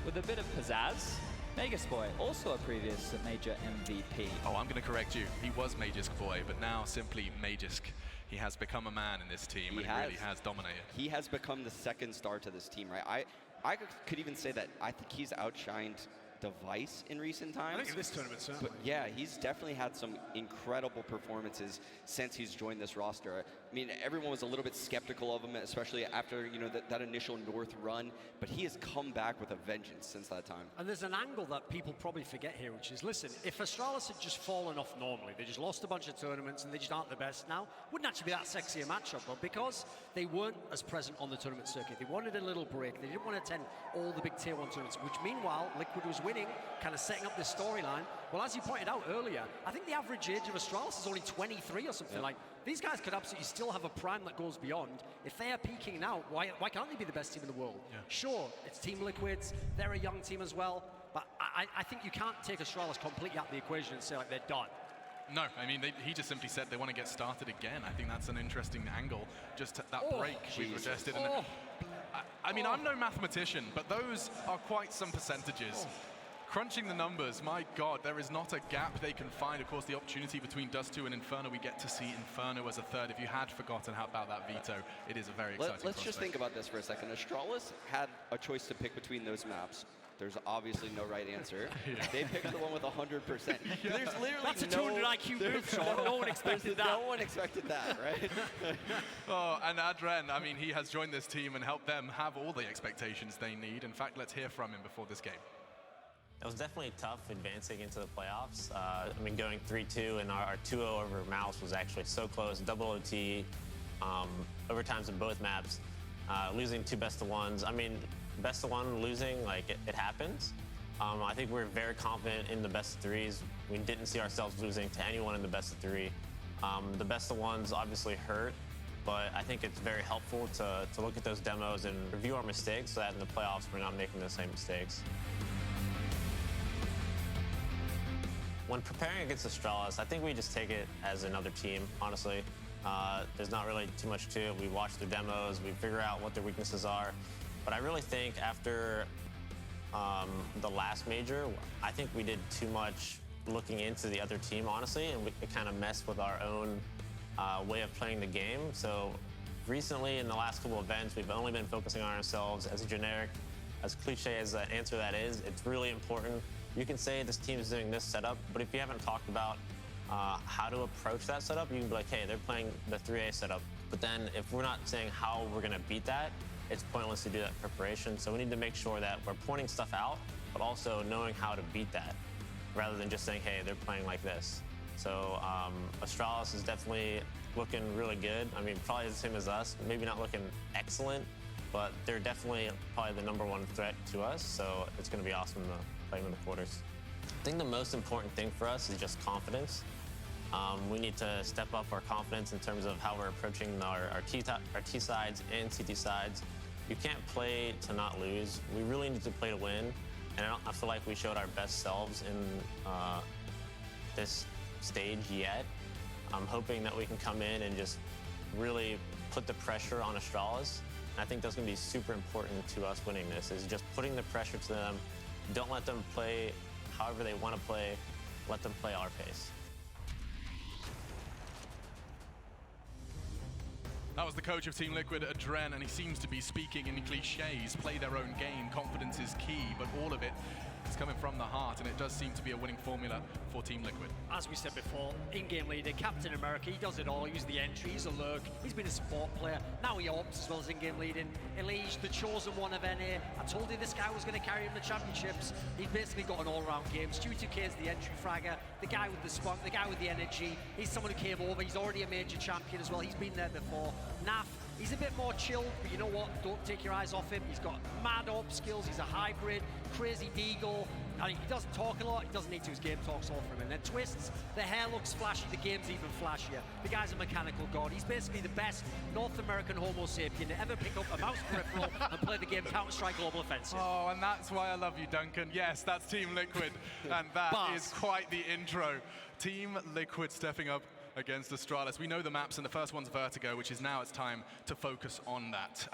with a bit of pizzazz, Magisk Boy, also a previous major MVP. Oh, I'm going to correct you. He was Magisk Boy, but now simply Magisk. He has become a man in this team, and he really has dominated. He has become the second star to this team, right? I could even say that I think he's outshined device in recent times. I think in this tournament, certainly. But yeah, he's definitely had some incredible performances since he's joined this roster. I mean, everyone was a little bit skeptical of him, especially after, you know, that initial North run, but he has come back with a vengeance since that time. And there's an angle that people probably forget here, which is, listen, if Astralis had just fallen off normally, they just lost a bunch of tournaments and they just aren't the best now, wouldn't actually be that sexy a matchup, but because they weren't as present on the tournament circuit, they wanted a little break, they didn't want to attend all the big tier 1 tournaments, which meanwhile, Liquid was winning, kind of setting up this storyline. Well, as you pointed out earlier, I think the average age of Astralis is only 23 or something. Like, these guys could absolutely still have a prime that goes beyond. If they are peaking now, why can't they be the best team in the world? Sure, it's Team Liquids, they're a young team as well, but I think you can't take Astralis completely out of the equation and say, like, they're done. No, I mean, he just simply said they want to get started again. I think that's an interesting angle, just that break we've suggested. And I mean, I'm no mathematician, but those are quite some percentages. Crunching the numbers, my God, there is not a gap they can find. Of course, the opportunity between Dust2 and Inferno, we get to see Inferno as a third. If you had forgotten about that veto, it is a very exciting Let's just think about this for a second. Astralis had a choice to pick between those maps. There's obviously no right answer. They picked the one with 100%. There's literally That's a 200 IQ move, Sean. No one expected that. No one expected that, right? Oh, and Adren, I mean, he has joined this team and helped them have all the expectations they need. In fact, let's hear from him before this game. It was definitely tough advancing into the playoffs. I mean, going 3-2 and our 2-0 over Mouse was actually so close. Double OT, overtimes in both maps, losing 2 best-of-1s. I mean, best-of-1 losing, like, it happens. I think we're very confident in the best-of-3s. We didn't see ourselves losing to anyone in the best-of-3. The best-of-1s obviously hurt, but I think it's very helpful to look at those demos and review our mistakes so that in the playoffs we're not making the same mistakes. When preparing against Astralis, I think we just take it as another team, honestly. There's not really too much to it. We watch their demos, we figure out what their weaknesses are. But I really think after the last major, I think we did too much looking into the other team, honestly, and it kind of messed with our own way of playing the game. So recently, in the last couple of events, we've only been focusing on ourselves. As generic, as cliche as the answer that is, it's really important. You can say this team is doing this setup, but if you haven't talked about how to approach that setup, you can be like, hey, they're playing the 3A setup. But then if we're not saying how we're going to beat that, it's pointless to do that preparation. So we need to make sure that we're pointing stuff out, but also knowing how to beat that, rather than just saying, hey, they're playing like this. So Astralis is definitely looking really good. I mean, probably the same as us. Maybe not looking excellent, but they're definitely probably the #1 threat to us. So it's going to be awesome to play them in the quarters. I think the most important thing for us is just confidence. We need to step up our confidence in terms of how we're approaching our T sides and CT sides. You can't play to not lose. We really need to play to win. And I feel like we showed our best selves in this stage yet. I'm hoping that we can come in and just really put the pressure on Astralis. And I think that's going to be super important to us winning this, is just putting the pressure to them. Don't let them play however they want to play. Let them play our pace. That was the coach of Team Liquid, Adren, and he seems to be speaking in cliches. Play their own game, confidence is key, but all of it is coming from the heart, and it does seem to be a winning formula for Team Liquid. As we said before, in-game leader, Captain America, he does it all. He's the entry, he's a lurk, he's been a support player. Now he opts as well as in-game leading. Elige, the chosen one of NA. I told you this guy was going to carry him the championships. He's basically got an all-round game. Stu2K is the entry fragger, the guy with the spunk, the guy with the energy. He's someone who came over. He's already a major champion as well. He's been there before. Naf, he's a bit more chilled, but you know what? Don't take your eyes off him. He's got mad op skills. He's a hybrid, crazy deagle. I mean, he doesn't talk a lot. He doesn't need to. His game talks all for him. And then Twists, the hair looks flashy. The game's even flashier. The guy's a mechanical god. He's basically the best North American Homo sapien to ever pick up a mouse peripheral and play the game Counter-Strike Global Offensive. Oh, and that's why I love you, Duncan. Yes, that's Team Liquid, and that is quite the intro. Team Liquid stepping up against Astralis. We know the maps, and the first one's Vertigo, which is now it's time to focus on that.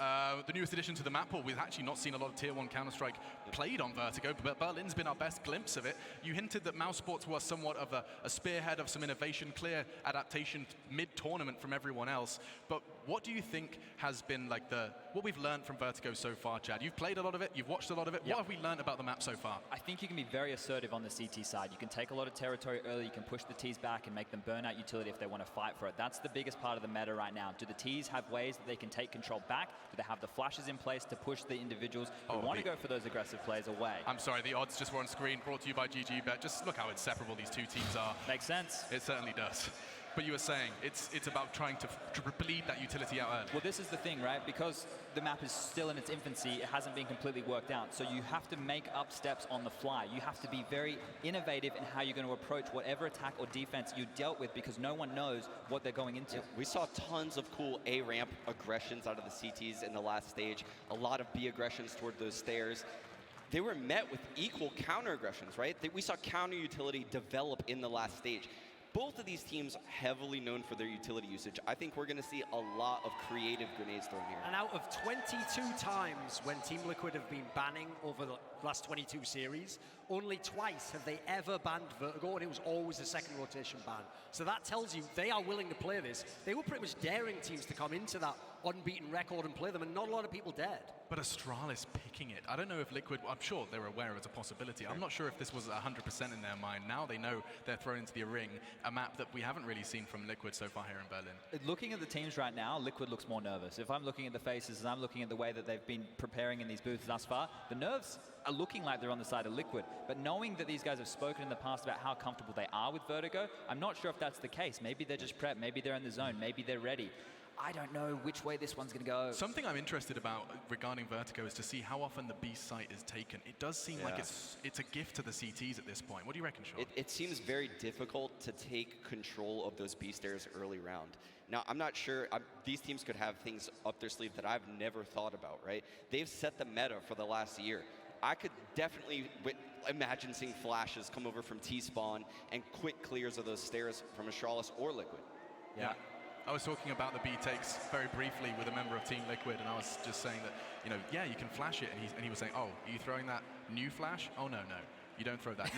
The newest addition to the map pool, we've actually not seen a lot of Tier 1 Counter-Strike played on Vertigo, but Berlin's been our best glimpse of it. You hinted that Mouse Sports was somewhat of a spearhead of some innovation, clear adaptation mid-tournament from everyone else, but What do you think has been like what we've learned from Vertigo so far, Chad? You've played a lot of it, you've watched a lot of it. What have we learned about the map so far? I think you can be very assertive on the CT side. You can take a lot of territory early, you can push the Ts back and make them burn out utility if they want to fight for it. That's the biggest part of the meta right now. Do the Ts have ways that they can take control back? Do they have the flashes in place to push the individuals who want to go for those aggressive plays away? I'm sorry, the odds just were on screen, brought to you by GGBet. Just look how inseparable these two teams are. Makes sense. It certainly does. But you were saying, it's about trying to bleed that utility out early. Well, this is the thing, right? Because the map is still in its infancy, it hasn't been completely worked out. So you have to make up steps on the fly. You have to be very innovative in how you're going to approach whatever attack or defense you dealt with, because no one knows what they're going into. Yeah, we saw tons of cool A-ramp aggressions out of the CTs in the last stage. A lot of B aggressions toward those stairs. They were met with equal counter aggressions, right? We saw counter utility develop in the last stage. Both of these teams heavily known for their utility usage. I think we're going to see a lot of creative grenades thrown here. And out of 22 times when Team Liquid have been banning over the last 22 series, only twice have they ever banned Vertigo, and it was always a second rotation ban. So that tells you they are willing to play this. They were pretty much daring teams to come into that unbeaten record and play them, and not a lot of people dared. But Astralis picking it. I don't know if Liquid, I'm sure they were aware it was a possibility. I'm not sure if this was 100% in their mind. Now they know they're thrown into the ring, a map that we haven't really seen from Liquid so far here in Berlin. Looking at the teams right now, Liquid looks more nervous. If I'm looking at the faces and I'm looking at the way that they've been preparing in these booths thus far, the nerves are looking like they're on the side of Liquid. But knowing that these guys have spoken in the past about how comfortable they are with Vertigo, I'm not sure if that's the case. Maybe they're just prepped, maybe they're in the zone, maybe they're ready. I don't know which way this one's going to go. Something I'm interested about regarding Vertigo is to see how often the B site is taken. It does seem like it's a gift to the CTs at this point. What do you reckon, Sean? It seems very difficult to take control of those B stairs early round. Now, I'm not sure, these teams could have things up their sleeve that I've never thought about, right? They've set the meta for the last year. I could definitely imagine seeing flashes come over from T-spawn and quick clears of those stairs from Astralis or Liquid. Yeah. I was talking about the B takes very briefly with a member of Team Liquid, and I was just saying that, you know, yeah, you can flash it, and he was saying, oh, are you throwing that new flash? Oh, no, you don't throw that.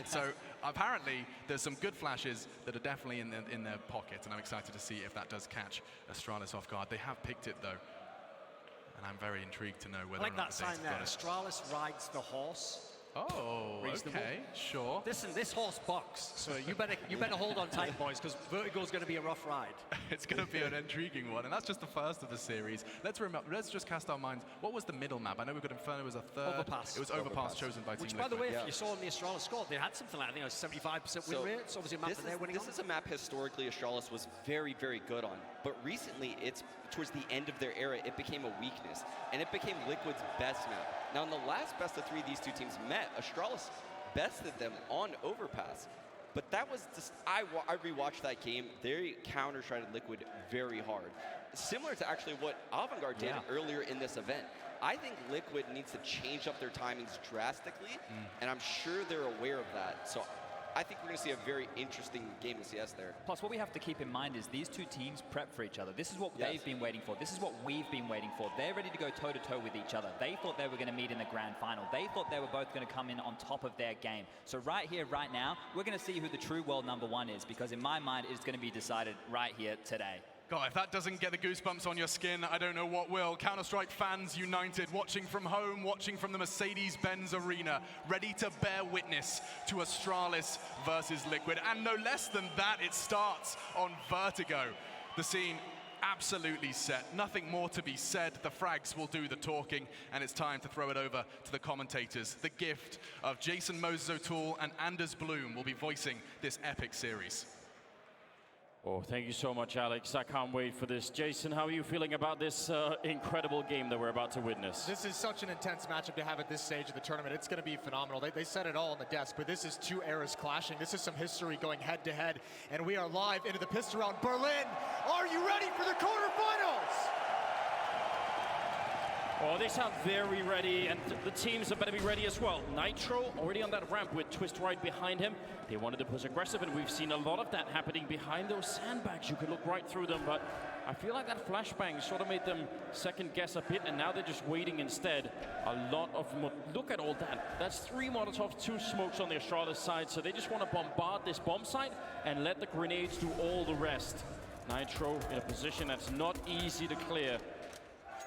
So apparently there's some good flashes that are definitely in their pocket, and I'm excited to see if that does catch Astralis off guard. They have picked it, though, and I'm very intrigued to know whether I like or not that sign there. got it. Astralis rides the horse. Oh, Reasonable. okay, sure. Listen, this horse bucks, so you better hold on tight, boys, because Vertigo's going to be a rough ride. It's going to be an intriguing one, and that's just the first of the series. Let's just cast our minds. What was the middle map? I know we've got Inferno as a third. Overpass. It was Overpass chosen by Team Which, Liquid. by the way, if you saw on the Astralis score, they had something like, I think, a 75% win rate. It's obviously a map that they're winning on. This is a map historically Astralis was very, very good on, but recently, it's towards the end of their era, it became a weakness, and it became Liquid's best map. Now, in the last best of 3 these two teams met, Astralis bested them on Overpass. But that was just, I rewatched that game. They counter-shredded Liquid very hard. Similar to actually what Avangard did earlier in this event. I think Liquid needs to change up their timings drastically, and I'm sure they're aware of that. So I think we're going to see a very interesting game of CS there. Plus, what we have to keep in mind is these two teams prep for each other. This is what they've been waiting for. This is what we've been waiting for. They're ready to go toe-to-toe with each other. They thought they were going to meet in the grand final. They thought they were both going to come in on top of their game. So right here, right now, we're going to see who the true world #1 is, because in my mind, it's going to be decided right here today. God, if that doesn't get the goosebumps on your skin, I don't know what will. Counter-Strike fans united, watching from home, watching from the Mercedes-Benz Arena, ready to bear witness to Astralis versus Liquid. And no less than that, it starts on Vertigo. The scene absolutely set. Nothing more to be said. The frags will do the talking, and it's time to throw it over to the commentators. The gift of Jason Moses O'Toole and Anders Bloom will be voicing this epic series. Oh, thank you so much, Alex. I can't wait for this. Jason, how are you feeling about this incredible game that we're about to witness? This is such an intense matchup to have at this stage of the tournament. It's going to be phenomenal. They said it all on the desk, but this is two eras clashing. This is some history going head to head, and we are live into the pistol round. Berlin, are you ready for the quarterfinals? Oh, they sound very ready, and the teams are better be ready as well. Nitro already on that ramp with Twist right behind him. They wanted to push aggressive, and we've seen a lot of that happening behind those sandbags. You could look right through them, but I feel like that flashbang sort of made them second guess a bit, and now they're just waiting instead. A lot of, look at all that. That's 3 Molotovs, 2 smokes on the Astralis side, so they just want to bombard this bomb site and let the grenades do all the rest. Nitro in a position that's not easy to clear.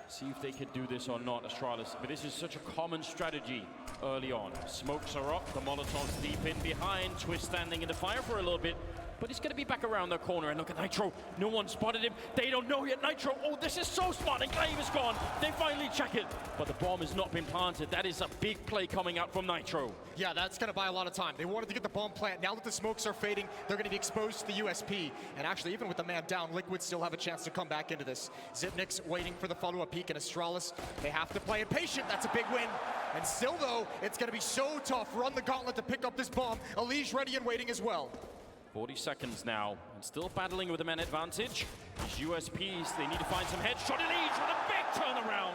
See if they can do this or not, Astralis. But this is such a common strategy early on. Smokes are up, the Molotovs deep in behind, Twist standing in the fire for a little bit. But he's going to be back around the corner. And look at Nitro. No one spotted him. They don't know yet. Nitro. Oh, this is so smart. And Glaive is gone. They finally check it. But the bomb has not been planted. That is a big play coming out from Nitro. Yeah, that's going to buy a lot of time. They wanted to get the bomb plant. Now that the smokes are fading, they're going to be exposed to the USP. And actually, even with the man down, Liquid still have a chance to come back into this. Zipnik's waiting for the follow-up peek, and Astralis, they have to play it patient. That's a big win. And still, though, it's going to be so tough. Run the gauntlet to pick up this bomb. Elige ready and waiting as well. 40 seconds now, and still battling with a man advantage. These USPs, they need to find some headshot. Elige with a big turnaround.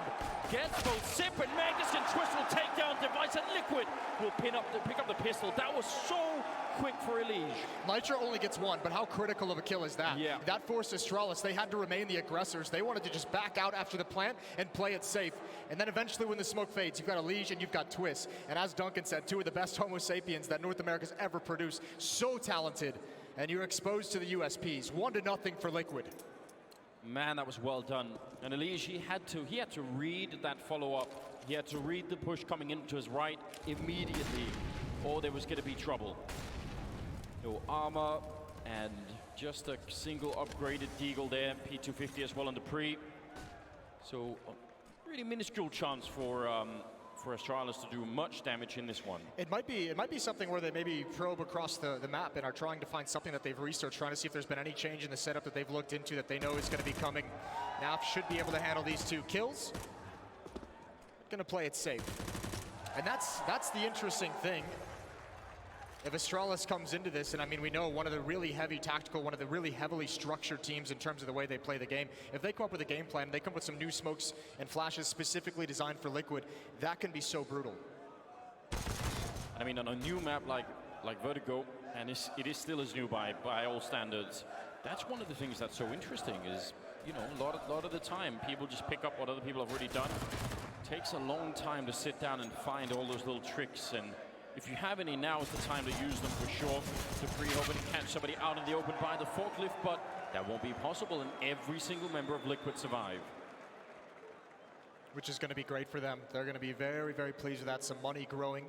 Gets both Zip and Magnus, and Twist will take down Device, and Liquid will pick up the pistol. That was so quick for Elige. Nitro only gets one, but how critical of a kill is that? Yeah. That forced Astralis. They had to remain the aggressors. They wanted to just back out after the plant and play it safe. And then eventually when the smoke fades, you've got Elige and you've got Twist. And as Duncan said, two of the best Homo sapiens that North America's ever produced. So talented. And you're exposed to the USPs. 1-0 for Liquid. Man, that was well done. And Elige, he had to read that follow-up. He had to read the push coming into his right immediately, or there was going to be trouble. No armor, and just a single upgraded Deagle there. P250 as well on the pre. So a really minuscule chance for Astralis to do much damage in this one. It might be something where they maybe probe across the map and are trying to find something that they've researched, trying to see if there's been any change in the setup that they've looked into that they know is going to be coming. Naf should be able to handle these 2 kills. Going to play it safe. And that's the interesting thing. If Astralis comes into this, and I mean, we know one of the really heavy tactical, one of the really heavily structured teams in terms of the way they play the game, if they come up with a game plan, they come up with some new smokes and flashes specifically designed for Liquid, that can be so brutal. I mean, on a new map like Vertigo, and it is still as new by all standards, that's one of the things that's so interesting is, you know, a lot of the time, people just pick up what other people have already done. It takes a long time to sit down and find all those little tricks, and if you have any, now is the time to use them for sure. To free open and catch somebody out in the open by the forklift, but that won't be possible, and every single member of Liquid survive. Which is going to be great for them. They're going to be very, very pleased with that. Some money growing.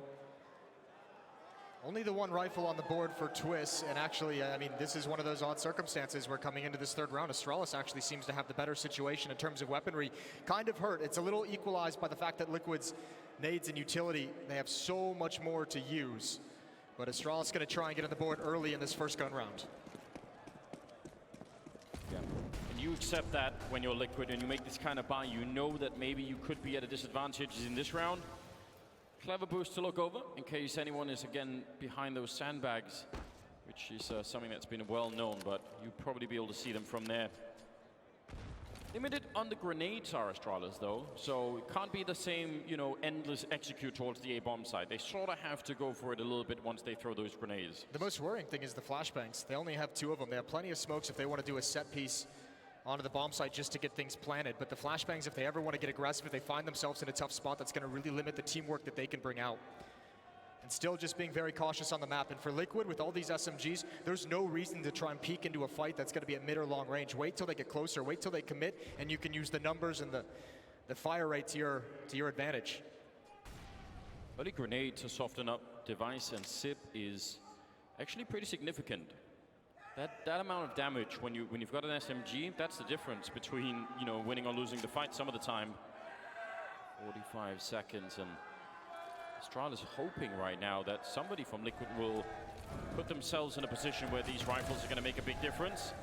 Only the 1 rifle on the board for Twist, and actually, I mean, this is one of those odd circumstances where coming into this 3rd round, Astralis actually seems to have the better situation in terms of weaponry. Kind of hurt. It's a little equalized by the fact that Liquid's nades and utility, they have so much more to use. But Astralis going to try and get on the board early in this 1st gun round. Yeah. And you accept that when you're Liquid and you make this kind of buy, you know that maybe you could be at a disadvantage in this round. Clever boost to look over in case anyone is again behind those sandbags, which is something that's been well known, but you'll probably be able to see them from there. Limited on the grenades are Astralis though, so it can't be the same, you know, endless execute towards the A-bomb side. They sort of have to go for it a little bit once they throw those grenades. The most worrying thing is the flashbangs. They only have 2 of them. They have plenty of smokes if they want to do a set piece onto the bomb site just to get things planted. But the flashbangs, if they ever want to get aggressive, if they find themselves in a tough spot, that's going to really limit the teamwork that they can bring out. And still just being very cautious on the map. And for Liquid, with all these SMGs, there's no reason to try and peek into a fight that's going to be at mid or long range. Wait till they get closer, wait till they commit, and you can use the numbers and the fire rate to your advantage. Early grenade to soften up Device and Sip is actually pretty significant. That amount of damage when you've got an SMG, that's the difference between, you know, winning or losing the fight some of the time. 45 seconds, and Astralis is hoping right now that somebody from Liquid will put themselves in a position where these rifles are going to make a big difference.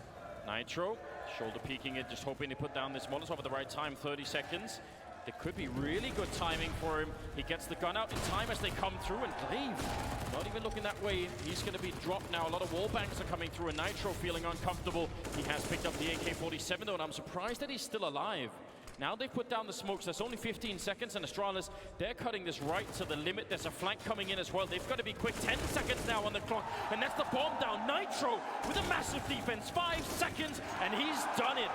Nitro, shoulder peeking it, just hoping to put down this Molotov at the right time, 30 seconds. There could be really good timing for him. He gets the gun out in time as they come through, and Glaive, not even looking that way. He's going to be dropped now. A lot of wall banks are coming through, and Nitro feeling uncomfortable. He has picked up the AK-47 though, and I'm surprised that he's still alive. Now they've put down the smokes. There's only 15 seconds, and Astralis, they're cutting this right to the limit. There's a flank coming in as well. They've got to be quick. 10 seconds now on the clock, and that's the bomb down. Nitro with a massive defense. 5 seconds, and he's done it.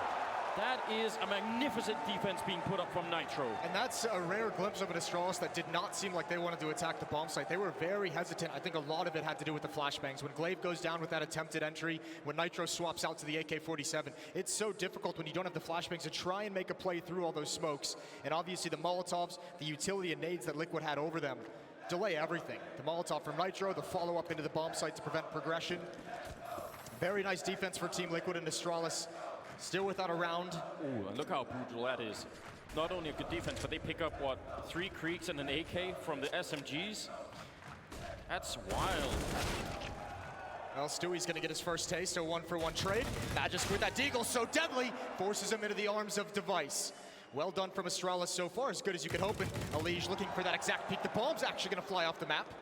That is a magnificent defense being put up from Nitro. And that's a rare glimpse of an Astralis that did not seem like they wanted to attack the bomb site. They were very hesitant. I think a lot of it had to do with the flashbangs. When Glaive goes down with that attempted entry, when Nitro swaps out to the AK-47, it's so difficult when you don't have the flashbangs to try and make a play through all those smokes. And obviously the Molotovs, the utility and nades that Liquid had over them, delay everything. The Molotov from Nitro, the follow-up into the bomb site to prevent progression. Very nice defense for Team Liquid and Astralis. Still without a round. Ooh, and look how brutal that is. Not only a good defense, but they pick up, what, 3 Creeks and an AK from the SMGs? That's wild. Well, Stewie's gonna get his first taste, a 1-for-1 trade. Magisk with that deagle, so deadly, forces him into the arms of Device. Well done from Astralis so far, as good as you could hope. And Elige looking for that exact peak. The bomb's actually gonna fly off the map.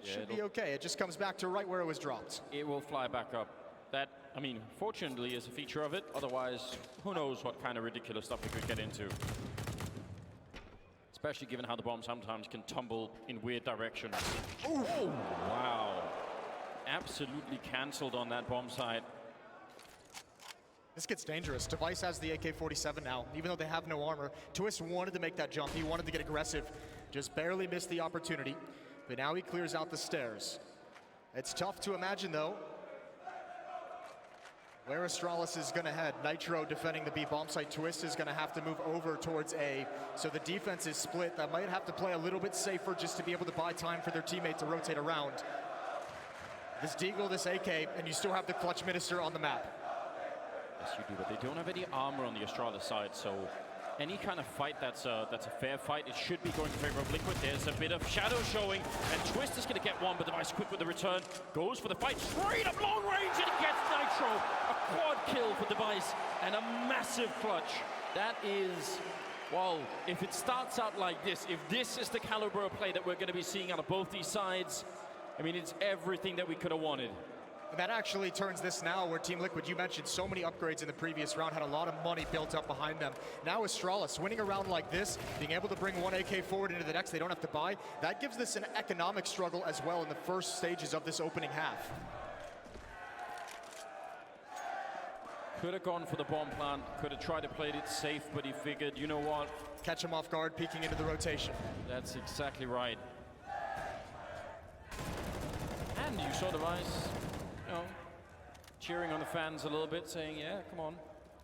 It should be okay, it just comes back to right where it was dropped. It will fly back up. That, I mean, fortunately is a feature of it. Otherwise, who knows what kind of ridiculous stuff we could get into. Especially given how the bomb sometimes can tumble in weird directions. Ooh. Oh, wow. Absolutely cancelled on that bomb site. This gets dangerous. Device has the AK-47 now, even though they have no armor. Twist wanted to make that jump. He wanted to get aggressive. Just barely missed the opportunity. But now he clears out the stairs. It's tough to imagine, though, where Astralis is going to head. Nitro defending the B bomb site. Twist is going to have to move over towards A. So the defense is split. That might have to play a little bit safer just to be able to buy time for their teammate to rotate around. This deagle, this AK, and you still have the Clutch Minister on the map. Yes, you do, but they don't have any armor on the Astralis side, so any kind of fight that's a fair fight, it should be going in favor of Liquid. There's a bit of shadow showing, and Twist is going to get one, but Device quick with the return. Goes for the fight, straight up long range, and he gets Nitro. A quad kill for Device, and a massive clutch. That is, well, if it starts out like this, if this is the caliber of play that we're going to be seeing out of both these sides, I mean, it's everything that we could have wanted. And that actually turns this now where Team Liquid, you mentioned so many upgrades in the previous round, had a lot of money built up behind them. Now Astralis winning a round like this, being able to bring one AK forward into the next, they don't have to buy. That gives this an economic struggle as well in the first stages of this opening half. Could have gone for the bomb plant, could have tried to play it safe, but he figured, you know what? Catch him off guard, peeking into the rotation. That's exactly right. And you saw Device, you know, cheering on the fans a little bit, saying, yeah, come on.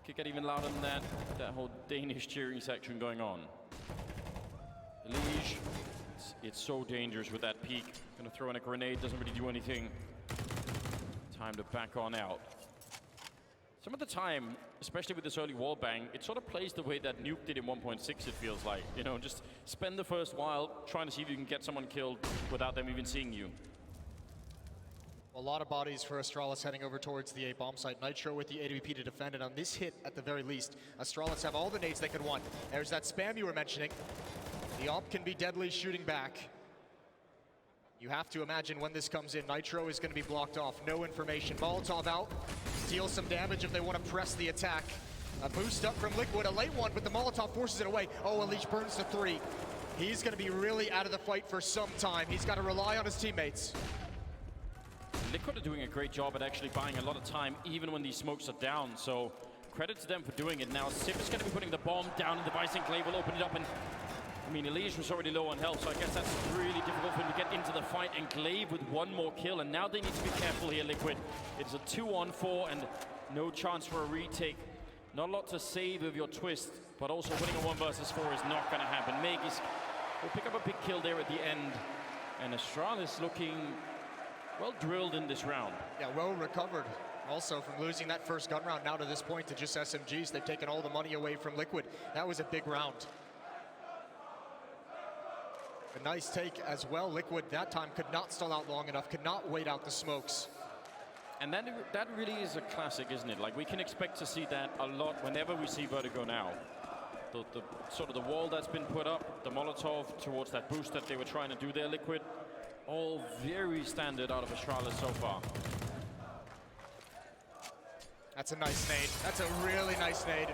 Could get even louder than that. That whole Danish cheering section going on. Elige, it's so dangerous with that peak. Gonna throw in a grenade, doesn't really do anything. Time to back on out. Some of the time, especially with this early wall bang, it sort of plays the way that Nuke did in 1.6, it feels like. You know, just spend the first while trying to see if you can get someone killed without them even seeing you. A lot of bodies for Astralis heading over towards the A bomb site. Nitro with the AWP to defend it on this hit at the very least. Astralis have all the nades they could want. There's that spam you were mentioning. The AWP can be deadly shooting back. You have to imagine when this comes in, Nitro is going to be blocked off. No information. Molotov out. Deal some damage if they want to press the attack. A boost up from Liquid, a late one, but the Molotov forces it away. Oh, Elige burns to 3. He's going to be really out of the fight for some time. He's got to rely on his teammates. Liquid are doing a great job at actually buying a lot of time, even when these smokes are down. So credit to them for doing it. Now Sip is going to be putting the bomb down, and Device and Glaive will open it up. And I mean, Elige was already low on health, so I guess that's really difficult for him to get into the fight. And Glaive with one more kill, and now they need to be careful here, Liquid. It's a 2-on-4 and no chance for a retake. Not a lot to save of your Twist, but also winning a 1 versus 4 is not going to happen. Megis will pick up a big kill there at the end, and Astralis looking well drilled in this round. Yeah, well recovered. Also from losing that first gun round now to this point to just SMGs, they've taken all the money away from Liquid. That was a big round. A nice take as well. Liquid that time could not stall out long enough, could not wait out the smokes. And that really is a classic, isn't it? Like, we can expect to see that a lot whenever we see Vertigo now. The sort of the wall that's been put up, the Molotov towards that boost that they were trying to do there, Liquid. All very standard out of Astralis so far. That's a nice nade. That's a really nice nade.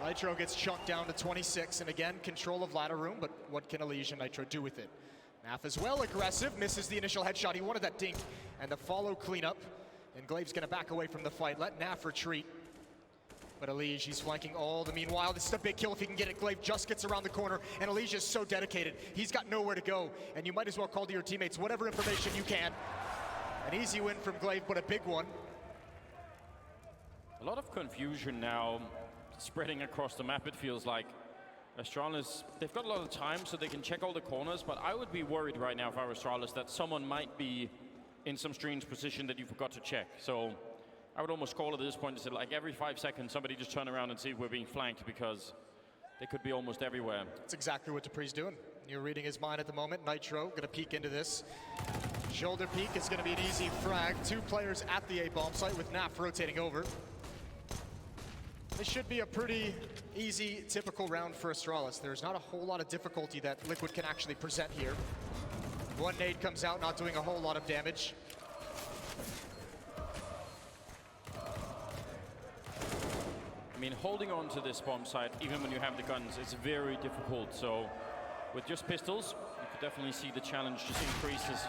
Nitro gets chunked down to 26, and again, control of ladder room, but what can Elige and Nitro do with it? Naf as well, aggressive, misses the initial headshot. He wanted that dink, and the follow cleanup. And Glaive's gonna back away from the fight, let Naf retreat. But Elige, he's flanking all the meanwhile. This is a big kill if he can get it. Glaive just gets around the corner, and Elige is so dedicated. He's got nowhere to go, and you might as well call to your teammates whatever information you can. An easy win from Glaive, but a big one. A lot of confusion now spreading across the map, it feels like. Astralis, they've got a lot of time so they can check all the corners, but I would be worried right now if I were Astralis that someone might be in some strange position that you forgot to check. So I would almost call it at this point and say, like, every 5 seconds, somebody just turn around and see if we're being flanked, because they could be almost everywhere. That's exactly what Dupree's doing. You're reading his mind at the moment. Nitro gonna peek into this. Shoulder peek is gonna be an easy frag. 2 players at the A-bomb site with Naf rotating over. This should be a pretty easy, typical round for Astralis. There's not a whole lot of difficulty that Liquid can actually present here. 1 nade comes out, not doing a whole lot of damage. I mean, holding on to this bomb site, even when you have the guns, is very difficult. So with just pistols, you could definitely see the challenge just increases.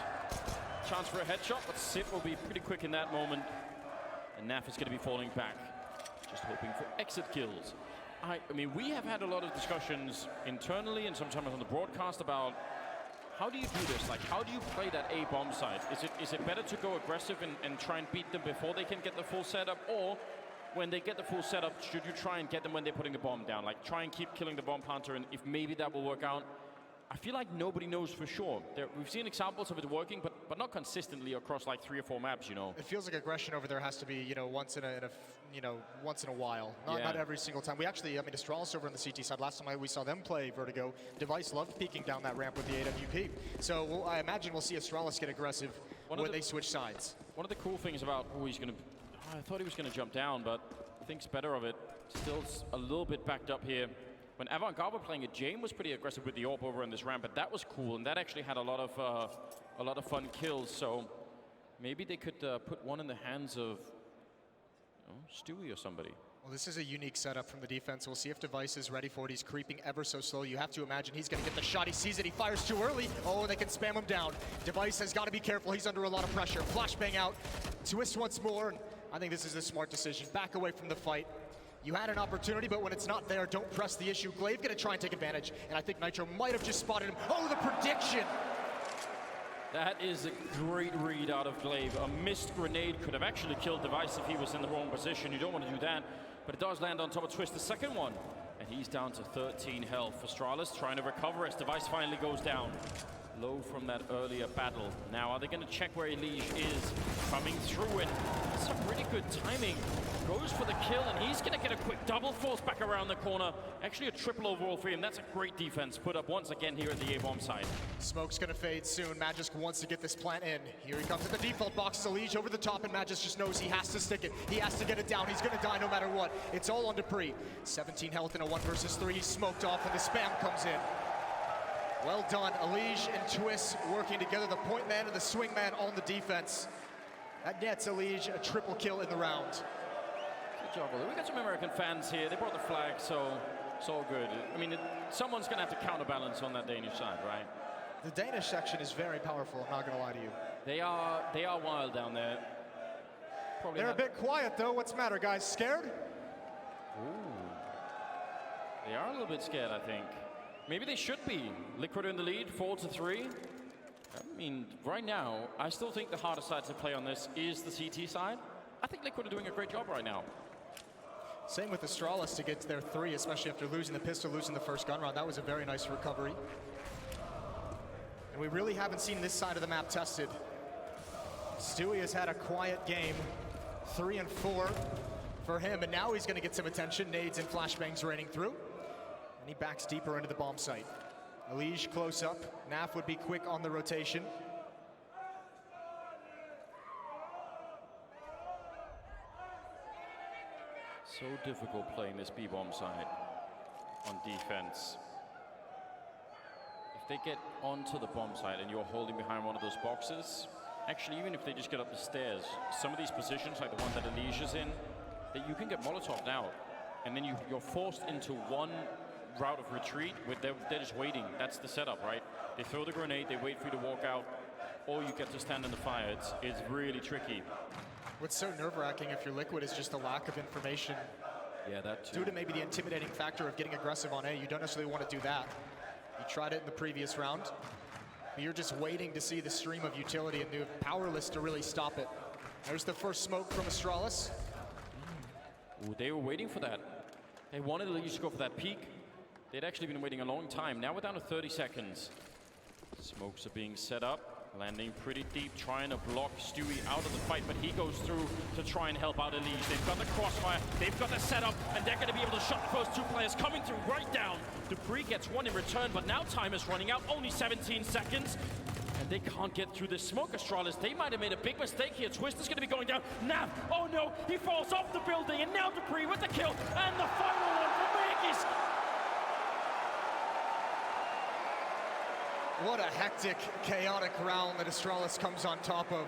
Chance for a headshot, but Sip will be pretty quick in that moment. And Naf is going to be falling back, just hoping for exit kills. I mean, we have had a lot of discussions internally and sometimes on the broadcast about how do you do this? Like, how do you play that A bomb site? Is it better to go aggressive and try and beat them before they can get the full setup? Or when they get the full setup, should you try and get them when they're putting the bomb down? Like, try and keep killing the bomb planter, and if maybe that will work out. I feel like nobody knows for sure. We've seen examples of it working, but not consistently across like 3 or 4 maps, you know. It feels like aggression over there has to be, once in a while. Not every single time. We actually, I mean, Astralis over on the CT side, last time we saw them play Vertigo, Device loved peeking down that ramp with the AWP. So I imagine we'll see Astralis get aggressive when they switch sides. One of the cool things about, I thought he was going to jump down, but thinks better of it. Still a little bit backed up here. When Avantgarde were playing it, Jame was pretty aggressive with the AWP over on this ramp, but that was cool, and that actually had a lot of fun kills. So maybe they could put one in the hands of Stewie or somebody. Well, this is a unique setup from the defense. We'll see if Device is ready for it. He's creeping ever so slow. You have to imagine he's going to get the shot. He sees it. He fires too early. Oh, they can spam him down. Device has got to be careful. He's under a lot of pressure. Flashbang out. Twist once more. And I think this is a smart decision. Back away from the fight. You had an opportunity, but when it's not there, don't press the issue. Glaive going to try and take advantage, and I think Nitro might have just spotted him. Oh, the prediction! That is a great read out of Glaive. A missed grenade could have actually killed Device if he was in the wrong position. You don't want to do that, but it does land on top of Twist, the second one. And he's down to 13 health. Astralis trying to recover as Device finally goes down. Low from that earlier battle. Now, are they going to check where Elige is? Coming through, and some really good timing. Goes for the kill, and he's going to get a quick double, falls back around the corner. Actually a triple overall for him. That's a great defense put up once again here at the A-bomb side. Smoke's going to fade soon. Magisk wants to get this plant in. Here he comes at the default box. Elige over the top, and Magisk just knows he has to stick it. He has to get it down. He's going to die no matter what. It's all on Dupree. 17 health in a 1 versus 3. He's smoked off, and the spam comes in. Well done. Elige and Twist working together. The point man and the swing man on the defense. That gets Elige a triple kill in the round. Good job, we got some American fans here. They brought the flag, so it's all good. I mean, someone's going to have to counterbalance on that Danish side, right? The Danish section is very powerful, I'm not going to lie to you. They are wild down there. Probably They're a bit quiet, though. What's the matter, guys? Scared? Ooh. They are a little bit scared, I think. Maybe they should be. Liquid in the lead, 4-3. I mean, right now, I still think the hardest side to play on this is the CT side. I think Liquid are doing a great job right now. Same with Astralis to get to their 3, especially after losing the pistol, losing the first gun round. That was a very nice recovery. And we really haven't seen this side of the map tested. Stewie has had a quiet game, 3 and 4 for him, and now he's going to get some attention. Nades and flashbangs raining through. And he backs deeper into the bomb site. Elige close up. Naf would be quick on the rotation. So difficult playing this B-bomb side on defense. If they get onto the bomb side and you're holding behind one of those boxes, actually even if they just get up the stairs, some of these positions, like the one that Elige is in, that you can get Molotov'd out. And then you're forced into one route of retreat where they're just waiting. That's the setup, right? They throw the grenade, they wait for you to walk out, or you get to stand in the fire. It's really tricky. What's so nerve-wracking if you're Liquid is just the lack of information Yeah, that too. Due to maybe the intimidating factor of getting aggressive on A, you don't necessarily want to do that. You tried it in the previous round. But you're just waiting to see the stream of utility, and you're powerless to really stop it. There's the first smoke from Astralis. Ooh, they were waiting for that. They wanted Elise to go for that peak. They'd actually been waiting a long time. Now we're down to 30 seconds. Smokes are being set up, landing pretty deep, trying to block Stewie out of the fight, but he goes through to try and help out Elise. They've got the crossfire, they've got the setup, and they're going to be able to shut the first two players coming through right down. Dupree gets one in return, but now time is running out, only 17 seconds. And they can't get through this smoke. Astralis, they might have made a big mistake here. Twist is going to be going down. Nav, oh no, he falls off the building, and now Dupree with the kill, and the final one for Maggies. What a hectic, chaotic round that Astralis comes on top of.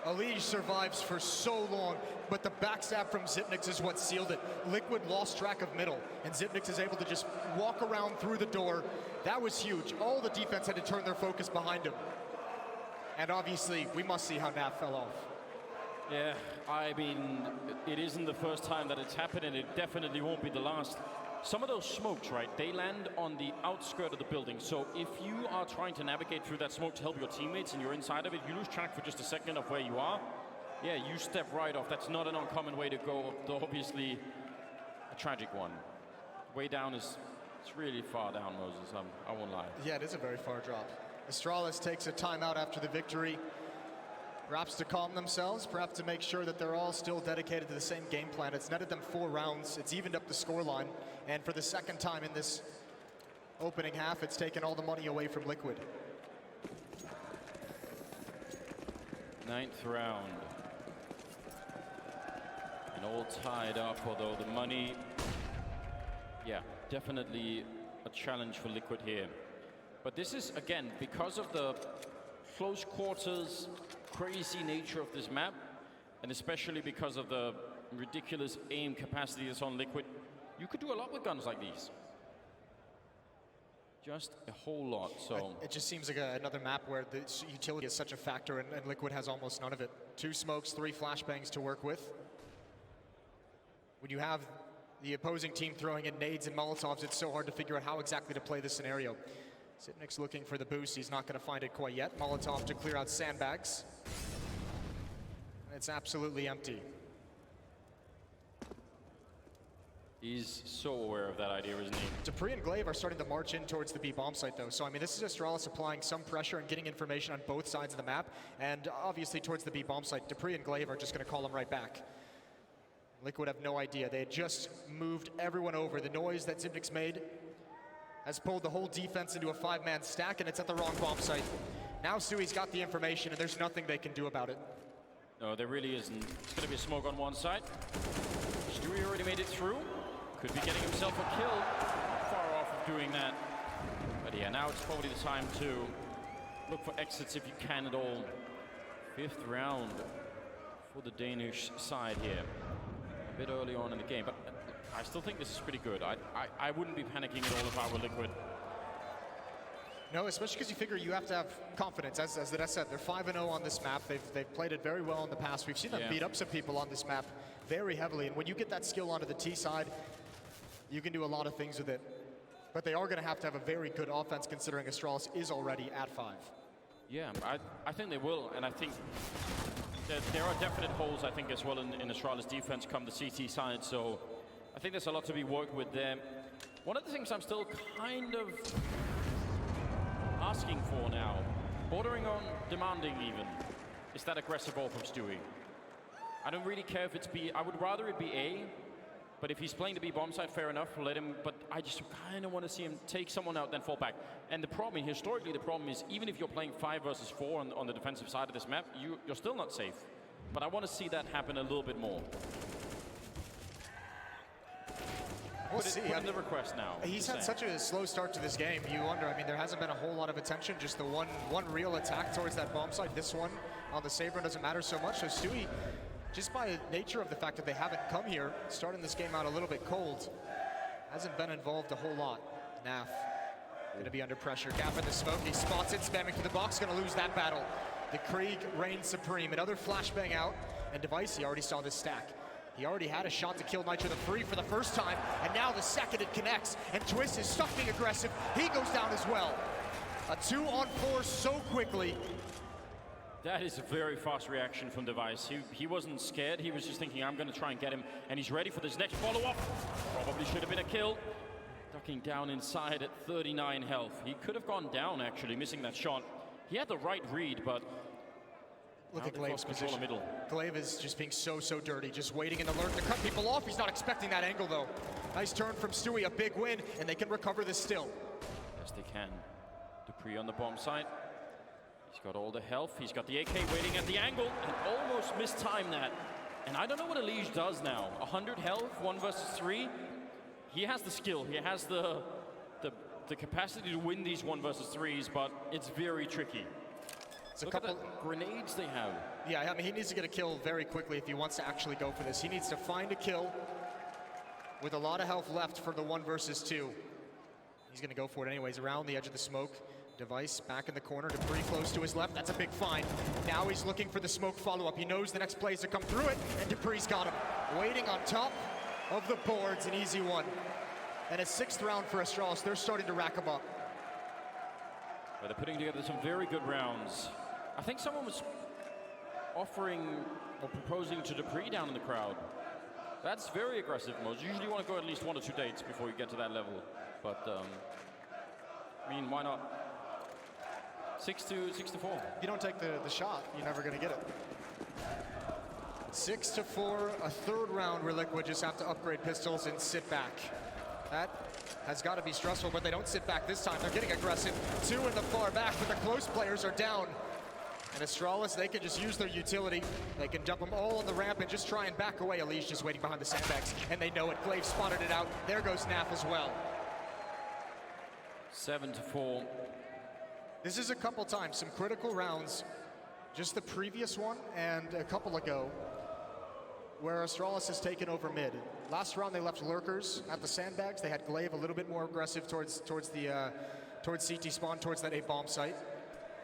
Elige survives for so long, but the backstab from Xyp9x is what sealed it. Liquid lost track of middle, and Xyp9x is able to just walk around through the door. That was huge. All the defense had to turn their focus behind him. And obviously, we must see how Nav fell off. Yeah, I mean, it isn't the first time that it's happened, and it definitely won't be the last. Some of those smokes, right, they land on the outskirt of the building. So if you are trying to navigate through that smoke to help your teammates and you're inside of it, you lose track for just a second of where you are. Yeah, you step right off. That's not an uncommon way to go, though obviously a tragic one. Way down is, it's really far down, Moses, I won't lie. Yeah, it is a very far drop. Astralis takes a timeout after the victory. Perhaps to calm themselves, perhaps to make sure that they're all still dedicated to the same game plan. It's netted them 4 rounds, it's evened up the scoreline, and for the second time in this opening half, it's taken all the money away from Liquid. 9th round. And all tied up, although the money, yeah, definitely a challenge for Liquid here. But this is, again, because of the close quarters, crazy nature of this map, and especially because of the ridiculous aim capacity that's on Liquid, you could do a lot with guns like these. Just a whole lot, so. It just seems like another map where the utility is such a factor, and Liquid has almost none of it. 2 smokes, 3 flashbangs to work with. When you have the opposing team throwing in nades and Molotovs, it's so hard to figure out how exactly to play this scenario. Xyp9x looking for the boost. He's not going to find it quite yet. Molotov to clear out sandbags. It's absolutely empty. He's so aware of that idea, isn't he? Dupree and Glaive are starting to march in towards the B bomb site, though. So, I mean, this is Astralis applying some pressure and getting information on both sides of the map. And obviously towards the B bomb site, Dupree and Glaive are just going to call them right back. Liquid have no idea. They had just moved everyone over. The noise that Xyp9x made has pulled the whole defense into a 5-man stack, and it's at the wrong bomb site. Now Stewie's got the information, and there's nothing they can do about it. No, there really isn't. It's going to be a smoke on one side. Stewie already made it through. Could be getting himself a kill. Far off of doing that. But yeah, now it's probably the time to look for exits if you can at all. 5th round for the Danish side here. A bit early on in the game, but I still think this is pretty good. I wouldn't be panicking at all if I were Liquid. No, especially because you figure you have to have confidence. As the Des said, they're 5-0 on this map. They've played it very well in the past. We've seen them beat up some people on this map very heavily. And when you get that skill onto the T side, you can do a lot of things with it. But they are going to have a very good offense, considering Astralis is already at 5. Yeah, I think they will. And I think there are definite holes, I think, as well in Astralis' defense come the CT side. So I think there's a lot to be worked with there. One of the things I'm still kind of asking for now, bordering on demanding even, is that aggressive ball from Stewie. I don't really care if it's B. I would rather it be A, but if he's playing the B bomb side, fair enough, let him, but I just kind of want to see him take someone out, then fall back. And the problem, historically, the problem is, even if you're playing 5 versus 4 on the defensive side of this map, you're still not safe. But I want to see that happen a little bit more. We'll see. Put in the request now. He's had such a slow start to this game. You wonder, I mean, there hasn't been a whole lot of attention, just the one real attack towards that bomb site. This one on the Saber doesn't matter so much. So Stewie, just by nature of the fact that they haven't come here, starting this game out a little bit cold, hasn't been involved a whole lot. Naf going to be under pressure. Gap in the smoke. He spots it, spamming through the box. Going to lose that battle. The Krieg reigns supreme. Another flashbang out, and Device, he already saw this stack. He already had a shot to kill Nitro the Free for the first time, and now the second it connects, and Twist is stuck being aggressive. He goes down as well. A 2-on-4 so quickly. That is a very fast reaction from Device. He wasn't scared. He was just thinking, I'm going to try and get him. And he's ready for this next follow-up. Probably should have been a kill. Ducking down inside at 39 health. He could have gone down, actually, missing that shot. He had the right read, but... Look at Glaive's position. Glaive is just being so dirty, just waiting in the lurk to cut people off. He's not expecting that angle, though. Nice turn from Stewie, a big win, and they can recover this still. Yes, they can. Dupree on the bomb site. He's got all the health. He's got the AK waiting at the angle and almost mistimed that. And I don't know what Elige does now. 100 health, 1 versus 3. He has the skill. He has the capacity to win these 1 versus 3s, but it's very tricky. It's a Look couple at the grenades they have. Yeah, I mean, he needs to get a kill very quickly if he wants to actually go for this. He needs to find a kill with a lot of health left for the 1 versus 2. He's going to go for it anyways, around the edge of the smoke. Device back in the corner, Dupree close to his left. That's a big find. Now he's looking for the smoke follow-up. He knows the next play is to come through it, and Dupree's got him. Waiting on top of the boards, an easy one. And a 6th round for Astralis. They're starting to rack them up. But they're putting together some very good rounds. I think someone was offering or proposing to Dupree down in the crowd. That's very aggressive, Mose. Usually you want to go at least 1 or 2 dates before you get to that level. But, I mean, why not? 6 to 4. If you don't take the shot, you're never going to get it. 6 to 4, a 3rd round where Liquid just have to upgrade pistols and sit back. That has got to be stressful, but they don't sit back this time. They're getting aggressive. 2 in the far back, but the close players are down. And Astralis, they can just use their utility. They can dump them all on the ramp and just try and back away. Elige just waiting behind the sandbags, and they know it. Glaive spotted it out. There goes Naf as well. 7 to 4. This is a couple times, some critical rounds. Just the previous one and a couple ago, where Astralis has taken over mid. Last round they left lurkers at the sandbags. They had Glaive a little bit more aggressive towards CT spawn, towards that A bomb site.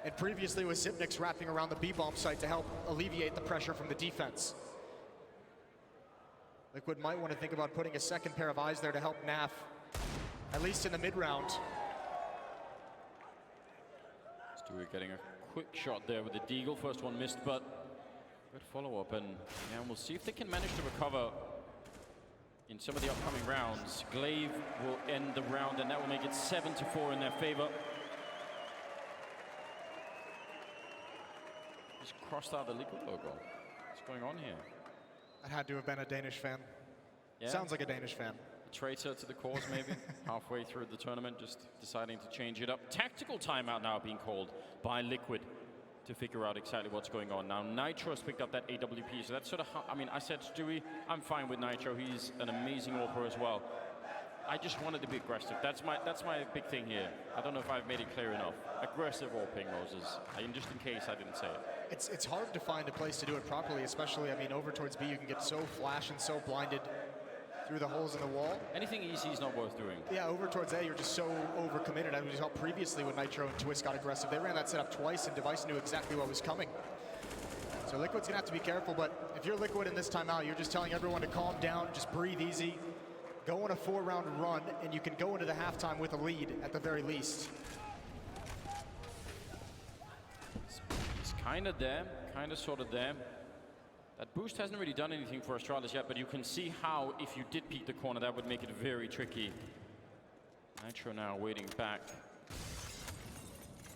And previously it was Zipnix wrapping around the B bomb site to help alleviate the pressure from the defense. Liquid might want to think about putting a 2nd pair of eyes there to help Naf, at least in the mid round. Stewie getting a quick shot there with the Deagle. First one missed, but good follow-up, and yeah, we'll see if they can manage to recover in some of the upcoming rounds. Glaive will end the round, and that will make it 7 to 4 in their favor. Just crossed out the Liquid logo. What's going on here? That had to have been a Danish fan. Yeah. Sounds like a Danish fan. A traitor to the cause, maybe. Halfway through the tournament, just deciding to change it up. Tactical timeout now being called by Liquid to figure out exactly what's going on. Now, Nitro has picked up that AWP, so that's sort of how, I mean, I said Stewie, I'm fine with Nitro. He's an amazing AWPer as well. I just wanted to be aggressive. That's my big thing here. I don't know if I've made it clear enough. Aggressive AWPing, Moses. Just in case I didn't say it. It's hard to find a place to do it properly, especially, I mean, over towards B, you can get so flash and so blinded through the holes in the wall. Anything easy is not worth doing. Yeah, over towards A, you're just so overcommitted. I mean, we saw previously when Nitro and Twist got aggressive. They ran that setup twice, and Device knew exactly what was coming. So Liquid's gonna have to be careful, but if you're Liquid in this timeout, you're just telling everyone to calm down, just breathe easy, go on a 4-round run, and you can go into the halftime with a lead at the very least. He's kind of there, kind of sort of there. That boost hasn't really done anything for Astralis yet, but you can see how, if you did peek the corner, that would make it very tricky. Nitro now waiting back.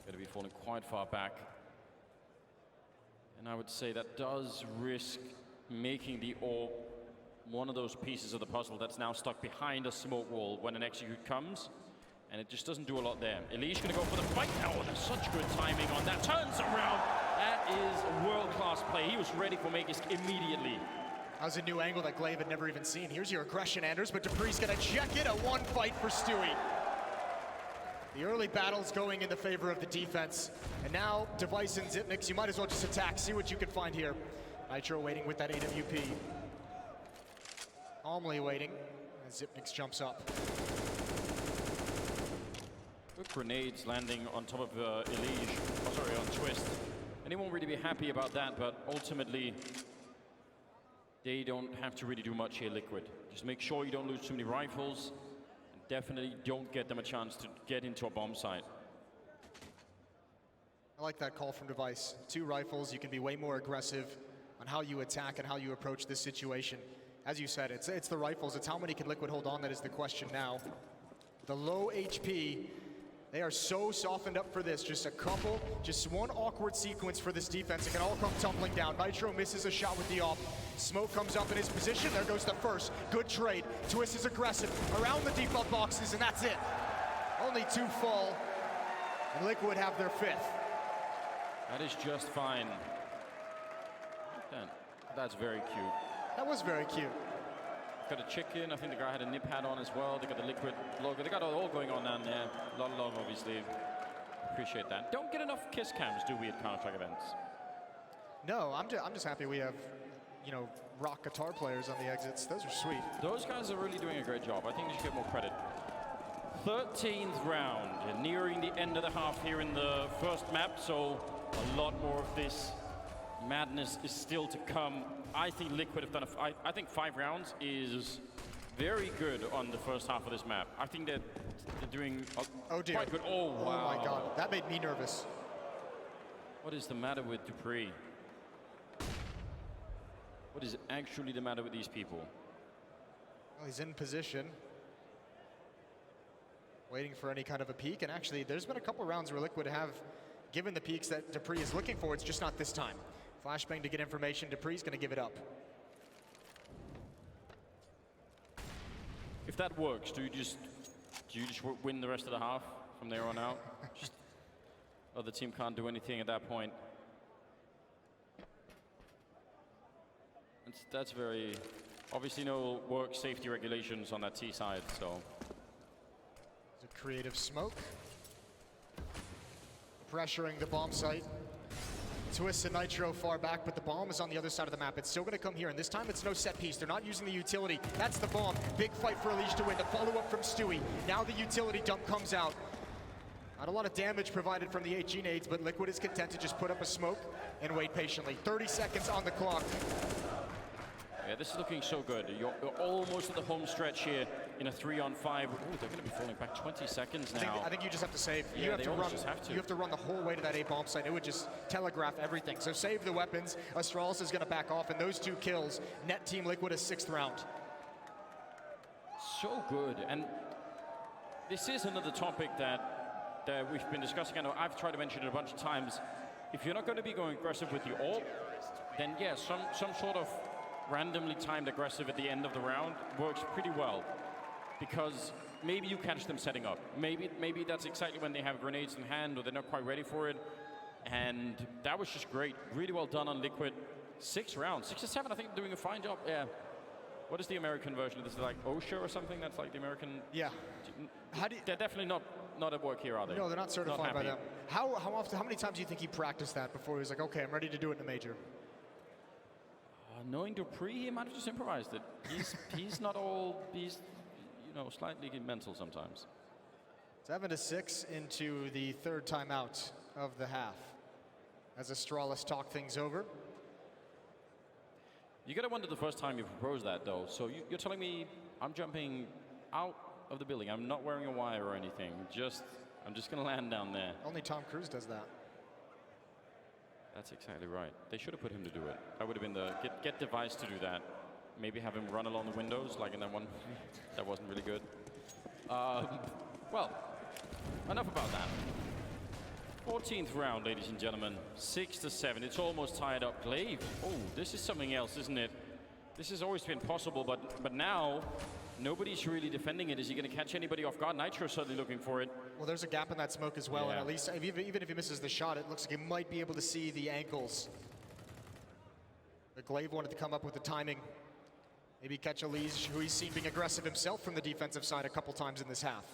Going to be falling quite far back. And I would say that does risk making the AWP one of those pieces of the puzzle that's now stuck behind a smoke wall when an execute comes. And it just doesn't do a lot there. Elige going to go for the fight now. Oh, such good timing on that. Turns around. That is a world-class play. He was ready for Magisk immediately. That was a new angle that Glaive had never even seen. Here's your aggression, Anders, but Dupree's going to check it. A 1 fight for Stewie. The early battle's going in the favor of the defense. And now, Device and Zipnix, you might as well just attack. See what you can find here. Nitro waiting with that AWP. Calmly waiting as Zipnix jumps up. Good grenades landing on top of Elige. Oh, sorry, on Twist. And he won't really be happy about that, but ultimately they don't have to really do much here, Liquid. Just make sure you don't lose too many rifles, and definitely don't get them a chance to get into a bomb site. I like that call from Device. 2 rifles, you can be way more aggressive on how you attack and how you approach this situation. As you said, it's the rifles. It's how many can Liquid hold on that is the question now. The low HP, they are so softened up for this. Just a couple, just one awkward sequence for this defense. It can all come tumbling down. Nitro misses a shot with the AWP. Smoke comes up in his position. There goes the first. Good trade. Twist is aggressive around the default boxes, and that's it. Only 2 fall, and Liquid have their 5th. That is just fine. That's very cute. That was very cute. Got a chicken. I think the guy had a nip hat on as well. They got the Liquid logo. They got it all going on down there. A lot of love, obviously. Appreciate that. Don't get enough kiss cams, do we, at Counter-Strike events? No, I'm just happy we have, you know, rock guitar players on the exits. Those are sweet. Those guys are really doing a great job. I think they should get more credit. 13th round, nearing the end of the half here in the first map, so a lot more of this madness is still to come. I think Liquid have done I think 5 rounds is very good on the first half of this map. I think they're doing quite good. Oh, wow. Oh my God, that made me nervous. What is the matter with Dupree? What is actually the matter with these people? Well, he's in position, waiting for any kind of a peek, and actually there's been a couple rounds where Liquid have given the peeks that Dupree is looking for. It's just not this time. Flashbang to get information. Dupree's going to give it up. If that works, do you just win the rest of the half from there on out? Just other team can't do anything at that point. That's very obviously no work safety regulations on that T side. So it's a creative smoke, pressuring the bomb site. Twist and Nitro far back, but the bomb is on the other side of the map. It's still going to come here, and this time it's no set piece. They're not using the utility. That's the bomb. Big fight for Elise to win. The follow-up from Stewie. Now the utility dump comes out. Not a lot of damage provided from the HG nades, but Liquid is content to just put up a smoke and wait patiently. 30 seconds on the clock. Yeah, this is looking so good. You're almost at the home stretch here in a 3-on-5. Ooh, they're going to be falling back 20 seconds now. I think you just have to save. Yeah, you have to You have to run the whole way to that A bomb site. It would just telegraph everything. So save the weapons. Astralis is going to back off, and those 2 kills net Team Liquid a 6th round. So good, and this is another topic that we've been discussing. I know I've tried to mention it a bunch of times. If you're not going to be going aggressive with your AWP, then yeah, some sort of randomly timed aggressive at the end of the round works pretty well, because maybe you catch them setting up. Maybe that's exactly when they have grenades in hand or they're not quite ready for it. And that was just great. Really well done on Liquid. 6 rounds, 6 or 7, I think, doing a fine job. Yeah. What is the American version of this? Is it like OSHA or something? That's like the American. Yeah. They're definitely not at work here, are they? No, they're not certified by them. How many times do you think he practiced that before he was like, okay, I'm ready to do it in a major? Knowing Dupree, he might have just improvised it. He's not all, he's, you know, slightly mental sometimes. 7-6 into the 3rd timeout of the half, as Astralis talk things over. You gotta wonder the first time you proposed that, though. So you're telling me I'm jumping out of the building. I'm not wearing a wire or anything. I'm just gonna land down there. Only Tom Cruise does that. That's exactly right. They should have put him to do it. That would have been the get Device to do that. Maybe have him run along the windows like in that one. That wasn't really good. Well, enough about that. 14th round, ladies and gentlemen. 6-7. It's almost tied up. Glaive. Oh, this is something else, isn't it? This has always been possible, but now nobody's really defending it. Is he going to catch anybody off guard? Nitro's certainly looking for it. Well, there's a gap in that smoke as well, and at least even if he misses the shot, it looks like he might be able to see the ankles. But Glaive wanted to come up with the timing. Maybe catch Elise, who he's seen being aggressive himself from the defensive side a couple times in this half.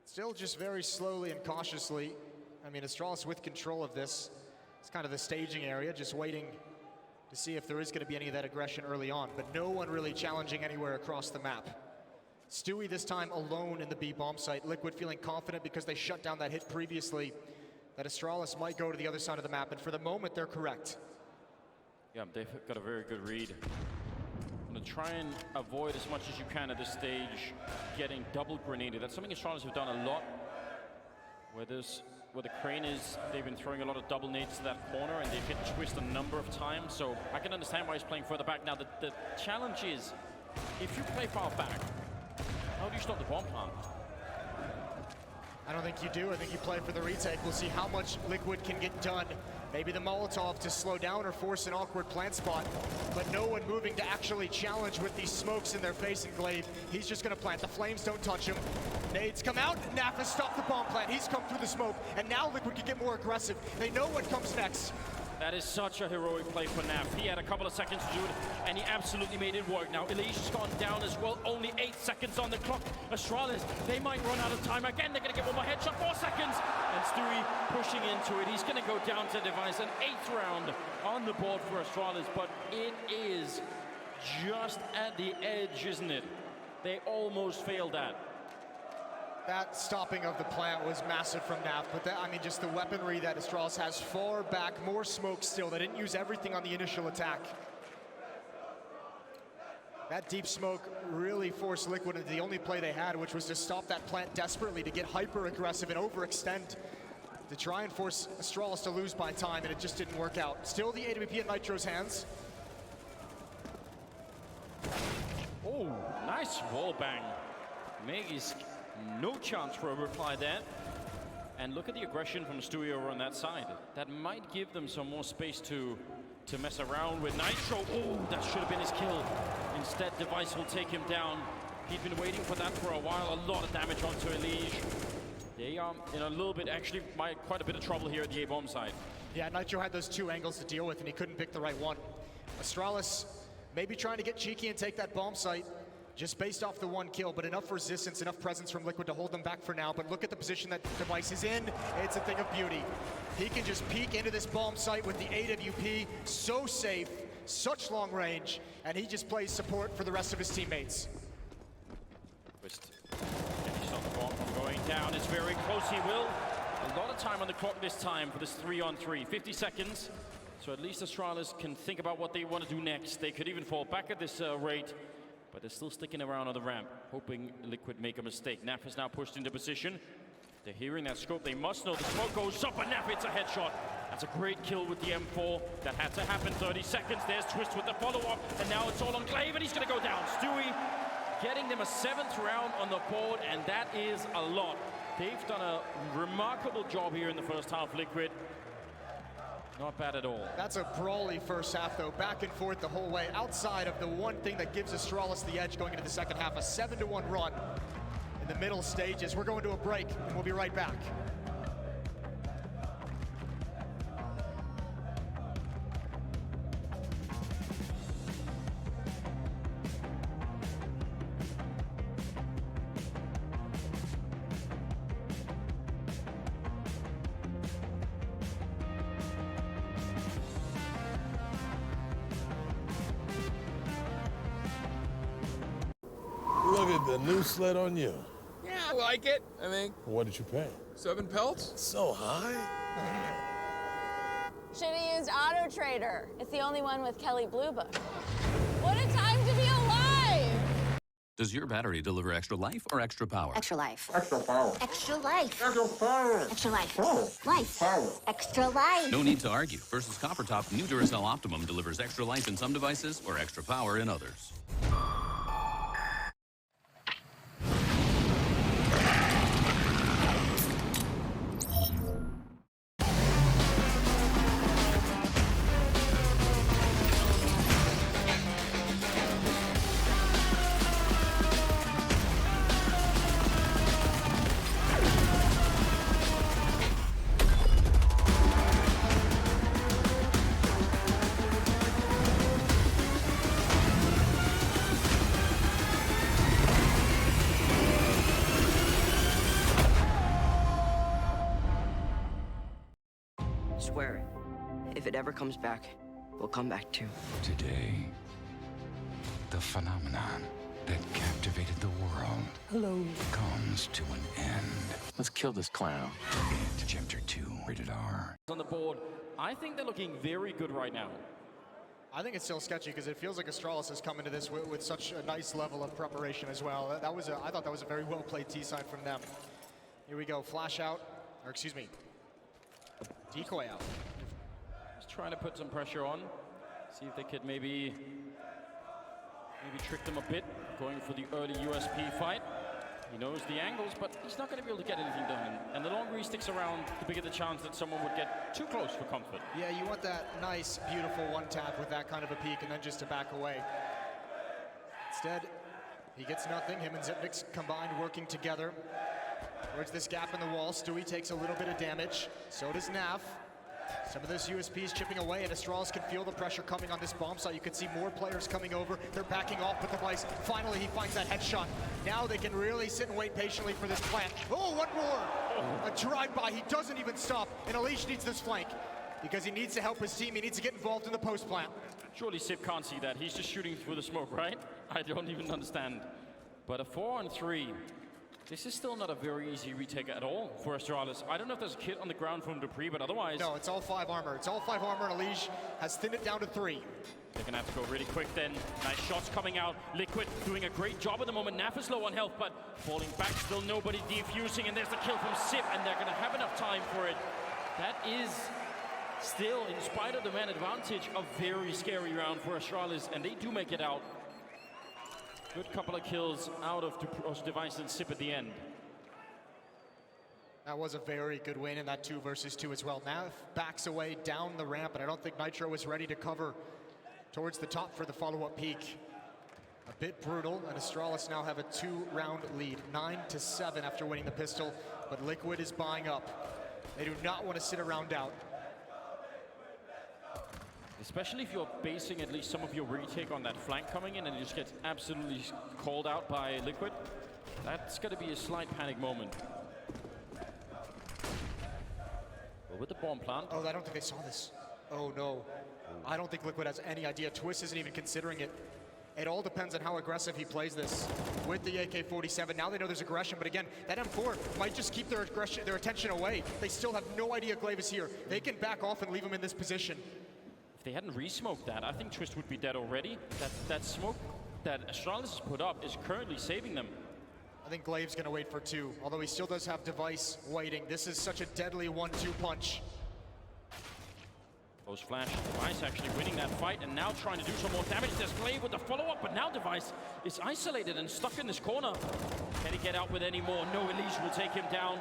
Still just very slowly and cautiously. I mean, Astralis with control of this. It's kind of the staging area, just waiting to see if there is going to be any of that aggression early on, but no one really challenging anywhere across the map. Stewie this time alone in the B bomb site. Liquid feeling confident because they shut down that hit previously, that Astralis might go to the other side of the map, and for the moment they're correct. Yeah, they've got a very good read. I'm gonna try and avoid as much as you can at this stage getting double grenaded. That's something Astralis have done a lot. Where the crane is, they've been throwing a lot of double nades to that corner and they've hit twist a number of times. So I can understand why he's playing further back. Now the challenge is, if you play far back, how do you stop the bomb plant? I don't think you do. I think you play for the retake. We'll see how much Liquid can get done. Maybe the Molotov to slow down or force an awkward plant spot, but no one moving to actually challenge with these smokes in their face and glaive. He's just gonna plant. The flames don't touch him. Nades come out. Naf has stopped the bomb plant. He's come through the smoke, and now Liquid can get more aggressive. They know what comes next. That is such a heroic play for Naf. He had a couple of seconds to do it, and he absolutely made it work. Now, Elise has gone down as well. Only 8 seconds on the clock. Astralis, they might run out of time again. They're going to get one more headshot. 4 seconds. And Stewie pushing into it. He's going to go down to Device. An 8th round on the board for Astralis, but it is just at the edge, isn't it? They almost failed that. That stopping of the plant was massive from Naf, but that, I mean, just the weaponry that Astralis has far back, more smoke still. They didn't use everything on the initial attack. That deep smoke really forced Liquid into the only play they had, which was to stop that plant desperately, to get hyper-aggressive and overextend, to try and force Astralis to lose by time, and it just didn't work out. Still the AWP in Nitro's hands. Oh, nice wall bang. Maggie's no chance for a reply there. And look at the aggression from Stewie over on that side. That might give them some more space to mess around with. Nitro, oh, that should have been his kill. Instead, Device will take him down. He'd been waiting for that for a while. A lot of damage onto Elige. They are in a little bit, actually, quite a bit of trouble here at the A-bomb side. Yeah, Nitro had those 2 angles to deal with, and he couldn't pick the right one. Astralis maybe trying to get cheeky and take that bomb site, just based off the 1 kill, but enough resistance, enough presence from Liquid to hold them back for now. But look at the position that Device is in. It's a thing of beauty. He can just peek into this bomb site with the AWP, so safe, such long range, and he just plays support for the rest of his teammates. Twist. He stopped the bomb from going down. It's very close, he will. A lot of time on the clock this time for this 3-on-3. 50 seconds. So at least Astralis can think about what they want to do next. They could even fall back at this rate, but they're still sticking around on the ramp, hoping Liquid make a mistake. Naf is now pushed into position. They're hearing that scope. They must know the smoke goes up, and Naf hits a headshot. That's a great kill with the M4. That had to happen. 30 seconds. There's Twist with the follow-up, and now it's all on Glaive, and he's going to go down. Stewie getting them a 7th round on the board, and that is a lot. They've done a remarkable job here in the first half, Liquid. Not bad at all. That's a brawly first half, though. Back and forth the whole way. Outside of the one thing that gives Astralis the edge going into the second half, a 7-1 run in the middle stages. We're going to a break, and we'll be right back. Look at the new sled on you. Yeah, I like it. I mean, What did you pay? 7 pelts? So high? Should've used Auto Trader. It's the only one with Kelly Blue Book. What a time to be alive! Does your battery deliver extra life or extra power? Extra life. Extra power. Extra life. Extra power. Extra life. Power. Life. Power. Extra life. No need to argue. Versus Copper Top, new Duracell Optimum delivers extra life in some devices or extra power in others. Swear it. If it ever comes back, we'll come back too. Today, the phenomenon that captivated the world comes to an end. Let's kill this clown. It, Chapter 2, rated R. On the board, I think they're looking very good right now. I think it's still sketchy because it feels like Astralis has come into this with such a nice level of preparation as well. I thought that was a very well played T side from them. Here we go, flash out, or excuse me, decoy out. Just trying to put some pressure on, see if they could maybe trick them a bit, going for the early USP fight. He knows the angles, but he's not going to be able to get anything done. And the longer he sticks around, the bigger the chance that someone would get too close for comfort. Yeah, you want that nice, beautiful one tap with that kind of a peek and then just to back away. Instead, he gets nothing. Him and Zipnik combined working together towards this gap in the wall. Stewie takes a little bit of damage. So does Naf. Some of those USPs chipping away, and Astralis can feel the pressure coming on this bomb site. You can see more players coming over. They're backing off, but Device, finally he finds that headshot. Now they can really sit and wait patiently for this plant. Oh, one more! A drive-by, he doesn't even stop, and Alish needs this flank because he needs to help his team. He needs to get involved in the post plant. Surely Sip can't see that. He's just shooting through the smoke, right? I don't even understand. But a 4-on-3. This is still not a very easy retake at all for Astralis. I don't know if there's a kit on the ground from Dupree, but otherwise... No, it's all 5 armor. It's all 5 armor, and Alish has thinned it down to 3. They're gonna have to go really quick then. Nice shots coming out. Liquid doing a great job at the moment. Naf is low on health, but falling back, still nobody defusing, and there's the kill from Sip, and they're gonna have enough time for it. That is still, in spite of the man advantage, a very scary round for Astralis, and they do make it out. Good couple of kills out of Device and Sip at the end. That was a very good win in that 2 versus 2 as well. Nav backs away down the ramp, and I don't think Nitro is ready to cover towards the top for the follow-up peak. A bit brutal, and Astralis now have a 2-round lead, 9-7 after winning the pistol, but Liquid is buying up. They do not want to sit around out. Especially if you're basing at least some of your retake on that flank coming in and it just gets absolutely called out by Liquid. That's going to be a slight panic moment. But with the bomb plant... Oh, I don't think they saw this. Oh, no. I don't think Liquid has any idea. Twist isn't even considering it. It all depends on how aggressive he plays this. With the AK-47, now they know there's aggression, but again, that M4 might just keep their attention away. They still have no idea Glaive is here. They can back off and leave him in this position. If they hadn't re-smoked that, I think Twist would be dead already. That smoke that Astralis has put up is currently saving them. I think Glaive's gonna wait for 2, although he still does have Device waiting. This is such a deadly 1-2 punch. Close flash, Device actually winning that fight and now trying to do some more damage. There's Glaive with the follow-up, but now Device is isolated and stuck in this corner. Can he get out with any more? No, Elise will take him down.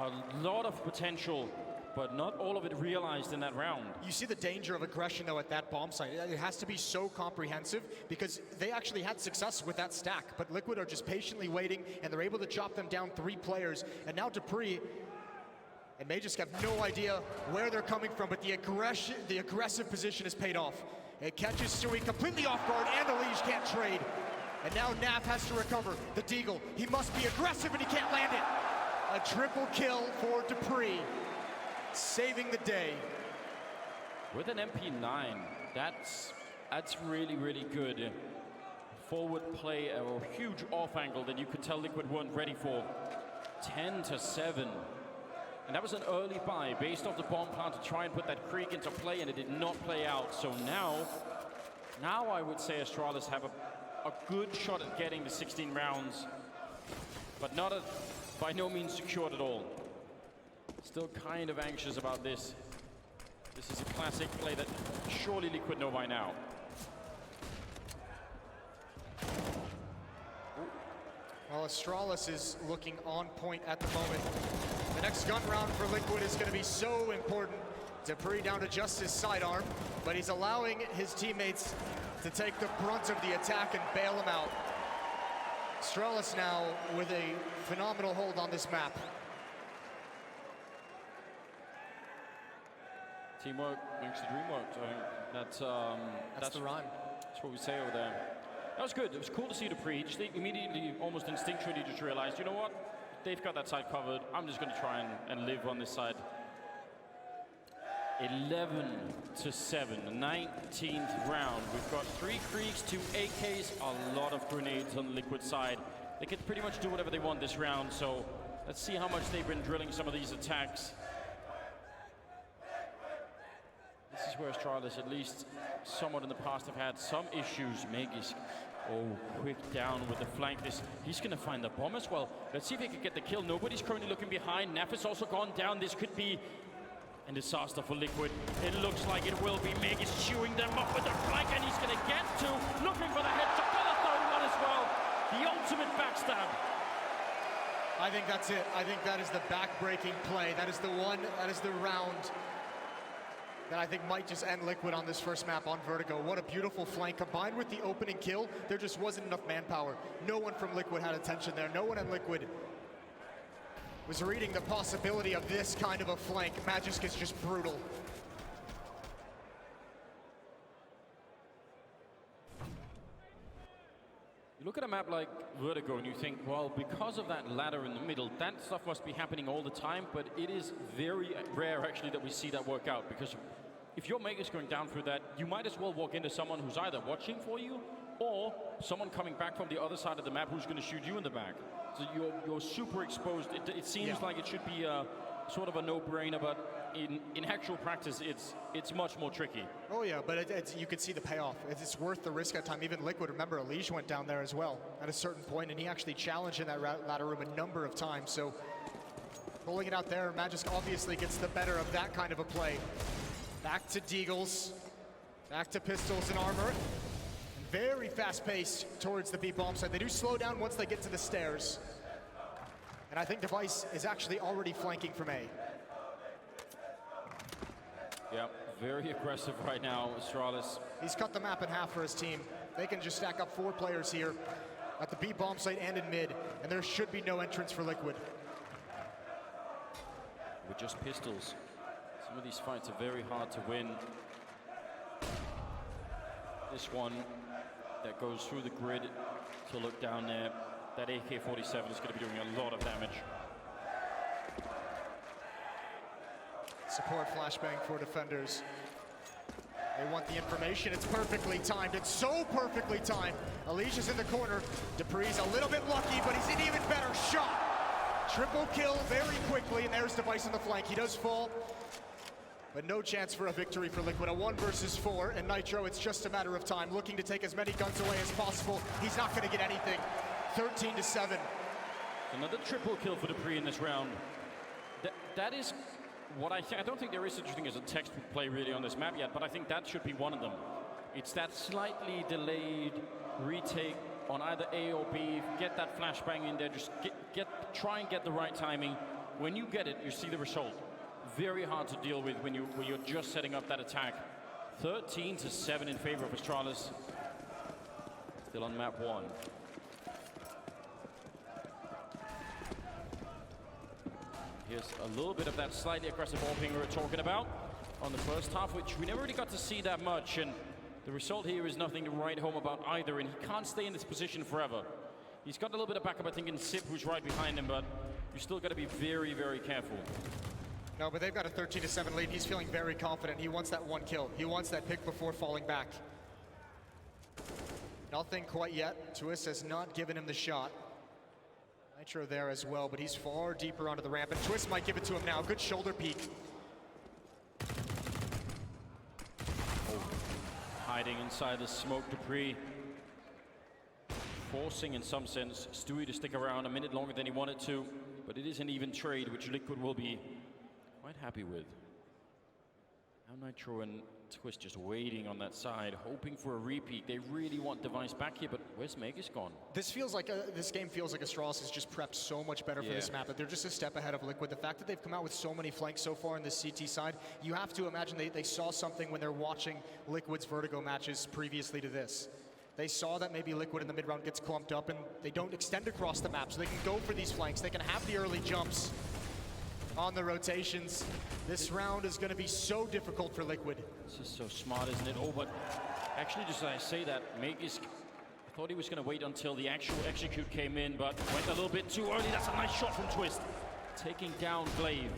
A lot of potential, but not all of it realized in that round. You see the danger of aggression, though, at that bomb site. It has to be so comprehensive because they actually had success with that stack, but Liquid are just patiently waiting, and they're able to chop them down 3 players. And now Dupree and May just have no idea where they're coming from, but the aggressive position has paid off. It catches Stewie completely off guard, and Alish can't trade. And now Naf has to recover the Deagle. He must be aggressive, and he can't land it. A triple kill for Dupree, saving the day. With an MP9, that's really, really good. Forward play, a huge off angle that you could tell Liquid weren't ready for. 10-7. And that was an early buy based off the bomb plant to try and put that Krieg into play, and it did not play out. So now I would say Astralis have a good shot at getting the 16 rounds, but by no means secured at all. Still kind of anxious about this. This is a classic play that surely Liquid know by now. Well, Astralis is looking on point at the moment. The next gun round for Liquid is going to be so important. Dupree down to just his sidearm, but he's allowing his teammates to take the brunt of the attack and bail him out. Astralis now with a phenomenal hold on this map. Teamwork makes the dream work. So that's the rhyme. That's what we say over there. That was good. It was cool to see Dupree. They immediately, almost instinctually, just realized, you know what? They've got that side covered. I'm just going to try and live on this side. 11-7, 19th round. We've got 3 Kriegs, 2 AKs, a lot of grenades on the Liquid side. They can pretty much do whatever they want this round, so let's see how much they've been drilling some of these attacks. This is where Astralis, at least somewhat in the past, have had some issues. Megis, oh, quick down with the flank. He's going to find the bomb as well. Let's see if he can get the kill. Nobody's currently looking behind. Naf has also gone down. This could be a disaster for Liquid. It looks like it will be. Megis chewing them up with the flank, and he's going to get to, looking for the headshot. Got the third one as well. The ultimate backstab. I think that's it. I think that is the back-breaking play. That is the one, that is the round that I think might just end Liquid on this first map on Vertigo. What a beautiful flank. Combined with the opening kill, there just wasn't enough manpower. No one from Liquid had attention there. No one in Liquid was reading the possibility of this kind of a flank. Magisk is just brutal. You look at a map like Vertigo and you think, well, because of that ladder in the middle, that stuff must be happening all the time, but it is very rare actually that we see that work out, because if your Megis going down through that, you might as well walk into someone who's either watching for you or someone coming back from the other side of the map who's going to shoot you in the back. So you're super exposed. It seems like it should be sort of a no-brainer, but in actual practice, it's much more tricky. Oh yeah, but you could see the payoff. It's worth the risk at time. Even Liquid, remember, Elige went down there as well at a certain point, and he actually challenged in that ladder room a number of times. So pulling it out there, Magisk obviously gets the better of that kind of a play. Back to Deagles, back to pistols and armor. And very fast pace towards the B bomb site. They do slow down once they get to the stairs. And I think Device is actually already flanking from A. Yeah, very aggressive right now, Astralis. He's cut the map in half for his team. They can just stack up 4 players here at the B bomb site and in mid, and there should be no entrance for Liquid. With just pistols, some of these fights are very hard to win. This one that goes through the grid to look down there, that AK-47 is going to be doing a lot of damage. Support flashbang for defenders. They want the information. It's perfectly timed. It's so perfectly timed. Elige is in the corner. Dupree's a little bit lucky, but he's an even better shot. Triple kill very quickly, and there's Device on the flank. He does fall, but no chance for a victory for Liquid. A 1 versus 4, and Nitro, it's just a matter of time. Looking to take as many guns away as possible. He's not going to get anything. 13-7. Another triple kill for Dupree in this round. That is what I don't think there is such a thing as a textbook play really on this map yet, but I think that should be one of them. It's that slightly delayed retake on either A or B. Get that flashbang in there. Just try and get the right timing. When you get it, you see the result. Very hard to deal with when you're just setting up that attack. 13-7 in favor of Astralis. Still on map 1. Here's a little bit of that slightly aggressive ball ping we were talking about on the first half, which we never really got to see that much. And the result here is nothing to write home about either, and he can't stay in this position forever. He's got a little bit of backup, I think, in Sip, who's right behind him, but you still got to be very, very careful. No, but they've got a 13-7 lead. He's feeling very confident. He wants that 1 kill. He wants that pick before falling back. Nothing quite yet. Twist has not given him the shot. Nitro there as well, but he's far deeper onto the ramp, and Twist might give it to him now. Good shoulder peek. Hiding inside the smoke, Dupree. Forcing, in some sense, Stewie to stick around a minute longer than he wanted to, but it is an even trade, which Liquid will be quite happy with. Now Nitro and Twist just waiting on that side, hoping for a repeat. They really want Device back here, but where's Megis gone? This feels like this game feels like Astralis has just prepped so much better for this map, that they're just a step ahead of Liquid. The fact that they've come out with so many flanks so far in this CT side, you have to imagine they saw something when they're watching Liquid's Vertigo matches previously to this. They saw that maybe Liquid in the mid-round gets clumped up and they don't extend across the map, so they can go for these flanks. They can have the early jumps on the rotations. This round is going to be so difficult for Liquid. This is so smart, isn't it? Oh, but actually, just as I say that, Megis, I thought he was going to wait until the actual execute came in, but went a little bit too early. That's a nice shot from Twist. Taking down Glaive.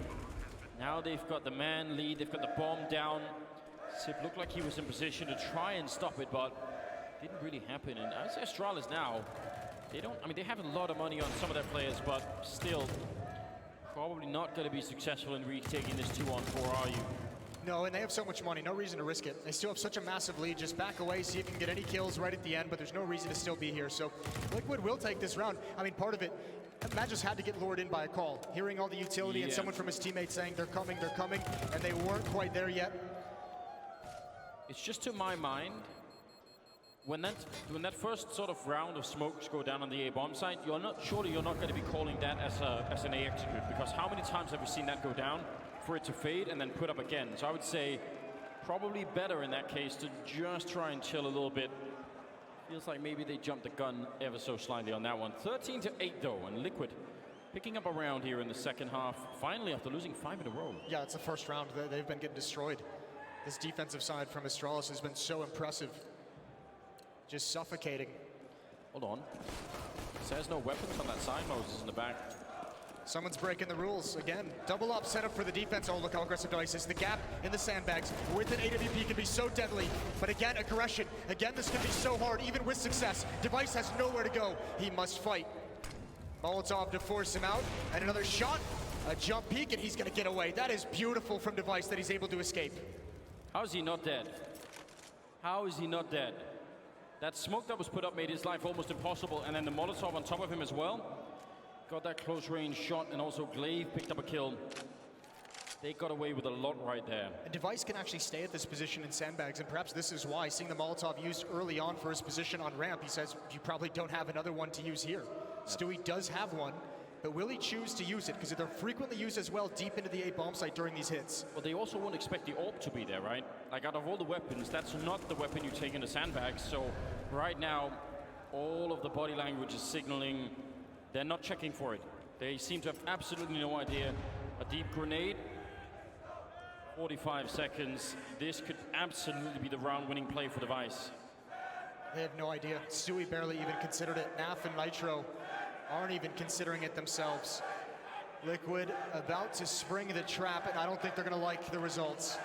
Now they've got the man lead, they've got the bomb down. Sip looked like he was in position to try and stop it, but didn't really happen. And I'd say Astralis now, they have a lot of money on some of their players, but still, probably not going to be successful in retaking this 2-on-4, are you? No, and they have so much money, no reason to risk it. They still have such a massive lead. Just back away, see if you can get any kills right at the end, but there's no reason to still be here. So Liquid will take this round. I mean, part of it, Matt just had to get lured in by a call. Hearing all the utility and someone from his teammates saying they're coming, and they weren't quite there yet. It's just to my mind, when that first sort of round of smokes go down on the A bomb site, you're not going to be calling that as an A execute, because how many times have we seen that go down for it to fade and then put up again? So I would say probably better in that case to just try and chill a little bit. Feels like maybe they jumped the gun ever so slightly on that one. 13-8 though, and Liquid picking up a round here in the second half, finally after losing 5 in a row. Yeah, it's the first round. They've been getting destroyed. This defensive side from Astralis has been so impressive. Just suffocating. Hold on. Says no weapons on that side. Moses in the back. Someone's breaking the rules again. Double up setup for the defense. Oh, look how aggressive Device is. The gap in the sandbags with an AWP can be so deadly. But again, aggression. Again, this can be so hard, even with success. Device has nowhere to go. He must fight. Molotov to force him out. And another shot. A jump peek, and he's going to get away. That is beautiful from Device that he's able to escape. How is he not dead? How is he not dead? That smoke that was put up made his life almost impossible, and then the Molotov on top of him as well. Got that close range shot, and also Glaive picked up a kill. They got away with a lot right there. And Device can actually stay at this position in sandbags, and perhaps this is why, seeing the Molotov used early on for his position on ramp, he says, you probably don't have another one to use here. Stewie does have one, but will he choose to use it? Because they're frequently used as well deep into the A bomb site during these hits. Well, they also won't expect the AWP to be there, right? Like, out of all the weapons, that's not the weapon you take in the sandbags. So right now, all of the body language is signaling they're not checking for it. They seem to have absolutely no idea. A deep grenade, 45 seconds. This could absolutely be the round-winning play for Device. They have no idea. Stewie barely even considered it. Naf and Nitro aren't even considering it themselves. Liquid about to spring the trap, and I don't think they're going to like the results.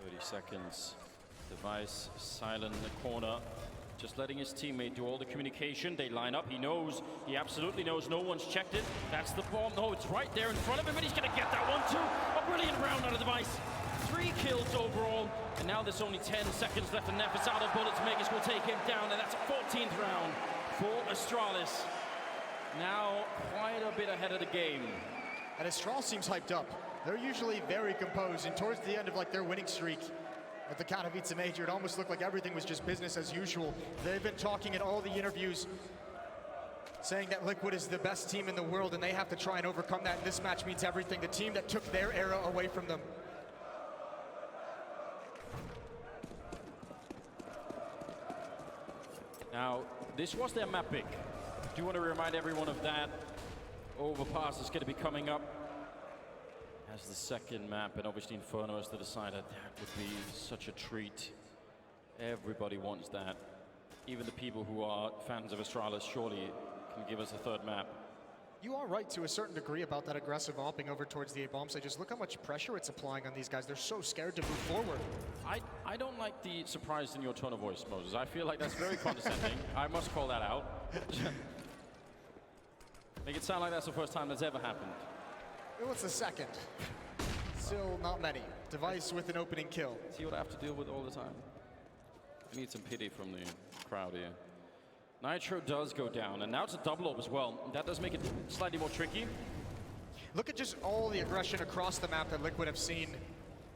30 seconds. Device silent in the corner, just letting his teammate do all the communication. They line up. He knows. He absolutely knows. No one's checked it. That's the bomb. No, it's right there in front of him, and he's going to get that one too. A brilliant round out of Device. 3 kills overall, and now there's only 10 seconds left, and Neff is out of bullets. Megas will take him down, and that's a 14th round for Astralis. Now quite a bit ahead of the game. And Astralis seems hyped up. They're usually very composed, and towards the end of like their winning streak at the Katowice Major, it almost looked like everything was just business as usual. They've been talking in all the interviews, saying that Liquid is the best team in the world, and they have to try and overcome that. And this match means everything. The team that took their era away from them. Now, this was their map pick. Do want to remind everyone of that. Overpass is going to be coming up as the second map, and obviously Inferno has to decide that would be such a treat. Everybody wants that. Even the people who are fans of Astralis surely can give us a third map. You are right to a certain degree about that aggressive opping over towards the A-bomb site. Just look how much pressure it's applying on these guys. They're so scared to move forward. I don't like the surprise in your tone of voice, Moses. I feel like that's very condescending. I must call that out. Make it sound like that's the first time that's ever happened. Well, it's the second. Still not many. Device with an opening kill. See what I have to deal with all the time? I need some pity from the crowd here. Nitro does go down, and now it's a double up as well. That does make it slightly more tricky. Look at just all the aggression across the map that Liquid have seen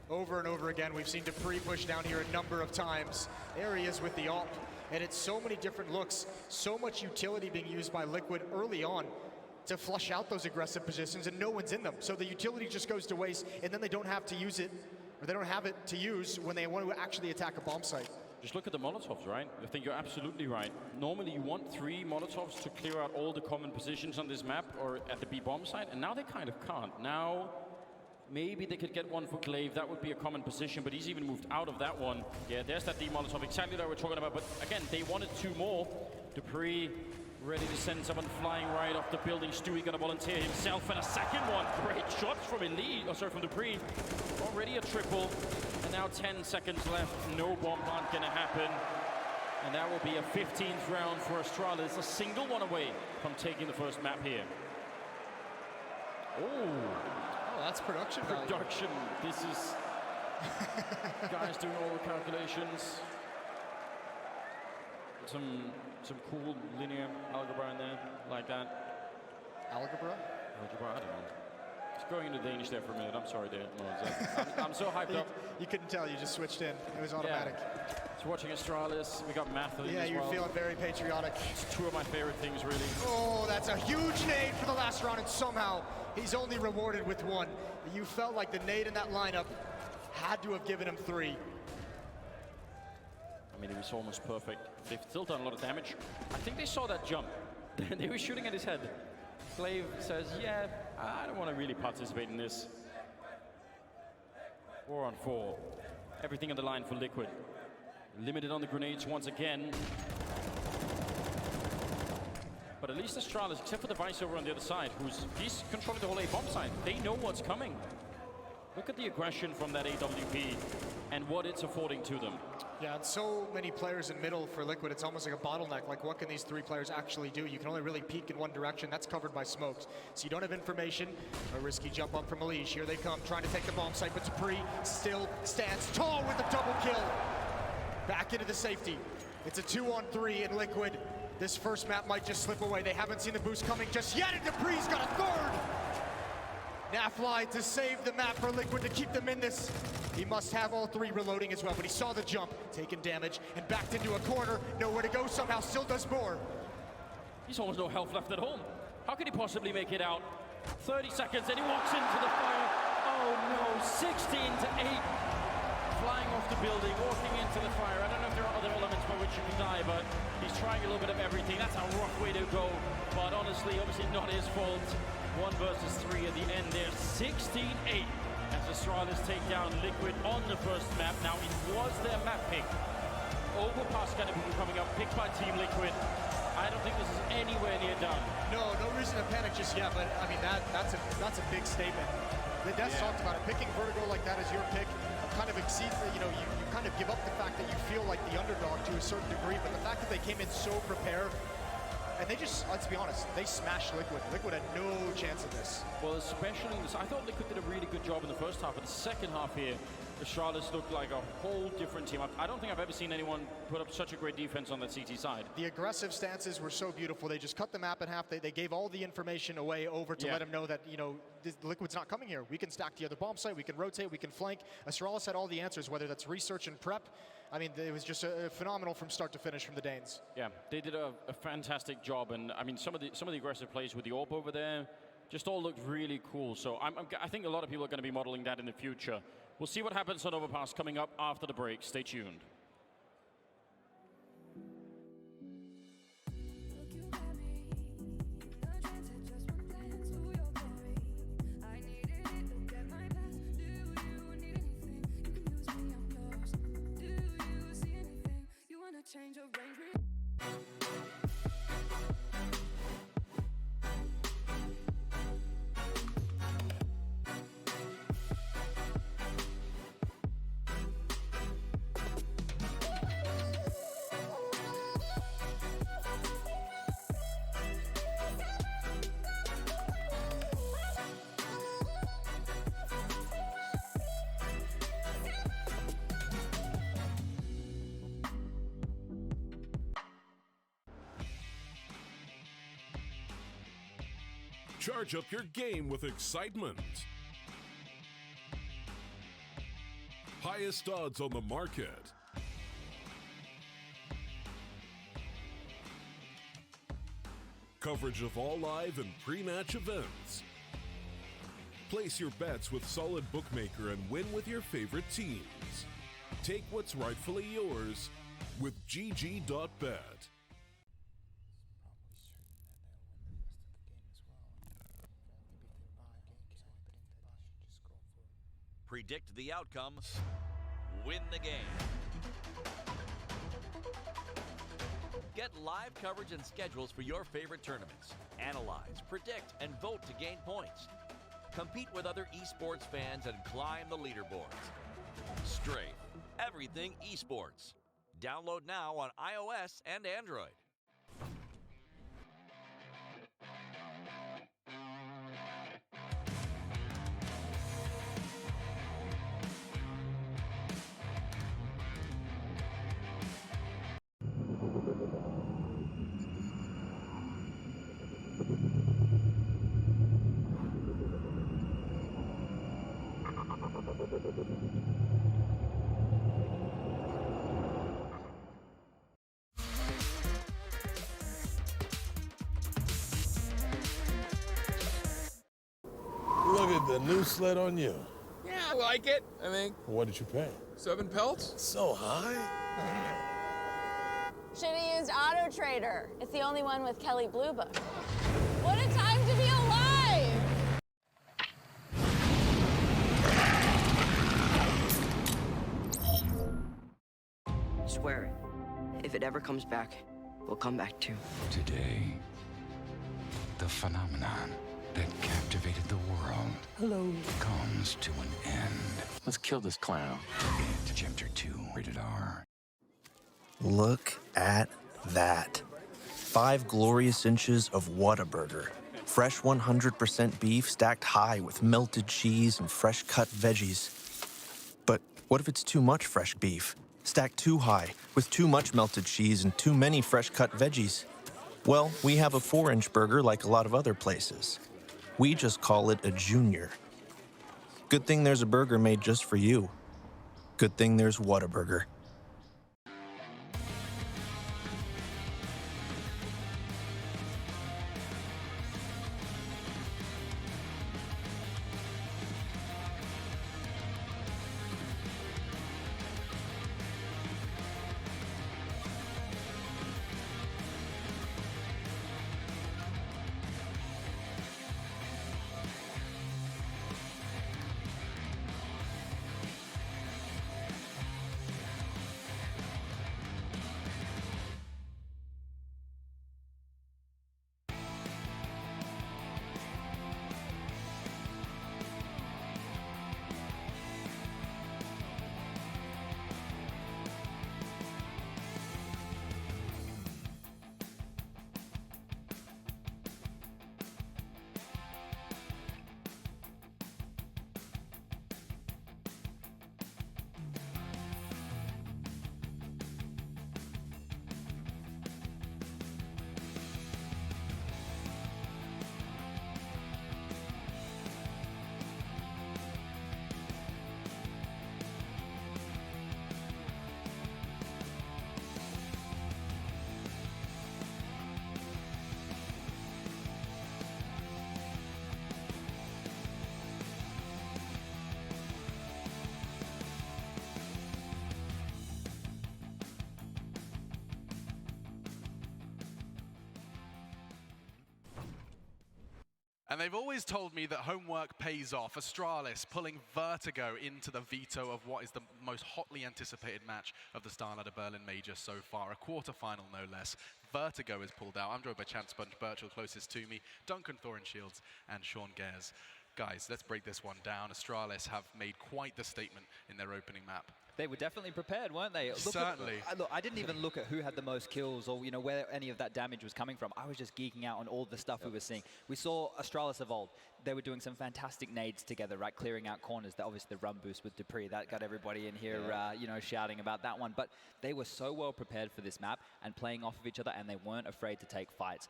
over and over again. We've seen Dupree push down here a number of times. Areas with the AWP, and it's so many different looks, so much utility being used by Liquid early on to flush out those aggressive positions, and no one's in them. So the utility just goes to waste, and then they don't have to use it, or they don't have it to use when they want to actually attack a bomb site. Just look at the Molotovs, right? I think you're absolutely right. Normally you want 3 Molotovs to clear out all the common positions on this map or at the B-bomb site, and now they kind of can't. Now, maybe they could get one for Glaive. That would be a common position, but he's even moved out of that one. Yeah, there's that D-Molotov, exactly that we're talking about. But again, they wanted 2 more. Dupree ready to send someone flying right off the building. Stewie gonna volunteer himself, and a second one. Great shots from from Dupree. Already a triple, and now 10 seconds left. No bomb plant gonna happen, and that will be a 15th round for Astralis. A single one away from taking the first map here. Oh, That's production value. Production. This is guys doing all the calculations. Some cool linear algebra in there, like that. Algebra? Algebra, I don't know. Just going into Danish there for a minute. I'm sorry, there. I'm so hyped up. You couldn't tell. You just switched in. It was automatic. Yeah. So watching Astralis, we got math in Yeah, as you're well. feeling very patriotic. It's two of my favorite things, really. Oh, that's a huge nade for the last round, and somehow he's only rewarded with one. You felt like the nade in that lineup had to have given him 3. I mean, it was almost perfect. They've still done a lot of damage. I think they saw that jump. They were shooting at his head. Slave says, yeah, I don't want to really participate in this. 4 on 4. Everything on the line for Liquid. Limited on the grenades once again. But at least Astralis, except for the Vice over on the other side, he's controlling the whole A bomb side. They know what's coming. Look at the aggression from that AWP and what it's affording to them. Yeah, and so many players in middle for Liquid, it's almost like a bottleneck. Like, what can these 3 players actually do? You can only really peek in one direction. That's covered by smokes. So you don't have information. A risky jump up from Alish. Here they come, trying to take the bomb site, but Dupree still stands tall with the double kill. Back into the safety. It's a 2-on-3 in Liquid. This first map might just slip away. They haven't seen the boost coming just yet, and Dupree's got a 3rd. Nafly to save the map for Liquid to keep them in this. He must have all 3 reloading as well, but he saw the jump, taking damage, and backed into a corner. Nowhere to go somehow, still does more. He's almost no health left at home. How could he possibly make it out? 30 seconds, and he walks into the fire. Oh no, 16-8. Flying off the building, walking into the fire. I don't know if there are other elements by which you can die, but he's trying a little bit of everything. That's a rough way to go, but honestly, obviously not his fault. 1 versus 3 at the end there, 16-8. As Astralis take down Liquid on the first map. Now, it was their map pick. Overpass going to be coming up, picked by Team Liquid. I don't think this is anywhere near done. No reason to panic just yet, but I mean, that's a big statement. The Death talked about it. Picking Vertigo like that as your pick kind of exceeds, you kind of give up the fact that you feel like the underdog to a certain degree, but the fact that they came in so prepared, and they just, let's be honest, they smashed Liquid. Liquid had no chance of this. Well, especially in this, I thought Liquid did a really good job in the first half, but the second half here, Astralis looked like a whole different team. I don't think I've ever seen anyone put up such a great defense on that CT side. The aggressive stances were so beautiful. They just cut the map in half. They gave all the information away over to let them know that, Liquid's not coming here. We can stack the other bomb site, we can rotate, we can flank. Astralis had all the answers, whether that's research and prep. I mean, it was just phenomenal from start to finish from the Danes. Yeah, they did a fantastic job, and I mean, some of the aggressive plays with the AWP over there just all looked really cool. So I think a lot of people are going to be modeling that in the future. We'll see what happens on Overpass coming up after the break. Stay tuned. Change of range. Charge up your game with excitement. Highest odds on the market. Coverage of all live and pre-match events. Place your bets with Solid Bookmaker and win with your favorite teams. Take what's rightfully yours with GG.bet. Predict the outcome, win the game. Get live coverage and schedules for your favorite tournaments. Analyze, predict, and vote to gain points. Compete with other esports fans and climb the leaderboards. Strafe, everything esports. Download now on iOS and Android. Look at the new sled on you. Yeah, I like it. I think. What did you pay? 7 pelts? So high? Should have used Auto Trader. It's the only one with Kelly Blue Book. What a time to be alive! Swear it. If it ever comes back, we'll come back too. Today, the phenomenon that captivated the world comes to an end. Let's kill this clown. It, Chapter 2, rated R. Look at that. 5 glorious inches of Whataburger. Fresh 100% beef stacked high with melted cheese and fresh cut veggies. But what if it's too much fresh beef? Stacked too high with too much melted cheese and too many fresh cut veggies? Well, we have a 4-inch burger like a lot of other places. We just call it a junior. Good thing there's a burger made just for you. Good thing there's Whataburger. And they've always told me that homework pays off. Astralis pulling Vertigo into the veto of what is the most hotly anticipated match of the Starladder Berlin Major so far. A quarterfinal, no less. Vertigo is pulled out. I'm joined by Chad Sponge Birchall, closest to me, Duncan Thorin Shields, and Sean Gares. Guys, let's break this one down. Astralis have made quite the statement in their opening map. They were definitely prepared, weren't they? Certainly. Look, I didn't even look at who had the most kills or where any of that damage was coming from. I was just geeking out on all the stuff we were seeing. We saw Astralis evolve. They were doing some fantastic nades together, right? Clearing out corners. That obviously the run boost with Dupree. That got everybody in here, shouting about that one. But they were so well prepared for this map and playing off of each other, and they weren't afraid to take fights.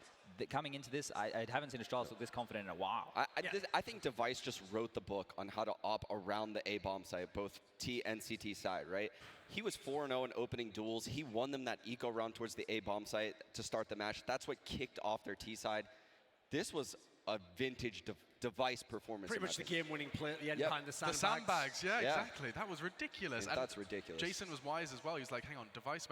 Coming into this, I haven't seen Astralis look this confident in a while. I think Device just wrote the book on how to op around the A-bomb site, both T and CT side, right? He was 4-0 in opening duels. He won them that eco round towards the A-bomb site to start the match. That's what kicked off their T side. This was a vintage Device performance. Pretty much the game-winning play at the end behind the sandbags. The sandbags, yeah, exactly. That was ridiculous. And that's ridiculous. Jason was wise as well. He was like, hang on, Device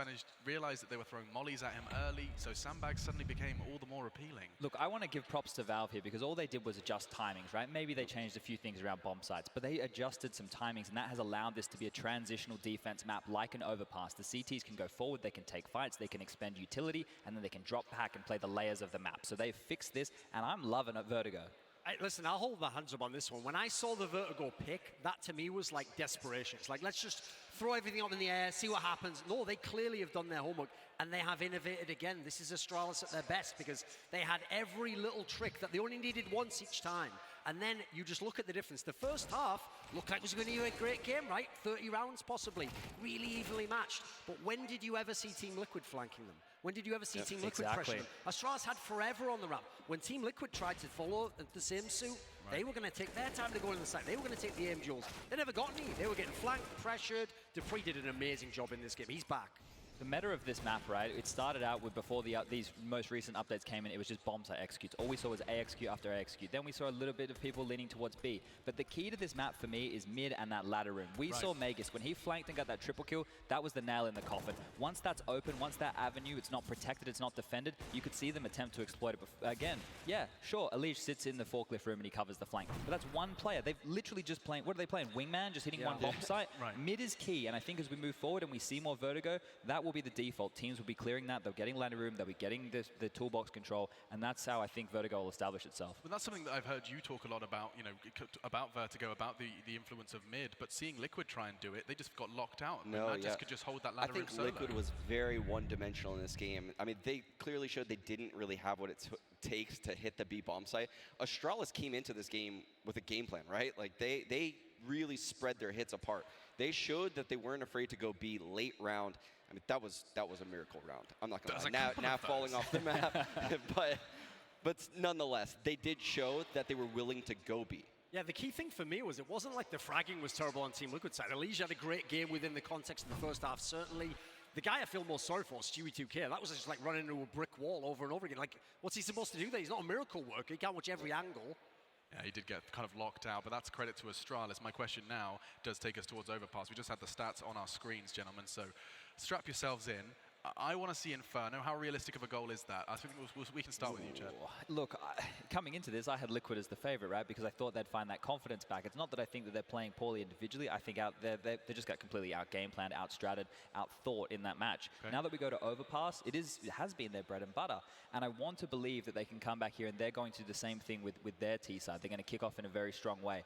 realized that they were throwing mollies at him early, so sandbags suddenly became all the more appealing. Look, I want to give props to Valve here because all they did was adjust timings, right? Maybe they changed a few things around bomb sites, but they adjusted some timings, and that has allowed this to be a transitional defense map like an overpass. The CTs can go forward, they can take fights, they can expend utility, and then they can drop back and play the layers of the map. So they've fixed this, and I'm loving it, Vertigo. Listen, I'll hold my hands up on this one. When I saw the Vertigo pick, that to me was like desperation. It's like, let's just throw everything up in the air, see what happens. No, they clearly have done their homework, and they have innovated again. This is Astralis at their best because they had every little trick that they only needed once each time. And then you just look at the difference. The first half looked like it was going to be a great game, right? 30 rounds possibly, really evenly matched. But when did you ever see Team Liquid flanking them? When did you ever see Team Liquid pressuring them? Astralis had forever on the ramp. When Team Liquid tried to follow the same suit, Right. They were going to take their time to go in the side. They were going to take the aim duels. They never got any. They were getting flanked, pressured. Dupree did an amazing job in this game. He's back. The meta of this map, right, it started out with before these most recent updates came in, it was just bombs executes. All we saw was A execute after A execute. Then we saw a little bit of people leaning towards B. But the key to this map for me is mid and that ladder room. We saw Magus, when he flanked and got that triple kill, that was the nail in the coffin. Once that's open, once that avenue, it's not protected, it's not defended, you could see them attempt to exploit it. Again, yeah, sure, Elige sits in the forklift room and he covers the flank. But that's one player. They've literally just playing, what are they playing? Wingman, just hitting one bomb site? Mid is key, and I think as we move forward and we see more Vertigo, that will be the default. Teams will be clearing that, they're getting ladder room, they'll be getting the toolbox control, and that's how I think Vertigo will establish itself. But that's something that I've heard you talk a lot about, you know, about Vertigo, about the influence of mid, but seeing Liquid try and do it, they just got locked out. No, Mantis could just hold that ladder room solo. I think Liquid was very one-dimensional in this game. I mean, they clearly showed they didn't really have what it takes to hit the B bomb site. Astralis came into this game with a game plan, right? Like, they really spread their hits apart. They showed that they weren't afraid to go B late round. I mean, that was a miracle round. I'm not going to lie. Now falling off the map. but nonetheless, they did show that they were willing to go B. Yeah, the key thing for me was it wasn't like the fragging was terrible on Team Liquid side. Elige had a great game within the context of the first half, certainly. The guy I feel more sorry for, Stewie2K, that was just like running into a brick wall over and over again. Like, what's he supposed to do there? He's not a miracle worker. He can't watch every angle. Yeah, he did get kind of locked out, but that's credit to Astralis. My question now does take us towards Overpass. We just had the stats on our screens, gentlemen, so strap yourselves in. I want to see Inferno. How realistic of a goal is that? I think we can start with you, Chad. Look, coming into this, I had Liquid as the favorite, right? Because I thought they'd find that confidence back. It's not that I think that they're playing poorly individually. I think they just got completely out-game planned, out-stratted, out-thought in that match. Okay. Now that we go to Overpass, it has been their bread and butter. And I want to believe that they can come back here and they're going to do the same thing with their T side. They're going to kick off in a very strong way.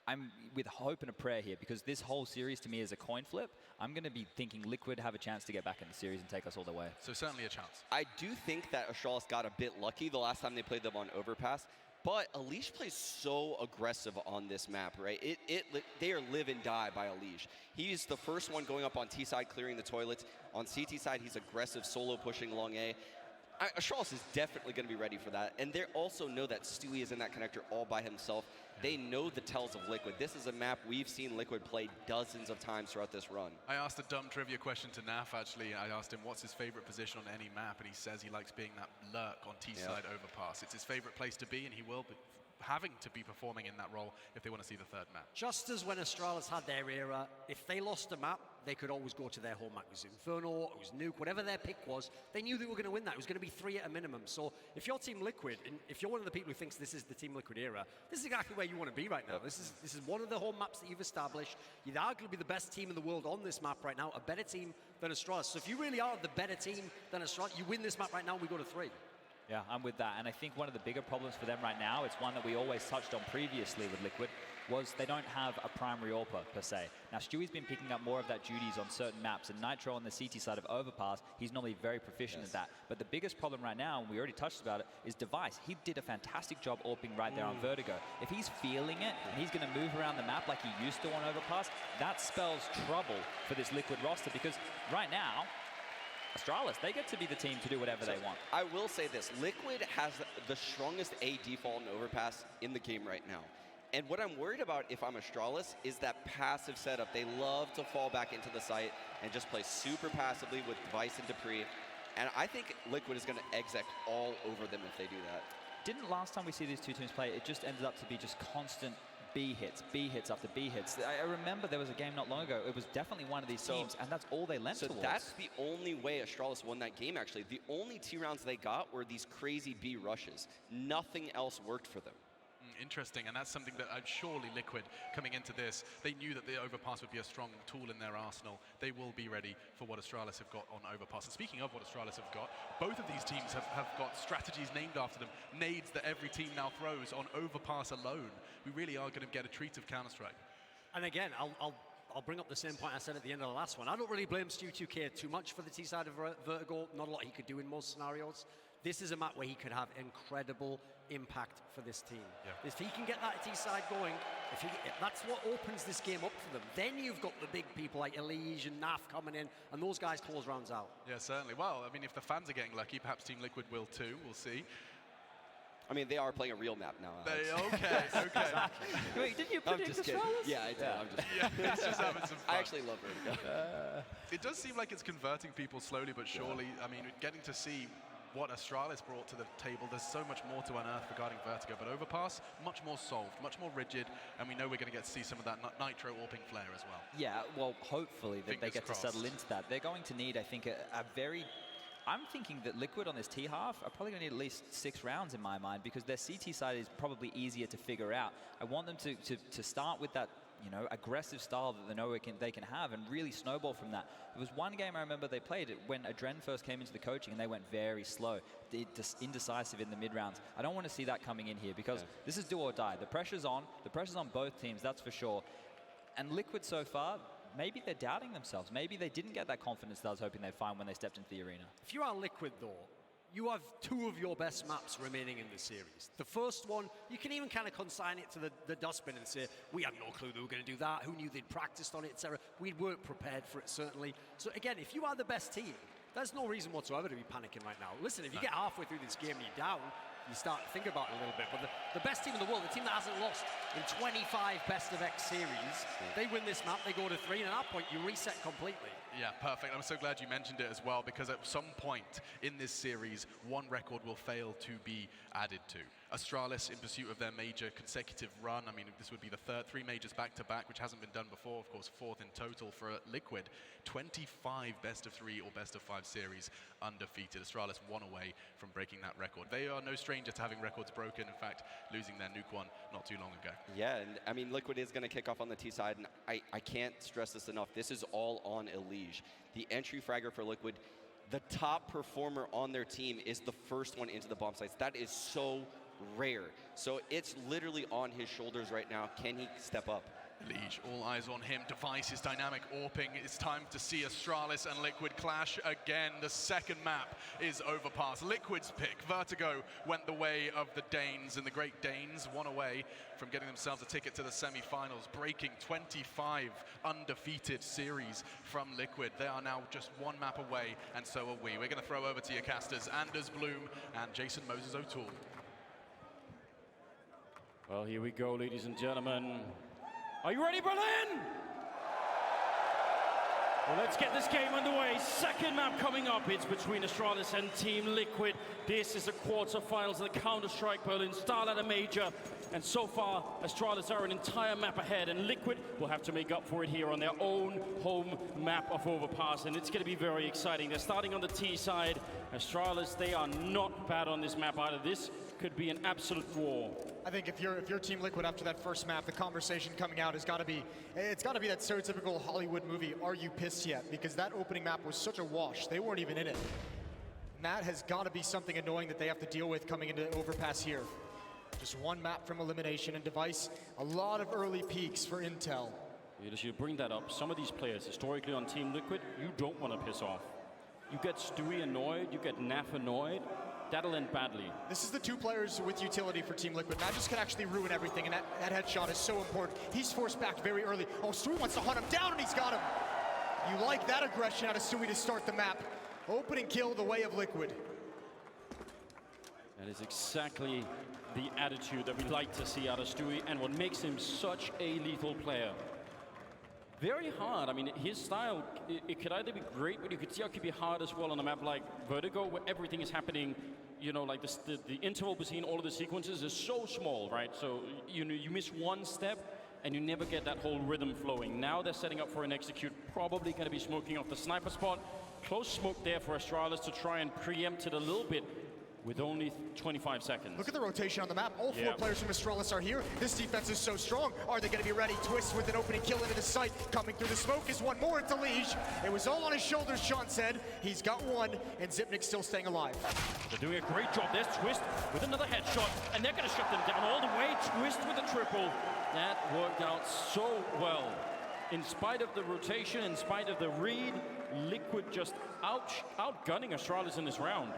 I'm with hope and a prayer here because this whole series to me is a coin flip. I'm going to be thinking Liquid have a chance to get back in the series and take us all the way. So certainly a chance. I do think that Astralis got a bit lucky the last time they played them on Overpass, but Elige plays so aggressive on this map, right? They are live and die by Elige. He's the first one going up on T side, clearing the toilets. On CT side, he's aggressive, solo pushing long A. Astralis is definitely going to be ready for that. And they also know that Stewie is in that connector all by himself. They know the tells of Liquid. This is a map we've seen Liquid play dozens of times throughout this run. I asked a dumb trivia question to Naf, actually. I asked him what's his favorite position on any map, and he says he likes being that lurk on T-side Overpass. It's his favorite place to be, and he will be having to be performing in that role if they want to see the third map. Just as when Astralis had their era, if they lost a map, they could always go to their home map. It was Inferno, it was Nuke, whatever their pick was, they knew they were going to win that. It was going to be 3 at a minimum. So if you're Team Liquid, and if you're one of the people who thinks this is the Team Liquid era, this is exactly where you want to be right now. This is one of the home maps that you've established. You'd arguably the best team in the world on this map right now, a better team than Astralis. So if you really are the better team than Astralis, you win this map right now, we go to 3. Yeah, I'm with that. And I think one of the bigger problems for them right now, it's one that we always touched on previously with Liquid, was they don't have a primary AWPer per se. Now, Stewie's been picking up more of that duties on certain maps, and Nitro on the CT side of Overpass, he's normally very proficient at that. But the biggest problem right now, and we already touched about it, is Device. He did a fantastic job AWPing right there on Vertigo. If he's feeling it, and he's going to move around the map like he used to on Overpass, that spells trouble for this Liquid roster, because right now, Astralis, they get to be the team to do whatever they want. I will say this, Liquid has the strongest A default in Overpass in the game right now. And what I'm worried about if I'm Astralis is that passive setup. They love to fall back into the site and just play super passively with Device and Dupree. And I think Liquid is going to exec all over them if they do that. Didn't last time we see these two teams play, it just ended up to be just constant B hits after B hits. I remember there was a game not long ago, it was definitely one of these teams, and that's all they lent towards. So that's the only way Astralis won that game, actually. The only 2 rounds they got were these crazy B rushes. Nothing else worked for them. Interesting, and that's something that surely Liquid, coming into this, they knew that the Overpass would be a strong tool in their arsenal. They will be ready for what Astralis have got on Overpass. And speaking of what Astralis have got, both of these teams have got strategies named after them, nades that every team now throws on Overpass alone. We really are going to get a treat of Counter-Strike. And again, I'll bring up the same point I said at the end of the last one. I don't really blame Stew2K too much for the T side of Vertigo. Not a lot he could do in most scenarios. This is a map where he could have incredible impact for this team. Yeah. If he can get that T side going, that's what opens this game up for them. Then you've got the big people like Elige and Naf coming in, and those guys close rounds out. Yeah, certainly. Well, I mean, if the fans are getting lucky, perhaps Team Liquid will too. We'll see. I mean, they are playing a real map now. Okay. Wait, didn't you I'm predict just kidding. Astralis? Yeah, I did. I'm just Yeah, it's just having some fun. I actually love Vertigo. It does seem like it's converting people slowly but surely. I mean, getting to see what Astralis brought to the table, there's so much more to unearth regarding Vertigo, but Overpass, much more solved, much more rigid, and we know we're going to get to see some of that Nitro Orping flair as well. Yeah, well, hopefully that they get crossed. to settle into that. They're going to need, I think, a very... I'm thinking that Liquid on this T-half are probably going to need at least 6 rounds in my mind, because their CT side is probably easier to figure out. I want them to start with that, you know, aggressive style that they know they can have and really snowball from that. There was one game I remember they played it when Adren first came into the coaching and they went very slow, indecisive in the mid-rounds. I don't want to see that coming in here, because this is do or die. The pressure's on both teams, that's for sure. And Liquid so far, maybe they're doubting themselves. Maybe they didn't get that confidence that I was hoping they'd find when they stepped into the arena. If you are Liquid, though, you have 2 of your best maps remaining in the series. The first one, you can even kind of consign it to the dustbin and say, we had no clue they were going to do that. Who knew they'd practiced on it, etc. We weren't prepared for it, certainly. So again, if you are the best team, there's no reason whatsoever to be panicking right now. Listen, if you get halfway through this game and you're down, you start to think about it a little bit. But the best team in the world, the team that hasn't lost in 25 Best of X series, they win this map, they go to 3, and at that point, you reset completely. Yeah, perfect. I'm so glad you mentioned it as well, because at some point in this series, one record will fail to be added to. Astralis, in pursuit of their major consecutive run, I mean, this would be the 3 majors back-to-back, which hasn't been done before, of course, 4th in total for Liquid. 25 best of 3 or best of 5 series undefeated. Astralis 1 away from breaking that record. They are no stranger to having records broken, in fact, losing their nuke one not too long ago. Yeah, and I mean, Liquid is going to kick off on the T side, and I can't stress this enough. This is all on Elige. The entry fragger for Liquid, the top performer on their team is the first one into the bomb sites. That is so rare. So it's literally on his shoulders right now. Can he step up? Elige, all eyes on him. Device is dynamic Orping. It's time to see Astralis and Liquid clash again. The second map is Overpass. Liquid's pick. Vertigo went the way of the Danes, and the Great Danes, 1 away from getting themselves a ticket to the semi-finals, breaking 25 undefeated series from Liquid. They are now just 1 map away, and so are we. We're going to throw over to your casters, Anders Bloom and Jason Moses O'Toole. Well, here we go, ladies and gentlemen. Are you ready, Berlin? Well, let's get this game underway. Second map coming up. It's between Astralis and Team Liquid. This is the quarterfinals of the Counter-Strike Berlin Starladder Major. And so far, Astralis are an entire map ahead, and Liquid will have to make up for it here on their own home map of Overpass, and it's going to be very exciting. They're starting on the T side. Astralis, they are not bad on this map either. This could be an absolute war. I think if you're Team Liquid after that first map, the conversation coming out has got to be, it's got to be that stereotypical Hollywood movie, Are You Pissed Yet? Because that opening map was such a wash. They weren't even in it. And that has got to be something annoying that they have to deal with coming into Overpass here. Just 1 map from elimination, and Device, a lot of early peaks for Intel. As you bring that up, some of these players historically on Team Liquid, you don't want to piss off. You get Stewie annoyed, you get Naf annoyed, that'll end badly. This is the 2 players with utility for Team Liquid. Magic can actually ruin everything, and that headshot is so important. He's forced back very early. Oh, Stewie wants to hunt him down, and he's got him. You like that aggression out of Stewie to start the map. Opening kill the way of Liquid. That is exactly the attitude that we like to see out of Stewie, and what makes him such a lethal player. Very hard. I mean, his style, it could either be great, but you could see how it could be hard as well on a map like Vertigo, where everything is happening, you know, like the interval between all of the sequences is so small, right? So, you know, you miss 1 step, and you never get that whole rhythm flowing. Now they're setting up for an execute, probably going to be smoking off the sniper spot. Close smoke there for Astralis to try and preempt it a little bit, with only 25 seconds. Look at the rotation on the map. All 4 players from Astralis are here. This defense is so strong. Are they going to be ready? Twist with an opening kill into the site. Coming through the smoke is 1 more. It's Elige. It was all on his shoulders, Sean said. He's got 1, and Zipnik's still staying alive. They're doing a great job. There's Twist with another headshot, and they're going to shut them down all the way. Twist with a triple. That worked out so well. In spite of the rotation, in spite of the read, Liquid just outgunning Astralis in this round.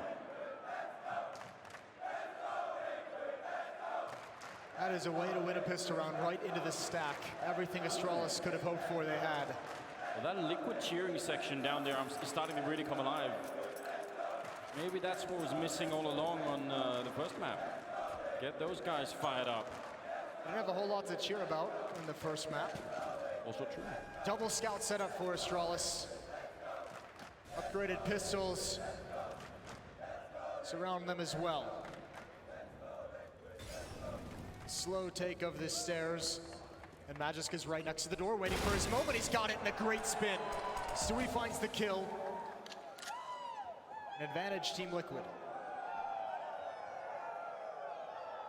That is a way to win a pistol round, right into the stack. Everything Astralis could have hoped for, they had. Well, that Liquid cheering section down there is starting to really come alive. Maybe that's what was missing all along on the first map. Get those guys fired up. They didn't have a whole lot to cheer about in the first map. Also true. Double scout setup for Astralis. Upgraded pistols surround them as well. Slow take of the stairs. And Magisk is right next to the door, waiting for his moment. He's got it in a great spin. Stewie finds the kill. An advantage, Team Liquid.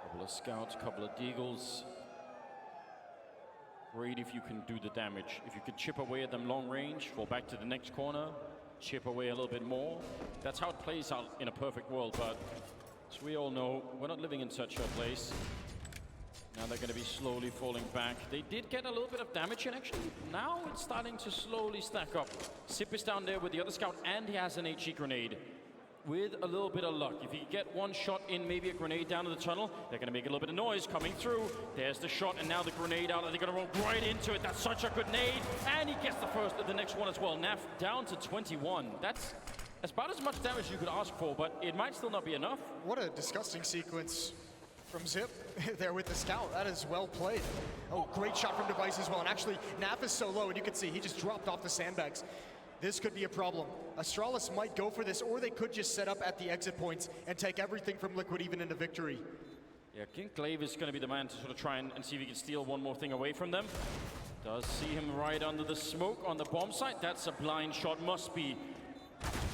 Couple of scouts, couple of deagles. Great if you can do the damage. If you could chip away at them long range, fall back to the next corner, chip away a little bit more. That's how it plays out in a perfect world, but as we all know, we're not living in such a place. Now they're going to be slowly falling back. They did get a little bit of damage, and actually now it's starting to slowly stack up. Sip is down there with the other scout, and he has an HE grenade. With a little bit of luck, if you get one shot in, maybe a grenade down to the tunnel, they're going to make a little bit of noise coming through. There's the shot, and now the grenade out, and they're going to run right into it. That's such a good nade, and he gets the next one as well. Naf down to 21. That's about as much damage you could ask for, but it might still not be enough. What a disgusting sequence from Zip there with the scout. That is well played. Oh, great shot from Device as well. And actually, Naf is so low, and you can see he just dropped off the sandbags. This could be a problem. Astralis might go for this, or they could just set up at the exit points and take everything from Liquid even into victory. Yeah, King Glaive is going to be the man to sort of try and see if he can steal one more thing away from them. Does see him right under the smoke on the bomb site. That's a blind shot, must be.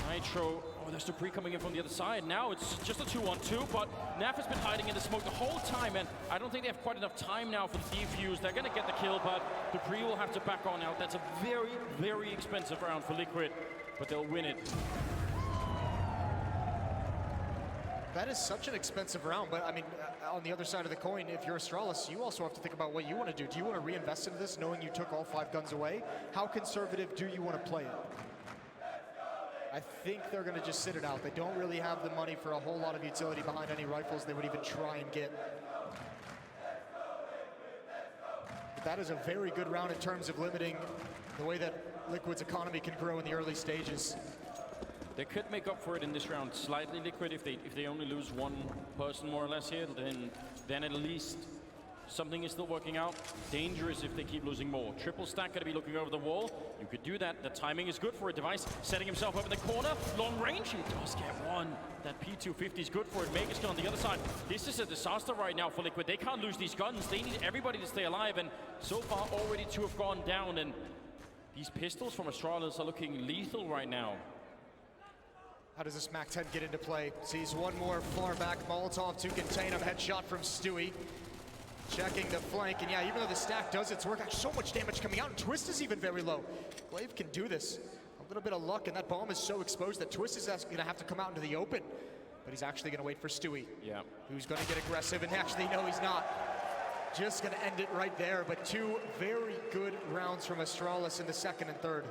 Nitro, oh, there's debris coming in from the other side. Now it's just a 2-on-2, but Naf has been hiding in the smoke the whole time, and I don't think they have quite enough time now for the defuse. They're going to get the kill, but debris will have to back on out. That's a very, very expensive round for Liquid, but they'll win it. That is such an expensive round, but I mean, on the other side of the coin, if you're Astralis, you also have to think about what you want to do. Do you want to reinvest into this knowing you took all 5 guns away? How conservative do you want to play it? I think they're going to just sit it out. They don't really have the money for a whole lot of utility behind any rifles they would even try and get. But that is a very good round in terms of limiting the way that Liquid's economy can grow in the early stages. They could make up for it in this round slightly, Liquid, if they only lose one person more or less here, then at least something is still working out. Dangerous if they keep losing more. Triple stack going to be looking over the wall. You could do that. The timing is good for a Device. Setting himself up in the corner. Long range. He does get one. That P250 is good for it. Megaskin on the other side. This is a disaster right now for Liquid. They can't lose these guns. They need everybody to stay alive. And so far, already 2 have gone down. And these pistols from Astralis are looking lethal right now. How does this MAC-10 get into play? Sees one more far back Molotov to contain him. Headshot from Stewie. Checking the flank, and yeah, even though the stack does its work, so much damage coming out, and Twist is even very low. Glaive can do this. A little bit of luck, and that bomb is so exposed that Twist is going to have to come out into the open. But he's actually going to wait for Stewie. Yeah. Who's going to get aggressive, and actually, no, he's not. Just going to end it right there, but 2 very good rounds from Astralis in the second and third.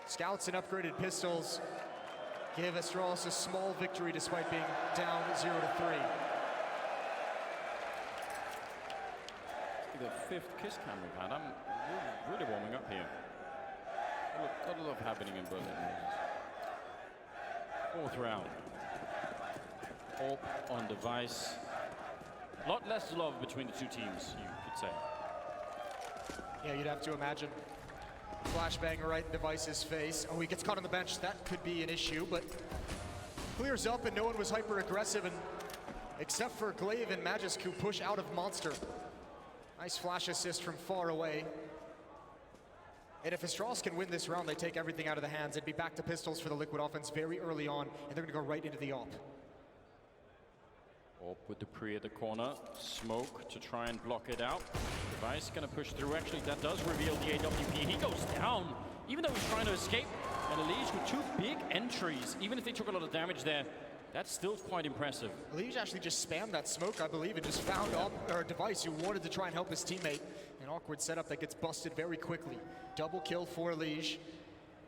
Scouts and upgraded pistols give Astralis a small victory despite being down 0-3. The 5th kiss cam we've had. I'm really warming up here. Got a lot happening in Berlin. 4th round. Orp on Device. A lot less love between the 2 teams, you could say. Yeah, you'd have to imagine. Flashbang right in Device's face. Oh, he gets caught on the bench. That could be an issue, but clears up, and no one was hyper aggressive, and except for Glaive and Magisk, who push out of Monster. Nice flash assist from far away. And if Astralis can win this round, they take everything out of the hands. It'd be back to pistols for the Liquid offense very early on, and they're going to go right into the AWP. Orp with Dupree at the corner. Smoke to try and block it out. Device going to push through. Actually, that does reveal the AWP. He goes down, even though he's trying to escape. And Elige with 2 big entries. Even if they took a lot of damage there, that's still quite impressive. Elige actually just spammed that smoke, I believe, and just found a Device who wanted to try and help his teammate. An awkward setup that gets busted very quickly. Double kill for Elige.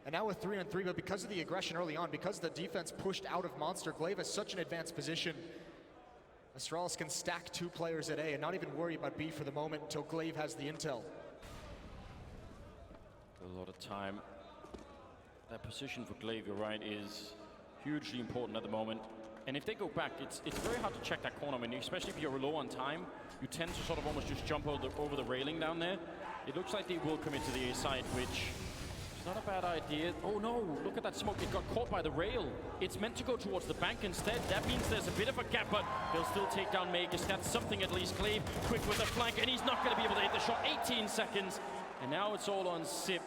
And now with 3-on-3, but because of the aggression early on, because the defense pushed out of Monster, Glaive has such an advanced position. Astralis can stack 2 players at A and not even worry about B for the moment until Glaive has the intel. A lot of time. That position for Glaive, you're right, is hugely important at the moment. And if they go back, it's very hard to check that corner. I mean, especially if you're low on time, you tend to sort of almost just jump over the railing down there. It looks like they will commit to the A side, which is not a bad idea. Oh no, look at that smoke. It got caught by the rail. It's meant to go towards the bank instead. That means there's a bit of a gap, but they'll still take down Magus. That's something at least. Glaive quick with the flank, and he's not going to be able to hit the shot. 18 seconds, and now it's all on Sip,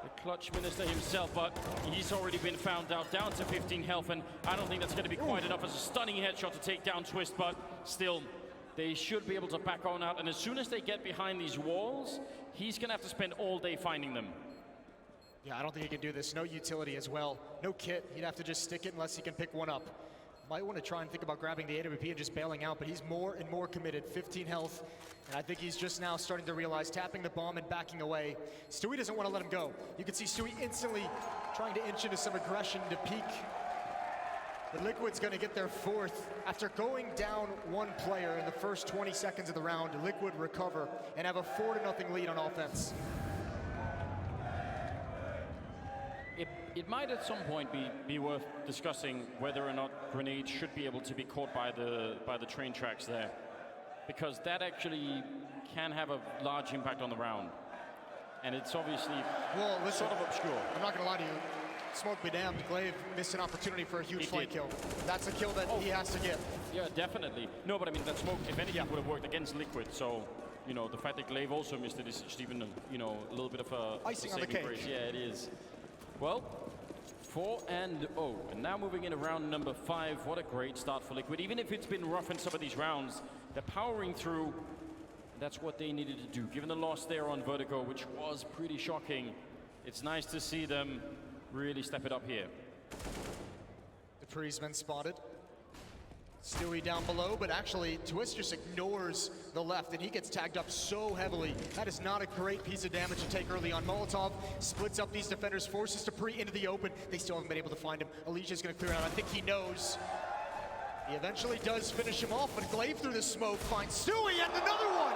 the clutch minister himself, but he's already been found out, down to 15 health, and I don't think that's going to be quite enough as a stunning headshot to take down Twist, but still, they should be able to back on out, and as soon as they get behind these walls, he's going to have to spend all day finding them. Yeah, I don't think he can do this. No utility as well. No kit. He'd have to just stick it unless he can pick one up. Might want to try and think about grabbing the AWP and just bailing out, but he's more and more committed. 15 health, and I think he's just now starting to realize tapping the bomb and backing away. Stewie doesn't want to let him go. You can see Stewie instantly trying to inch into some aggression to peek. But Liquid's going to get their fourth. After going down one player in the first 20 seconds of the round, Liquid recover and have a 4-0 lead on offense. It might at some point be worth discussing whether or not grenades should be able to be caught by the train tracks there, because that actually can have a large impact on the round, and it's obviously sort of obscure. I'm not going to lie to you. Smoke be damned, Glaive missed an opportunity for a huge flank kill. That's a kill that he has to get. Yeah, definitely. No, but I mean, that smoke, if anything, would have worked against Liquid, so you know, the fact that Glaive also missed it is just even, you know, a little bit of a icing on the cake. Yeah, it is. Well, 4-0, and now moving into round number 5. What a great start for Liquid. Even if it's been rough in some of these rounds, they're powering through. That's what they needed to do. Given the loss there on Vertigo, which was pretty shocking, it's nice to see them really step it up here. Dupree's been spotted. Stewie down below, but actually Twist just ignores the left, and he gets tagged up so heavily. That is not a great piece of damage to take early on. Molotov splits up these defenders, forces Dupree into the open. They still haven't been able to find him. Alicia's gonna clear out. I think he knows. He eventually does finish him off, but Glaive through the smoke finds Stewie, and another one!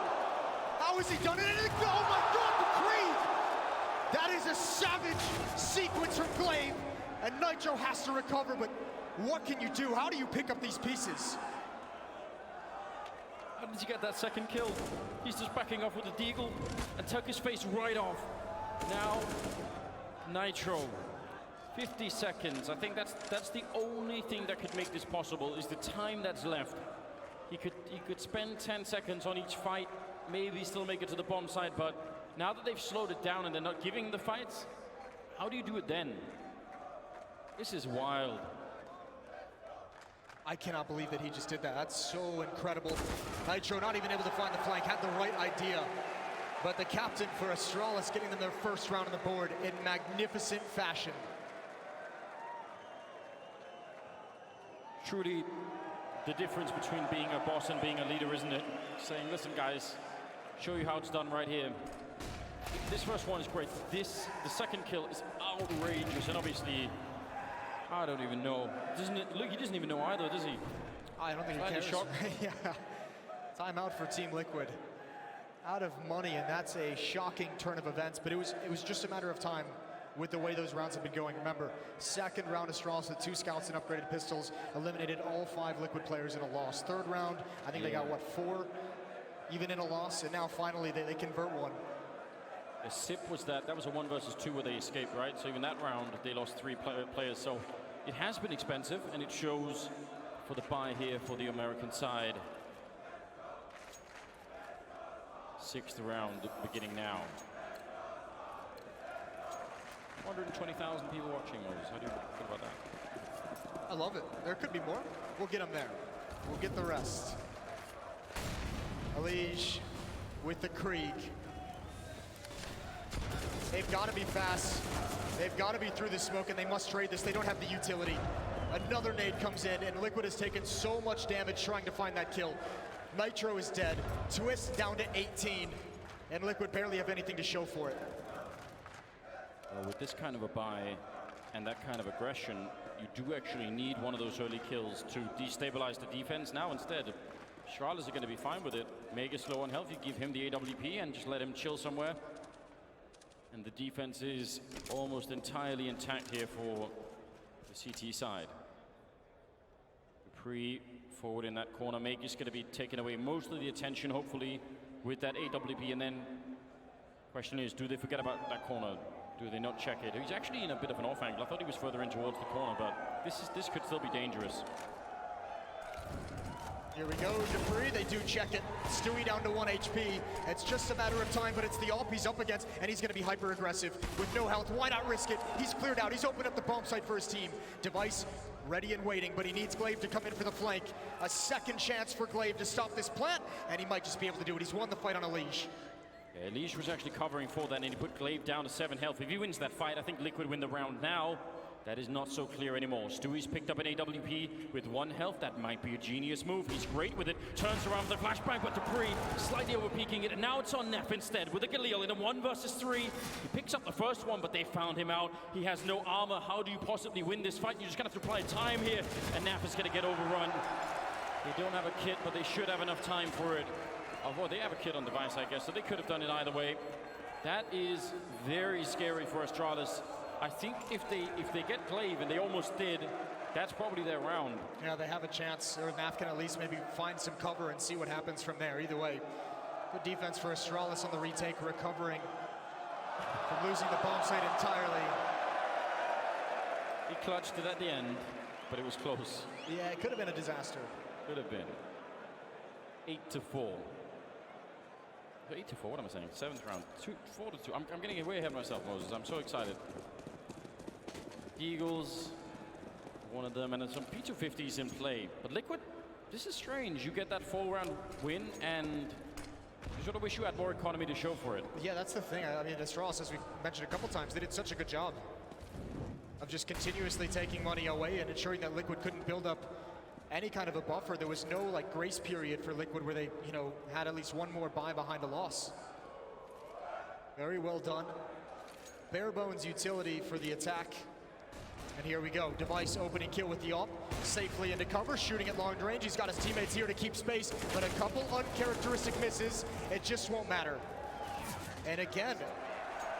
How has he done it? Oh my God, Dupree! That is a savage sequence from Glaive, and Nitro has to recover, but what can you do? How do you pick up these pieces? How did you get that second kill? He's just backing off with the deagle and took his face right off. Now, Nitro. 50 seconds. I think that's the only thing that could make this possible, is the time that's left. He could spend 10 seconds on each fight, maybe still make it to the bomb side, but now that they've slowed it down and they're not giving the fights, how do you do it then? This is wild. I cannot believe that he just did that. That's so incredible. Nitro not even able to find the flank, had the right idea. But the captain for Astralis getting them their first round on the board in magnificent fashion. Truly the difference between being a boss and being a leader, isn't it? Saying, listen guys, show you how it's done right here. This first one is great. The second kill is outrageous, and obviously, I don't even know. Look, he doesn't even know either, does he? I don't think he cares. Yeah. Timeout for Team Liquid. Out of money, and that's a shocking turn of events, but it was just a matter of time with the way those rounds have been going. Remember, second round Astralis with 2 scouts and upgraded pistols, eliminated all 5 Liquid players in a loss. Third round, I think they got, what, 4 even in a loss, and now finally they convert one. The SIP was that was a 1 versus 2 where they escaped, right? So even that round, they lost 3 players. So it has been expensive, and it shows for the buy here for the American side. 6th round beginning now. 120,000 people watching, Moses. How do you feel about that? I love it. There could be more. We'll get them there. We'll get the rest. Alige with the Krieg. They've got to be fast. They've got to be through the smoke, and they must trade this. They don't have the utility. Another nade comes in, and Liquid has taken so much damage trying to find that kill. Nitro is dead. Twist down to 18, and Liquid barely have anything to show for it. Well, with this kind of a buy and that kind of aggression, you do actually need one of those early kills to destabilize the defense. Now instead, Astralis are going to be fine with it. Magus low on health, you give him the AWP and just let him chill somewhere. And the defense is almost entirely intact here for the CT side. Dupree forward in that corner. Make is going to be taking away most of the attention, hopefully, with that AWP. And then question is, do they forget about that corner? Do they not check it? He's actually in a bit of an off angle. I thought he was further in towards the corner, but this could still be dangerous. Here we go, Dupree, they do check it. Stewie down to 1 HP. It's just a matter of time, but it's the AWP he's up against, and he's gonna be hyper aggressive with no health. Why not risk it? He's cleared out, he's opened up the bomb site for his team. Device ready and waiting, but he needs glaive to come in for the flank. A second chance for glaive to stop this plant, and he might just be able to do it. He's won the fight on a leash. Yeah, Leash was actually covering for that, and he put glaive down to 7 health. If he wins that fight, I think Liquid win the round now. That is not so clear anymore. Stewie's picked up an AWP with 1 health. That might be a genius move. He's great with it. Turns around with a flashbang, but Dupree slightly over-peeking it. And now it's on Neff instead with a Galil in a 1 versus 3. He picks up the first one, but they found him out. He has no armor. How do you possibly win this fight? You're just going to have to apply time here. And Neff is going to get overrun. They don't have a kit, but they should have enough time for it. Although they have a kit on device, I guess, so they could have done it either way. That is very scary for Astralis. I think if they get glaive, and they almost did, that's probably their round. Yeah, they have a chance. Or Naf can at least maybe find some cover and see what happens from there. Either way, good defense for Astralis on the retake, recovering from losing the bomb site entirely. He clutched it at the end, but it was close. Yeah, it could have been a disaster. Could have been. 8-4. 8-4, what am I saying? 7th round. 4-2. I'm getting way ahead of myself, Moses. I'm so excited. Eagles, one of them, and then some P250s in play. But Liquid, this is strange. You get that 4-round win, and you sort of wish you had more economy to show for it. Yeah, that's the thing. I mean, Astralis, as we've mentioned a couple times, they did such a good job of just continuously taking money away and ensuring that Liquid couldn't build up any kind of a buffer. There was no like grace period for Liquid where they, you know, had at least one more buy behind a loss. Very well done. Bare bones utility for the attack. And here we go. Device opening kill with the AWP. Safely into cover, shooting at long range. He's got his teammates here to keep space, but a couple uncharacteristic misses. It just won't matter. And again,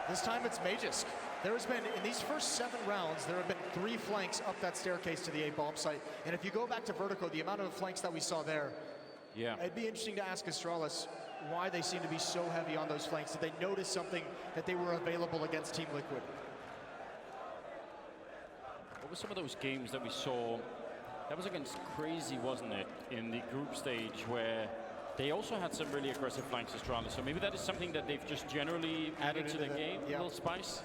this time it's Magisk. There has been, in these first 7 rounds, there have been 3 flanks up that staircase to the A bomb site. And if you go back to Vertical, the amount of flanks that we saw there, yeah, it'd be interesting to ask Astralis why they seem to be so heavy on those flanks. Did they notice something that they were available against Team Liquid? What were some of those games that we saw? That was against Crazy, wasn't it? In the group stage where they also had some really aggressive flanks, Astralis. So maybe that is something that they've just generally added to the game, a little spice.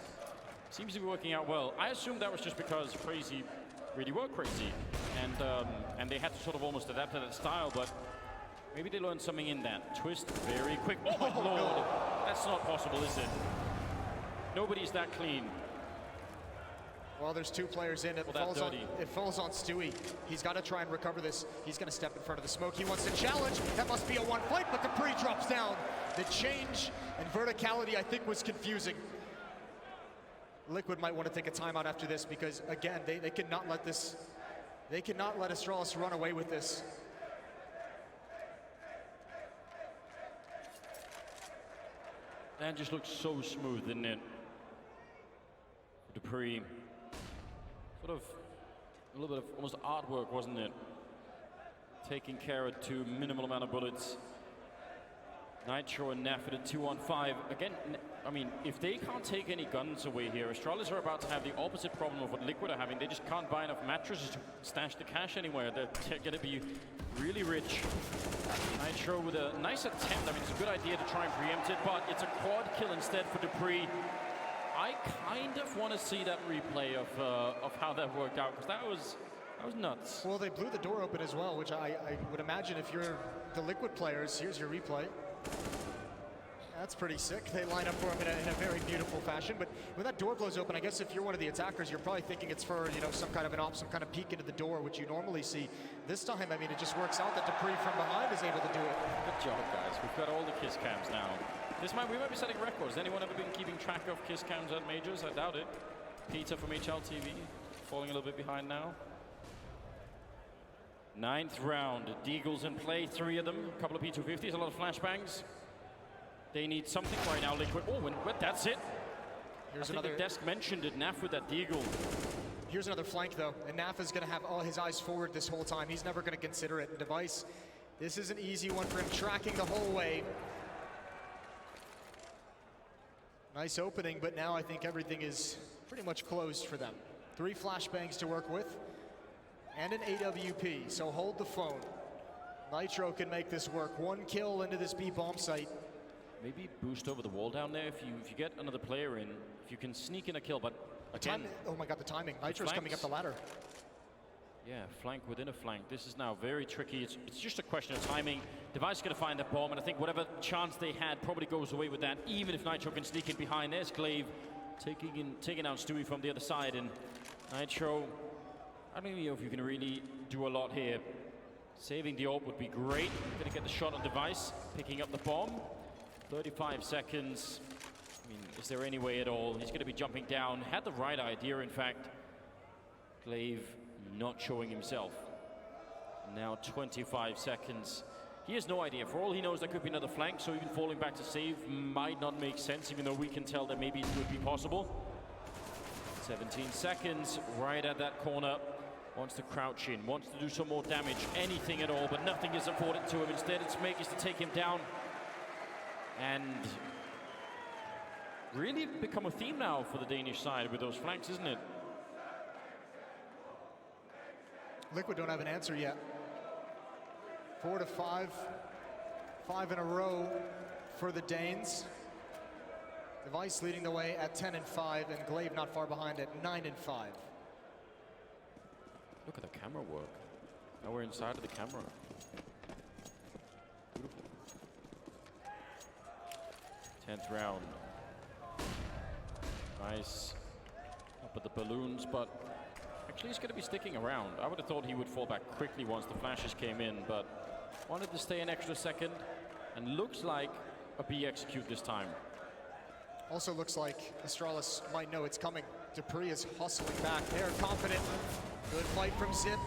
Seems to be working out well. I assume that was just because Crazy really were crazy, and they had to sort of almost adapt to that style, but maybe they learned something in that. Twist very quick. Oh my lord! No. That's not possible, is it? Nobody's that clean. Well, there's 2 players in. It falls on Stewie. He's got to try and recover this. He's going to step in front of the smoke. He wants to challenge. That must be a 1 fight, but Dupree drops down. The change in verticality, I think, was confusing. Liquid might want to take a timeout after this because, again, they cannot let this, they cannot let Astralis run away with this. That just looks so smooth, didn't it? Dupree. Sort of a little bit of almost artwork, wasn't it? Taking care of 2 minimal amount of bullets. Nitro and Neff at a 2-on-5. Again, I mean, if they can't take any guns away here, Astralis are about to have the opposite problem of what Liquid are having. They just can't buy enough mattresses to stash the cash anywhere. They're going to be really rich. Nitro with a nice attempt. I mean, it's a good idea to try and preempt it, but it's a quad kill instead for Dupree. I kind of want to see that replay of how that worked out, because that was nuts. Well, they blew the door open as well, which I would imagine if you're the Liquid players, here's your replay. That's pretty sick. They line up for him in a very beautiful fashion. But when that door blows open, I guess if you're one of the attackers, you're probably thinking it's for, you know, some kind of an op, some kind of peek into the door, which you normally see. This time, I mean, it just works out that Dupree from behind is able to do it. Good job, guys. We've got all the kiss cams now. We might be setting records. Anyone ever been keeping track of kiss cams at majors? I doubt it. Peter from HLTV falling a little bit behind now. 9th round. Deagles in play, 3 of them. A couple of P250s, a lot of flashbangs. They need something right now, Liquid. Oh, and that's it. Here's I think the desk mentioned it, Naf with that Deagle. Here's another flank though, and Nafa's gonna have all his eyes forward this whole time. He's never gonna consider it. And Device, this is an easy one for him, tracking the whole way. Nice opening, but now I think everything is pretty much closed for them. 3 flashbangs to work with, and an AWP, so hold the phone. Nitro can make this work. 1 kill into this B bomb site. Maybe boost over the wall down there if you get another player in, if you can sneak in a kill, but again... Oh my god, the timing. Nitro's coming up the ladder. Yeah, flank within a flank. This is now very tricky. It's just a question of timing. Device is going to find that bomb, and I think whatever chance they had probably goes away with that, even if Nitro can sneak in behind. There's glaive taking out Stewie from the other side, and Nitro, I don't even know if you can really do a lot here. Saving the AWP would be great. Going to get the shot on Device, picking up the bomb. 35 seconds. I mean, is there any way at all? He's going to be jumping down. Had the right idea, in fact. Glaive not showing himself. Now 25 seconds. He has no idea. For all he knows, there could be another flank, so even falling back to save might not make sense, even though we can tell that maybe it would be possible. 17 seconds, right at that corner. Wants to crouch in, wants to do some more damage, anything at all, but nothing is afforded to him. Instead, it's Make is to take him down. And really become a theme now for the Danish side with those flanks, isn't it? Liquid don't have an answer yet. 4 to 5. 5 in a row for the Danes. Device leading the way at 10 and 5, and Glaive not far behind at 9 and 5. Look at the camera work. Now we're inside of the camera. Beautiful. 10th round. Nice. Up at the balloons, but actually he's going to be sticking around. I would have thought he would fall back quickly once the flashes came in, but wanted to stay an extra second, and looks like a B execute this time. Also looks like Astralis might know it's coming. Dupree is hustling back there, confident. Good fight from Zip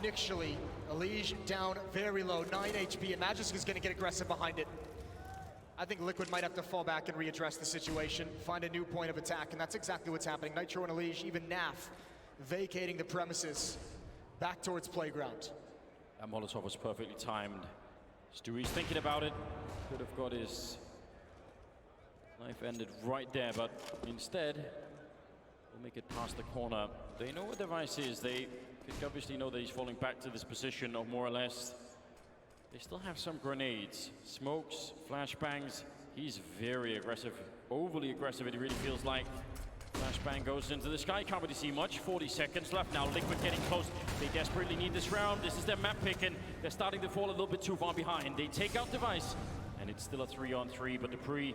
initially. Elige down very low, 9 HP, and Magisk is going to get aggressive behind it. I think Liquid might have to fall back and readdress the situation, find a new point of attack, and that's exactly what's happening. Nitro and Elige, even Naf, vacating the premises back towards Playground. That Molotov was perfectly timed. Stewie's thinking about it. Could have got his life ended right there, but instead, we'll make it past the corner. They know where Device is. They obviously know that he's falling back to this position, or more or less. They still have some grenades, smokes, flashbangs. He's very aggressive, overly aggressive, it really feels like. Flashbang goes into the sky, can't really see much. 40 seconds left now, Liquid getting close. They desperately need this round. This is their map pick, and they're starting to fall a little bit too far behind. They take out Device, and it's still a 3-on-3, but Dupree,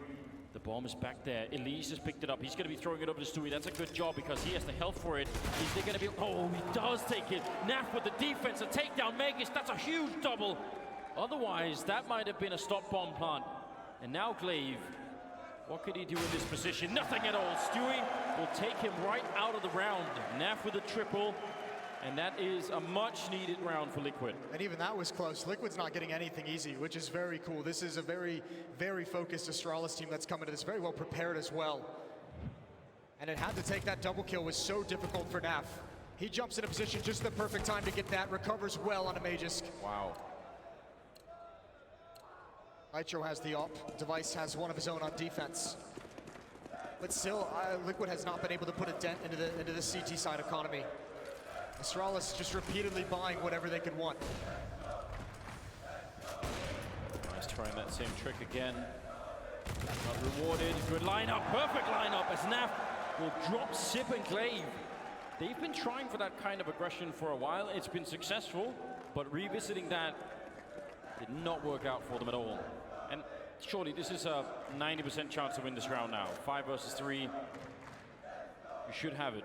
the bomb is back there. Elise has picked it up. He's going to be throwing it over to Stewie. That's a good job because he has the health for it. Is there going to be... Oh, he does take it. Naf with the defense, a takedown. Megis, that's a huge double. Otherwise, that might have been a stop bomb plant. And now Glaive, what could he do in this position? Nothing at all. Stewie will take him right out of the round. Naf with a triple. And that is a much-needed round for Liquid. And even that was close. Liquid's not getting anything easy, which is very cool. This is a very, very focused Astralis team that's coming to this very well prepared as well. And it had to take that double kill, was so difficult for Naf. He jumps in a position just the perfect time to get that, recovers well on a Magisk. Wow. Nitro has the op. Device has one of his own on defense. But still, Liquid has not been able to put a dent into the CT side economy. Astralis just repeatedly buying whatever they could want. Nice trying that same trick again. Not rewarded. Good lineup, perfect lineup as Naf will drop Sip and Glaive. They've been trying for that kind of aggression for a while. It's been successful, but revisiting that did not work out for them at all. And surely this is a 90% chance to win this round now. 5 versus 3. You should have it.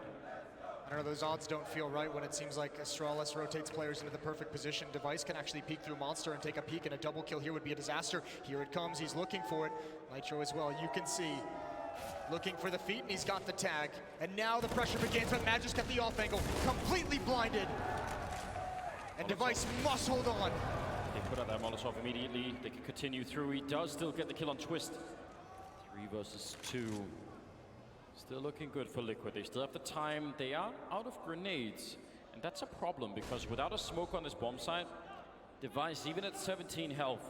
I don't know, those odds don't feel right when it seems like Astralis rotates players into the perfect position. Device can actually peek through Monster and take a peek, and a double kill here would be a disaster. Here it comes, he's looking for it. Nitro as well, you can see. Looking for the feet, and he's got the tag. And now the pressure begins, but Magisk at the off angle, completely blinded. And Device must hold on. They put out that Molotov immediately. They can continue through. He does still get the kill on Twist. 3 versus 2. Still looking good for Liquid. They still have the time. They are out of grenades. And that's a problem because without a smoke on this bomb site, Device, even at 17 health,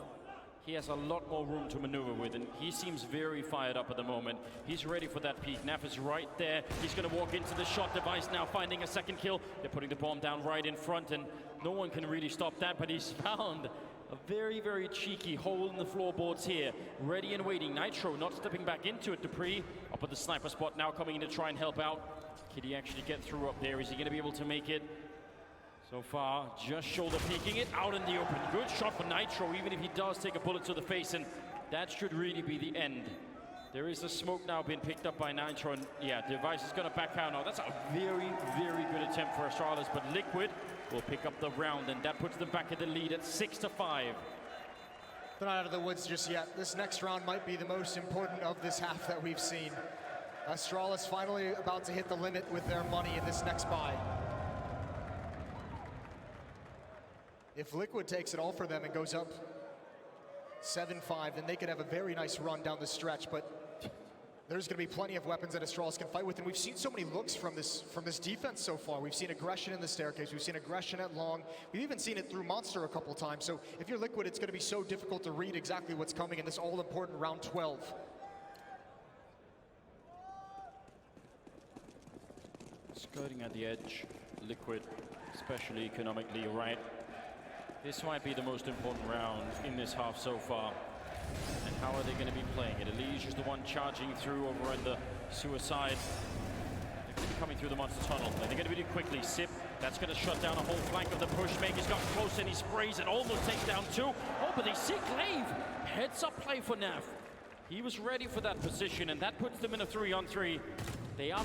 he has a lot more room to maneuver with, and he seems very fired up at the moment. He's ready for that peak. Naf is right there. He's going to walk into the shot. Device now finding a second kill. They're putting the bomb down right in front, and no one can really stop that, but he's found a very, very cheeky hole in the floorboards here. Ready and waiting. Nitro not stepping back into it. Dupree up at the sniper spot, now coming in to try and help out. Can he actually get through up there? Is he going to be able to make it? So far, just shoulder peeking it out in the open. Good shot for Nitro, even if he does take a bullet to the face, and that should really be the end. There is a smoke now being picked up by Nitro, and yeah, Device is going to back out now. That's a very, very good attempt for Astralis, but Liquid will pick up the round, and that puts them back at the lead at 6-5. They're not out of the woods just yet. This next round might be the most important of this half that we've seen. Astralis finally about to hit the limit with their money in this next buy. If Liquid takes it all for them and goes up 7-5, then they could have a very nice run down the stretch, but there's going to be plenty of weapons that Astralis can fight with, and we've seen so many looks from this defense so far. We've seen aggression in the staircase, we've seen aggression at long, we've even seen it through Monster a couple times, so if you're Liquid, it's going to be so difficult to read exactly what's coming in this all-important round 12. Skirting at the edge, Liquid, especially economically right. This might be the most important round in this half so far. And how are they going to be playing it? Elige is the one charging through over in the suicide. They're going to be coming through the monster tunnel. And they're going to do it quickly. Sip, that's going to shut down a whole flank of the push. Maker's got close and he sprays it. Almost takes down two. Oh, but they see Glaive. Heads up play for Naf. He was ready for that position, and that puts them in a 3-on-3. They are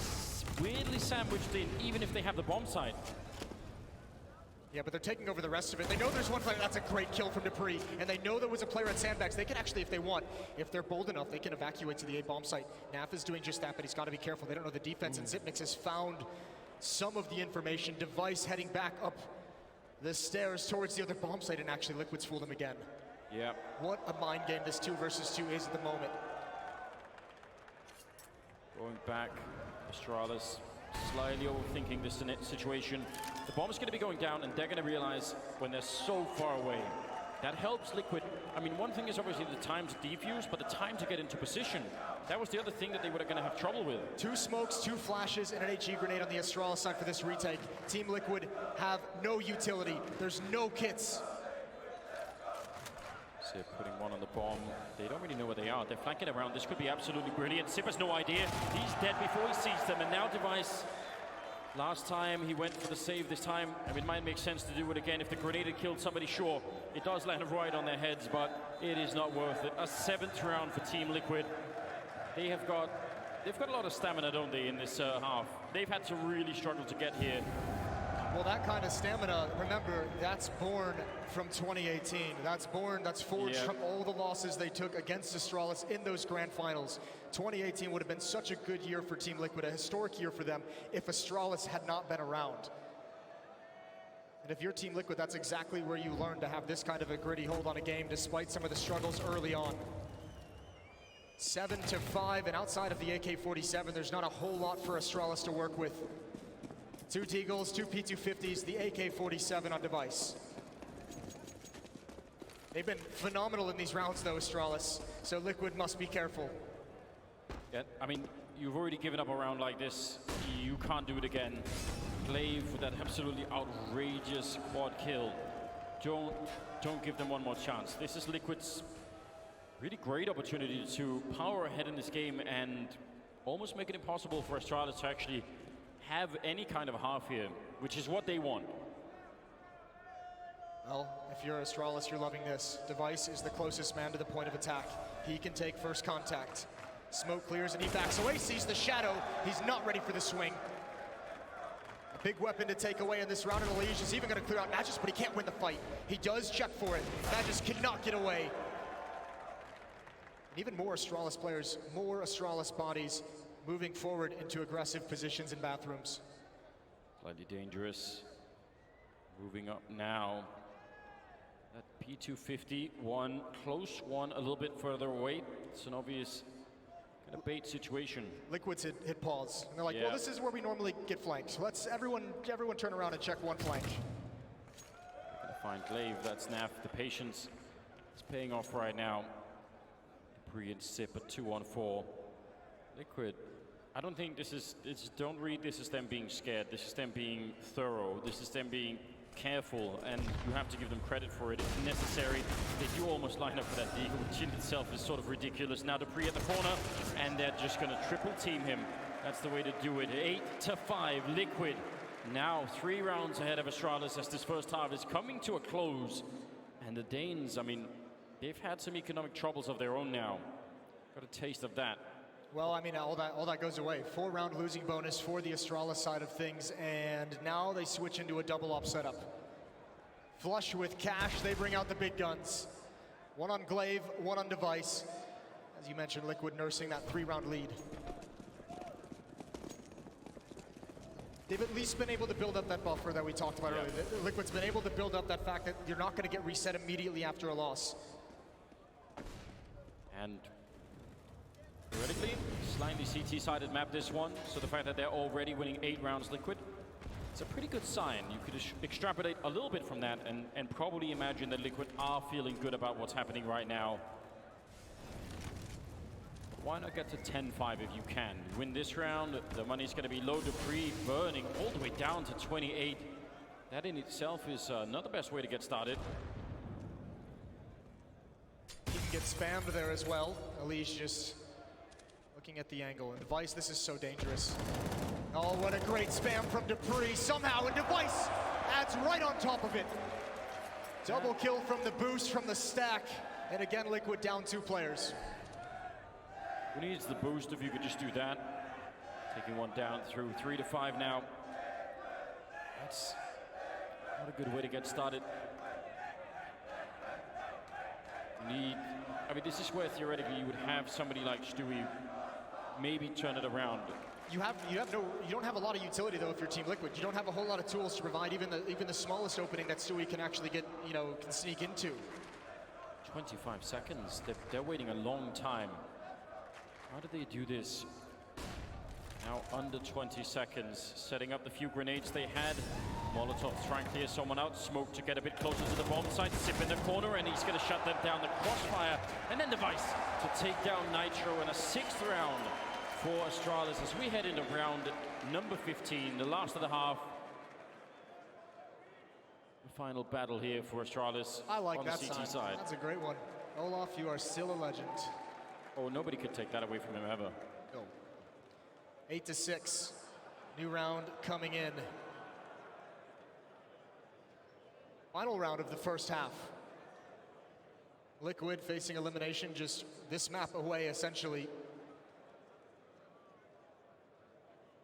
weirdly sandwiched in, even if they have the bomb site. Yeah, but they're taking over the rest of it. They know there's one player, that's a great kill from Dupree, and they know there was a player at Sandbags. They can actually, if they want, if they're bold enough, they can evacuate to the A bomb site. Naf is doing just that, but he's got to be careful. They don't know the defense, and Zipnix has found some of the information. Device heading back up the stairs towards the other bomb site, and actually Liquid's fooled him again. Yeah. What a mind game this 2 versus 2 is at the moment. Going back, Astralis slightly overthinking this situation. The bomb is going to be going down, and they're going to realize when they're so far away. That helps Liquid. I mean, one thing is obviously the time to defuse, but the time to get into position. That was the other thing that they were going to have trouble with. 2 smokes, 2 flashes, and an HE grenade on the Astralis side for this retake. Team Liquid have no utility. There's no kits. Sip putting one on the bomb. They don't really know where they are. They're flanking around. This could be absolutely brilliant. Sip has no idea. He's dead before he sees them, and now Device. Last time he went for the save. This time, I mean, it might make sense to do it again. If the grenade had killed somebody, sure. It does land right on their heads, but it is not worth it. A 7th round for Team Liquid. They've got a lot of stamina, don't they, in this half? They've had to really struggle to get here. Well, that kind of stamina, remember, that's born from 2018. That's forged from all the losses they took against Astralis in those grand finals. 2018 would have been such a good year for Team Liquid, a historic year for them, if Astralis had not been around. And if you're Team Liquid, that's exactly where you learn to have this kind of a gritty hold on a game, despite some of the struggles early on. 7-5, and outside of the AK-47, there's not a whole lot for Astralis to work with. 2 Deagles, 2 P250s, the AK-47 on Device. They've been phenomenal in these rounds though, Astralis, so Liquid must be careful. Yeah, I mean, you've already given up a round like this. You can't do it again. Glaive with that absolutely outrageous quad kill. Don't give them one more chance. This is Liquid's really great opportunity to power ahead in this game and almost make it impossible for Astralis to actually have any kind of half here, which is what they want. Well, if you're Astralis, you're loving this. Device is the closest man to the point of attack. He can take first contact. Smoke clears and he backs away, sees the shadow. He's not ready for the swing. A big weapon to take away in this round, and Elige is even going to clear out Magis, but he can't win the fight. He does check for it. Magis cannot get away. And even more Astralis players, more Astralis bodies moving forward into aggressive positions in bathrooms. Slightly dangerous. Moving up now. That P250, one close, one a little bit further away. It's an obvious A bait situation. Liquid's hit pause. And they're like, Yeah. well, this is where we normally get flanked. Let's everyone turn around and check one flank. Gonna find Glaive, that's Naf. The patience is paying off right now. Dupree and Sip at 2-on-4. Liquid, I don't think don't read this as them being scared. This is them being thorough. This is them being careful, and you have to give them credit for it. If necessary, they do almost line up for that deagle, which in itself is sort of ridiculous. Now Dupree at the corner, and they're just gonna triple team him. That's the way to do it. 8-5, Liquid. Now 3 rounds ahead of Astralis as this first half is coming to a close. And the Danes, I mean, they've had some economic troubles of their own now. Got a taste of that. Well, I mean, all that goes away. 4-round losing bonus for the Astralis side of things, and now they switch into a double op setup. Flush with cash, they bring out the big guns. 1 on Glaive, 1 on Device. As you mentioned, Liquid nursing that 3-round lead. They've at least been able to build up that buffer that we talked about earlier. Liquid's been able to build up that fact that you're not going to get reset immediately after a loss. And theoretically, slightly CT-sided map this one, so the fact that they're already winning 8 rounds Liquid, it's a pretty good sign. You could extrapolate a little bit from that and probably imagine that Liquid are feeling good about what's happening right now. Why not get to 10-5 if you can? Win this round, the money's going to be low. Dupree burning all the way down to 28. That in itself is not the best way to get started. He can get spammed there as well. Elise just looking at the angle. And Device, this is so dangerous. Oh, what a great spam from Dupree. Somehow, and Device adds right on top of it. Double kill from the boost from the stack. And again, Liquid down 2 players. Who needs the boost if you could just do that? Taking one down through 3-5 now. That's not a good way to get started. I mean, this is where theoretically you would have somebody like Stewie maybe turn it around. You don't have a lot of utility though if you're Team Liquid. You don't have a whole lot of tools to provide even the smallest opening that Stewie can actually get, can sneak into. 25 seconds. They're waiting a long time. How did they do this? Now under 20 seconds, setting up the few grenades they had. Molotov trying to clear someone out. Smoke to get a bit closer to the bomb site. Sip in the corner, and he's going to shut them down. The crossfire, and then Device to take down Nitro in a 6th round for Astralis as we head into round number 15, the last of the half. The final battle here for Astralis. I like on that the CT side. That's a great one. Olaf, you are still a legend. Oh, nobody could take that away from him ever. No. 8-6. New round coming in. Final round of the first half. Liquid facing elimination just this map away, essentially.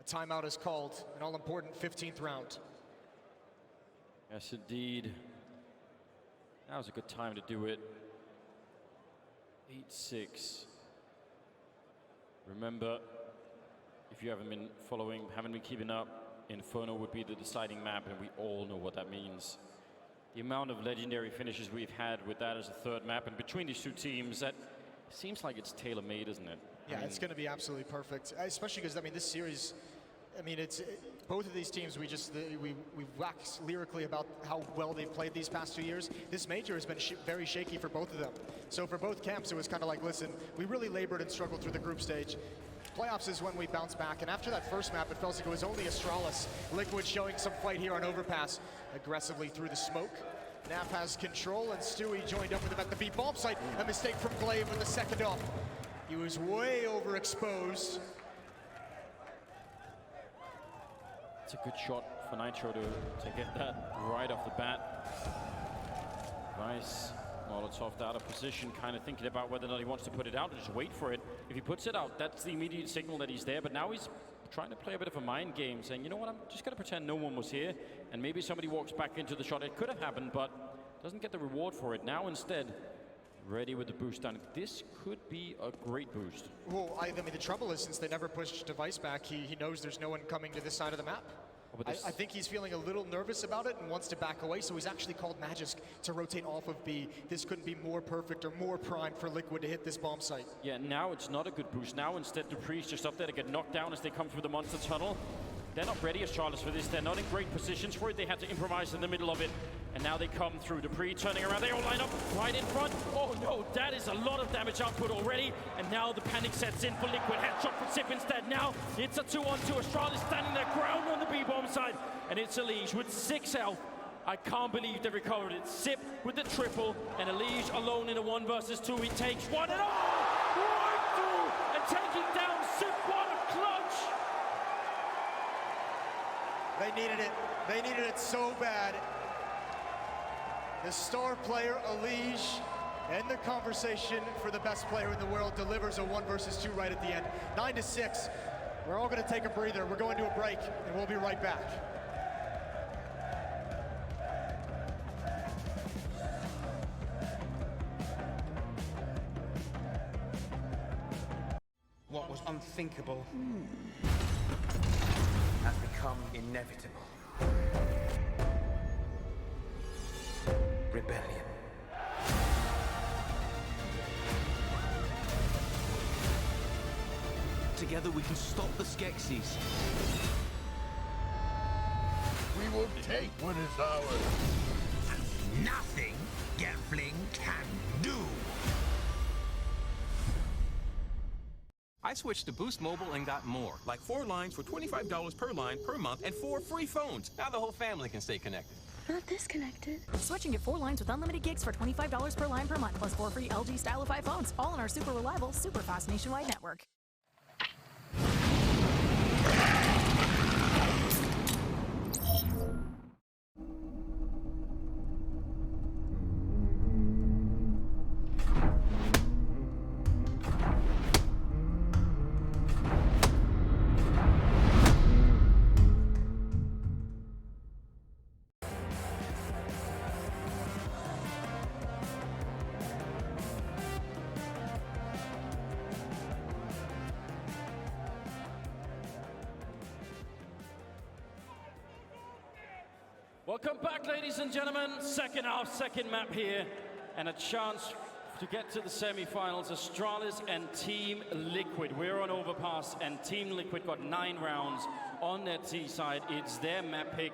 A timeout is called, an all-important 15th round. Yes, indeed. That was a good time to do it. 8-6. Remember, if you haven't been following, haven't been keeping up, Inferno would be the deciding map, and we all know what that means. The amount of legendary finishes we've had with that as a 3rd map, and between these 2 teams, that seems like it's tailor-made, isn't it? Yeah, it's going to be absolutely perfect, especially because, this series, it's both of these teams, we wax lyrically about how well they've played these past 2 years. This major has been very shaky for both of them. So for both camps, it was kind of like, listen, we really labored and struggled through the group stage. Playoffs is when we bounce back, and after that first map, it felt like it was only Astralis. Liquid showing some fight here on Overpass, aggressively through the smoke. Nap has control, and Stewie joined up with him at the B bomb site. A mistake from Glaive with the second off. He was way overexposed. It's a good shot for Nitro to get that right off the bat. Nice. Molotov out of position, kind of thinking about whether or not he wants to put it out or just wait for it. If he puts it out, that's the immediate signal that he's there, but now he's trying to play a bit of a mind game, saying, you know what, I'm just going to pretend no one was here, and maybe somebody walks back into the shot. It could have happened, but doesn't get the reward for it. Now instead, ready with the boost down. This could be a great boost. Well, the trouble is, since they never pushed Device back, he knows there's no one coming to this side of the map. I think he's feeling a little nervous about it and wants to back away, so he's actually called Magisk to rotate off of B. This couldn't be more perfect or more primed for Liquid to hit this bomb site. Yeah, now it's not a good boost. Now instead Dupree's just up there to get knocked down as they come through the monster tunnel. They're not ready as Charlotte for this. They're not in great positions for it. They had to improvise in the middle of it. And now they come through. Dupree turning around. They all line up right in front. Oh no, that is a lot of damage output already. And now the panic sets in for Liquid. Headshot for Zip instead. Now it's a 2-on-2. Astralis standing their ground on the B-bomb side. And it's Elige with 6 health. I can't believe they recovered it. Zip with the triple. And Elige alone in a 1 versus 2. He takes one and all! Right through! And taking down Zip. What a clutch! They needed it. They needed it so bad. The star player, Elige, and the conversation for the best player in the world delivers a 1 versus 2 right at the end. 9-6. We're all going to take a breather. We're going to a break, and we'll be right back. What was unthinkable has become inevitable. Rebellion. Together we can stop the Skeksis. We will take what is ours. Nothing Gelfling can do. I switched to Boost Mobile and got more, like 4 lines for $25 per line per month and 4 free phones. Now the whole family can stay connected. Not disconnected. Switching to 4 lines with unlimited gigs for $25 per line per month, plus 4 free LG Stylify phones, all on our super reliable, super fast nationwide network. Welcome back, ladies and gentlemen. Second half, second map here, and a chance to get to the semi-finals. Astralis and Team Liquid. We're on Overpass, and Team Liquid got 9 rounds on their T side. It's their map pick,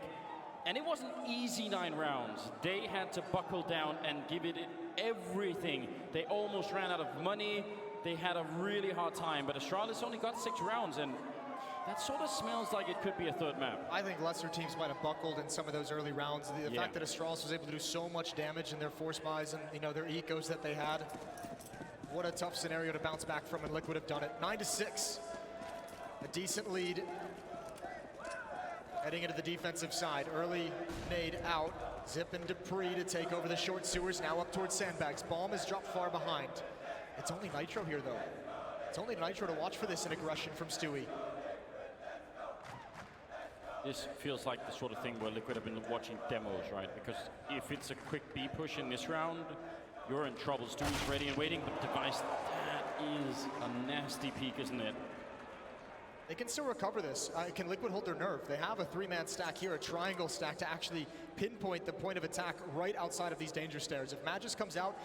and it wasn't easy 9 rounds. They had to buckle down and give it everything. They almost ran out of money. They had a really hard time, but Astralis only got 6 rounds, and that sort of smells like it could be a 3rd map. I think lesser teams might have buckled in some of those early rounds. The fact that Astralis was able to do so much damage in their force buys and their ecos that they had. What a tough scenario to bounce back from, and Liquid have done it. 9-6. A decent lead. Heading into the defensive side. Early nade out. Zip and Dupree to take over the short sewers. Now up towards sandbags. Bomb is dropped far behind. It's only Nitro here, though. It's only Nitro to watch for this in aggression from Stewie. This feels like the sort of thing where Liquid have been watching demos, right? Because if it's a quick B push in this round, you're in trouble. Stewie's ready and waiting, but Device, that is a nasty peak, isn't it? They can still recover this. Can Liquid hold their nerve? They have a 3-man stack here, a triangle stack to actually pinpoint the point of attack right outside of these danger stairs. If Magisk comes out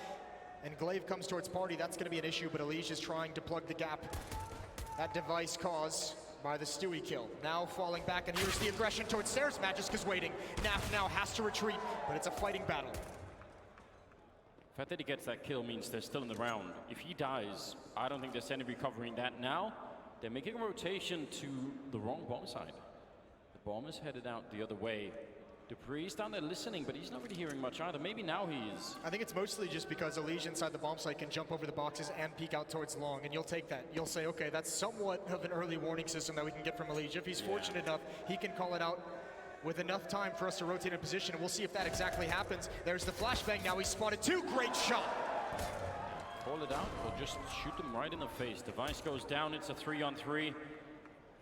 and Glaive comes towards Party, that's going to be an issue, but Elige is trying to plug the gap that Device caused by the Stewie kill. Now falling back, and here's the aggression towards stairs. Magisk is waiting. Naf now has to retreat, but it's a fighting battle. The fact that he gets that kill means they're still in the round. If he dies, I don't think there's any recovering that now. They're making a rotation to the wrong bomb side. The bomb is headed out the other way. Dupree's down there listening, but he's not really hearing much either. Maybe now he is. I think it's mostly just because Elige inside the bomb site can jump over the boxes and peek out towards long, and you'll take that. You'll say, okay, that's somewhat of an early warning system that we can get from Elige. If he's fortunate enough, he can call it out with enough time for us to rotate in position, and we'll see if that exactly happens. There's the flashbang. Now he's spotted 2. Great shot. Call it out or just shoot them right in the face. Device goes down. It's a 3-on-3,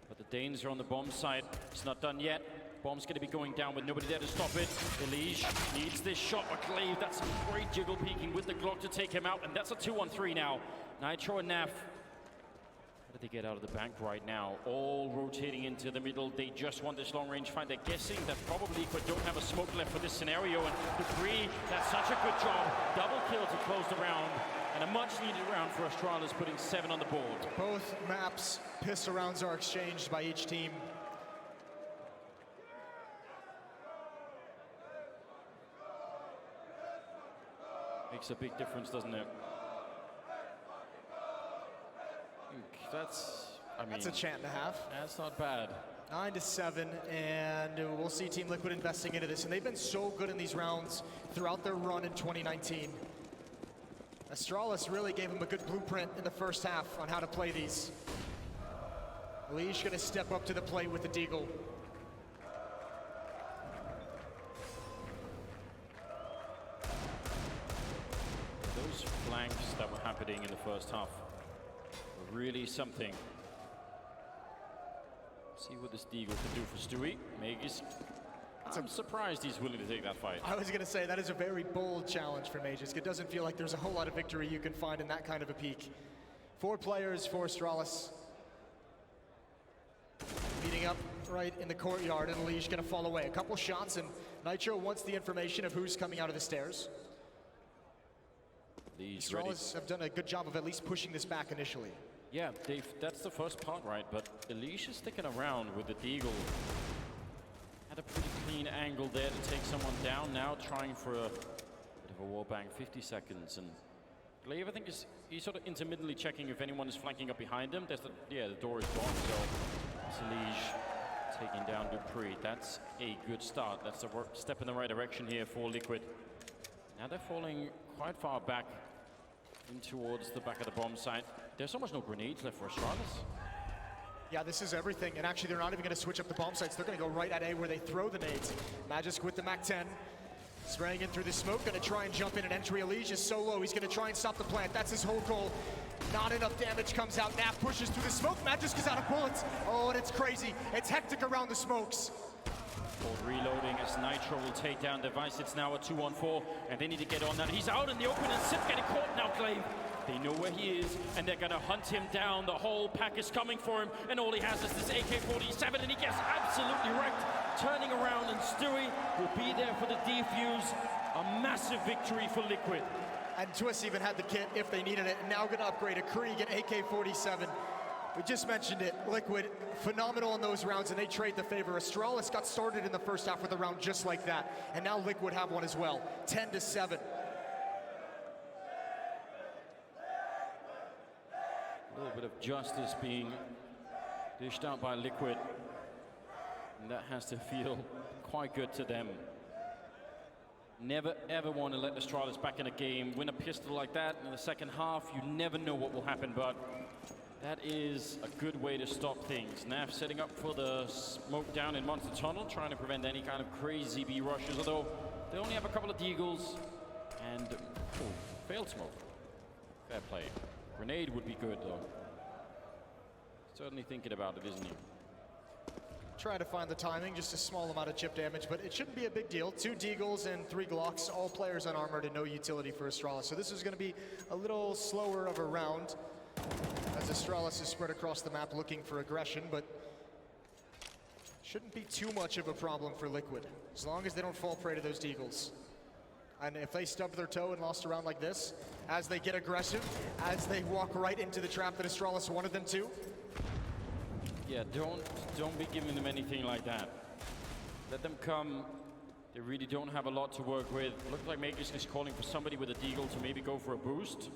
but the Danes are on the bomb site. It's not done yet. Bomb's going to be going down with nobody there to stop it. Elige needs this shot. Glaive, that's some great jiggle peeking with the Glock to take him out, and that's a 2-on-3 now. Nitro and Naf. do they get out of the bank right now? All rotating into the middle. They just want this long-range fight. They're guessing that probably Liquid don't have a smoke left for this scenario. And Dupree, that's such a good job. Double kill to close the round. And a much-needed round for Astralis, putting 7 on the board. Both maps, pistol rounds are exchanged by each team. Makes a big difference, doesn't it? I mean, That's a chant and a half. That's not bad. 9-7, and we'll see Team Liquid investing into this. And they've been so good in these rounds throughout their run in 2019. Astralis really gave them a good blueprint in the first half on how to play these. Leash gonna step up to the plate with the Deagle. Those flanks that were happening in the first half were really something. See what this Deagle can do for Stewie. Magus, I'm surprised he's willing to take that fight. I was gonna say, that is a very bold challenge for Magisk. It doesn't feel like there's a whole lot of victory you can find in that kind of a peak. 4 players for Astralis. Meeting up right in the courtyard, and Leash gonna fall away. A couple shots, and Nitro wants the information of who's coming out of the stairs. Astralis have done a good job of at least pushing this back initially. Yeah, that's the first part, right? But Elish is sticking around with the Deagle. Had a pretty clean angle there to take someone down. Now trying for a bit of a warbang, 50 seconds. And Glaive, I think, he's sort of intermittently checking if anyone is flanking up behind him. The door is gone, so Elish taking down Dupree. That's a good start. That's a step in the right direction here for Liquid. Now they're falling quite far back in towards the back of the bomb site. There's almost no grenades left for Astralis. Yeah, this is everything. And actually, they're not even going to switch up the bomb sites. They're going to go right at A where they throw the nades. Magisk with the MAC-10. Spraying in through the smoke. Going to try and jump in an entry. Elige is so low. He's going to try and stop the plant. That's his whole goal. Not enough damage comes out. Naf pushes through the smoke. Magisk is out of bullets. Oh, and it's crazy. It's hectic around the smokes. Reloading as Nitro will take down Device. It's now a 2-on-4, and they need to get on that. He's out in the open, and Sip getting caught now, Glaive. They know where he is, and they're gonna hunt him down. The whole pack is coming for him, and all he has is this AK-47, and he gets absolutely wrecked. Turning around, and Stewie will be there for the defuse. A massive victory for Liquid. And Twist even had the kit if they needed it. Now gonna upgrade a Krieg and AK-47. We just mentioned it, Liquid, phenomenal in those rounds, and they trade the favor. Astralis got started in the first half with a round just like that, and now Liquid have one as well, 10-7. A little bit of justice being dished out by Liquid, and that has to feel quite good to them. Never ever want to let Astralis back in a game, win a pistol like that in the second half. You never know what will happen, but that is a good way to stop things. Naf setting up for the smoke down in Monster Tunnel, trying to prevent any kind of crazy B rushes, although they only have a couple of Deagles and failed smoke. Fair play. Grenade would be good though. Certainly thinking about it, isn't he? Try to find the timing, just a small amount of chip damage, but it shouldn't be a big deal. 2 Deagles and 3 Glocks, all players unarmored and no utility for Astralis. So this is gonna be a little slower of a round as Astralis is spread across the map looking for aggression, but shouldn't be too much of a problem for Liquid, as long as they don't fall prey to those Deagles. And if they stubbed their toe and lost a round like this, as they get aggressive, as they walk right into the trap that Astralis wanted them to. Yeah, don't be giving them anything like that. Let them come. They really don't have a lot to work with. Looks like Magus is calling for somebody with a Deagle to maybe go for a boost.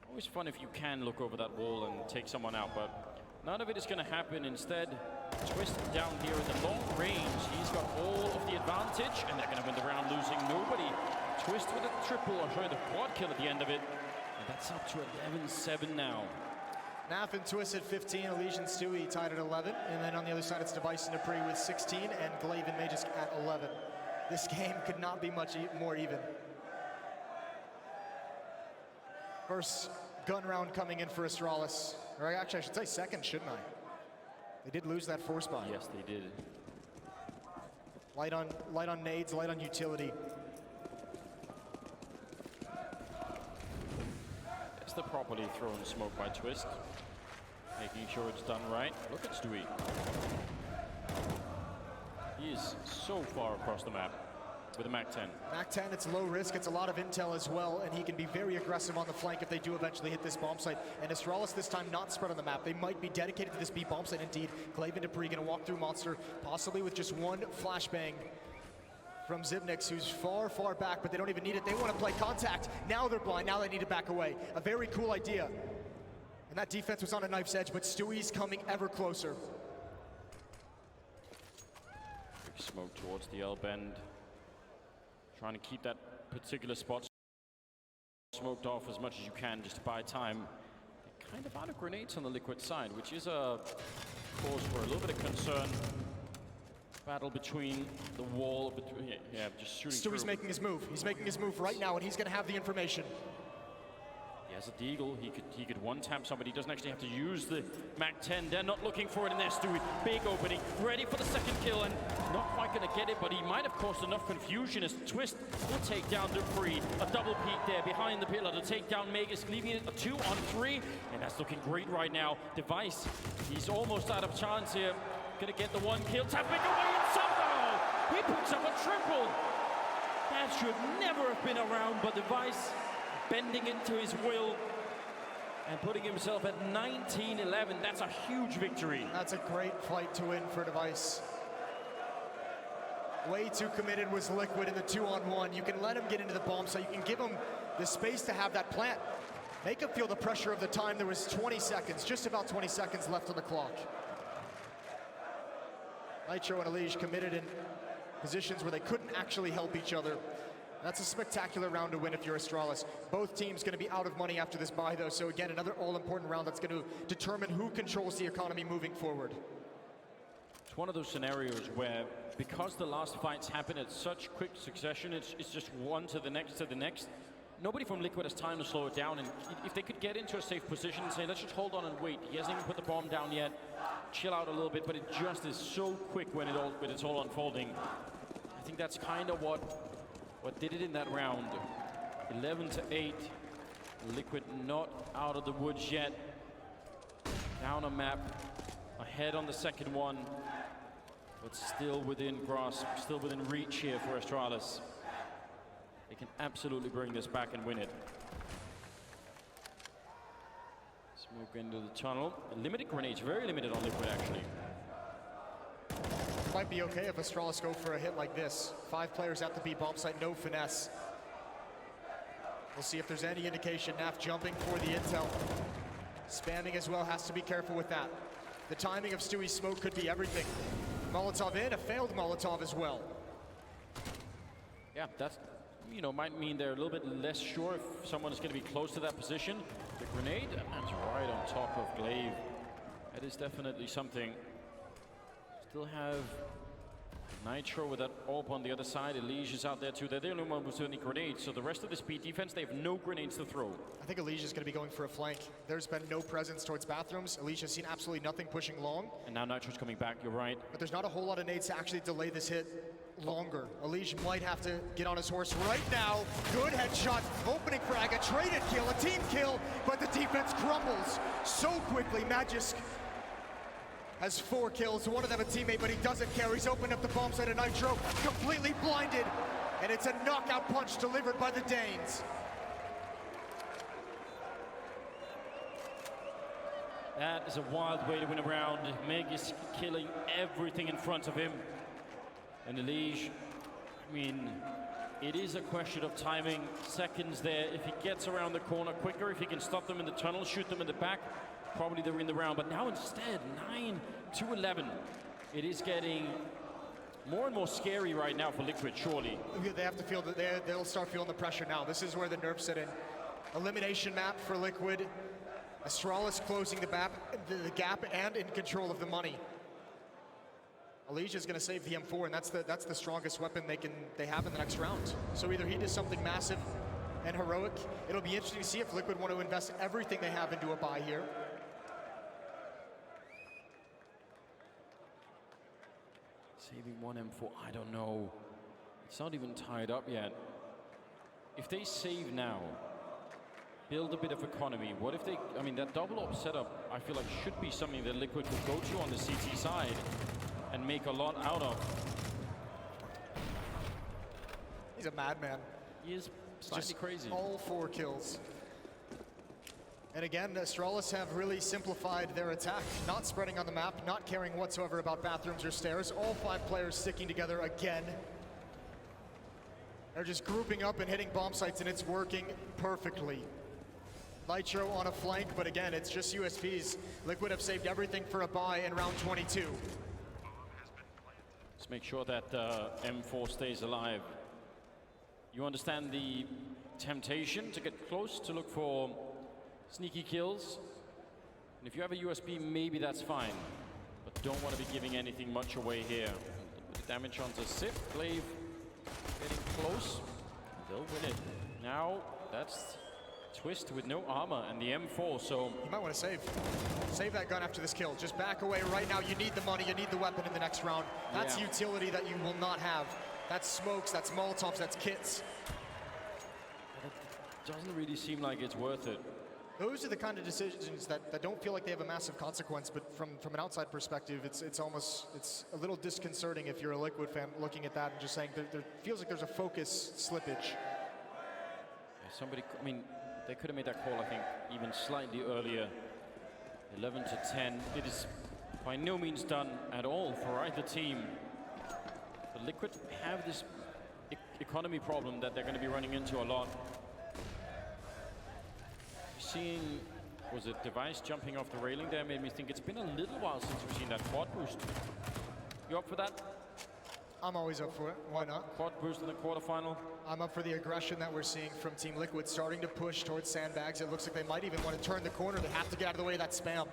Always fun if you can look over that wall and take someone out, but none of it is going to happen. Instead, Twist down here in the long range. He's got all of the advantage, and they're going to win the round losing nobody. Twist with a triple, or sorry, the quad kill at the end of it. And that's up to 11-7 now. Naf and Twist at 15, Elige and Stewie tied at 11, and then on the other side it's Device and Dupree with 16, and Glaive and Magisk at 11. This game could not be much more even. First gun round coming in for Astralis. Or actually, I should say second, shouldn't I? They did lose that force buy. Yes, they did. Light on nades, light on utility. It's the properly thrown smoke by Twist. making sure it's done right. Look at Stewie. He is so far across the map with a MAC-10. MAC-10, it's low risk, it's a lot of intel as well, and he can be very aggressive on the flank if they do eventually hit this bomb site. And Astralis this time not spread on the map. They might be dedicated to this B bomb site indeed. Glaive and Dupree gonna walk through Monster, possibly with just one flashbang from Zibnix, who's far, far back, but they don't even need it. They want to play contact. Now they're blind, now they need to back away. A very cool idea. And that defense was on a knife's edge, but Stewie's coming ever closer. Big smoke towards the L bend. Trying to keep that particular spot smoked off as much as you can just to buy time. They're kind of out of grenades on the Liquid side, which is a cause for a little bit of concern. Battle between the wall, between, yeah, just shooting Stewie's making his move. He's making his move right now, and he's going to have the information. He has a deagle. He could one-tap somebody. He doesn't actually have to use the MAC-10. They're not looking for it in there, Stewie. Big opening, ready for the second kill, and not quite going to get it, but he might have caused enough confusion as Twist will take down Dupree. A double peek there behind the pillar to take down Magus, leaving it a 2-on-3, and that's looking great right now. Device, he's almost out of chance here. Gonna get the one kill, tapping away, and somehow he picks up a triple. That should never have been around, but Device bending it to his will and putting himself at 19-11. That's a huge victory. That's a great fight to win for Device. Way too committed was Liquid in the 2-on-1. You can let him get into the bomb, so you can give him the space to have that plant. Make him feel the pressure of the time. There was 20 seconds, just about 20 seconds left on the clock. Nitro and Elige committed in positions where they couldn't actually help each other. That's a spectacular round to win if you're Astralis. Both teams going to be out of money after this bye, though, so again, another all-important round that's going to determine who controls the economy moving forward. It's one of those scenarios where, because the last fights happen at such quick succession, it's just one to the next, nobody from Liquid has time to slow it down, and if they could get into a safe position and say, let's just hold on and wait. He hasn't even put the bomb down yet. Chill out a little bit, but it just is so quick when it's all unfolding. I think that's kind of what did it in that round. 11-8. Liquid not out of the woods yet. Down a map, ahead on the second one, but still within grasp, still within reach here for Astralis. They can absolutely bring this back and win it. Smoke into the tunnel. Limited grenades, very limited on Liquid actually. Might be okay if Astralis go for a hit like this. 5 players at the B bomb site, no finesse. We'll see if there's any indication. Naf jumping for the intel. Spamming as well, has to be careful with that. The timing of Stewie's smoke could be everything. Molotov in, a failed Molotov as well. Yeah, that's, might mean they're a little bit less sure if someone is going to be close to that position. The grenade, and that's right on top of Glaive. That is definitely something. Still have Nitro with that AWP on the other side. Elige is out there too. They're the only one with any grenades, so the rest of the speed defense, they have no grenades to throw. I think Elige is going to be going for a flank. There's been no presence towards bathrooms. Elige has seen absolutely nothing pushing long. And now Nitro's coming back, you're right. But there's not a whole lot of nades to actually delay this hit longer. Elige might have to get on his horse right now. Good headshot, opening frag, a traded kill, a team kill, but the defense crumbles so quickly. Magisk has 4 kills, one of them a teammate, but he doesn't care. He's opened up the bomb site of Nitro, completely blinded, and it's a knockout punch delivered by the Danes. That is a wild way to win a round. Meg is killing everything in front of him. And Elige, it is a question of timing, seconds there. If he gets around the corner quicker, if he can stop them in the tunnel, shoot them in the back, probably they're in the round. But now instead, 9-11. It is getting more and more scary right now for Liquid, surely. They have to feel that they'll start feeling the pressure now. This is where the nerfs set in. Elimination map for Liquid. Astralis closing the gap and in control of the money. Elige is going to save the M4, and that's the strongest weapon they have in the next round. So either he does something massive and heroic. It'll be interesting to see if Liquid want to invest everything they have into a buy here. Saving one M4, I don't know. It's not even tied up yet. If they save now, build a bit of economy. What if they, I mean, that double op setup, I feel like should be something that Liquid could go to on the CT side and make a lot out of. He's a madman. He is slightly crazy. All 4 kills. And again, Astralis have really simplified their attack, not spreading on the map, not caring whatsoever about bathrooms or stairs. All 5 players sticking together again. They're just grouping up and hitting bomb sites, and it's working perfectly. Nitro on a flank, but again, it's just USPs. Liquid have saved everything for a buy in round 22. Let's make sure that M4 stays alive. You understand the temptation to get close, to look for sneaky kills. And if you have a USB, maybe that's fine. But don't want to be giving anything much away here. The damage onto Sip. Glaive getting close. They'll win it. Now, that's Twist with no armor and the M4, so... You might want to save. Save that gun after this kill. Just back away right now. You need the money, you need the weapon in the next round. That's utility that you will not have. That's smokes, that's Molotovs, that's kits. It doesn't really seem like it's worth it. Those are the kind of decisions that don't feel like they have a massive consequence, but from an outside perspective, it's a little disconcerting if you're a Liquid fan looking at that and just saying there feels like there's a focus slippage. Yeah, somebody, I mean, they could have made that call, I think, even slightly earlier. 11 to 10. It is by no means done at all for either team. But Liquid have this economy problem that they're going to be running into a lot. Seeing, was it Device jumping off the railing there made me think it's been a little while since we've seen that quad boost. You up for that? I'm always up for it. Why not? Quad boost in the quarterfinal. I'm up for the aggression that we're seeing from Team Liquid, starting to push towards sandbags. It looks like they might even want to turn the corner. They have to get out of the way of that spam.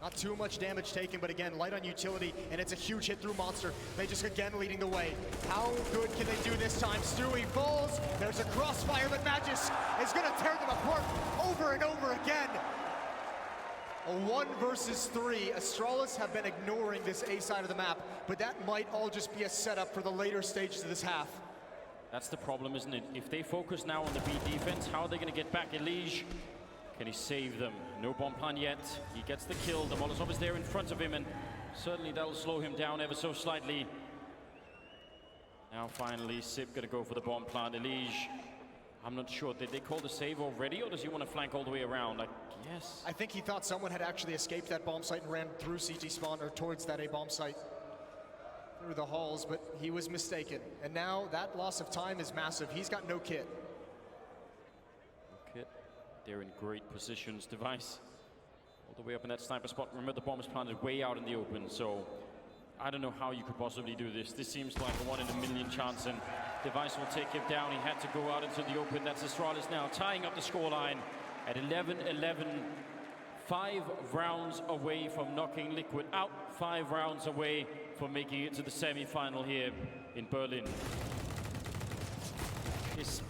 Not too much damage taken, but again, light on utility, and it's a huge hit through Monster. They just again leading the way. How good can they do this time? Stewie falls. There's a crossfire, but Magis is going to tear them apart over and over again. A 1 versus 3. Astralis have been ignoring this A side of the map, but that might all just be a setup for the later stages of this half. That's the problem, isn't it? If they focus now on the B defense, how are they going to get back Elige? Can he save them? No bomb plan yet. He gets the kill. The Molotov is there in front of him, and certainly that'll slow him down ever so slightly. Now finally, Sip gonna go for the bomb plant. Elige, I'm not sure. Did they call the save already, or does he want to flank all the way around? I guess. I think he thought someone had actually escaped that bomb site and ran through CT spawn or towards that A bomb site through the halls, but he was mistaken. And now that loss of time is massive. He's got no kit. No kit. They're in great positions. Device all the way up in that sniper spot. Remember, the bomb is planted way out in the open, so I don't know how you could possibly do this. This seems like a 1 in a million chance, and Device will take him down. He had to go out into the open. That's Astralis now tying up the scoreline at 11-11. 5 rounds away from knocking Liquid out. 5 rounds away from making it to the semi-final here in Berlin.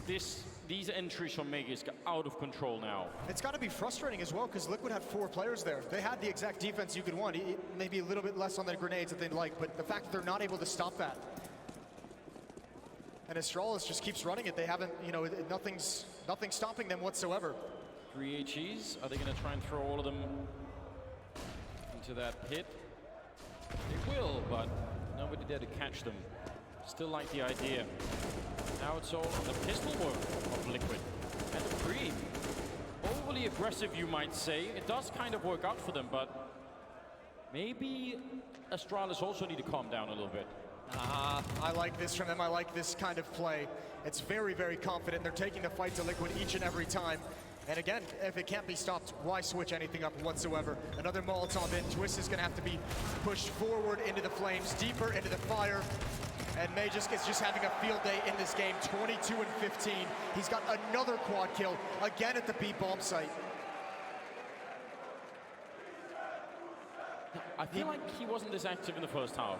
These entries from Megis got out of control now. It's got to be frustrating as well, because Liquid had 4 players there. They had the exact defense you could want. Maybe a little bit less on the grenades that they'd like, but the fact that they're not able to stop that. And Astralis just keeps running it. They haven't, you know, nothing's stopping them whatsoever. 3 HEs. Are they going to try and throw all of them into that pit? They will, but nobody there to catch them. Still like the idea. Now it's all on the pistol work of Liquid. And the Cream. Overly aggressive, you might say. It does kind of work out for them, but maybe Astralis also need to calm down a little bit. I like this from them. I like this kind of play. It's very, very confident. They're taking the fight to Liquid each and every time. And again, if it can't be stopped, why switch anything up whatsoever? Another Molotov in. Twist is going to have to be pushed forward into the flames, deeper into the fire. And Magisk is just having a field day in this game, 22-15. He's got another quad kill, again at the B bomb site. I feel like he wasn't this active in the first half.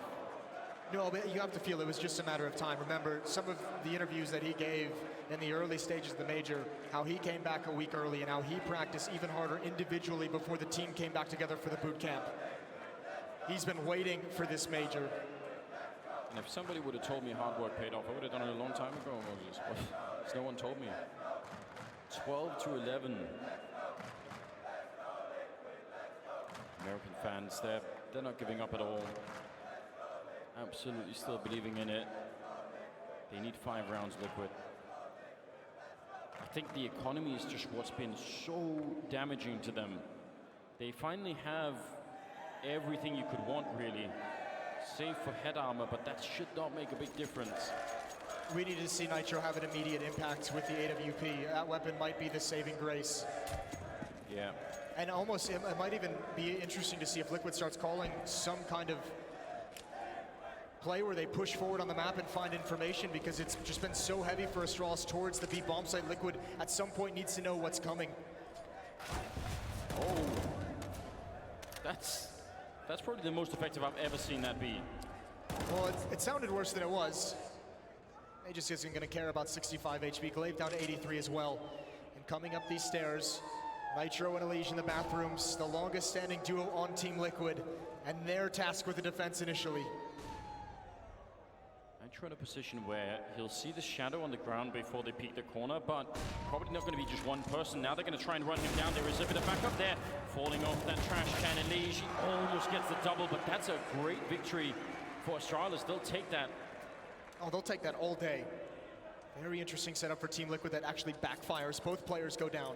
No, but you have to feel it was just a matter of time. Remember, some of the interviews that he gave in the early stages of the major, how he came back a week early and how he practiced even harder individually before the team came back together for the boot camp. He's been waiting for this major. And if somebody would have told me hard work paid off, I would have done it a long time ago, Moses. But no one told me. 12-11. American fans, they're not giving up at all. Absolutely still believing in it. They need 5 rounds, Liquid. I think the economy is just what's been so damaging to them. They finally have everything you could want, really, save for head armor, but that should not make a big difference. We need to see Nitro have an immediate impact with the AWP. That weapon might be the saving grace. Yeah. And almost, it might even be interesting to see if Liquid starts calling some kind of play where they push forward on the map and find information, because it's just been so heavy for Astralis towards the B bomb site. Liquid at some point needs to know what's coming. Oh, that's probably the most effective I've ever seen that be. Well, it sounded worse than it was. Aegis isn't going to care about 65 HP. Glaive down to 83 as well. And coming up these stairs, Nitro and Elige in the bathrooms, the longest standing duo on Team Liquid, and their task with the defense initially. Nitro in a position where he'll see the shadow on the ground before they peek the corner, but probably not going to be just one person. Now they're going to try and run him down. There is a bit of backup there. Falling off that trash can, Elige. He almost gets the double, but that's a great victory for Astralis. They'll take that. Oh, they'll take that all day. Very interesting setup for Team Liquid that actually backfires. Both players go down.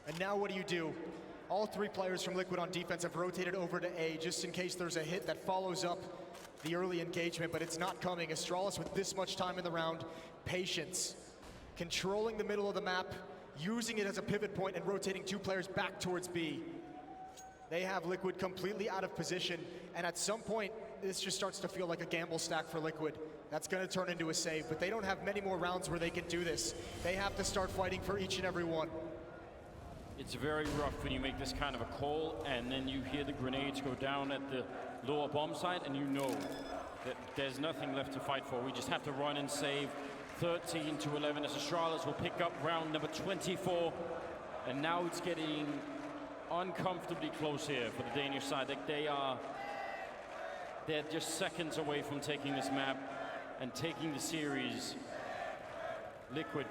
And now what do? All 3 players from Liquid on defense have rotated over to A, just in case there's a hit that follows up the early engagement, but it's not coming. Astralis with this much time in the round, patience. Controlling the middle of the map, using it as a pivot point and rotating 2 players back towards B. They have Liquid completely out of position, and at some point, this just starts to feel like a gamble stack for Liquid. That's going to turn into a save, but they don't have many more rounds where they can do this. They have to start fighting for each and every one. It's very rough when you make this kind of a call, and then you hear the grenades go down at the lower bomb site, and you know that there's nothing left to fight for. We just have to run and save. 13-11 as Astralis will pick up round number 24, and now it's getting uncomfortably close here for the Danish side. They're just seconds away from taking this map and taking the series. Liquid.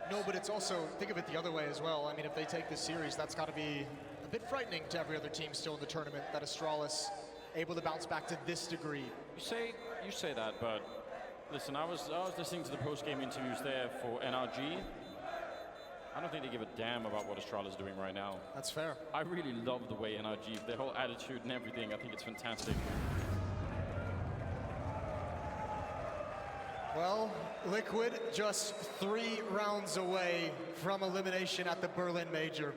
No, but it's also, think of it the other way as well. I mean, if they take this series, that's got to be a bit frightening to every other team still in the tournament, that Astralis able to bounce back to this degree. You say that, but listen, I was listening to the post-game interviews there for NRG. I don't think they give a damn about what Astralis is doing right now. That's fair. I really love the way NRG, their whole attitude and everything. I think it's fantastic. Well, Liquid just 3 rounds away from elimination at the Berlin Major.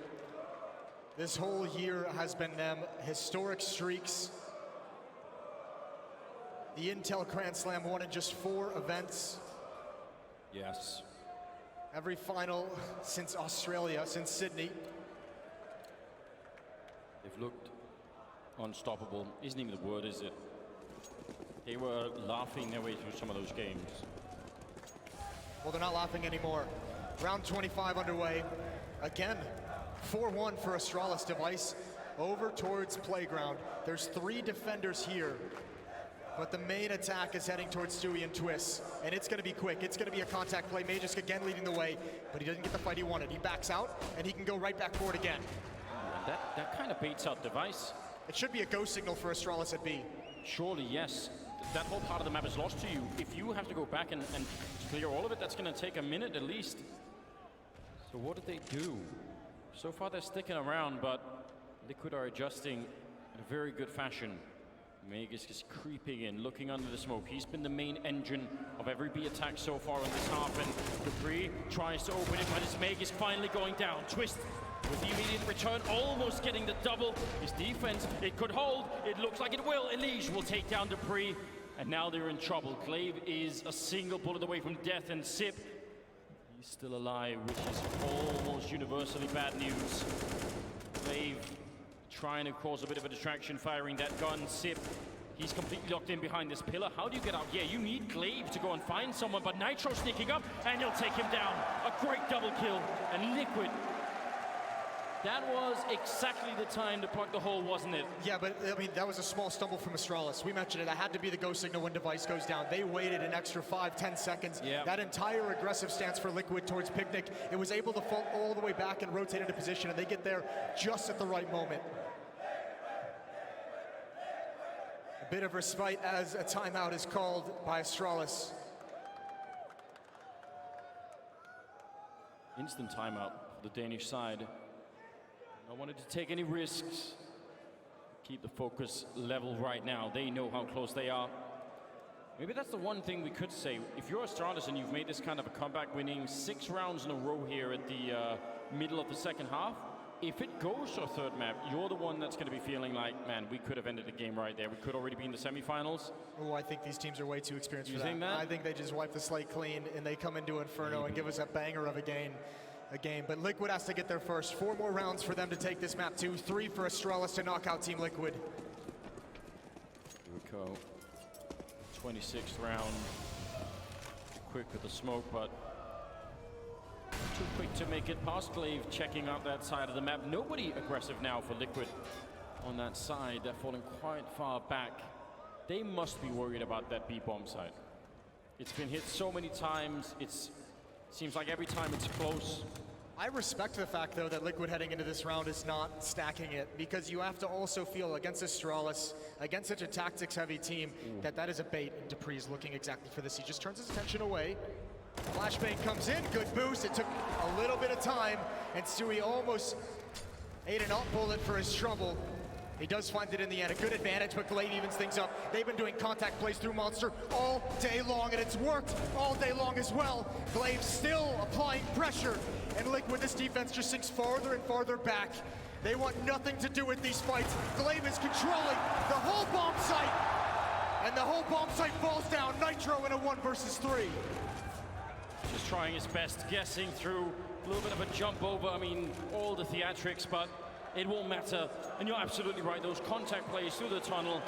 This whole year has been them historic streaks. The Intel Grand Slam won in just 4 events. Yes. Every final since Australia, since Sydney. They've looked unstoppable. Isn't even the word, is it? They were laughing their way through some of those games. Well, they're not laughing anymore. Round 25 underway. Again, 4-1 for Astralis. Device over towards Playground. There's 3 defenders here, but the main attack is heading towards Stewie and Twist, and it's going to be quick. It's going to be a contact play. Magisk again leading the way, but he doesn't get the fight he wanted. He backs out, and he can go right back forward again. That kind of baits out Device. It should be a go signal for Astralis at B. Surely, yes. That whole part of the map is lost to you. If you have to go back and clear all of it, that's going to take a minute at least. So what did they do? So far they're sticking around, but Liquid are adjusting in a very good fashion. Magisk is creeping in, looking under the smoke. He's been the main engine of every B attack so far in this half, and Dupree tries to open it, but it's Magisk finally going down. Twist with the immediate return, almost getting the double. His defense, it could hold. It looks like it will. Elige will take down Dupree, and now they're in trouble. Glaive is a single bullet away from death, and Sip, he's still alive, which is almost universally bad news. Glaive trying to cause a bit of a distraction, firing that gun. Sip, he's completely locked in behind this pillar. How do you get out? Yeah, you need Glaive to go and find someone, but Nitro sneaking up, and he'll take him down. A great double kill, and Liquid That was exactly the time to plug the hole, wasn't it? Yeah, but I mean, that was a small stumble from Astralis. We mentioned it. That had to be the go signal when device goes down. They waited an extra 5-10 seconds. Yep. That entire aggressive stance for Liquid towards Picnic, it was able to fall all the way back and rotate into position, and they get there just at the right moment. A bit of respite as a timeout is called by Astralis. Instant timeout for the Danish side. I wanted to take any risks. Keep the focus level right now. They know how close they are. Maybe that's the one thing we could say. If you're Astralis and you've made this kind of a comeback, winning 6 rounds in a row here at the middle of the second half, if it goes to a third map, you're the one that's going to be feeling like, man, we could have ended the game right there. We could already be in the semifinals. Oh, I think these teams are way too experienced for that. You think that? I think they just wipe the slate clean and they come into Inferno and give us a banger of a game. But Liquid has to get there first. 4 more rounds for them to take this map too. 3 for Astralis to knock out Team Liquid. Here we go. 26th round. Quick with the smoke, but too quick to make it past Glaive, checking out that side of the map. Nobody aggressive now for Liquid on that side. They're falling quite far back. They must be worried about that B-bomb side. It's been hit so many times. Seems like every time it's close. I respect the fact, though, that Liquid heading into this round is not stacking it, because you have to also feel against Astralis, against such a tactics-heavy team, that is a bait, and Dupree's looking exactly for this. He just turns his attention away. Flashbang comes in, good boost. It took a little bit of time, and Stewie almost ate an up bullet for his trouble. He does find it in the end. A good advantage, but Glaive evens things up. They've been doing contact plays through Monster all day long, and it's worked all day long as well. Glaive still applying pressure, and Liquid, this defense just sinks farther and farther back. They want nothing to do with these fights. Glaive is controlling the whole bomb site, and the whole bomb site falls down. Nitro in a 1 versus 3. Just trying his best, guessing through a little bit of a jump over. I mean, all the theatrics, but it won't matter. And you're absolutely right, those contact plays through the tunnel,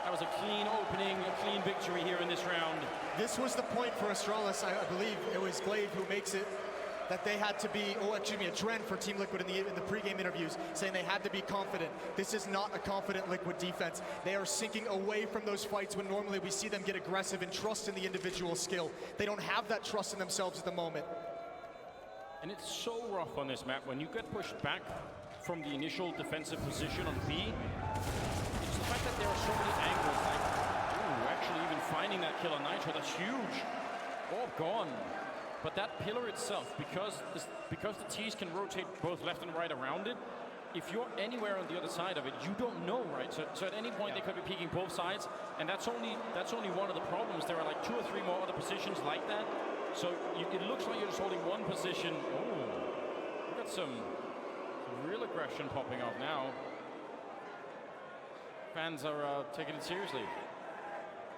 that was a clean opening, a clean victory here in this round. This was the point for Astralis. I believe it was Glaive who makes it, that they had to be, Dren for Team Liquid in the pregame interviews, saying they had to be confident. This is not a confident Liquid defense. They are sinking away from those fights when normally we see them get aggressive and trust in the individual skill. They don't have that trust in themselves at the moment. And it's so rough on this map when you get pushed back from the initial defensive position on B. It's the fact that there are so many angles, like, actually even finding that kill on Nitro, that's huge. All gone. But that pillar itself, because the T's can rotate both left and right around it, if you're anywhere on the other side of it, you don't know, right? So at any point they could be peeking both sides, and that's only one of the problems. There are like 2 or 3 more other positions like that. So it looks like you're just holding one position. Oh, we've got some real aggression popping off now. Fans are taking it seriously.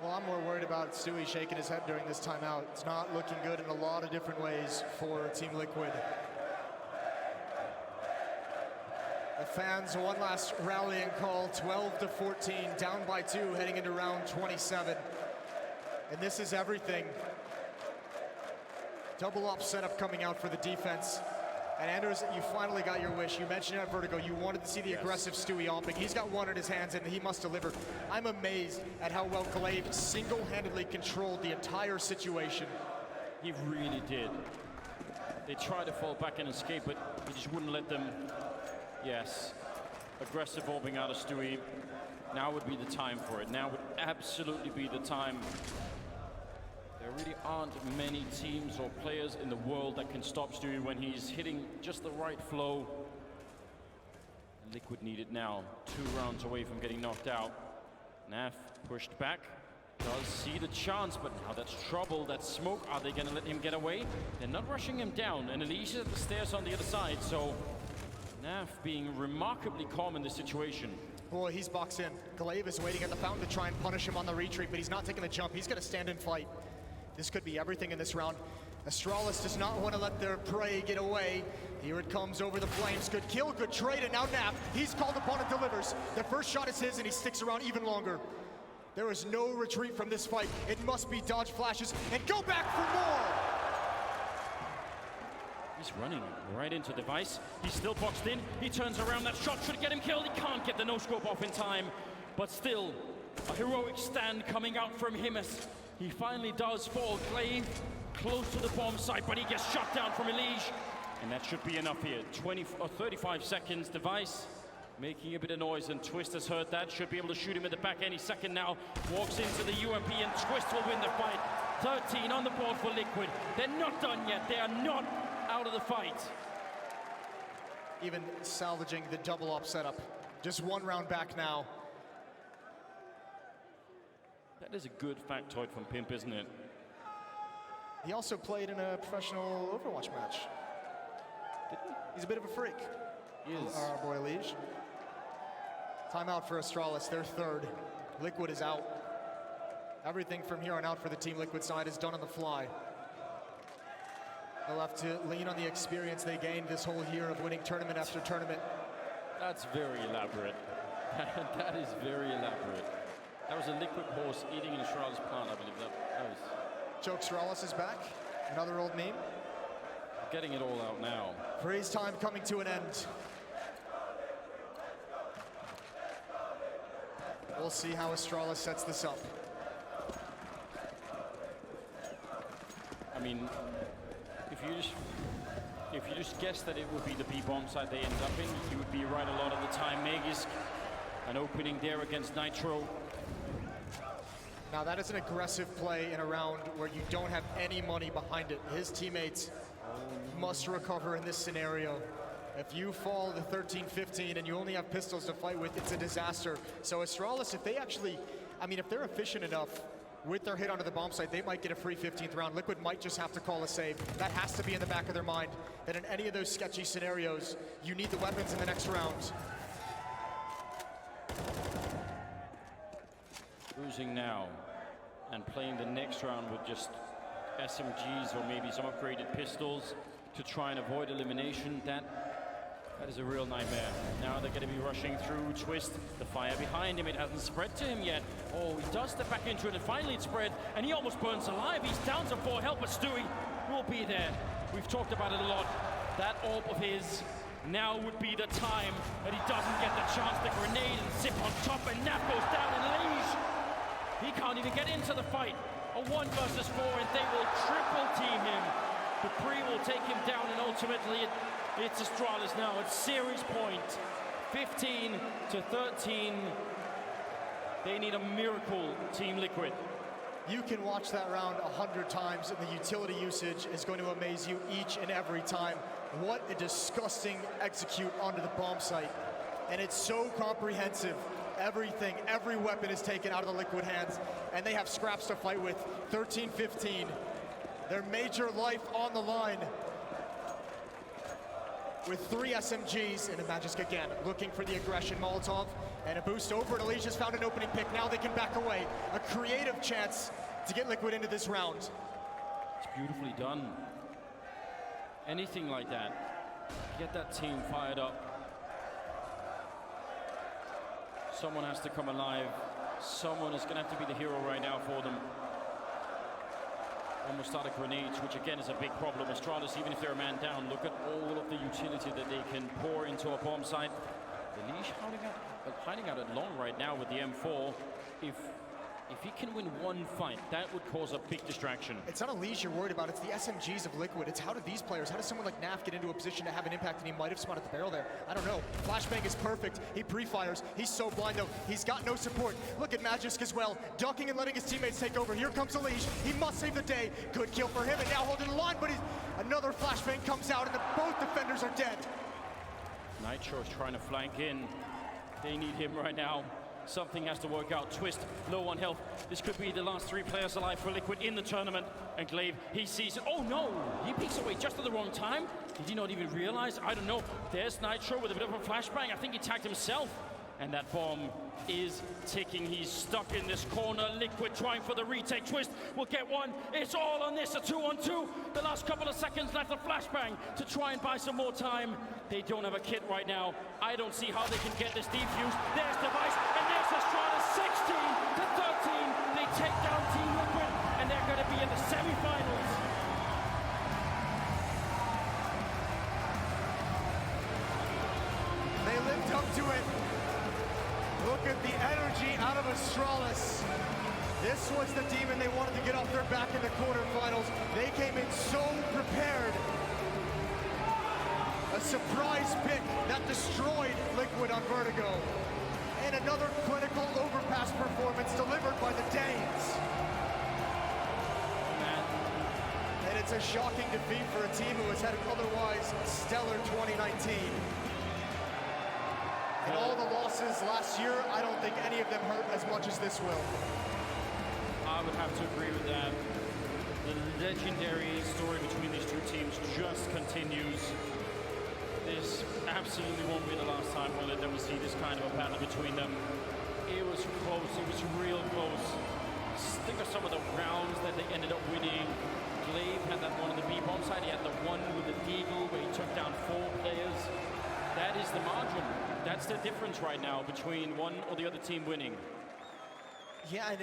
Well, I'm more worried about Stewie shaking his head during this timeout. It's not looking good in a lot of different ways for Team Liquid. The fans, one last rallying call, 12-14, down by 2, heading into round 27. And this is everything. Double up setup coming out for the defense. And Anders, you finally got your wish. You mentioned it at Vertigo. You wanted to see the aggressive Stewie omping. He's got one in his hands, and he must deliver. I'm amazed at how well Glaive single-handedly controlled the entire situation. He really did. They tried to fall back and escape, but he just wouldn't let them. Yes, aggressive orbing out of Stewie. Now would be the time for it. Now would absolutely be the time. There really aren't many teams or players in the world that can stop Stewie when he's hitting just the right flow. Liquid need it now. 2 rounds away from getting knocked out. Naf pushed back. Does see the chance, but now that's trouble. That's smoke. Are they going to let him get away? They're not rushing him down. And Elise at the stairs on the other side. So Naf being remarkably calm in this situation. Boy, he's boxed in. Glaive is waiting at the fountain to try and punish him on the retreat, but he's not taking the jump. He's going to stand and fight. This could be everything in this round. Astralis does not want to let their prey get away. Here it comes over the flames. Good kill, good trade, and now Naf. He's called upon and delivers. The first shot is his, and he sticks around even longer. There is no retreat from this fight. It must be dodge flashes and go back for more. He's running right into Device. He's still boxed in. He turns around. That shot should get him killed. He can't get the no-scope off in time. But still, a heroic stand coming out from him as he finally does fall. Glaive close to the bomb site, but he gets shot down from Elige. And that should be enough here. 35 seconds. Device making a bit of noise, and Twist has heard that. Should be able to shoot him in the back any second now. Walks into the UMP, and Twist will win the fight. 13 on the board for Liquid. They're not done yet. They are not out of the fight. Even salvaging the double up setup. Just one round back now. That is a good factoid from Pimp, isn't it? He also played in a professional Overwatch match. Did he? He's a bit of a freak. He is. Our boy Liege. Timeout for Astralis, they're third. Liquid is out. Everything from here on out for the Team Liquid side is done on the fly. They'll have to lean on the experience they gained this whole year of winning tournament after tournament. That's very elaborate. That is very elaborate. That was a Liquid horse eating in Astralis' plant, I believe. That was... Joke Astralis is back. Another old meme. Getting it all out now. Freeze time coming to an end. We'll see how Astralis sets this up. I mean, if you just guessed that it would be the B-bomb side they ended up in, you would be right a lot of the time. Magisk, an opening there against Nitro. Now that is an aggressive play in a round where you don't have any money behind it. His teammates must recover in this scenario. If you fall to 13-15 and you only have pistols to fight with, it's a disaster. So Astralis, if they actually, if they're efficient enough with their hit onto the bomb site, they might get a free 15th round. Liquid might just have to call a save. That has to be in the back of their mind, that in any of those sketchy scenarios, you need the weapons in the next round. Cruising now and playing the next round with just SMGs or maybe some upgraded pistols to try and avoid elimination. That is a real nightmare. Now they're going to be rushing through. Twist, the fire behind him, it hasn't spread to him yet. Oh, he does step back into it, and finally it's spread, and he almost burns alive. He's down to 4 health, but Stewie will be there. We've talked about it a lot. That orb of his, now would be the time that he doesn't get the chance to grenade and zip on top, and Nap goes down, and Liege, he can't even get into the fight. A 1 versus 4, and they will triple team him. Dupree will take him down, and ultimately it's Astralis now at series point. 15-13. They need a miracle, Team Liquid. You can watch that round 100 times, and the utility usage is going to amaze you each and every time. What a disgusting execute onto the bomb site. And it's so comprehensive. Everything, every weapon is taken out of the Liquid hands, and they have scraps to fight with. 13-15. Their major life on the line. With 3 SMGs and a Magisk again, looking for the aggression. Molotov and a boost over, and Elige has found an opening pick. Now they can back away. A creative chance to get Liquid into this round. It's beautifully done. Anything like that, get that team fired up. Someone has to come alive. Someone is going to have to be the hero right now for them. Almost out of grenades, which again is a big problem. Astralis, even if they're a man down, look at all of the utility that they can pour into a bomb site. The Liege hiding out at long right now with the M4. If he can win one fight, that would cause a big distraction. It's not a Liege you're worried about, it's the SMGs of Liquid. It's how do these players, how does someone like Naf get into a position to have an impact, and he might have spotted the barrel there? I don't know. Flashbang is perfect. He pre-fires. He's so blind though. He's got no support. Look at Magisk as well, ducking and letting his teammates take over. Here comes Elige. He must save the day. Good kill for him, and now holding the line, but another flashbang comes out, and both defenders are dead. Nitro's trying to flank in. They need him right now. Something has to work out. Twist, low on health. This could be the last 3 players alive for Liquid in the tournament. And Glaive, he sees it. Oh no! He peeks away just at the wrong time. Did he not even realize? I don't know. There's Nitro with a bit of a flashbang. I think he tagged himself. And that bomb is ticking. He's stuck in this corner. Liquid trying for the retake. Twist will get one. It's all on this. A 2-on-2. The last couple of seconds left. A flashbang to try and buy some more time. They don't have a kit right now. I don't see how they can get this defused. There's Device, and there's Astralis. 16-13. They take down Team Liquid, and they're going to be in the semifinals. at the energy out of Astralis. This was the demon they wanted to get off their back in the quarterfinals. They came in so prepared. A surprise pick that destroyed Liquid on Vertigo. And another clinical overpass performance delivered by the Danes. And it's a shocking defeat for a team who has had an otherwise stellar 2019. And all the losses last year, I don't think any of them hurt as much as this will. I would have to agree with that. The legendary story between these two teams just continues. This absolutely won't be the last time that we see this kind of a battle between them. It was close, it was real close. Think of some of the rounds that they ended up winning. Glaive had that one on the B-bomb side, he had the one with the Deagle where he took down 4 players. That is the margin. That's the difference right now between one or the other team winning. Yeah, and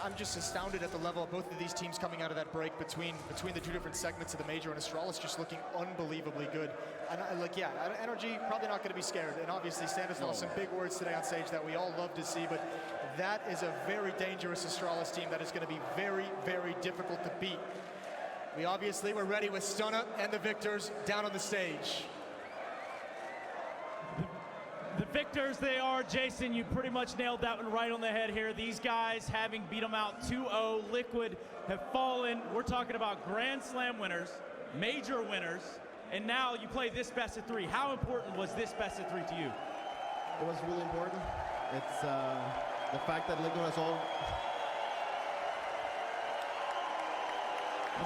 I'm just astounded at the level of both of these teams coming out of that break between the two different segments of the major, and Astralis just looking unbelievably good. And Energy probably not going to be scared. And obviously, Stanislav, some big words today on stage that we all love to see, but that is a very dangerous Astralis team that is going to be very, very difficult to beat. We obviously were ready with Stunna and the victors down on the stage. The victors they are, Jason, you pretty much nailed that one right on the head here. These guys, having beat them out 2-0, Liquid have fallen. We're talking about Grand Slam winners, major winners, and now you play this best of 3. How important was this best of 3 to you? It was really important. It's the fact that Liquid has all...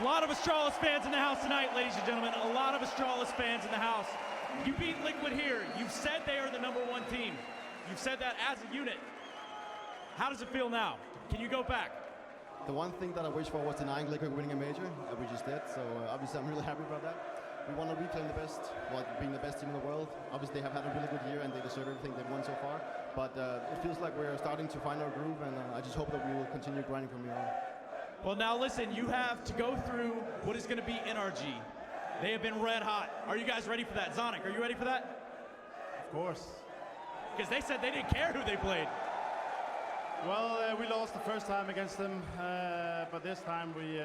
A lot of Astralis fans in the house tonight, ladies and gentlemen. A lot of Astralis fans in the house. You beat Liquid here. You've said they are the #1 team. You've said that as a unit. How does it feel now? Can you go back? The one thing that I wish for was denying Liquid winning a major, we just did. So obviously I'm really happy about that. We want to reclaim the best, being the best team in the world. Obviously they have had a really good year and they deserve everything they've won so far. But it feels like we're starting to find our groove, and I just hope that we will continue grinding from here on. Well, now listen, you have to go through what is going to be NRG. They have been red hot. Are you guys ready for that? Zonic, are you ready for that? Of course. Because they said they didn't care who they played. Well, we lost the first time against them, but this time we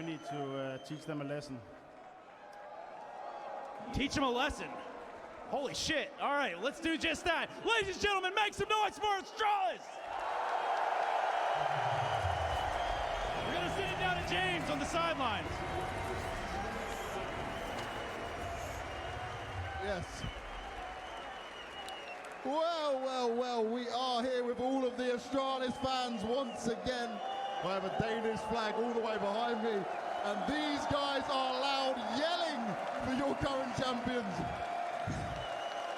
need to teach them a lesson. Teach them a lesson? Holy shit. All right, let's do just that. Ladies and gentlemen, make some noise for Astralis! We're going to send it down to James on the sidelines. Yes. Well, we are here with all of the Astralis fans once again. I have a Danish flag all the way behind me, and these guys are loud yelling for your current champions.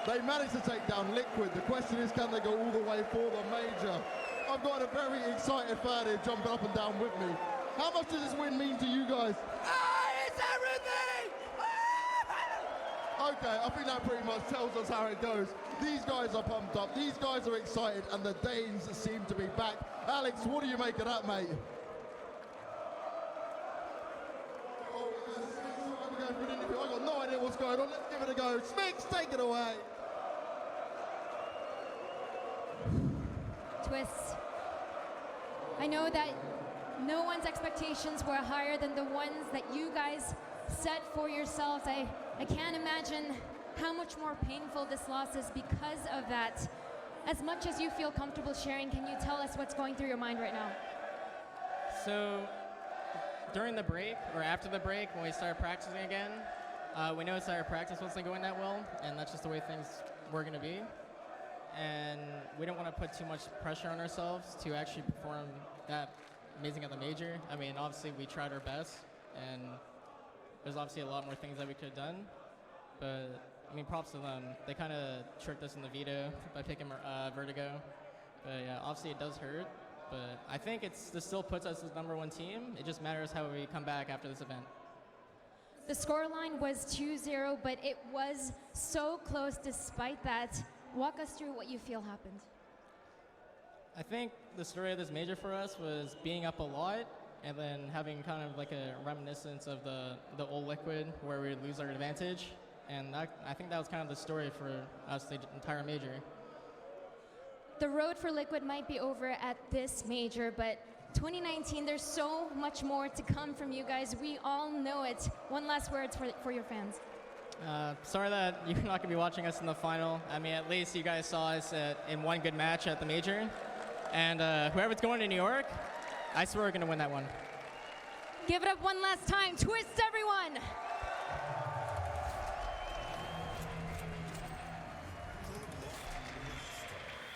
They managed to take down Liquid. The question is, can they go all the way for the major? I've got a very excited fan here jumping up and down with me. How much does this win mean to you guys? It's everything! Okay, I think that pretty much tells us how it goes. These guys are pumped up, these guys are excited, and the Danes seem to be back. Alex, what do you make of that, mate? I got no idea what's going on. Let's give it a go. Smix, take it away. Twist. I know that no one's expectations were higher than the ones that you guys set for yourselves. I can't imagine how much more painful this loss is because of that. As much as you feel comfortable sharing, can you tell us what's going through your mind right now? So, during the break, or after the break, when we started practicing again, we noticed that our practice wasn't going that well, and that's just the way things were going to be. And we didn't want to put too much pressure on ourselves to actually perform that amazing at the major. I mean, obviously we tried our best, and there's obviously a lot more things that we could have done, but I mean, props to them. They kind of tricked us in the veto by picking Vertigo, but yeah, obviously it does hurt, but I think this still puts us as #1 team. It just matters how we come back after this event. The scoreline was 2-0, but it was so close despite that. Walk us through what you feel happened. I think the story of this major for us was being up a lot and then having kind of like a reminiscence of the old Liquid where we would lose our advantage. And I think that was kind of the story for us the entire major. the road for Liquid might be over at this major, but 2019, there's so much more to come from you guys. We all know it. One last word for your fans. Sorry that you're not going to be watching us in the final. I mean, at least you guys saw us in one good match at the major. And whoever's going to New York, I swear we're going to win that one. Give it up one last time. Twist, everyone.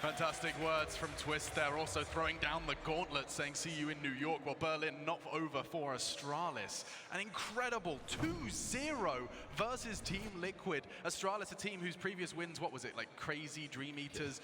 Fantastic words from Twist there, also throwing down the gauntlet, saying see you in New York, while Berlin not over for Astralis. An incredible 2-0 versus Team Liquid. Astralis, a team whose previous wins, what was it, like crazy Dream Eaters?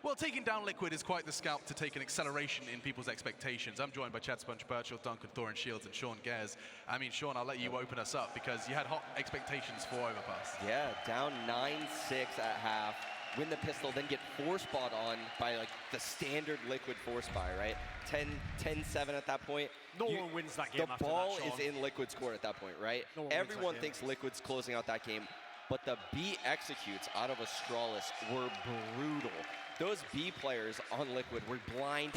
Well, taking down Liquid is quite the scalp to take an acceleration in people's expectations. I'm joined by Chad Sponge Birchall, Duncan Thor and Shields, and Sean Gares. I mean, Sean, I'll let you open us up because you had hot expectations for Overpass. Yeah, down 9-6 at half. Win the pistol, then get 4-spot on by like the standard Liquid 4-spy, right? 10-7 at that point. No one wins that game The after ball that, is in Liquid's court at that point, right? No one wins Everyone that game. thinks Liquid's closing out that game, but the B executes out of Astralis were brutal. Those B players on Liquid were blind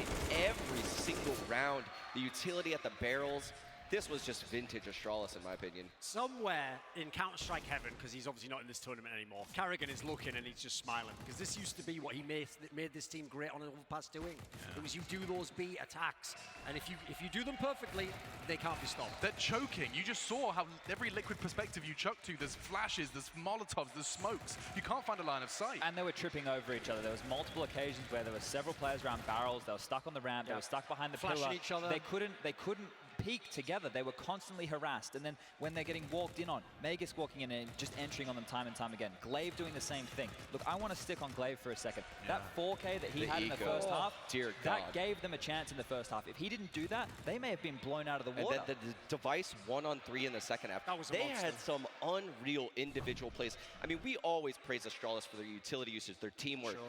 every single round. The utility at the barrels, this was just vintage Astralis, in my opinion. Somewhere in Counter-Strike heaven, because he's obviously not in this tournament anymore, Carrigan is looking and he's just smiling, because this used to be what he made this team great on Overpass doing. It was you do those B attacks, and if you do them perfectly, they can't be stopped. They're choking. You just saw how every Liquid perspective you chuck to, there's flashes, there's Molotovs, there's smokes. You can't find a line of sight. And they were tripping over each other. There was multiple occasions where there were several players around barrels. They were stuck on the ramp. They were stuck behind the Flashing pillar. each other. They couldn't peak together. They were constantly harassed. And then when they're getting walked in on, Magus walking in and just entering on them time and time again. Glaive doing the same thing. Look, I want to stick on Glaive for a second. That 4K that he had in the first half, that gave them a chance in the first half. If he didn't do that, they may have been blown out of the water. And then the device 1-on-3 in the second half. That was a they monster. had some unreal individual plays. I mean, we always praise Astralis for their utility usage, their teamwork. Sure.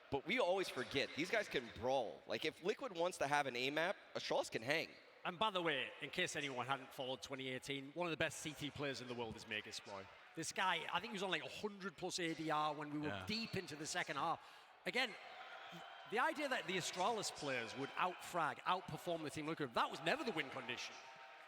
But we always forget, these guys can brawl. Like, if Liquid wants to have an A map, Astralis can hang. And by the way, in case anyone hadn't followed 2018, one of the best CT players in the world is Magus Boy. This guy, I think he was on like 100 plus ADR when we were deep into the second half. Again, the idea that the Astralis players would out-frag, outperform the Team Liquid, that was never the win condition.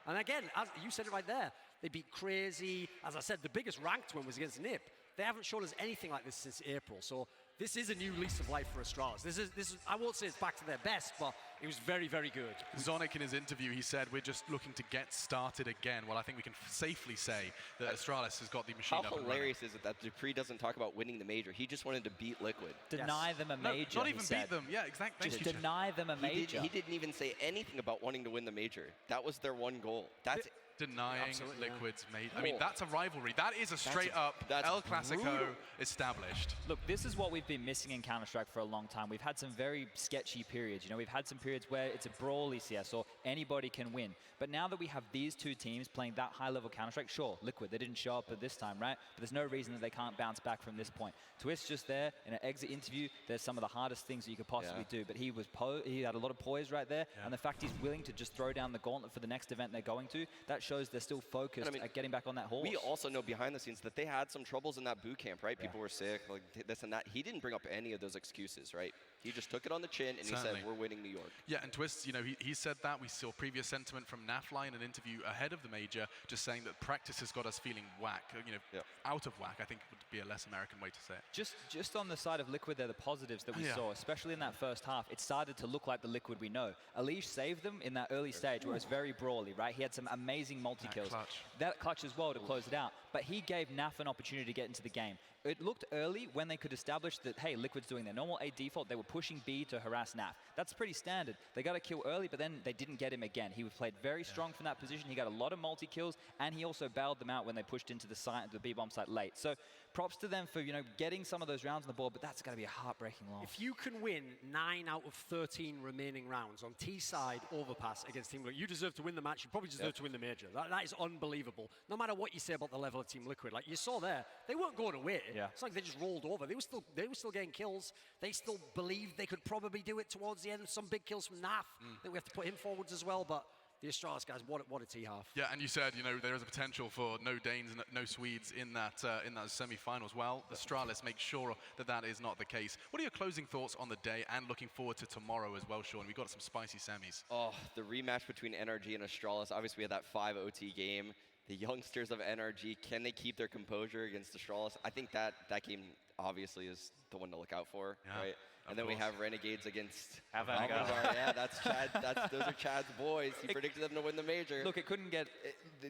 And again, as you said it right there, they beat Crazy. As I said, the biggest ranked win was against NIP. They haven't shown us anything like this since April. So this is a new lease of life for Astralis. This is I won't say it's back to their best, but it was very, very good. Zonic in his interview, he said, we're just looking to get started again. Well, I think we can safely say that Astralis has got the machine up and running. How hilarious is it that Dupree doesn't talk about winning the major? He just wanted to beat Liquid. Deny them a major. Not even beat them. Yeah, exactly. Just deny them a major. He didn't even say anything about wanting to win the major. That was their one goal. That's denying Liquid's made. I mean, that's a rivalry. That is a straight-up El Clasico established. Look, this is what we've been missing in Counter-Strike for a long time. We've had some very sketchy periods. You know, we've had some periods where it's a brawl ECS or anybody can win. But now that we have these two teams playing that high-level Counter-Strike, sure, Liquid, they didn't show up at this time, right? But there's no reason that they can't bounce back from this point. Twist just there in an exit interview, there's some of the hardest things that you could possibly do. But he had a lot of poise right there. And the fact he's willing to just throw down the gauntlet for the next event they're going to, that shows they're still focused at getting back on that horse. We also know behind the scenes that they had some troubles in that boot camp, right? People were sick, like this and that. He didn't bring up any of those excuses, right? He just took it on the chin and he said, we're winning New York. Yeah, and Twist, you know, he said that. We saw previous sentiment from Nafly in an interview ahead of the major, just saying that practice has got us feeling whack, you know, out of whack, I think would be a less American way to say it. Just on the side of Liquid, they're the positives that we saw, especially in that first half. It started to look like the Liquid we know. Alish saved them in that early stage where it was very brawly, right? He had some amazing multi-kills. That clutch as well to close it out. But he gave NAF an opportunity to get into the game. It looked early when they could establish that, hey, Liquid's doing their normal A default. They were pushing B to harass NAF. That's pretty standard. They got a kill early, but then they didn't get him again. He played very strong from that position. He got a lot of multi-kills, and he also bailed them out when they pushed into the site, the B-bomb site late. So props to them for, you know, getting some of those rounds on the board, but that's got to be a heartbreaking loss. If you can win 9 out of 13 remaining rounds on T-side Overpass against Team Liquid, you deserve to win the match. You probably deserve to win the major. That is unbelievable. No matter what you say about the level of Team Liquid, like you saw there, they weren't going away. It's like they just rolled over. They were still getting kills. They still believed they could probably do it towards the end. Some big kills from NAF. I think we have to put him forwards as well, but the Astralis guys, what a T-half. Yeah, and you said, you know, there is a potential for no Danes and no Swedes in that semi-finals. Well, Astralis makes sure that that is not the case. What are your closing thoughts on the day and looking forward to tomorrow as well, Sean? We've got some spicy semis. Oh, the rematch between NRG and Astralis. Obviously, we had that 5 OT game. The youngsters of NRG, can they keep their composure against Astralis? I think that game obviously is the one to look out for, right? And then we have Renegades against Avangard. Yeah, that's Chad. Those are Chad's boys. He predicted them to win the major. Look, it couldn't get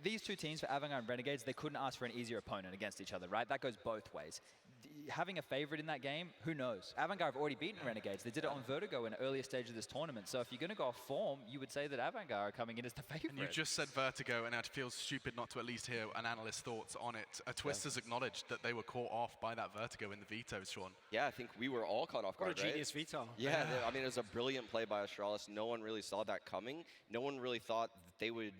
these two teams for Avangard and Renegades. They couldn't ask for an easier opponent against each other, right? That goes both ways. Having a favorite in that game, who knows? Avangard have already beaten Renegades. They did it on Vertigo in an earlier stage of this tournament. So if you're going to go off form, you would say that Avangard are coming in as the favorite. And you just said Vertigo, and it feels stupid not to at least hear an analyst's thoughts on it. Twisters acknowledged that they were caught off by that Vertigo in the vetoes, Sean. Yeah, I think we were all caught off guard, What a genius veto. Yeah, I mean, it was a brilliant play by Astralis. No one really saw that coming. No one really thought that they would,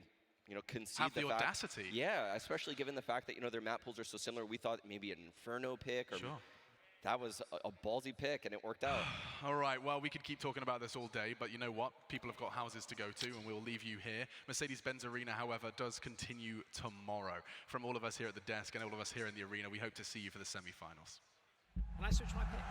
you know, concede have the fact. audacity. Yeah, especially given the fact that, you know, their map pools are so similar. We thought maybe an Inferno pick or that was a ballsy pick, and it worked out. All right, well, we could keep talking about this all day, but you know what? People have got houses to go to, and we'll leave you here. Mercedes-Benz Arena, however, does continue tomorrow. From all of us here at the desk and all of us here in the arena, we hope to see you for the semi-finals. Can I switch my pick?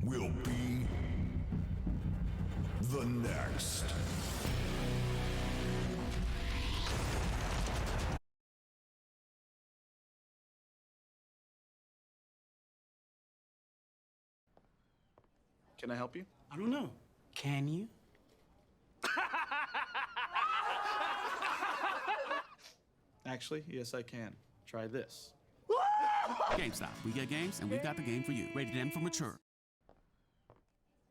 Will be the next. Can I help you? I don't know. Can you? Actually, yes, I can. Try this. GameStop. We get games, and we've got the game for you. Rated M for mature.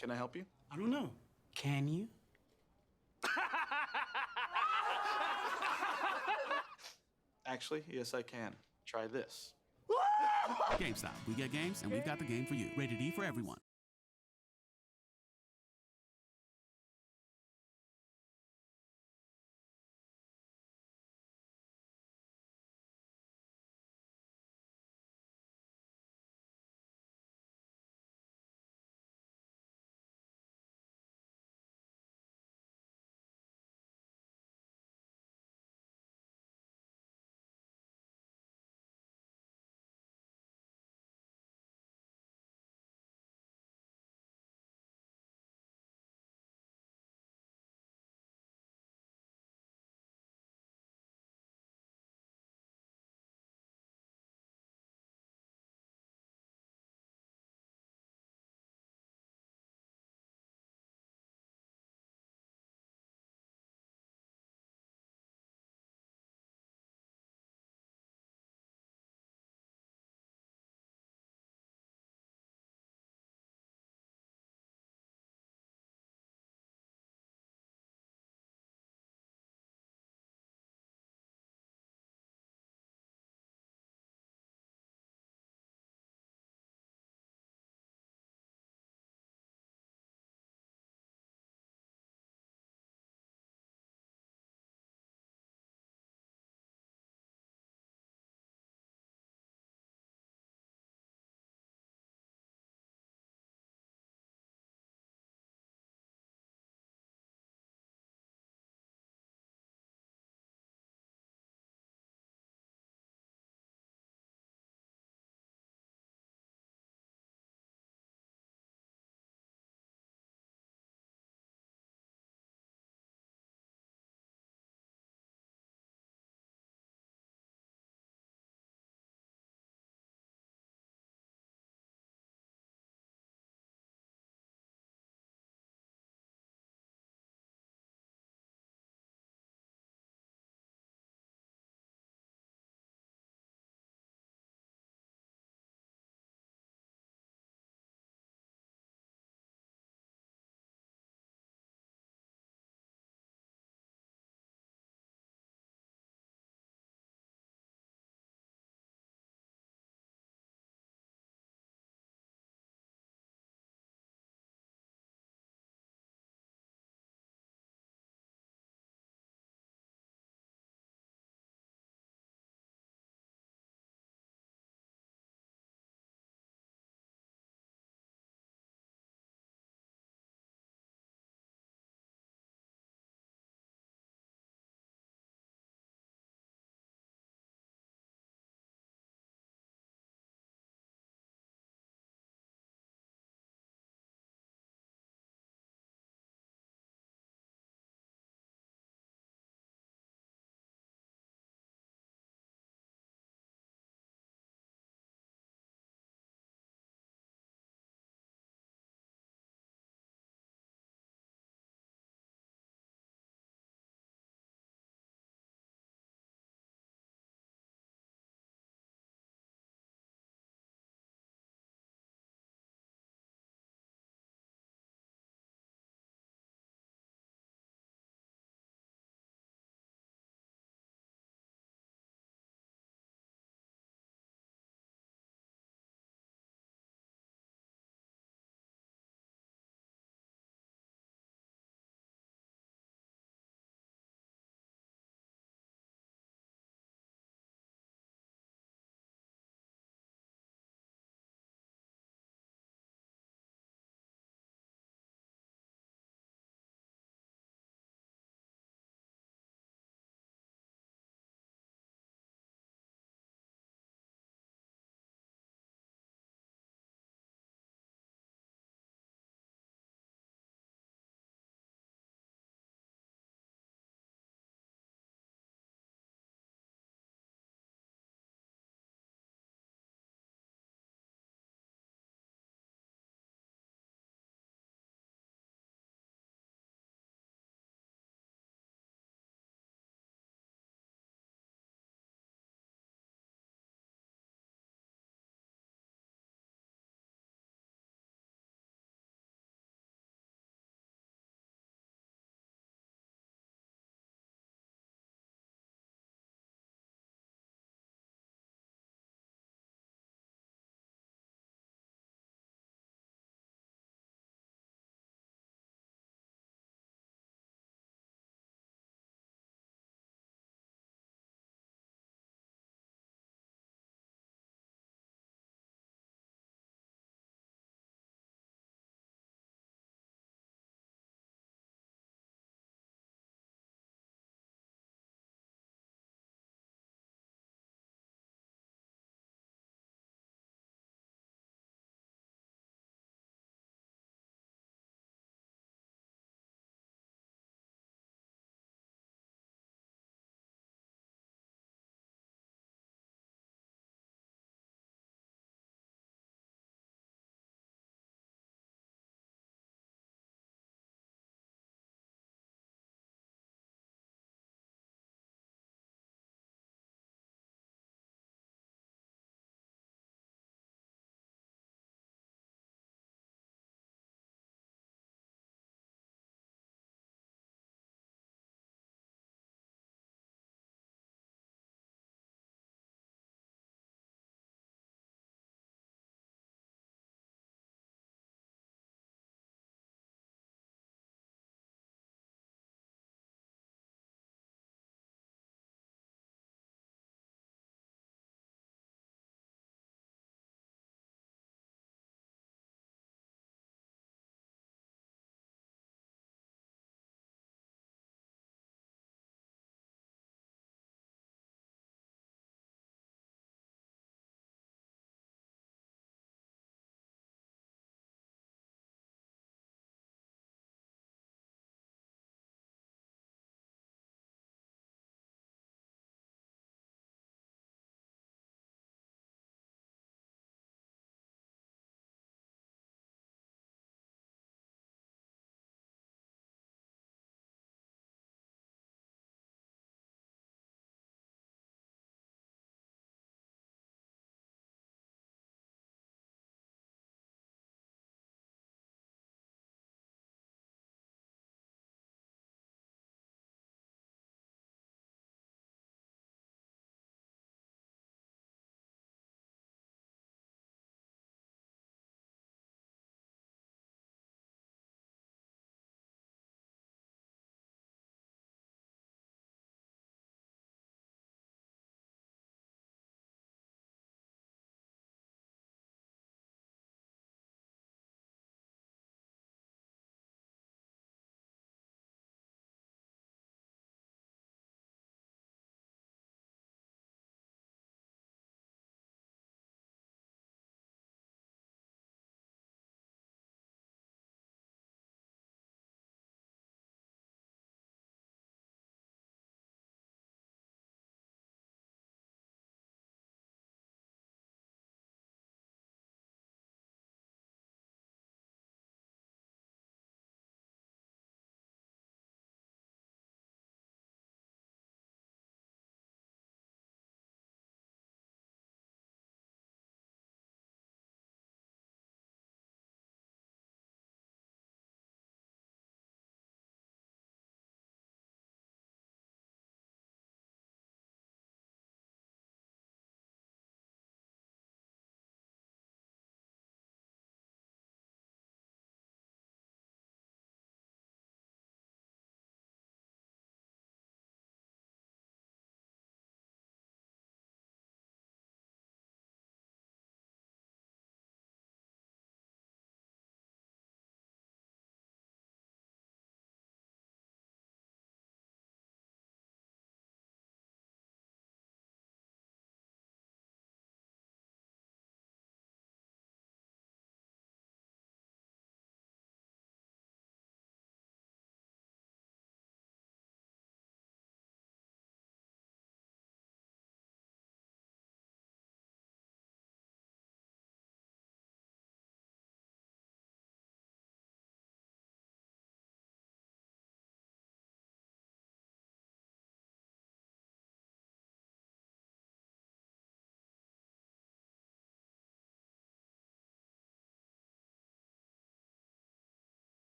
Can I help you? I don't know. Can you? Actually, yes, I can. Try this. GameStop. We get games, and we've got the game for you. Rated E for everyone.